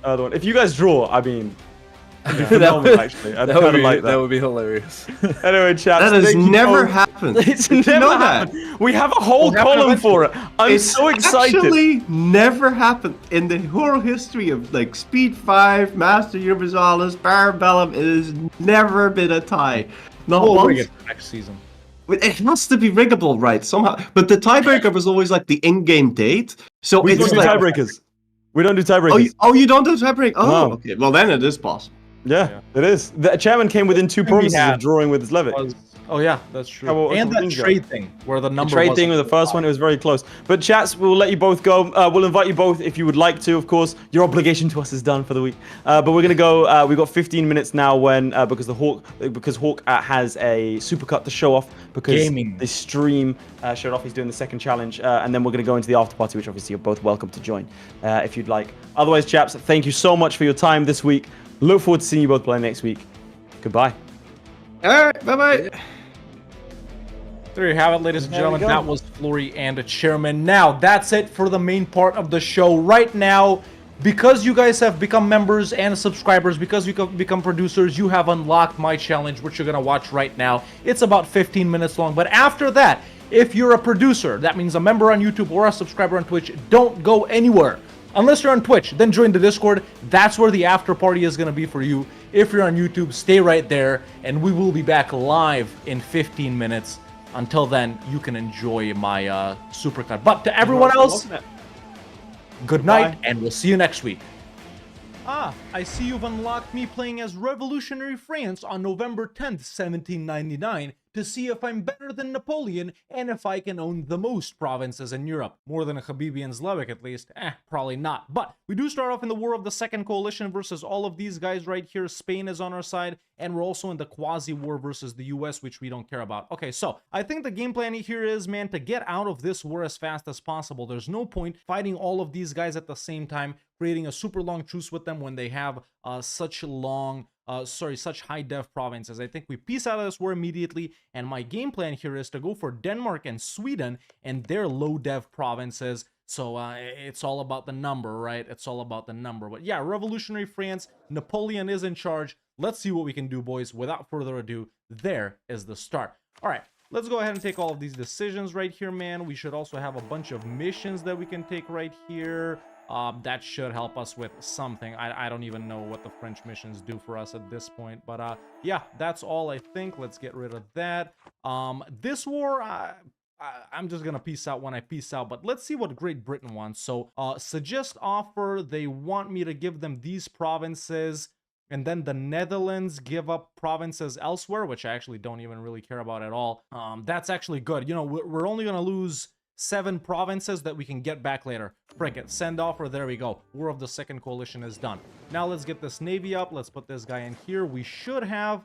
Other one. If you guys draw, I mean, actually, that would be hilarious. Anyway, chat. That has never happened. It's never happened. We have a whole column for it. I'm so excited. It's actually never happened in the whole history of Speed 5, Master Universalis, Para Bellum. It has never been a tie. Not once. Bring it next season. It has to be riggable, right? Somehow. But the tiebreaker was always like the in-game date. So We it's don't do like tiebreakers. We don't do tiebreakers. you don't do tiebreak? Oh, No. okay. Well, then it is possible. Yeah, it is. The chairman came within 2 promises had of drawing with Zlewikk. Oh yeah, that's true. Yeah, well, and that things go. trade thing where the The number trade thing with the first one, it was very close. But chats, we'll let you both go. We'll invite you both if you would like to, of course. Your obligation to us is done for the week. But we're gonna go. We've got 15 minutes now when because Hawk has a supercut to show off because Gaming. the stream showed off. He's doing the second challenge, and then we're gonna go into the after party, which obviously you're both welcome to join if you'd like. Otherwise, chaps, thank you so much for your time this week. Look forward to seeing you both play next week. Goodbye. All right. Bye-bye. There you have it, ladies and There we gentlemen. go. That was FLORRY and the Chairman. Now, that's it for the main part of the show. Right now, because you guys have become members and subscribers, because you become producers, you have unlocked my challenge, which you're going to watch right now. It's about 15 minutes long. But after that, if you're a producer, that means a member on YouTube or a subscriber on Twitch, don't go anywhere. Unless you're on Twitch, then join the Discord. That's where the after party is going to be for you. If you're on YouTube, stay right there, and we will be back live in 15 minutes. Until then, you can enjoy my supercut. But to everyone else, good night, and we'll see you next week. Ah, I see you've unlocked me playing as Revolutionary France on November 10th, 1799, to see if I'm better than Napoleon and if I can own the most provinces in Europe. More than Habibi and Zlewikk, at least. Probably not. But we do start off in the War of the Second Coalition versus all of these guys right here. Spain is on our side, and we're also in the quasi-war versus the US, which we don't care about. Okay, so I think the game plan here is, man, to get out of this war as fast as possible. There's no point fighting all of these guys at the same time, creating a super long truce with them when they have such high dev provinces. I think we peace out of this war immediately, and my game plan here is to go for Denmark and Sweden and their low dev provinces. So it's all about the number, right? It's all about the number. But yeah, Revolutionary France, Napoleon is in charge. Let's see what we can do, boys. Without further ado, there is the start. All right, let's go ahead and take all of these decisions right here, man. We should also have a bunch of missions that we can take right here. That should help us with something. I don't even know what the French missions do for us at this point. But yeah, that's all I think. Let's get rid of that. This war, I'm just gonna peace out when I peace out. But let's see what Great Britain wants. So suggest offer. They want me to give them these provinces. And then the Netherlands give up provinces elsewhere, which I actually don't even really care about at all. That's actually good. You know, we're only gonna lose 7 provinces that we can get back later. Frick it, send offer, there we go. War of the Second Coalition is done. Now let's get this navy up. Let's put this guy in here. We should have,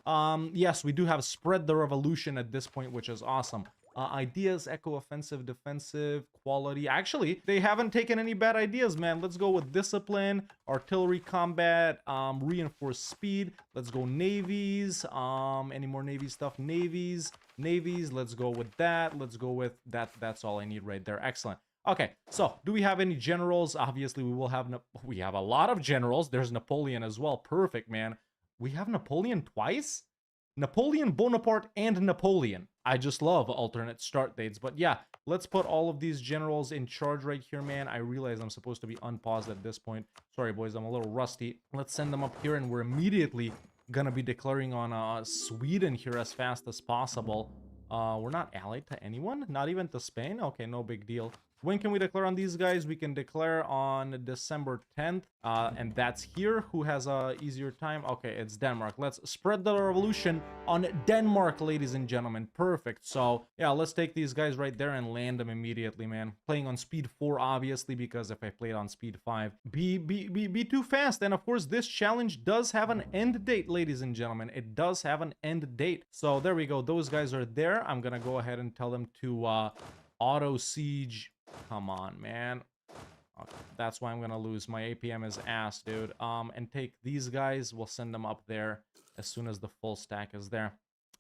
yes, we do have spread the revolution at this point, which is awesome. Ideas, echo, offensive, defensive, quality. Actually, they haven't taken any bad ideas, man. Let's go with discipline, artillery combat, reinforced speed. Let's go navies. Any more navy stuff? Navies. Let's go with that. Let's go with that. That's all I need right there. Excellent. Okay, so do we have any generals? Obviously, we have a lot of generals. There's Napoleon as well. Perfect, man. We have Napoleon twice? Napoleon Bonaparte and Napoleon. I just love alternate start dates. But yeah, let's put all of these generals in charge right here, man. I realize I'm supposed to be unpaused at this point. Sorry, boys, I'm a little rusty. Let's send them up here, and we're immediately gonna be declaring on Sweden here as fast as possible. We're not allied to anyone? Not even to Spain? Okay, no big deal. When can we declare on these guys? We can declare on December 10th, and that's here. Who has a easier time? Okay, it's Denmark. Let's spread the revolution on Denmark, ladies and gentlemen. Perfect. So yeah, let's take these guys right there and land them immediately, man. Playing on speed 4, obviously, because if I played on speed 5, be too fast. And of course, this challenge does have an end date, ladies and gentlemen. It does have an end date. So there we go. Those guys are there. I'm gonna go ahead and tell them to auto siege. Come on, man. Okay, that's why I'm gonna lose. My APM is ass, dude. And take these guys. We'll send them up there as soon as the full stack is there.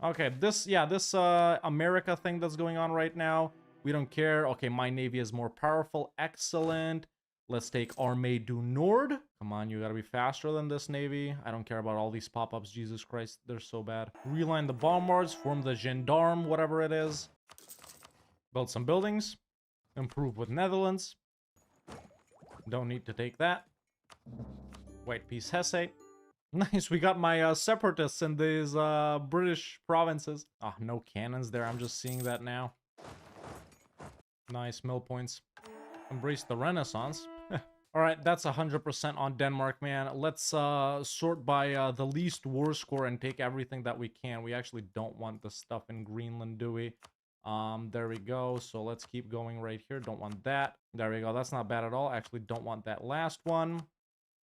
Okay, this America thing that's going on right now, we don't care. Okay, my navy is more powerful. Excellent. Let's take Armée du Nord. Come on, you gotta be faster than this navy. I don't care about all these pop-ups. Jesus Christ, they're so bad. Reline the bombards, form the gendarme, whatever it is. Build some buildings. Improve with Nice, we got my separatists in these British provinces. Ah, no cannons there, I'm just seeing that now. Nice, mill points. Embrace the Renaissance. Alright, that's 100% on Denmark, man. Let's sort by the least war score and take everything that we can. We actually don't want the stuff in Greenland, do we? There we go. So let's keep going right here. Don't want that. There we go. That's not bad at all. Actually, don't want that last one.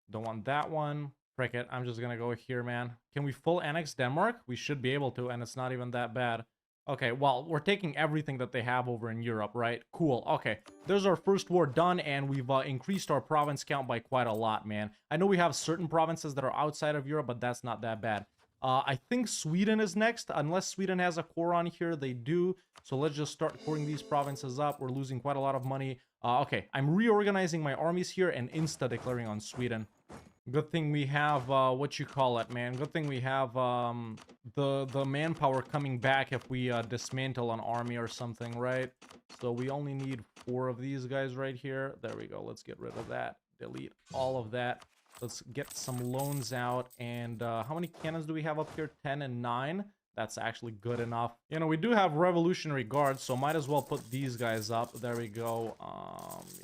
Don't want that one. Frick it. I'm just gonna go here, man. Can we full annex Denmark? We should be able to, and it's not even that bad. Okay, well, we're taking everything that they have over in Europe, right? Cool. Okay, there's our first war done, and we've increased our province count by quite a lot, man. I know we have certain provinces that are outside of Europe, but that's not that bad. I think Sweden is next, unless Sweden has a core on here. They do. So let's just start coring these provinces up. We're losing quite a lot of money. Okay, I'm reorganizing my armies here and insta-declaring on Sweden. Good thing we have, what you call it, man. Good thing we have, the manpower coming back if we, dismantle an army or something, right? So we only need 4 of these guys right here. There we go. Let's get rid of that. Delete all of that. Let's get some loans out. And, how many cannons do we have up here? 10 and 9. That's actually good enough. You know, we do have Revolutionary Guards, so might as well put these guys up. There we go.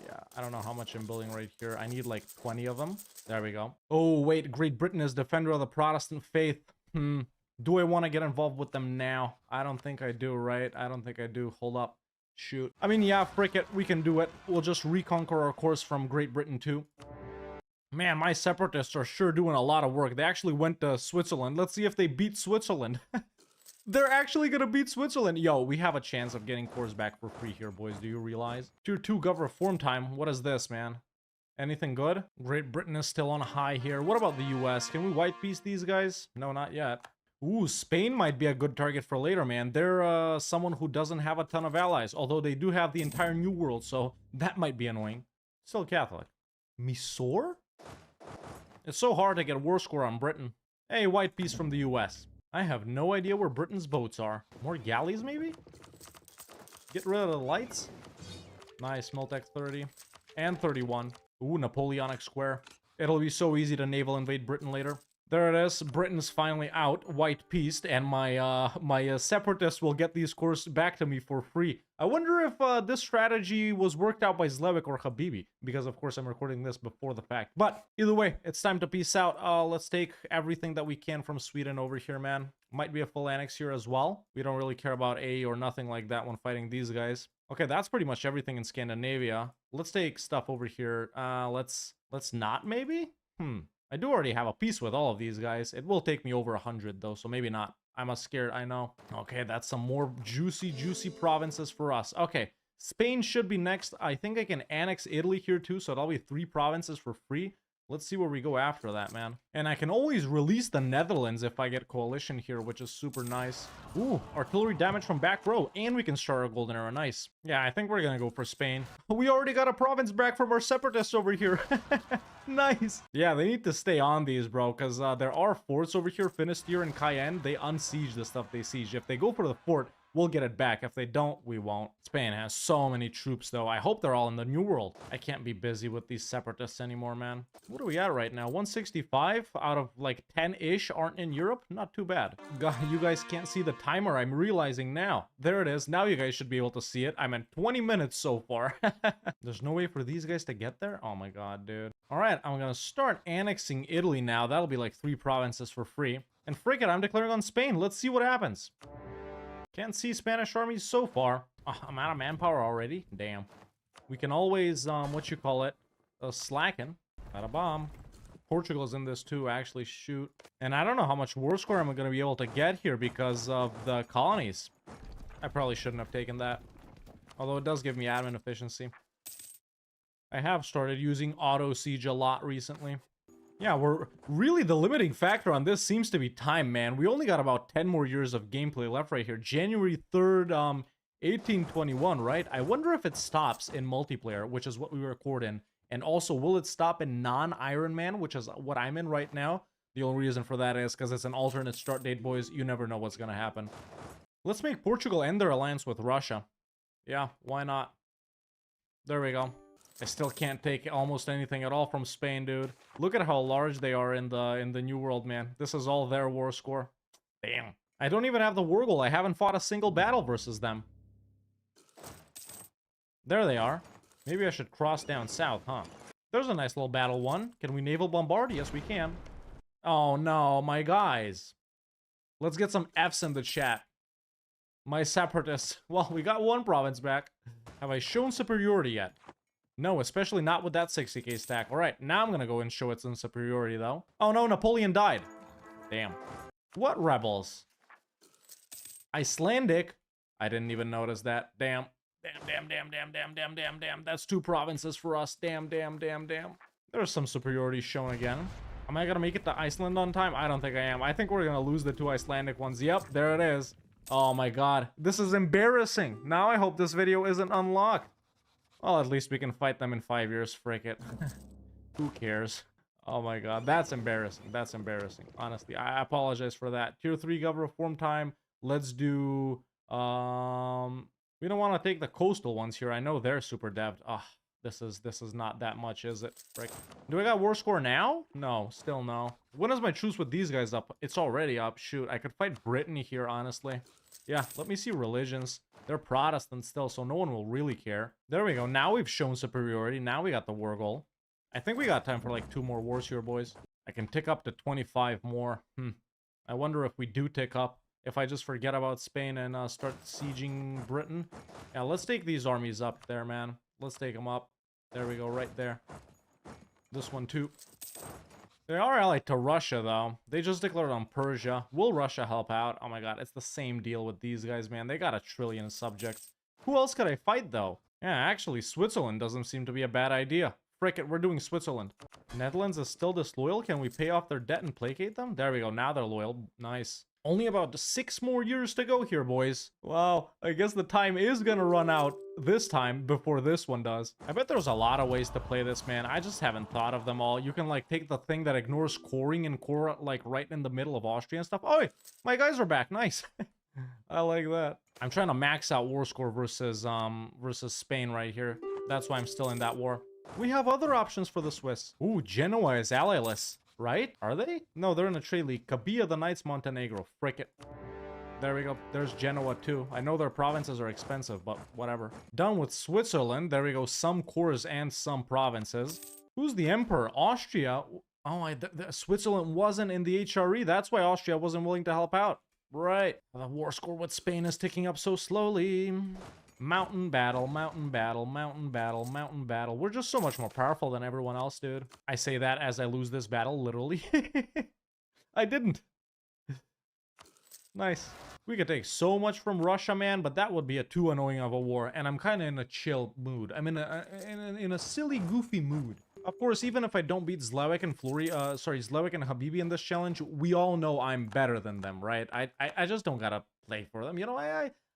Yeah, I don't know how much I'm building right here. I need like 20 of them. There we go. Oh, wait, Great Britain is defender of the Protestant faith. Do I want to get involved with them now? I don't think I do, right? I don't think I do. Hold up. Shoot. I mean, yeah, frick it. We can do it. We'll just reconquer our course from Great Britain too. Man, my separatists are sure doing a lot of work. They actually went to Switzerland. Let's see if they beat Switzerland. They're actually gonna beat Switzerland. Yo, we have a chance of getting cores back for free here, boys. Do you realize? Tier 2 Gov reform time. What is this, man? Anything good? Great Britain is still on high here. What about the US? Can we white piece these guys? No, not yet. Ooh, Spain might be a good target for later, man. They're someone who doesn't have a ton of allies. Although they do have the entire New World, so that might be annoying. Still Catholic. Mysore? It's so hard to get a war score on Britain. Hey, white piece from the US. I have no idea where Britain's boats are. More galleys, maybe? Get rid of the lights. Nice, Miltech 30. And 31. Ooh, Napoleonic Square. It'll be so easy to naval invade Britain later. There it is. Britain's finally out, white-pieced, and my separatists will get these cores back to me for free. I wonder if this strategy was worked out by Zlewikk or Habibi, because of course I'm recording this before the fact. But either way, it's time to peace out. Let's take everything that we can from Sweden over here, man. Might be a full annex here as well. We don't really care about A or nothing like that when fighting these guys. Okay, that's pretty much everything in Scandinavia. Let's take stuff over here. Let's not, maybe? I do already have a peace with all of these guys. It will take me over 100 though, so maybe not. I'm scared, I know. Okay, that's some more juicy provinces for us. Okay, Spain should be next. I think I can annex Italy here too, so that'll be 3 provinces for free. Let's see where we go after that, man. And I can always release the Netherlands if I get coalition here, which is super nice. Ooh, artillery damage from back row, and we can start a golden era. Nice. Yeah, I think we're gonna go for Spain. We already got a province back from our separatists over here. Nice. Yeah, they need to stay on these, bro, because there are forts over here, Finisterre and Cayenne. They unsiege the stuff they siege. If they go for the fort, we'll get it back. If they don't, we won't. Spain has so many troops, though. I hope they're all in the New World. I can't be busy with these separatists anymore, man. What are we at right now? 165 out of, like, 10-ish aren't in Europe? Not too bad. God, you guys can't see the timer. I'm realizing now. There it is. Now you guys should be able to see it. I'm at 20 minutes so far. There's no way for these guys to get there? Oh, my God, dude. All right, I'm gonna start annexing Italy now. That'll be, like, 3 provinces for free. And frick it, I'm declaring on Spain. Let's see what happens. Can't see Spanish armies so far. Oh, I'm out of manpower already. Damn. We can always, what you call it, slacken. Got a bomb. Portugal's in this too, actually. Shoot. And I don't know how much war score I'm going to be able to get here because of the colonies. I probably shouldn't have taken that. Although it does give me admin efficiency. I have started using auto siege a lot recently. Yeah, we're really the limiting factor on this seems to be time, man. We only got about 10 more years of gameplay left right here. January 3rd, 1821, right? I wonder if it stops in multiplayer, which is what we record in. And also, will it stop in non-Iron Man, which is what I'm in right now? The only reason for that is because it's an alternate start date, boys. You never know what's going to happen. Let's make Portugal end their alliance with Russia. Yeah, why not? There we go. I still can't take almost anything at all from Spain, dude. Look at how large they are in the New World, man. This is all their war score. Damn. I don't even have the war goal. I haven't fought a single battle versus them. There they are. Maybe I should cross down south, huh? There's a nice little battle one. Can we naval bombard? Yes, we can. Oh no, my guys. Let's get some Fs in the chat. My separatists. Well, we got one province back. Have I shown superiority yet? No, especially not with that 60k stack. Alright, now I'm gonna go and show it some superiority, though. Oh no, Napoleon died. Damn. What rebels? Icelandic? I didn't even notice that. Damn. Damn. That's 2 provinces for us. Damn. There's some superiority shown again. Am I gonna make it to Iceland on time? I don't think I am. I think we're gonna lose the 2 Icelandic ones. Yep, there it is. Oh my god. This is embarrassing. Now I hope this video isn't unlocked. Well, at least we can fight them in 5 years. Frick it. Who cares? Oh my god. That's embarrassing. That's embarrassing. Honestly, I apologize for that. Tier 3 Gov reform time. Let's do... We don't want to take the coastal ones here. I know they're super dev'd. Ah, this is not that much, is it? Frick. Do I got war score now? No, still no. When is my truce with these guys up? It's already up. Shoot, I could fight Brittany here, honestly. Yeah, let me see religions. They're Protestant still, so no one will really care. There we go. Now we've shown superiority. Now we got the war goal. I think we got time for like 2 more wars here, boys. I can tick up to 25 more. I wonder if we do tick up. If I just forget about Spain and start sieging Britain. Yeah, let's take these armies up there, man. Let's take them up. There we go, right there. This one too. They are allied to Russia, though. They just declared on Persia. Will Russia help out? Oh my god, it's the same deal with these guys, man. They got 1 trillion subjects. Who else could I fight, though? Yeah, actually, Switzerland doesn't seem to be a bad idea. Frick it, we're doing Switzerland. Netherlands is still disloyal. Can we pay off their debt and placate them? There we go, now they're loyal. Nice. Only about 6 more years to go here, boys. Wow, I guess the time is gonna run out this time before this one does. I bet there's a lot of ways to play this, man. I just haven't thought of them all. You can, like, take the thing that ignores coring and core, like, right in the middle of Austria and stuff. Oh, my guys are back. Nice. I like that. I'm trying to max out war score versus Spain right here. That's why I'm still in that war. We have other options for the Swiss. Ooh, Genoa is allyless. Right? Are they? No, they're in a trade league. Kabia the Knights, Montenegro. Frick it. There we go. There's Genoa too. I know their provinces are expensive, but whatever. Done with Switzerland. There we go. Some cores and some provinces. Who's the emperor? Austria. Oh, Switzerland wasn't in the HRE. That's why Austria wasn't willing to help out. Right. The war score with Spain is ticking up so slowly. Mountain battle, mountain battle, mountain battle, mountain battle. We're just so much more powerful than everyone else, dude. I say that as I lose this battle, literally. I didn't. Nice. We could take so much from Russia, man, but that would be too annoying of a war, and I'm kind of in a chill mood. I'm in a silly, goofy mood. Of course, even if I don't beat Zlewikk and Zlewikk and Habibi in this challenge, we all know I'm better than them, right? I just don't gotta play for them, you know.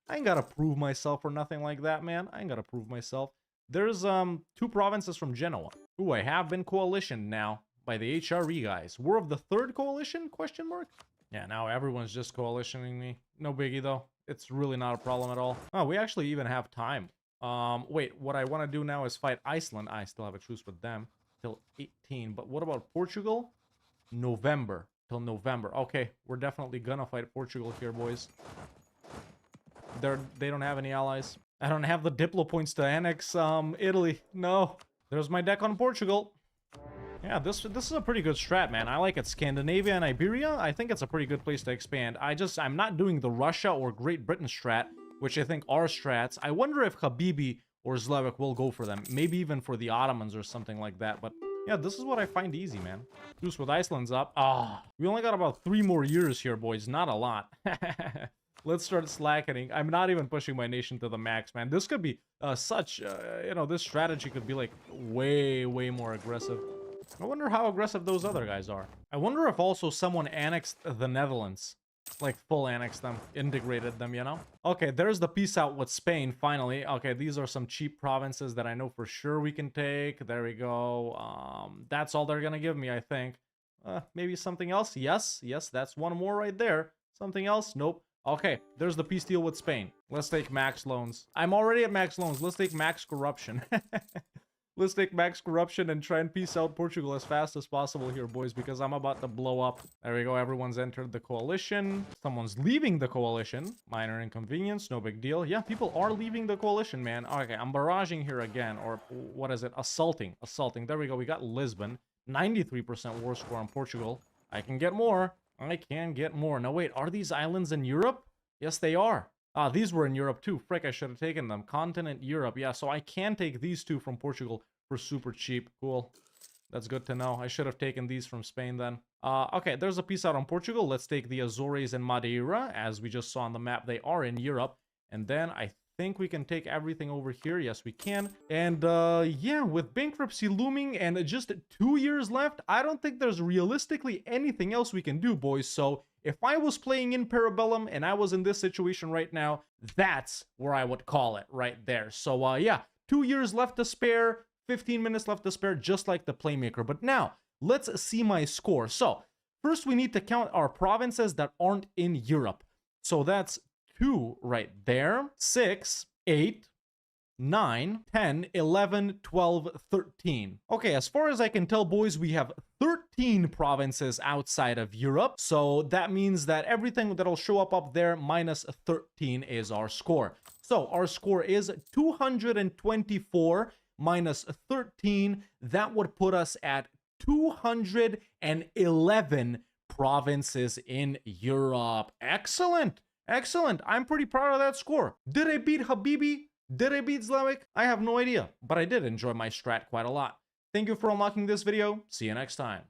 I ain't gotta prove myself or nothing like that, man. I ain't gotta prove myself. There's 2 provinces from Genoa. Ooh, I have been coalitioned now by the HRE guys. We're of the 3rd coalition? Question mark. Yeah, now everyone's just coalitioning me. No biggie though. It's really not a problem at all. Oh, we actually even have time. Wait, what I want to do now is fight Iceland. I still have a truce with them till 18. But what about Portugal? November. Till November. Okay, we're definitely gonna fight Portugal here, boys. They don't have any allies. I don't have the Diplo points to annex Italy. No. There's my deck on Portugal. Yeah, this is a pretty good strat, man. I like it. Scandinavia and Iberia, I think it's a pretty good place to expand. I'm not doing the Russia or Great Britain strat, which I think are strats. I wonder if Habibi or Zlewikk will go for them. Maybe even for the Ottomans or something like that. But yeah, this is what I find easy, man. Truce with Iceland's up. Ah, we only got about 3 more years here, boys. Not a lot. Let's start slackening. I'm not even pushing my nation to the max, man. This could be you know, this strategy could be like way more aggressive. I wonder how aggressive those other guys are. I wonder if also someone annexed the Netherlands. Like, full annexed them, integrated them, you know? Okay, there's the peace out with Spain, finally. Okay, these are some cheap provinces that I know for sure we can take. There we go. That's all they're gonna give me, I think. Maybe something else? Yes, that's one more right there. Something else? Nope. Okay, there's the peace deal with Spain. Let's take max loans. I'm already at max loans. Let's take max corruption. Let's take max corruption and try and peace out Portugal as fast as possible here, boys, because I'm about to blow up. There we go. Everyone's entered the coalition. Someone's leaving the coalition. Minor inconvenience. No big deal. Yeah, people are leaving the coalition, man. Okay, I'm barraging here again. Or what is it? Assaulting. Assaulting. There we go. We got Lisbon. 93% war score on Portugal. I can get more. I can get more. Now, wait. Are these islands in Europe? Yes, they are. Ah, these were in Europe too. Frick, I should have taken them. Continent Europe. Yeah, so I can take these two from Portugal for super cheap. Cool. That's good to know. I should have taken these from Spain then. Okay, there's a piece out on Portugal. Let's take the Azores and Madeira. As we just saw on the map, they are in Europe. And then I think we can take everything over here. Yes, we can. And yeah, with bankruptcy looming and just 2 years left, I don't think there's realistically anything else we can do, boys. So if I was playing in Para Bellum and I was in this situation right now, that's where I would call it right there. So yeah, 2 years left to spare, 15 minutes left to spare, just like the Playmaker. But now, let's see my score. So first we need to count our provinces that aren't in Europe. So that's 2 right there, 6, 8, 9, 10, 11, 12, 13. Okay, as far as I can tell, boys, we have 13 provinces outside of Europe. So that means that everything that'll show up there minus 13 is our score. So our score is 224 minus 13. That would put us at 211 provinces in Europe. Excellent. Excellent. I'm pretty proud of that score. Did I beat Habibi? Did I beat Zlewikk? I have no idea, but I did enjoy my strat quite a lot. Thank you for unlocking this video. See you next time.